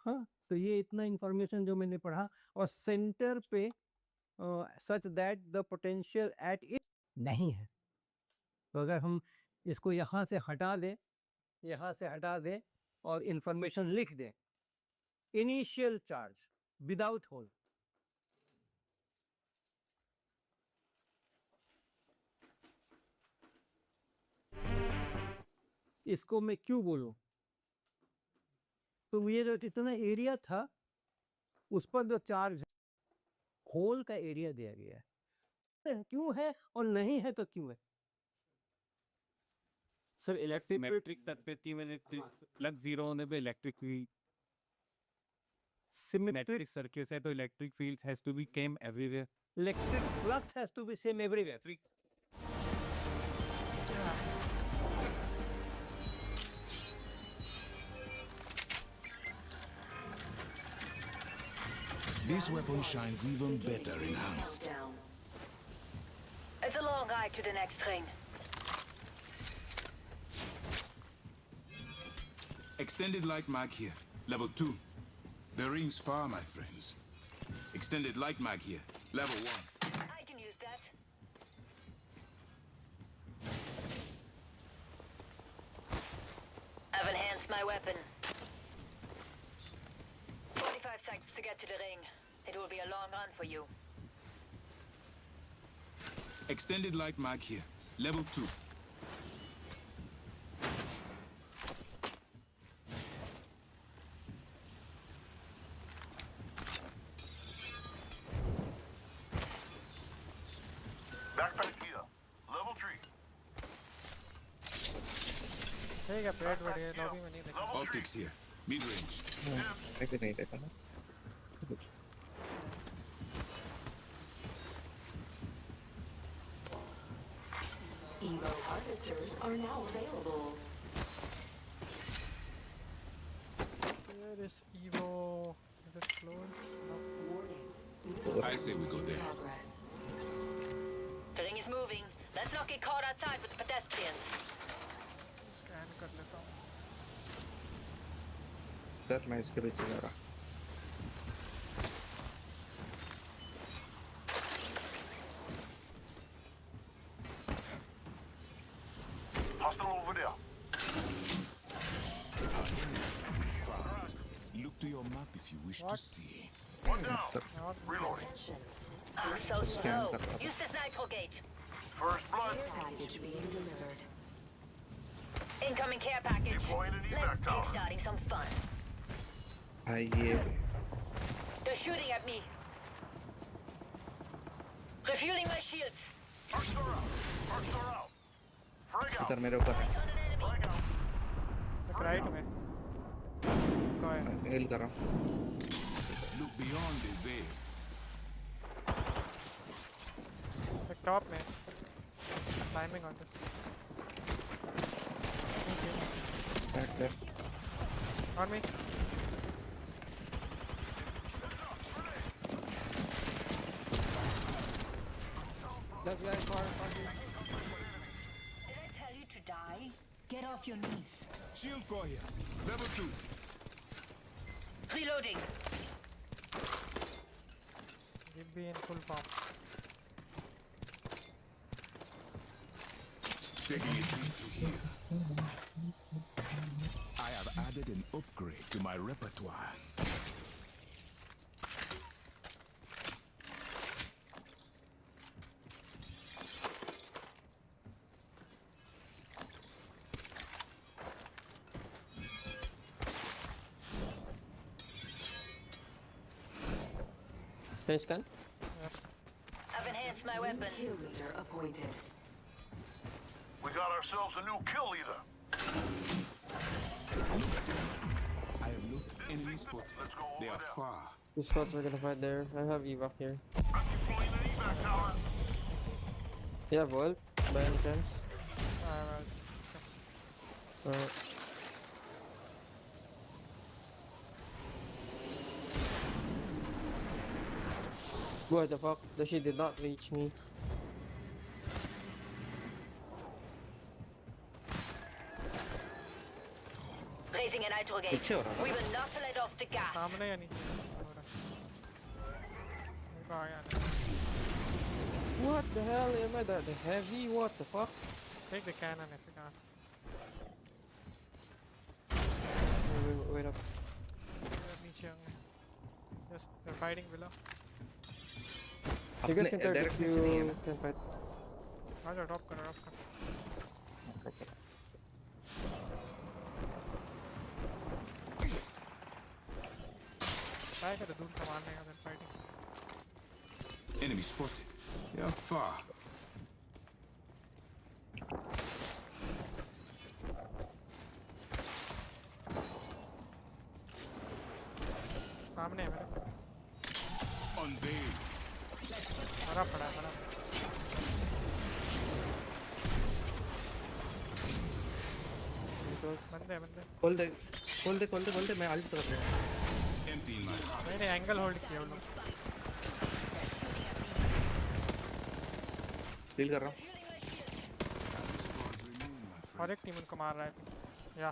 हाँ, तो ये इतना इंफॉर्मेशन जो मैंने पढ़ा, और सेंटर पे such that the potential at it नहीं है। तो अगर हम इसको यहाँ से हटा दें, यहाँ से हटा दें और इंफॉर्मेशन लिख दें, इनिशियल चार्ज विदाउट होल, इसको मैं क्यों बोलूं, तो ये जो कितना एरिया था उस पर जो चार्ज होल का एरिया दिया गया है, क्यों है और नहीं है तो क्यों है। सर इलेक्ट्रिक मैट्रिक तत्व में प्लस 0 होने पे इलेक्ट्रिक फील्ड सिमेट्रिक सर्किट है, तो electric field has to be same everywhere, electric flux has to be same everywhere. This weapon shines even better enhanced. It's a long ride to the next ring. Extended light mag here, level 2. The ring's far, my friends. Extended light mag here, level 1. I can use that. I've enhanced my weapon. 45 seconds to get to the ring. It will be a long run for you. Extended light mag here, level 2. Backpack here, level 3. ठीक है, पेट बढ़िया, lobby में नहीं देखा। Optics here, mid range. ऐसे नहीं देखा ना। Evo harvesters are now available. Where is Evo? Is it close? No. I say we go there. The ring is moving. Let's not get caught outside with the pedestrians. Scan कर लेता हूँ। Sir मैं इसके पीछे जा रहा। Hostile over there. Look to your map if you wish to see. One down. Reloading. I'm so slow. Use this nitro gauge. First blood. Care package being delivered. Incoming care package. Deploying an Let's evac get tower. starting some fun. भाई ये They're shooting at me. Refueling my shields. First are out. First are out. Frag out. इधर मेरे ऊपर है। Frag out. एक right में। कहाँ है? हिल कर रहा हूँ। Look beyond the veil. एक टॉप में। Climbing on this. Back left. On me. That's guy far. Did I tell you to die? Get off your knees. Shield core here, level 2. Reloading. Give me in full form. Taking it into here. I have added an upgrade to my repertoire. Finish scan? I've enhanced my weapon. Kill leader appointed. We got ourselves a new kill leader. I have looked enemy spotted. They are far. Two squads are gonna fight there. I have evac here. Deploying the evac tower. You have Volt by any chance? Alright. What the fuck? The shit did not reach me. Raising a nitro gauge. पीछे हो रहा We will not let off the gas. सामने या नीचे हो रहा मेरे को आ गया What the hell? Am I that heavy? What the fuck? take the cannon if you can Wait up. नीचे होंगे yes they're fighting below You guys can target direct if नीचे नहीं है you ना? can fight. आजा drop करो try करो दूर से मारने का they're fighting Enemy spotted. They are far. सामने है मेरे Unveil. मरा पड़ा है मरा बंदे बंदे खोल दे मैं अल्ट कर रहा हूँ Empty in my heart. मैंने एंगल होल्ड किया वो लोग फील कर रहा हूँ और एक टीम उनको मार रहा है या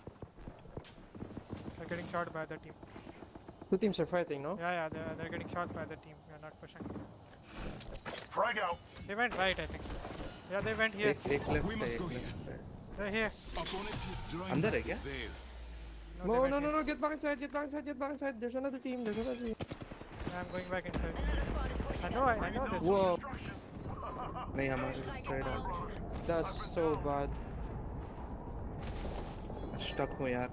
they're getting shot by the team Two teams are fighting, no? yeah they're getting shot by the team we are not pushing Frag out. they went right I think yeah they went here एक left We है must एक go here. Left है they're here Opponent drawing अंदर है back क्या? the veil. No, get back inside, get back inside. There's another team, I'm going back inside I know this Whoa, नहीं हमारे इस side आ गए that's so bad. स्टक हूँ यार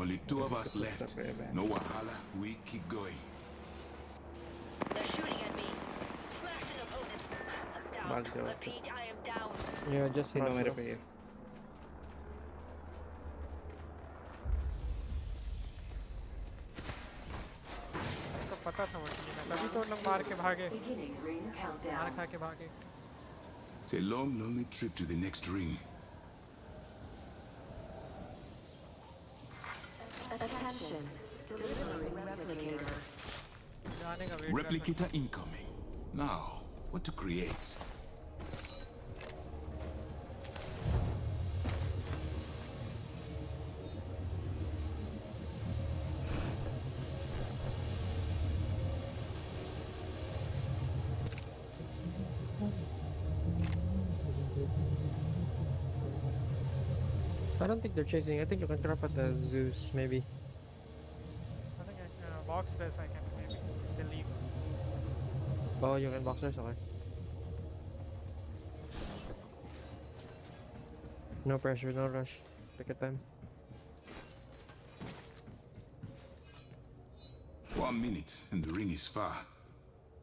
Only two of us left. No wahala. We keep going. They're shooting at me. Smash an opponent. I'm भाग down. जाओ Repeat, I am down. Yeah, just तीनों run, मेरे bro. पे है तो पता था वो टीम है तभी तो लोग मार के भागे मार खा के भागे It's a long, lonely trip to the next ring. Attention. Delivering replicator. जाने का wait Replicator incoming. Now, what to create? I don't think they're chasing. I think you can craft at the Zeus, maybe. I think box race I can maybe delete Oh, you can boxers, okay. No pressure, no rush. Take your time. 1 minute, and the ring is far.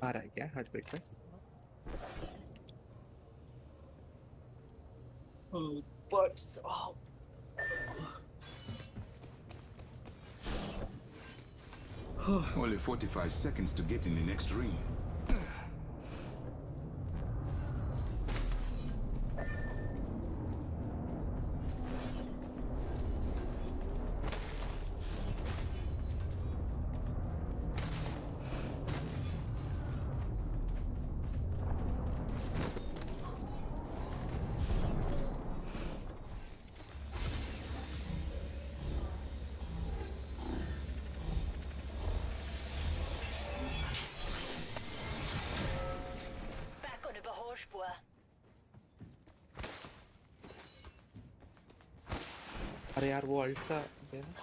आ रहा है क्या heart break पे Only 45 seconds to get in the next ring. Back on the Überholspur. अरे यार वो alt का देना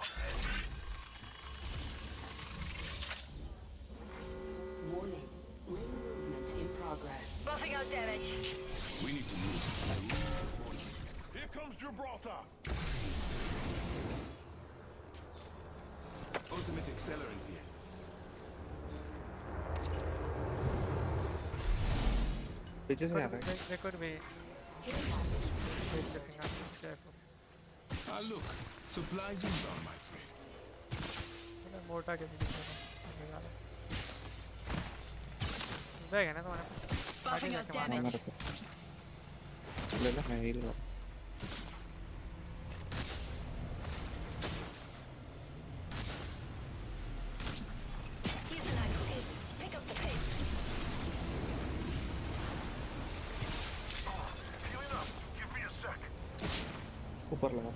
Warning. Ring movement in progress. Buffing out damage. We need to move. Here comes Gibraltar. Ultimate accelerant here. पीछे से आ रहा है they could be Wait, checking out. Careful. Ah, look, supplies inbound, my friend. मैंने मोटा के भी निकाला bag है ना तुम्हारे पास आगे जाके मारना ले लो मैं हील ऊपर लगा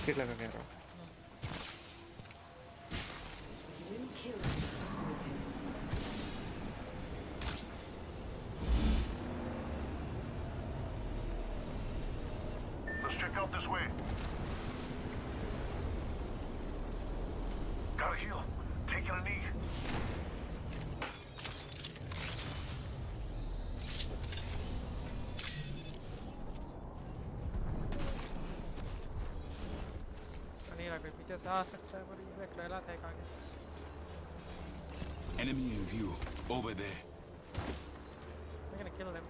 किट लगा कह रहा हूँ Let's check out this way. Gotta heal. Taking a knee. नहीं लग रही पीछे से आ सकता है पर ये ट्रेला था एक आगे Enemy in view, over there. we're gonna kill them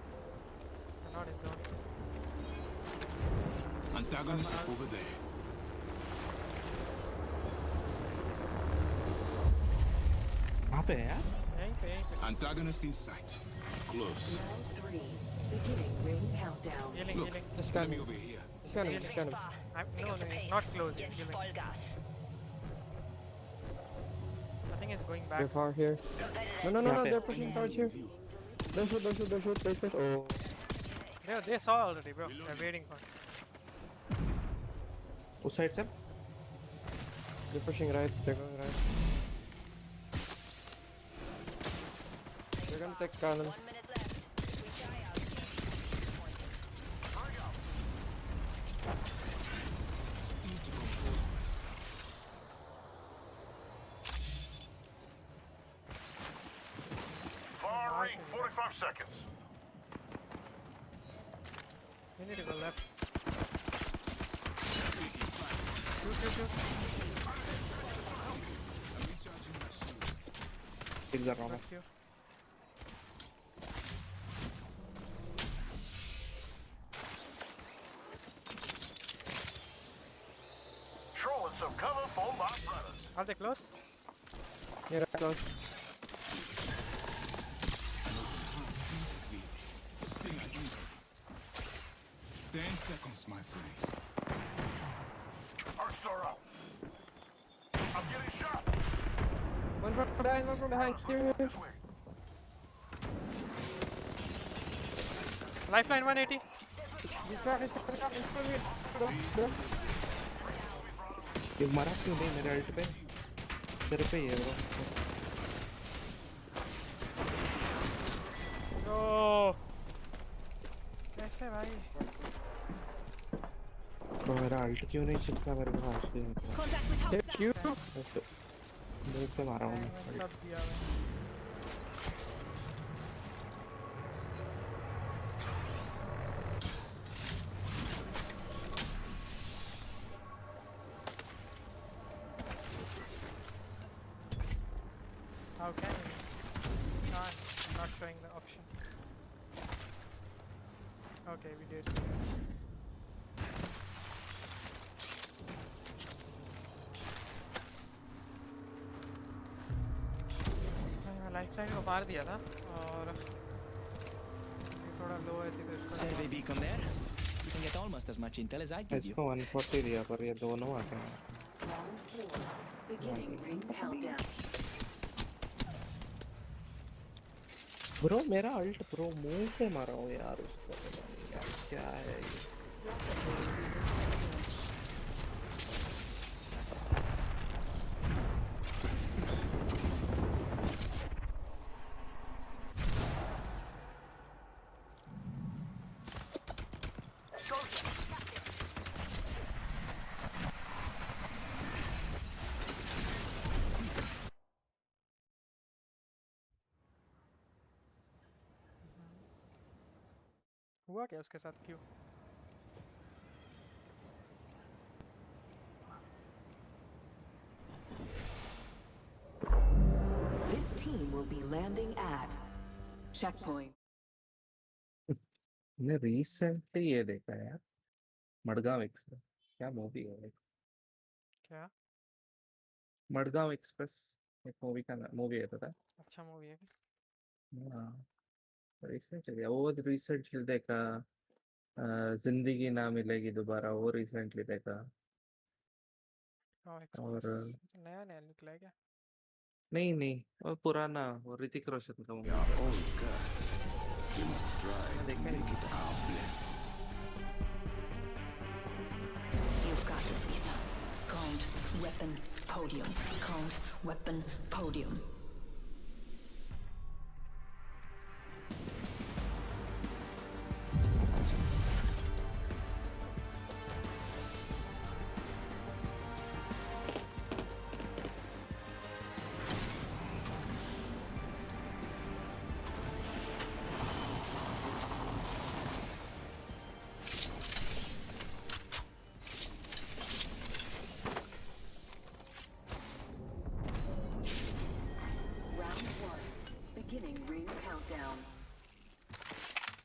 they're not in zone Antagonist over there. कहाँ पे है यार यहीं पे Antagonist in sight. Close. Beginning ring countdown. healing Look, healing Just got enemy him. over here. Just got him. Just got him. no it's not close it's healing Vollgas. I think it's going They're back far here. No, Yeah. they're pushing towards here. Don't shoot. There's fish. Oh. they saw already bro they're waiting for उस side से They're pushing right. They're going right. They're gonna take cannon. 1 minute left. We try out. Need to compose myself. Far ring, 45 seconds. we need to go left shoot I'm recharging my shields. ठीक कर रहा हूँ मैं Got you. Trolling some cover for my brothers. Are they close? Yeah, right close. Still not injured. 10 seconds, my friends. Arc star out. I'm getting shot. One from behind. Here. This way. Lifeline 180. He's cracked. ये मारा क्यों नहीं मेरे alt पे तेरे पे ही है bro Bro. कैसे भाई? तो मेरा अल्ट क्यों नहीं चिपका मेरे को हाथ पे Cute. मुंह पे मारा हूँ मैं सब दिया है. How can we? Not showing the option. Okay, we did. Lifeline को मार दिया था और ये थोड़ा लो है थी तो इसको Say they beacon there. You can get almost as much intel as I give you. इसको 140 दिया पर ये दोनों आते हैं Round 4. Beginning ring countdown. Bro मेरा अल्ट ब्रो मुंह पे मारा हूँ यार उसको यार क्या है ये हुआ क्या उसके साथ क्यों team will be landing at checkpoint. मैंने रिसेंटली ये देखा यार, मडगांव एक्सप्रेस। क्या मूवी है भाई? क्या? मडगांव एक्सप्रेस एक मूवी है, पता है? अच्छा मूवी है। हाँ, रिसेंटली वो रिसेंटली देखा। जिंदगी ना मिलेगी दोबारा, वो रिसेंटली देखा। और नया नया निकला है क्या? नहीं नहीं, वो पुराना, वो ऋतिक रोशन का movie. You've got this, Isa. Count, weapon, podium. Count, weapon, podium. Round 1. Beginning ring countdown.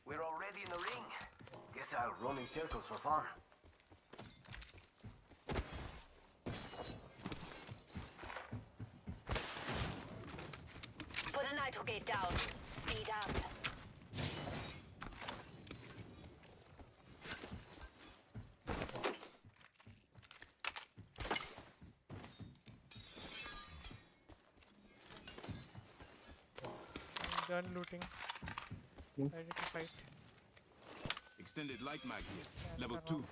We're already in the ring. Guess I'll run in circles for fun. Put a nitro gate down. Speed up. Done looting. Ready to fight. Extended light mag here. Level 2.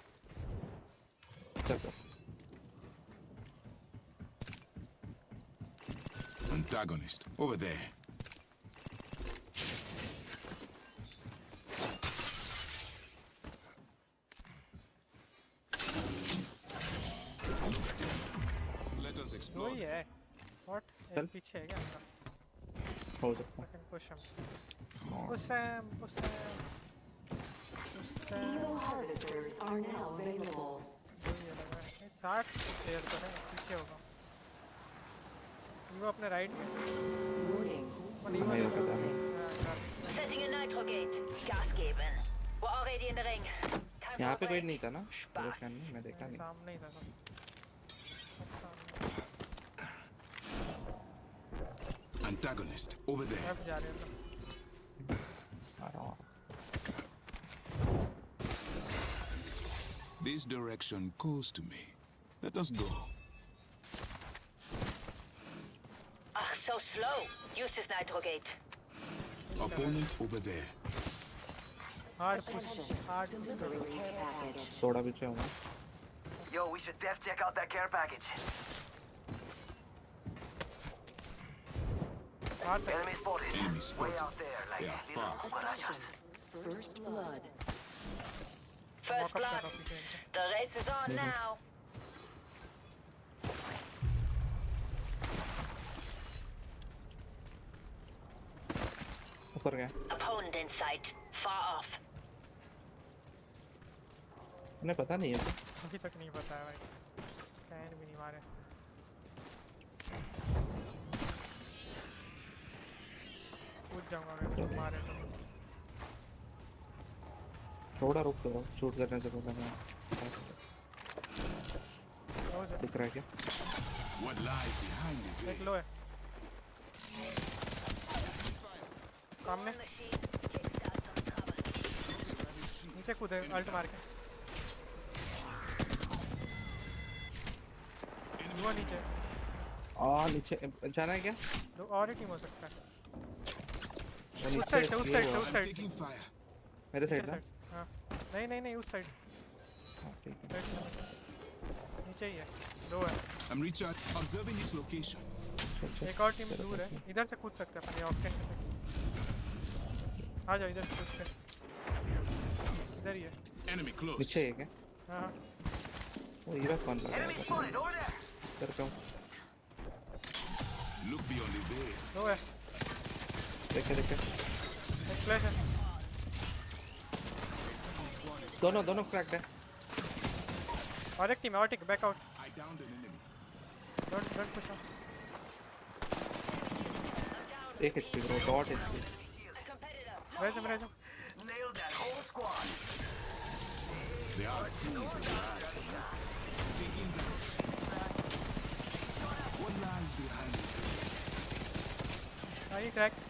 Antagonist over there. Let us explore. वही है. What? एक पीछे है क्या उनका? हो सकता है। I can push him. Push him. Push him. Push him. Evo harvesters are now available. वही है लग रहा है. 60 प्लेयर तो है, पीछे होगा. वो अपने राइट में. Setting a nitro gate. Gas geben. We're already in the ring. यहाँ पे कोई नहीं था ना? मेरे स्कैन में मैं देखा नहीं। सामने ही था सब. Antagonist over there. अब जा रहे हैं. This direction calls to me. Let us go. Ach, so slow. Use this nitro gate. Opponent over there. Hard push. Hard Delivery care package. थोड़ा पीछे हूँ। Yo, we should def check out that care package. Enemy spotted. Way out there, like little cucarachas. First blood. First blood. The race is on now. ऊपर गया। Opponent in sight. Far off. उन्हें पता नहीं है। अभी तक नहीं पता है भाई. कैन भी नहीं मारे. पूछ जाऊंगा अगर मारे तो. थोड़ा रुक दो, शूट करने से पहले मैं दिख रहा है क्या? What lies behind it? एक लो है. सामने. नीचे कूदे अल्ट मार के. वो नीचे. नीचे जाना है क्या? दो और ही टीम हो सकता है. उस साइड से, उस साइड से, उस साइड से. मेरे साइड ना? हाँ. नहीं नहीं नहीं उस साइड. नीचे ही है. दो है. I'm observing this location. एक और टीम दूर है. इधर से कूद सकते हैं अपने ऑक्टेन के साथ. आ जाओ इधर से कूद के. इधर ही है. Enemy close. नीचे है क्या? हाँ. वो ये कौन लगा है? इधर क्यों? Look beyond the veil. दो है. देखे देखे. एक फ्लैश है. दोनों क्रैक्ड है. और एक टीम है, और tick back out. I downed an enemy. Don't push on. 1 HP bro, dot HP. Raise him, raise him. Nailed that whole squad. The odds sees what begin to what lies behind it. Are you cracked?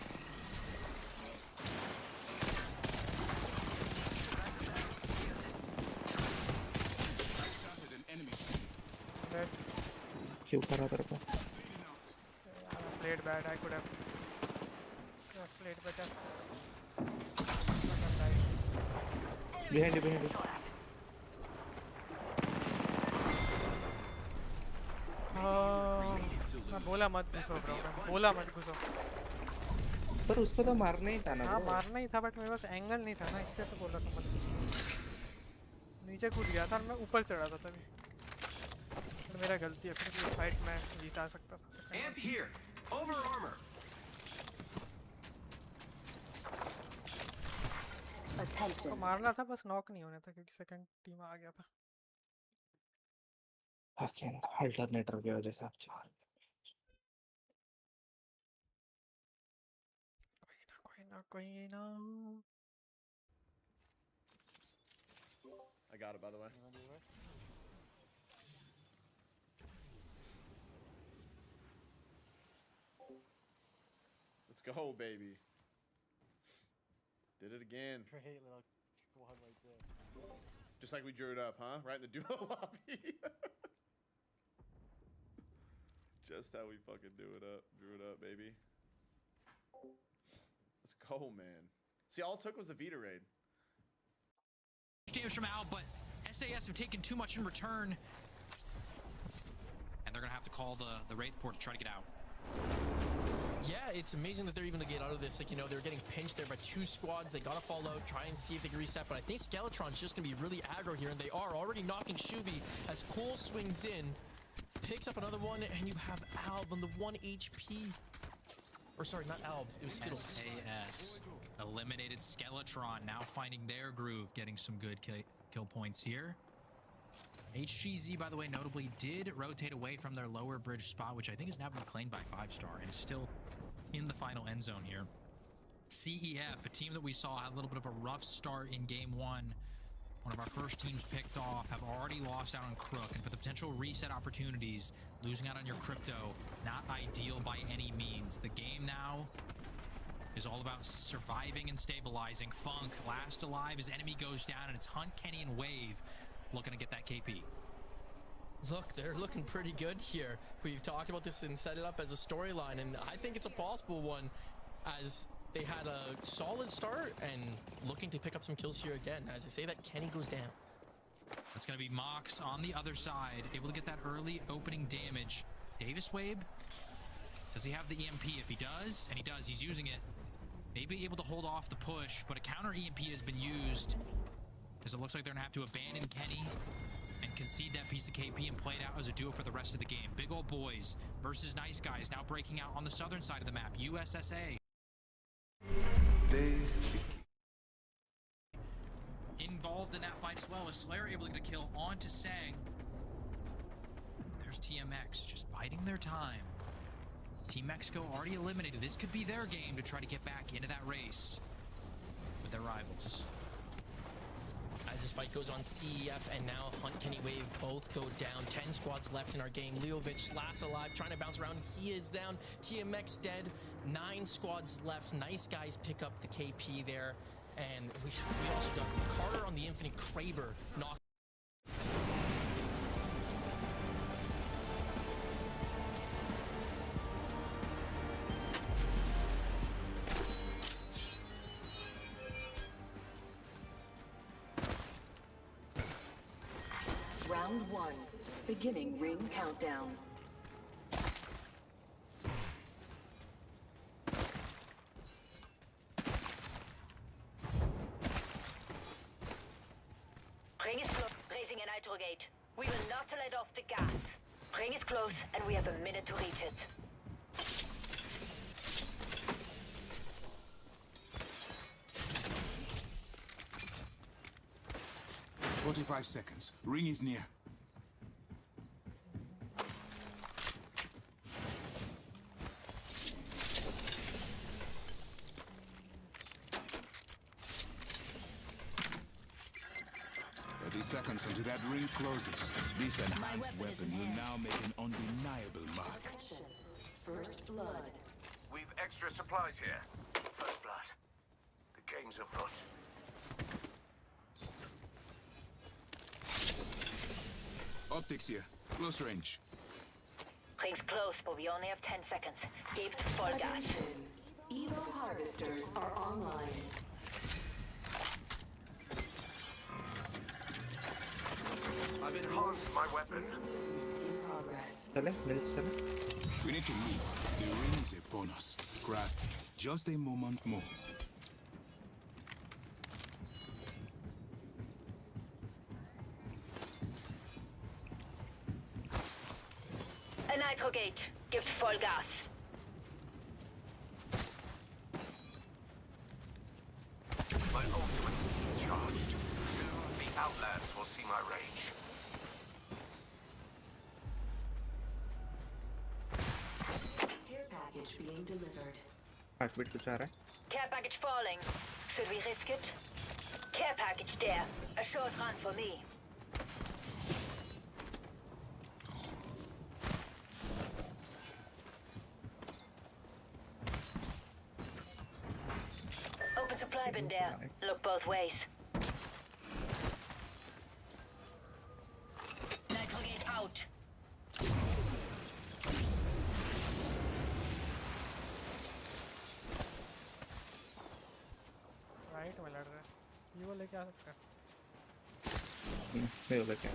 Dead. क्यों करा तेरे को? Played bad. I could have played better. Behind you, behind you. मैं बोला मत घुसो bro, मैं बोला मत घुसो। पर उसको तो मारना ही था ना। हाँ मारना ही था, बट मेरे पास एंगल नहीं था ना, इसलिए तो बोला था मत घुसो। नीचे कूद गया था और मैं ऊपर चढ़ा था तभी। तो मेरा गलती है, फिर फाइट में जीता सकता था। Amp here. Over armor. उसको मारना था, बस नॉक नहीं होना था क्योंकि सेकंड टीम आ गया था। Fucking alternator की वजह से आप चार। कोई ना। I got it, by the way. Let's go, baby. Did it again. Great little squad right there. Just like we drew it up, huh? Right in the duo lobby. Just how we fucking drew it up, baby. Let's go, man. See, all it took was a Vita raid. Damage from Al, but SAS have taken too much in return. And they're going to have to call the raid port to try to get out. Yeah, it's amazing that they're even to get out of this. Like, you know, they're getting pinched there by 2 squads. They gotta fall out, try and see if they can reset. But I think Skeletron's just gonna be really aggro here, and they are already knocking Shubi as Cole swings in, picks up another one, and you have Alb on the 1 HP. Or sorry, not Alb, it was Skittles. SAS eliminated Skeletron, now finding their groove, getting some good kill points here. HGZ, by the way, notably did rotate away from their lower bridge spot, which I think has now been claimed by 5-star and is still in the final end zone here. CEF, a team that we saw had a little bit of a rough start in game 1. One of our first teams picked off, have already lost out on Crook, and for the potential reset opportunities, losing out on your crypto, not ideal by any means. The game now is all about surviving and stabilizing. Funk, last alive as enemy goes down, and it's Hunt, Kenny, and Wave looking to get that KP. Look, they're looking pretty good here. We've talked about this and set it up as a storyline, and I think it's a possible one, as they had a solid start and looking to pick up some kills here again. As I say that, Kenny goes down. It's going to be Mox on the other side, able to get that early opening damage. Davis Wabe, does he have the EMP? If he does, and he does, he's using it. Maybe able to hold off the push, but a counter EMP has been used, as it looks like they're going to have to abandon Kenny and concede that piece of KP and play it out as a duo for the rest of the game. Big Old Boys versus Nice Guys now breaking out on the southern side of the map. USSA. Involved in that fight as well, as Slayer able to get a kill onto Sang. There's TMX just biding their time. Team Mexico already eliminated. This could be their game to try to get back into that race with their rivals. As this fight goes on, CEF and now Hunt, Kenny, Wave both go down. 10 squads left in our game. Leovic last alive, trying to bounce around. He is down. TMX dead. 9 squads left. Nice Guys pick up the KP there. And we also got Carter on the Infinite Kraber knocked. Round 1. Beginning ring countdown. Ring is close. Raising a nitro gate. We will not let off the gas. Ring is close, and we have a minute to reach it. "45 seconds. Ring is near." seconds until that ring closes. This enhanced weapon will now make an undeniable mark. First blood. We've extra supplies here. First blood. The game's afoot. Optics here. Close range. Ring's close, but we only have 10 seconds. Give it full gas. Attention. Evo harvesters are online. I've enhanced my weapon. चले मिल चले. We need to leave. The ring is upon us. Craft. Just a moment more. A nitro gate. Give it full gas. My ultimate's charged. Soon the Outlands will see my rage. Care package being delivered. Heartbeat कुछ आ रहा है. Care package falling. Should we risk it? Care package there. A short run for me. Open supply bin there. Look both ways. Nitro gate out. Right में लड़ रहा है. ये वो लेके आ सकता है. मैं लेके.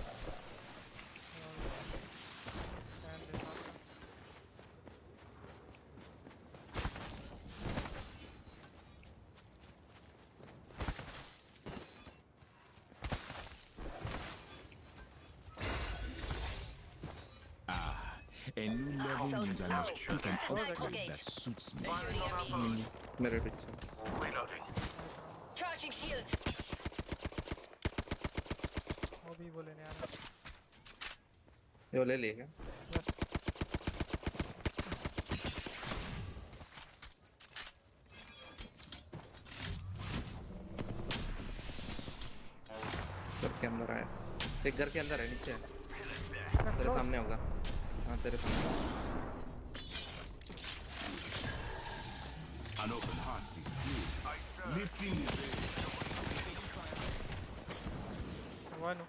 A new level means I must pick an upgrade that suits me. मेरे पीछे. Reloading. Charging shields. वो भी बोले नहीं आ रहा. ये ले लेगा. घर के अंदर आया. एक घर के अंदर है नीचे. तेरे सामने होगा. हाँ तेरे सामने. An open heart sees clear. Lifting the veil. One.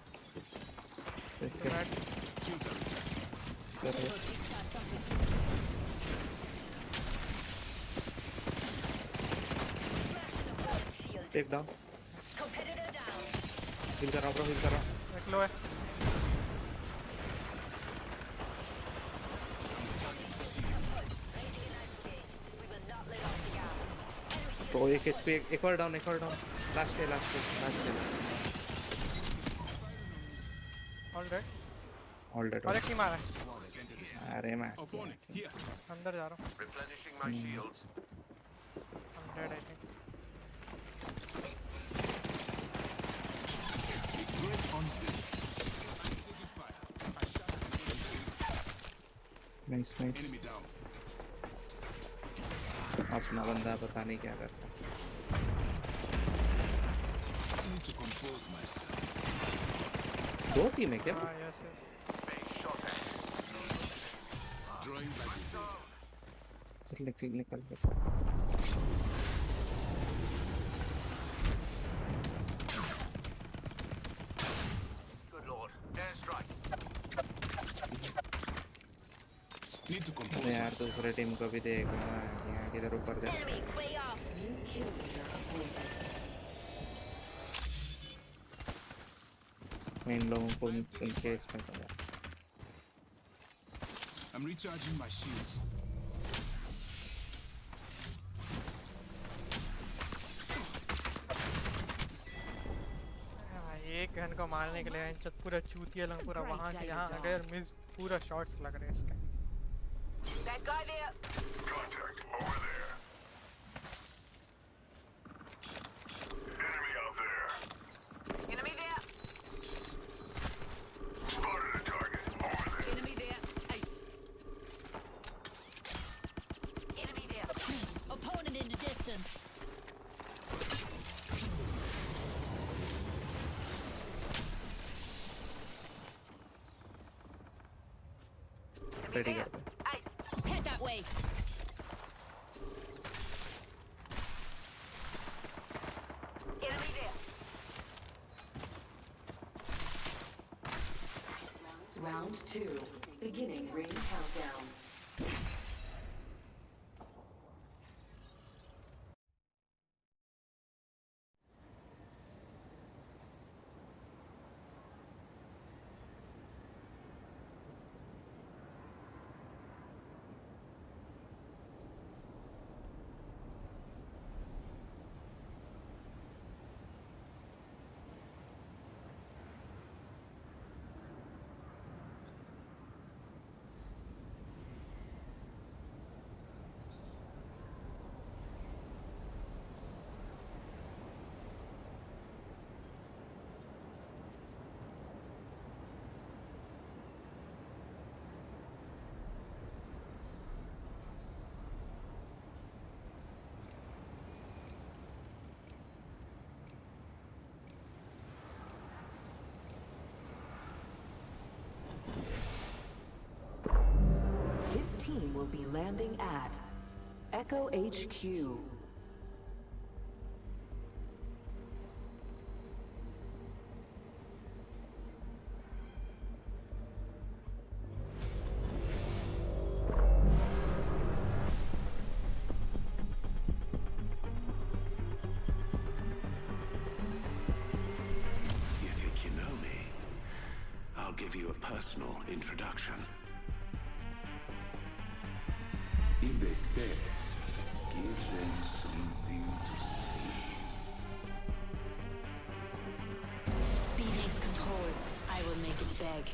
Take down. Heal कर रहा हूँ bro, heal कर रहा हूँ. एक लो है. तो एक HP एक और डाउन. लास्ट है. All dead. All dead. और एक ही मारा है. अरे मैं अंदर जा रहा हूँ. Replenishing my shields. I'm dead I think. Nice. अपना बंदा पता नहीं क्या करता. दो टीम है क्या? हाँ yes. चल निकल. Good lord. Airstrike. Need to compose. अरे यार दूसरे टीम को भी देख रहा है. यहाँ किधर ऊपर दे. मैं इन लोगों को इनके इसमें करूँ. I'm recharging my shields. एक गन को मारने के लिए इनसे पूरा चूतिया लंग पूरा वहाँ से यहाँ आ गए और मिस पूरा शॉट्स लग रहे हैं इसके. That guy there. Contact over there. Enemy out there. Enemy there. Spotted a target over there. Enemy there. Ace. Enemy there. Opponent in the distance. Ready कर दे। Head that way. Enemy there. Round 2. Beginning ring countdown. This team will be landing at Echo HQ. You think you know me? I'll give you a personal introduction. If they stare, give them something to see. Speed needs control. I will make it beg.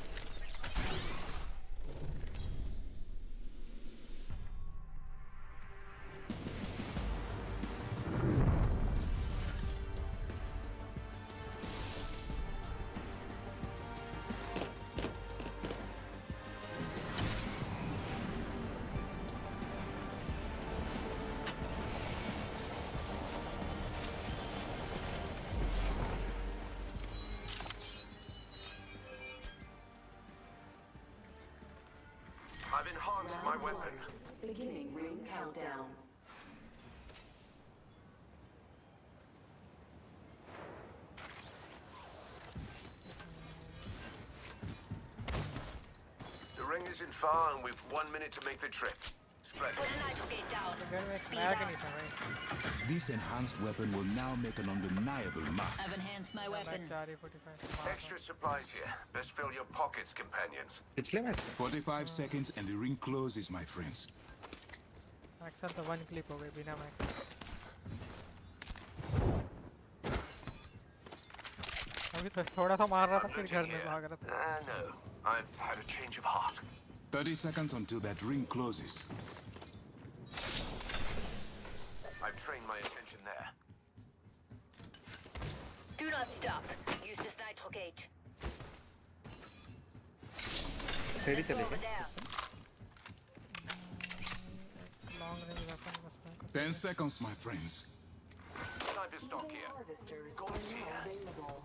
I've enhanced my weapon. Beginning ring countdown. The ring isn't far, and we've 1 minute to make the trip. Splendid. Put a nitro gate down. Speed lag up. नहीं था भाई. This enhanced weapon will now make an undeniable mark. I've enhanced my weapon. 45. Extra supplies here. Best fill your pockets, companions. पिछले match 45 seconds and the ring closes, my friends. अक्सर तो 1 clip हो गई बिना Mac. अभी तो थोड़ा सा मार रहा था फिर घर में भाग रहा था. No. I've had a change of heart. 30 seconds until that ring closes. I've trained my attention there. Do not stop. Use this nitro gate. सीढ़ी Over चलेगा there. Long range weapon बस मैं 10 seconds, my friends. Sniper stock here. Harvesters Go are here. now available.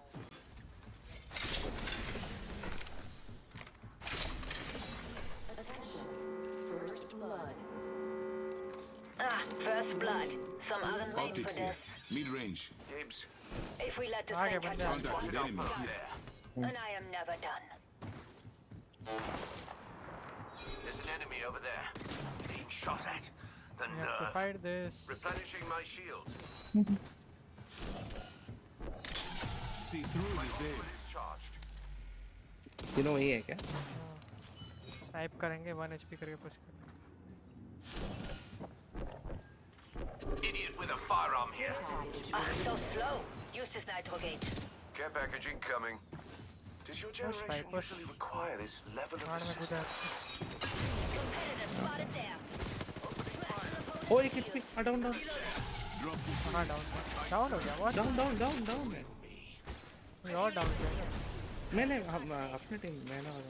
Attention. First blood. Ah, first blood. Some aren't made for Optics here. this. Mid-range. Dibs. If we let this आगे thing बन catch जा. up, Contact with enemy here. and I am never done. There's an enemy over there. Being shot at. The We have to nerve. fight this. Replenishing my shields. See through the veil. Ultimate is charged. तीनों वही है क्या snipe करेंगे 1 HP करके push करेंगे. Idiot with a firearm here. Ah, so slow. Use this nitro gate. Care package incoming. Does your generation push. usually require this level of मार में कुछ assistance? Competitor spotted there. ओ एक HP down down Drop this हाँ down हो गया. What? Down है कोई और डाउन किया क्या? मैंने अपने टीम मैंने और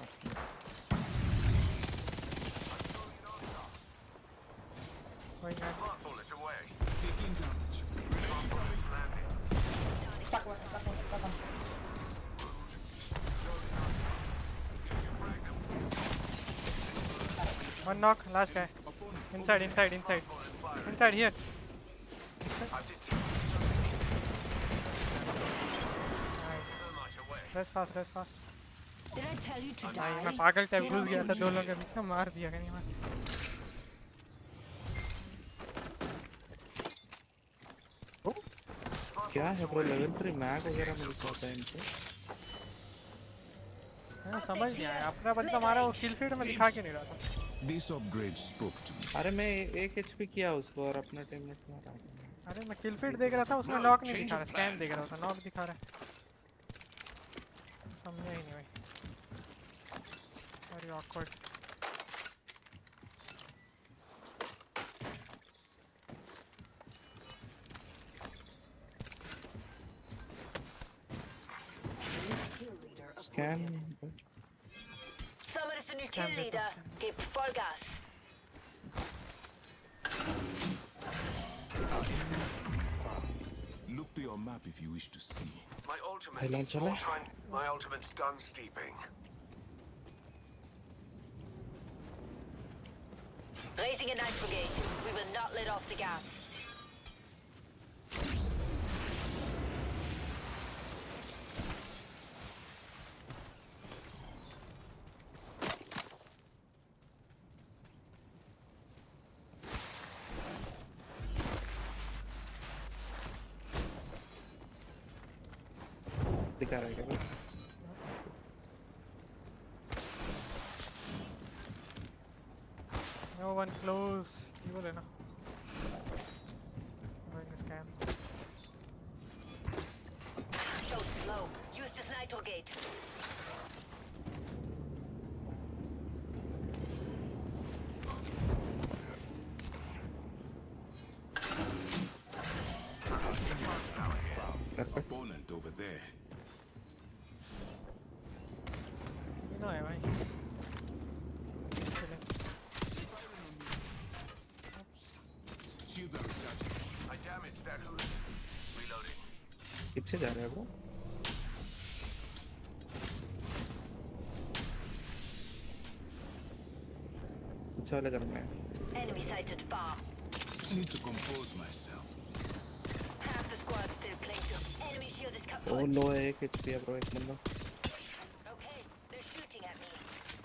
कोई ना. Smart bullet away. taking damage. Smart bullet landed. One knock, last guy. Inside, inside, inside. Inside here. Nice. Rest fast, rest fast. Did I tell you to भाई die? मैं पागल टाइप Get घुस off गया your था दो लोगों के knees. बीच में मार दिया कहीं मार क्या है ब्रो लेवल 3 मैग वगैरह मिल जाता है इनसे मैं समझ नहीं आया अपना बंदा मारा वो किल फीड में दिखा के नहीं रहा था This upgrade spoke to me. अरे मैं 1 HP किया उसको और अपना टीममेट मारा अरे मैं किल फीड देख रहा था उसमें लॉक नहीं दिखा रहा स्कैन देख रहा था नॉक दिखा रहा है समझा ही नहीं भाई very awkward scan Summon is the new kill leader. Give Vollgas. Look to your map if you wish to see. My ultimate Hello, needs Chale. more time. My ultimate's done steeping. Raising a nitro gate. We will not let off the gas. दिखा रहा है क्या No one close. You will enough. Going to scan. So slow. Use this nitro gate. Opponent over there. You know, भाई. Shields are recharging. I damaged that hood. Reloading. पीछे जा रहा है bro पीछे वाले घर में है Enemy sighted far. Need to compose myself. Half the squad still cling to. Enemy shield is kaput. ओ लो है 1 HP है ब्रो एक बंदा Okay, they're shooting at me.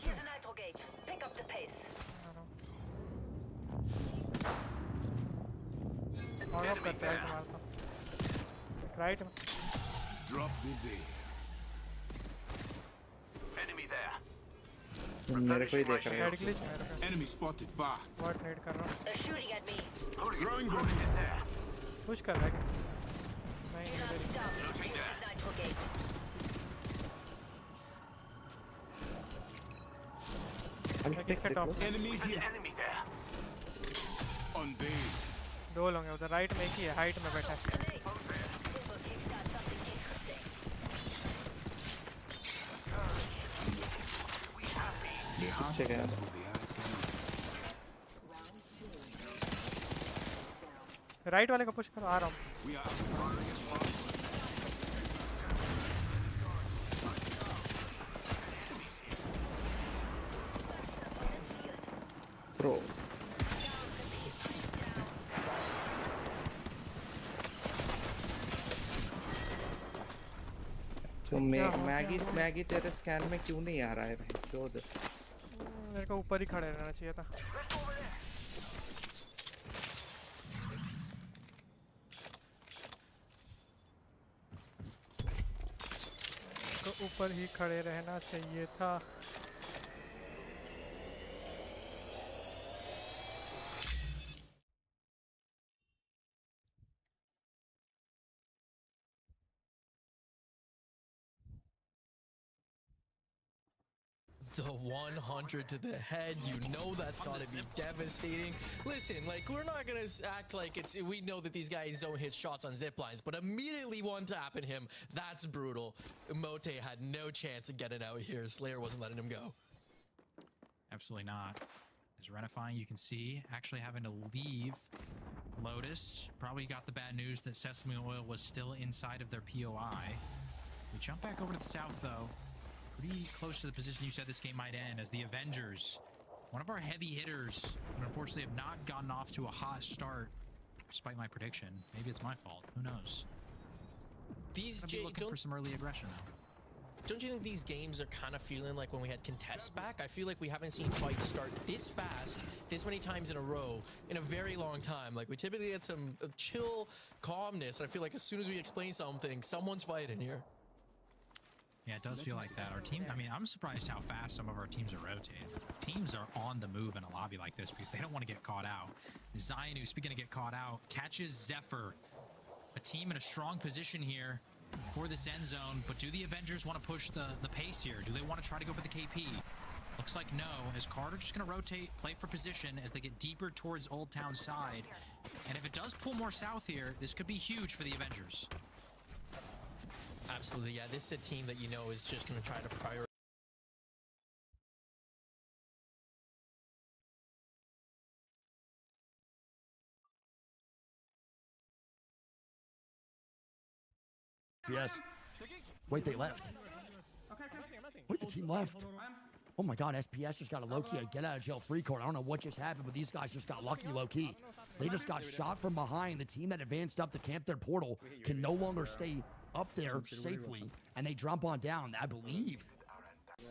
Here's a nitro gate. Pick up the pace. और अब करते हैं तुम्हारा right में Drop the veil. Enemy there. मेरे को ही देख रहा है हेड ग्लिच मेरे पे Enemy spotted far. व्हाट नेड कर रहा हूं They're shooting at me. Throwing grenade there. Push कर रहा है नहीं Cannot stop. Use this nitro gate. किसका top Enemy here. Enemy there. Unveiled. दो लोग हैं उधर राइट में एक ही है हाइट में बैठा है The heart Check it out. stands where the eye cannot. Right वाले को पुश करो आ रहा हूं We are firing as far. Bro तो मैगी तेरे स्कैन में क्यों नहीं आ रहा है भाई चोद मेरे को ऊपर ही खड़े रहना चाहिए था तो ऊपर ही खड़े रहना चाहिए था The 100 to the head, you know that's gotta be devastating. Listen, like, we're not gonna act like we know that these guys don't hit shots on zip lines, but immediately one tapping him, that's brutal. Mote had no chance of getting out here. Slayer wasn't letting him go. Absolutely not. As Renifying, you can see, actually having to leave Lotus. Probably got the bad news that Sesame Oil was still inside of their POI. We jump back over to the south, though. Pretty close to the position you said this game might end, as the Avengers One of our heavy hitters, but unfortunately have not gotten off to a hot start, despite my prediction. Maybe it's my fault. Who knows? These looking for some early aggression though. Don't you think these games are kind of feeling like when we had contests back? I feel like we haven't seen fights start this fast, this many times in a row, in a very long time. Like, we typically had some chill calmness, and I feel like as soon as we explain something, someone's fighting here. Yeah, it does feel like that. Our team, I mean, I'm surprised how fast some of our teams are rotating. Teams are on the move in a lobby like this because they don't want to get caught out. Zainu, speaking of get caught out, catches Zephyr. A team in a strong position here for this end zone, but do the Avengers want to push the pace here? Do they want to try to go for the KP? Looks like no, as Carter just going to rotate, play for position as they get deeper towards Old Town side. And if it does pull more south here, this could be huge for the Avengers. Absolutely, yeah. This is a team that you know is just going to try to prioritize. Yes. Wait, they left. Wait, the team left. Oh my God, SPS just got a low-key a get-out-of-jail-free card. I don't know what just happened, but these guys just got lucky low-key. They just got shot from behind. The team that advanced up to camp their portal can no longer stay up there safely, and they jump on down. I believe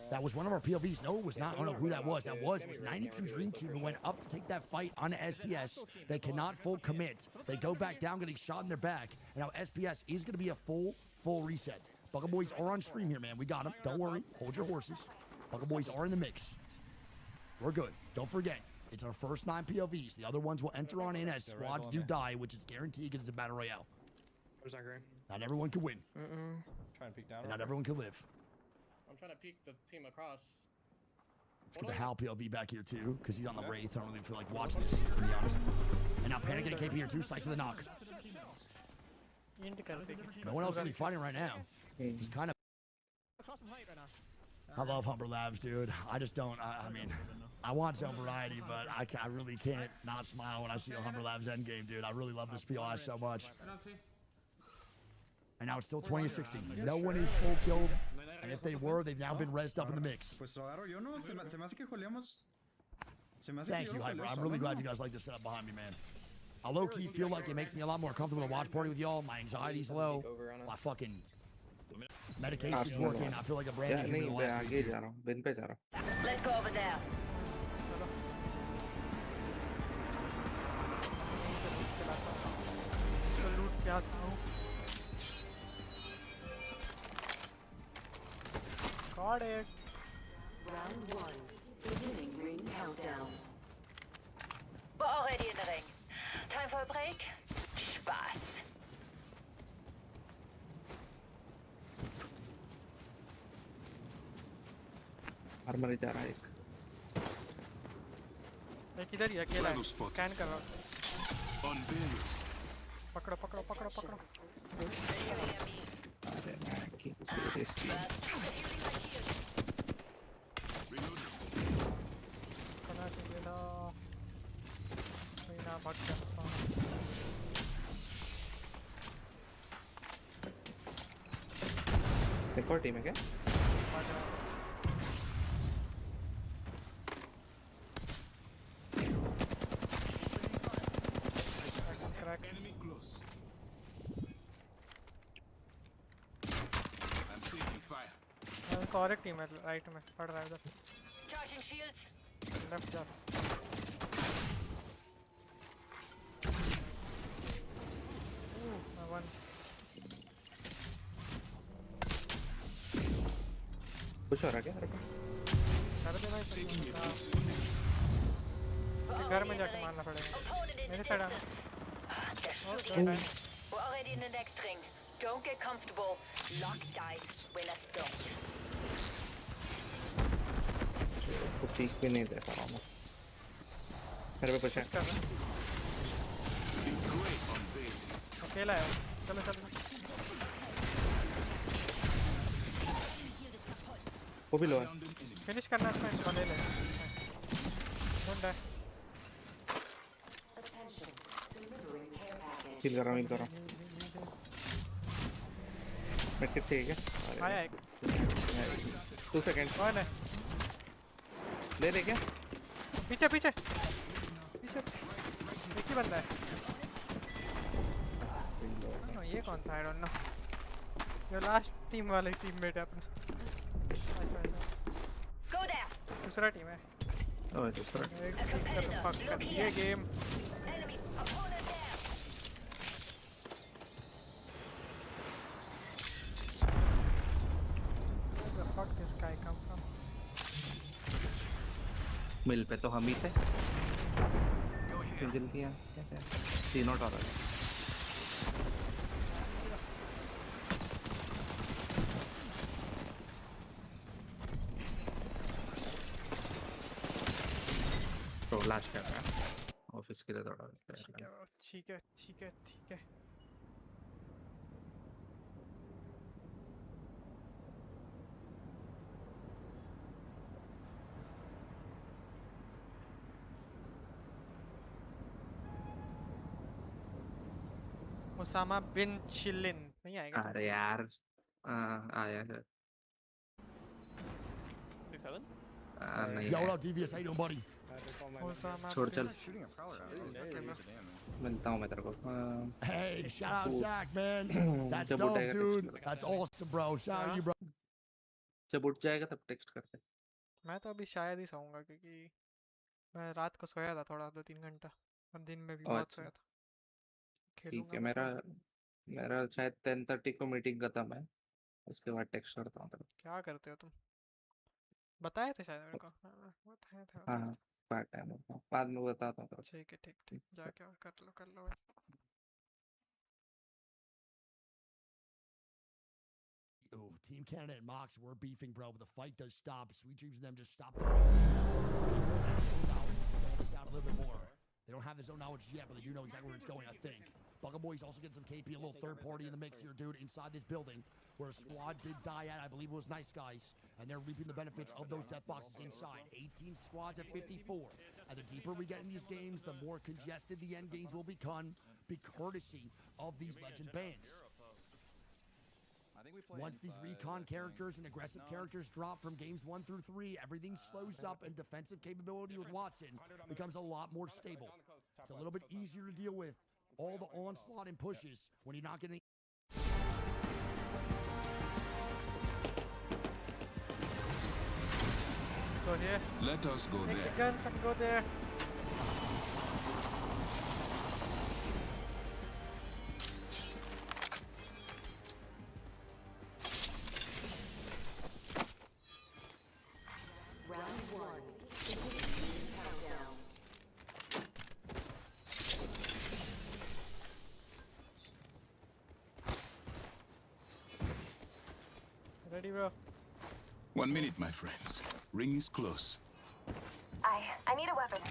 that was one of our POVs. No, it was not. I don't know who that was. It was 92 Dream Team who went up to take that fight on SPS. They cannot full commit. They go back down, getting shot in their back. And now SPS is going to be a full reset. Bugger Boys are on stream here, man. We got them. Don't worry. Hold your horses. Bugger Boys are in the mix. We're good. Don't forget, it's our first 9 POVs. The other ones will enter on in as squads do die, which is guaranteed because it's a battle royale. Where's that green? Not everyone can win. Try and peek down. And not everyone can live. I'm trying to peek the team across. Let's get the Hal POV back here too, because he's on the Wraith. I don't really feel like watching this, to be honest. And now Panic getting KP here too, Slice with a knock. No one else really fighting right now. He's kind of... I love Humber Labs, dude. I just don't, I mean, I want some variety, but I really can't not smile when I see a Humber Labs endgame, dude. I really love this POS so much. And now it's still 2016. No one is full killed. And if they were, they've now been rezzed up in the mix. Thank you, Hyper. I'm really glad you guys like the setup behind me, man. I low-key feel like it makes me a lot more comfortable to watch party with y'all. My anxiety's low. My fucking medication's working. I feel like a brand new human. Let's go over there. Got it. Round 1. Beginning ring countdown. We're already in the ring. Time for a break? Spaß. Armour जा रहा है एक इधर ही अकेला है scan कर रहा पकड़ो पकड़ो पकड़ो पकड़ो अरे मैं की सीरियसली करना चाहिए था ना भाग जा एक और टीम है क्या Enemy close. I'm taking fire. Correct team है राइट में पड़ रहा है उधर Charging shields. लेफ्ट जा वन कुछ हो रहा क्या कर दे भाई घर में जाके मारना पड़ेगा मेरे साइड आना We're already in the next ring. Don't get comfortable. Lock dice when I stop. उसको पीक भी नहीं दे पा रहा हूँ मेरे पे पीछे अकेला है चलो चलो वो भी लो है फिनिश करना है इसको ले ले डोंट डाई हील कर रहा हूँ मैं किससे है क्या आया एक 2 सेकंड कौन है ले क्या पीछे पीछे पीछे एक ही बंदा है। नो ये कौन था? I don't know. ये लास्ट टीम वाले टीममेट है अपना। Go there. दूसरा टीम है। ओह दूसरा। फक कर ये game. Where the fuck this guy come from? मिल पे तो हम ही थे। जल्दी यहाँ से कैसे? तीनों टॉवर। तो लास्ट कर रहा है। ऑफिस के लिए थोड़ा। ठीक है ठीक है ठीक है। ओसामा बिन चिलिन नहीं आएगा? अरे यार आया है। 6-7? नहीं Yo, what up, DVS? How you doing, buddy? छोड़ चल। मिलता हूँ मैं तेरे को। Hey, shout out Zach, man. That's dope, dude. That's awesome, bro. Shout out you, bro. जब उठ जाएगा तब टेक्स्ट करते। मैं तो अभी शायद ही सोऊंगा क्योंकि मैं रात को सोया था थोड़ा 2-3 घंटा और दिन में भी बहुत सोया था। ठीक है मेरा शायद 10:30 को मीटिंग खत्म है। उसके बाद टेक्स्ट करता हूँ तेरे को। क्या करते हो तुम? बताए थे शायद मेरे को। बताए थे। हाँ पार्ट टाइम बाद में बताता हूँ। ठीक है ठीक जाके कर लो भाई। Oh, Team Canada and Mox, we're beefing, bro. But the fight does stop. Sweet Dreams and them just stop the this out a little bit more. They don't have the zone knowledge yet, but they do know exactly where it's going, I think. Bugger Boy's also getting some KP, a little third party in the mix here, dude, inside this building where a squad did die at. I believe it was Nice Guys, and they're reaping the benefits of those death boxes inside. 18 squads at 54. And the deeper we get in these games, the more congested the end games will become, be courtesy of these legend bands. Once these recon characters and aggressive characters drop from games 1 through 3, everything slows up and defensive capability with Watson becomes a lot more stable. It's a little bit easier to deal with all the onslaught and pushes when you're not getting... Go here. Let us go Take there. the guns and go there. Ready, bro? 1 minute, my friends. Ring is close. I need a weapon.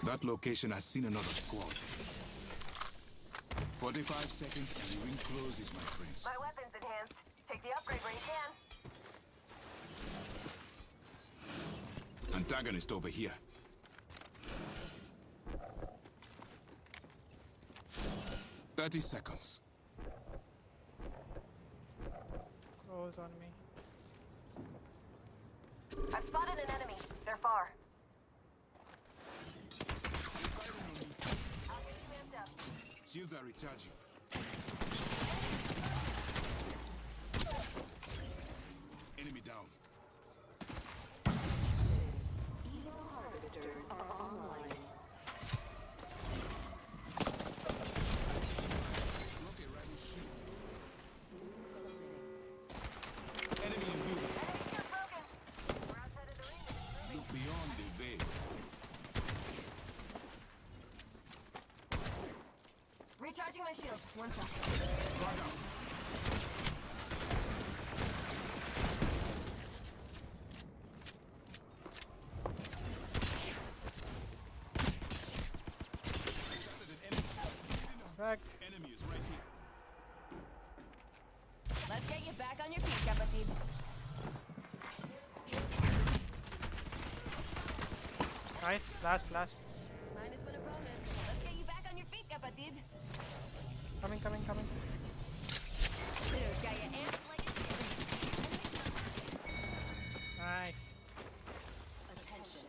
That location has seen another squad. 45 seconds and the ring closes, my friends. My weapon's enhanced. Take the upgrade where you can. Antagonist over here. 30 seconds. Close on me. I've spotted an enemy. They're far. I'll get you amped up. Shields are recharging. Enemy down. Evil harvesters are online. Look beyond the veil. Recharging my shield. 1 second. Back. Enemy is right here. Let's get you back on your feet, Kapatid. Nice. Last. Minus one opponent. Let's get you back on your feet, Kapatid. Coming. Dude, got you amped like a Nice. Attention.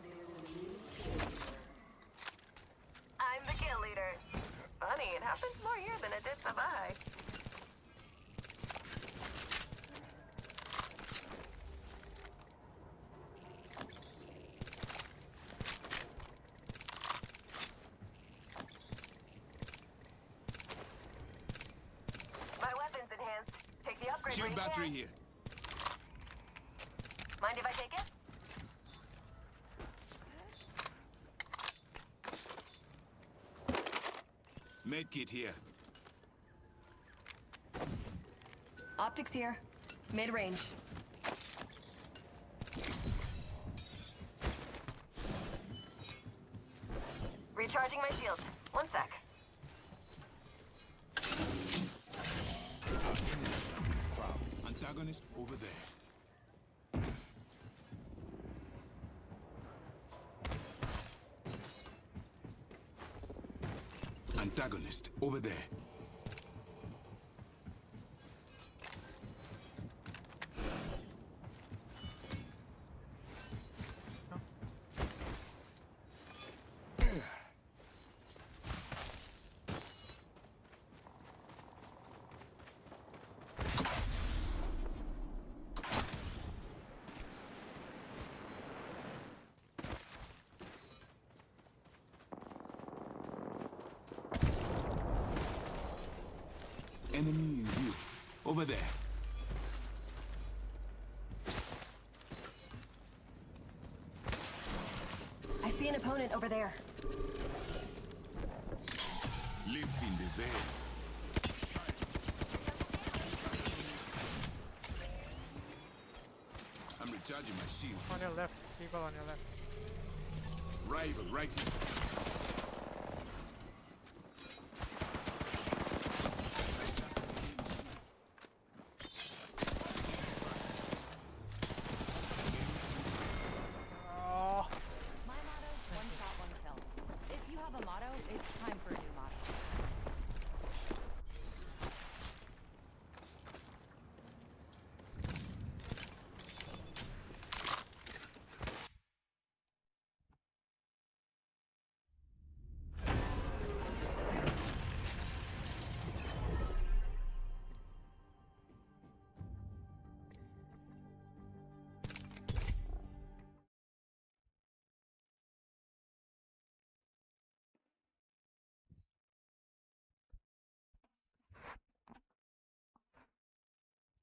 There's a new kill leader. I'm the kill leader. Funny, it happens more here than it did Sapphire. My weapon's enhanced. Take the upgrade. Shield battery here. Mind if I take it? Medkit here. Optics here. Mid-range. Recharging my shields. 1 sec. Antagonist over there. Antagonist over there. Enemy in view. Over there. I see an opponent over there. Lifting the veil. I'm recharging my shields. On your left. People on your left. Rival right here. My motto, one shot, one kill. If you have a motto, it's time for a new motto.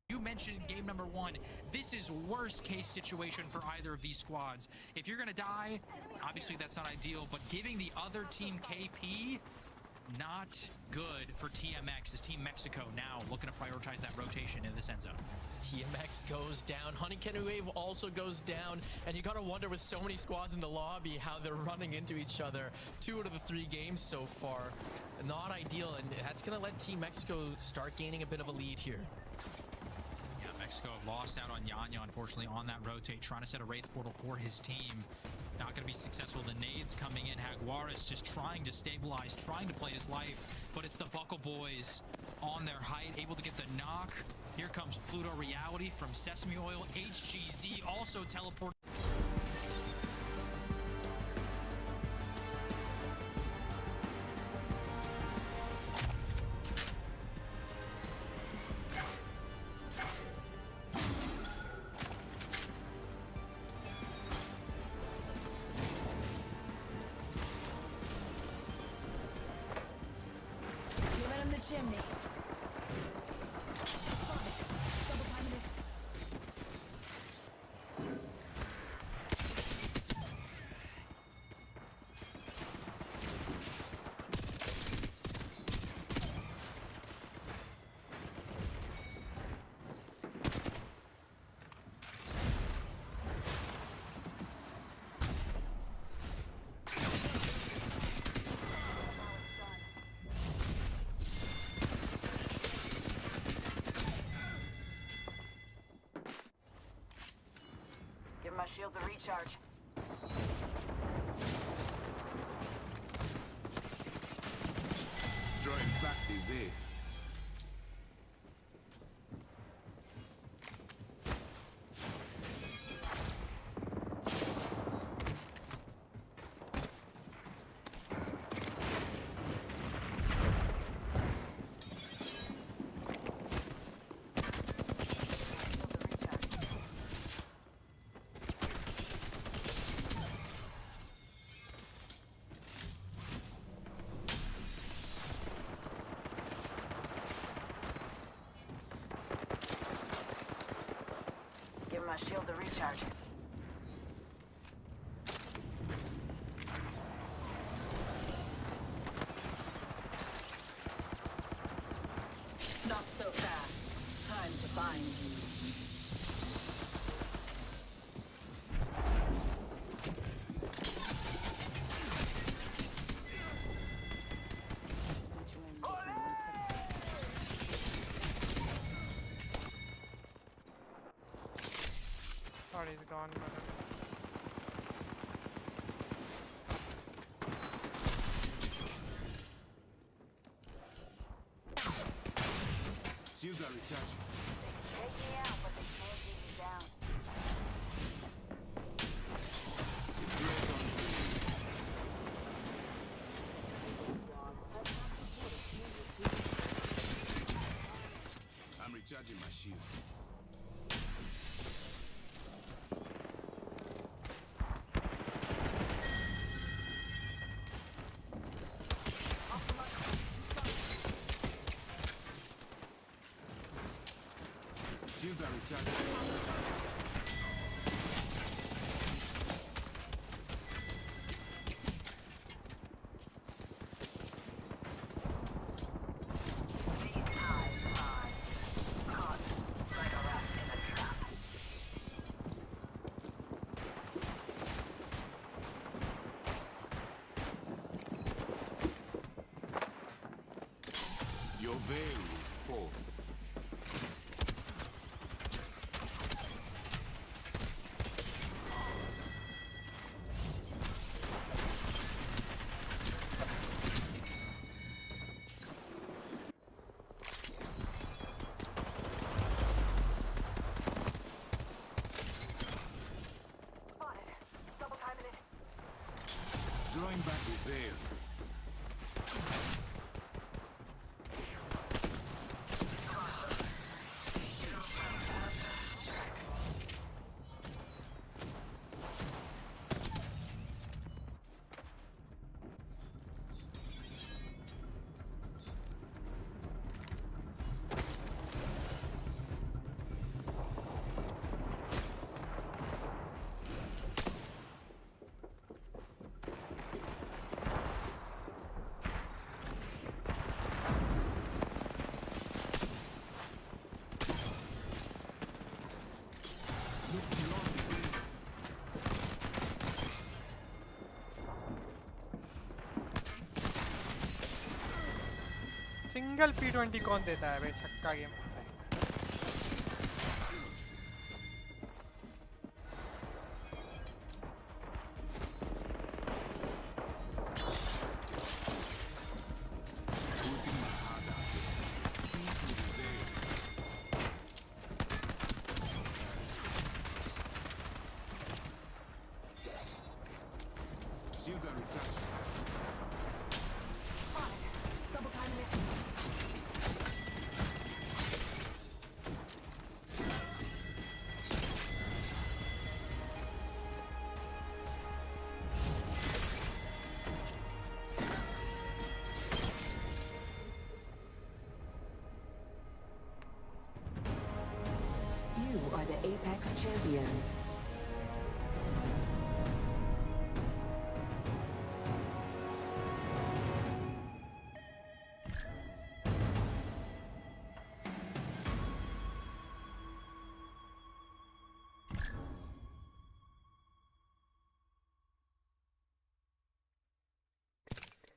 You mentioned in game number 1, this is worst case situation for either of these squads. If you're gonna die, obviously that's not ideal, but giving the other team KP, not good for TMX as Team Mexico now looking to prioritize that rotation in this end zone. TMX goes down, Honeycanoe Wave also goes down, and you gotta wonder with so many squads in the lobby how they're running into each other. 2 out of the 3 games so far. Not ideal, and that's gonna let Team Mexico start gaining a bit of a lead here. Yeah, Mexico lost out on Yanya, unfortunately, on that rotate, trying to set a Wraith portal for his team. Not going to be successful. The nades coming in. Jaguares just trying to stabilize, trying to play his life, but it's the Buckle Boys on their height, able to get the knock. Here comes Pluto Reality from Sesame Oil. HGZ also teleported. Human in the chimney. Double timing it. Give my shields a recharge. Drawing back the veil. My shields are recharging. Not so fast. Time to bind you. Thought he's gone, but Shields are recharging. Take me out, but they can't keep me down. I'm recharging my shields. Shields are recharging. Your veil will fall. Spotted. Double timing it. Drawing back the veil. Single P20 कौन देता है भाई छक्का game Shields are recharging. Double timing it. You are the Apex Champions.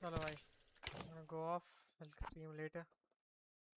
चलो भाई I'm gonna go off. I'll stream later.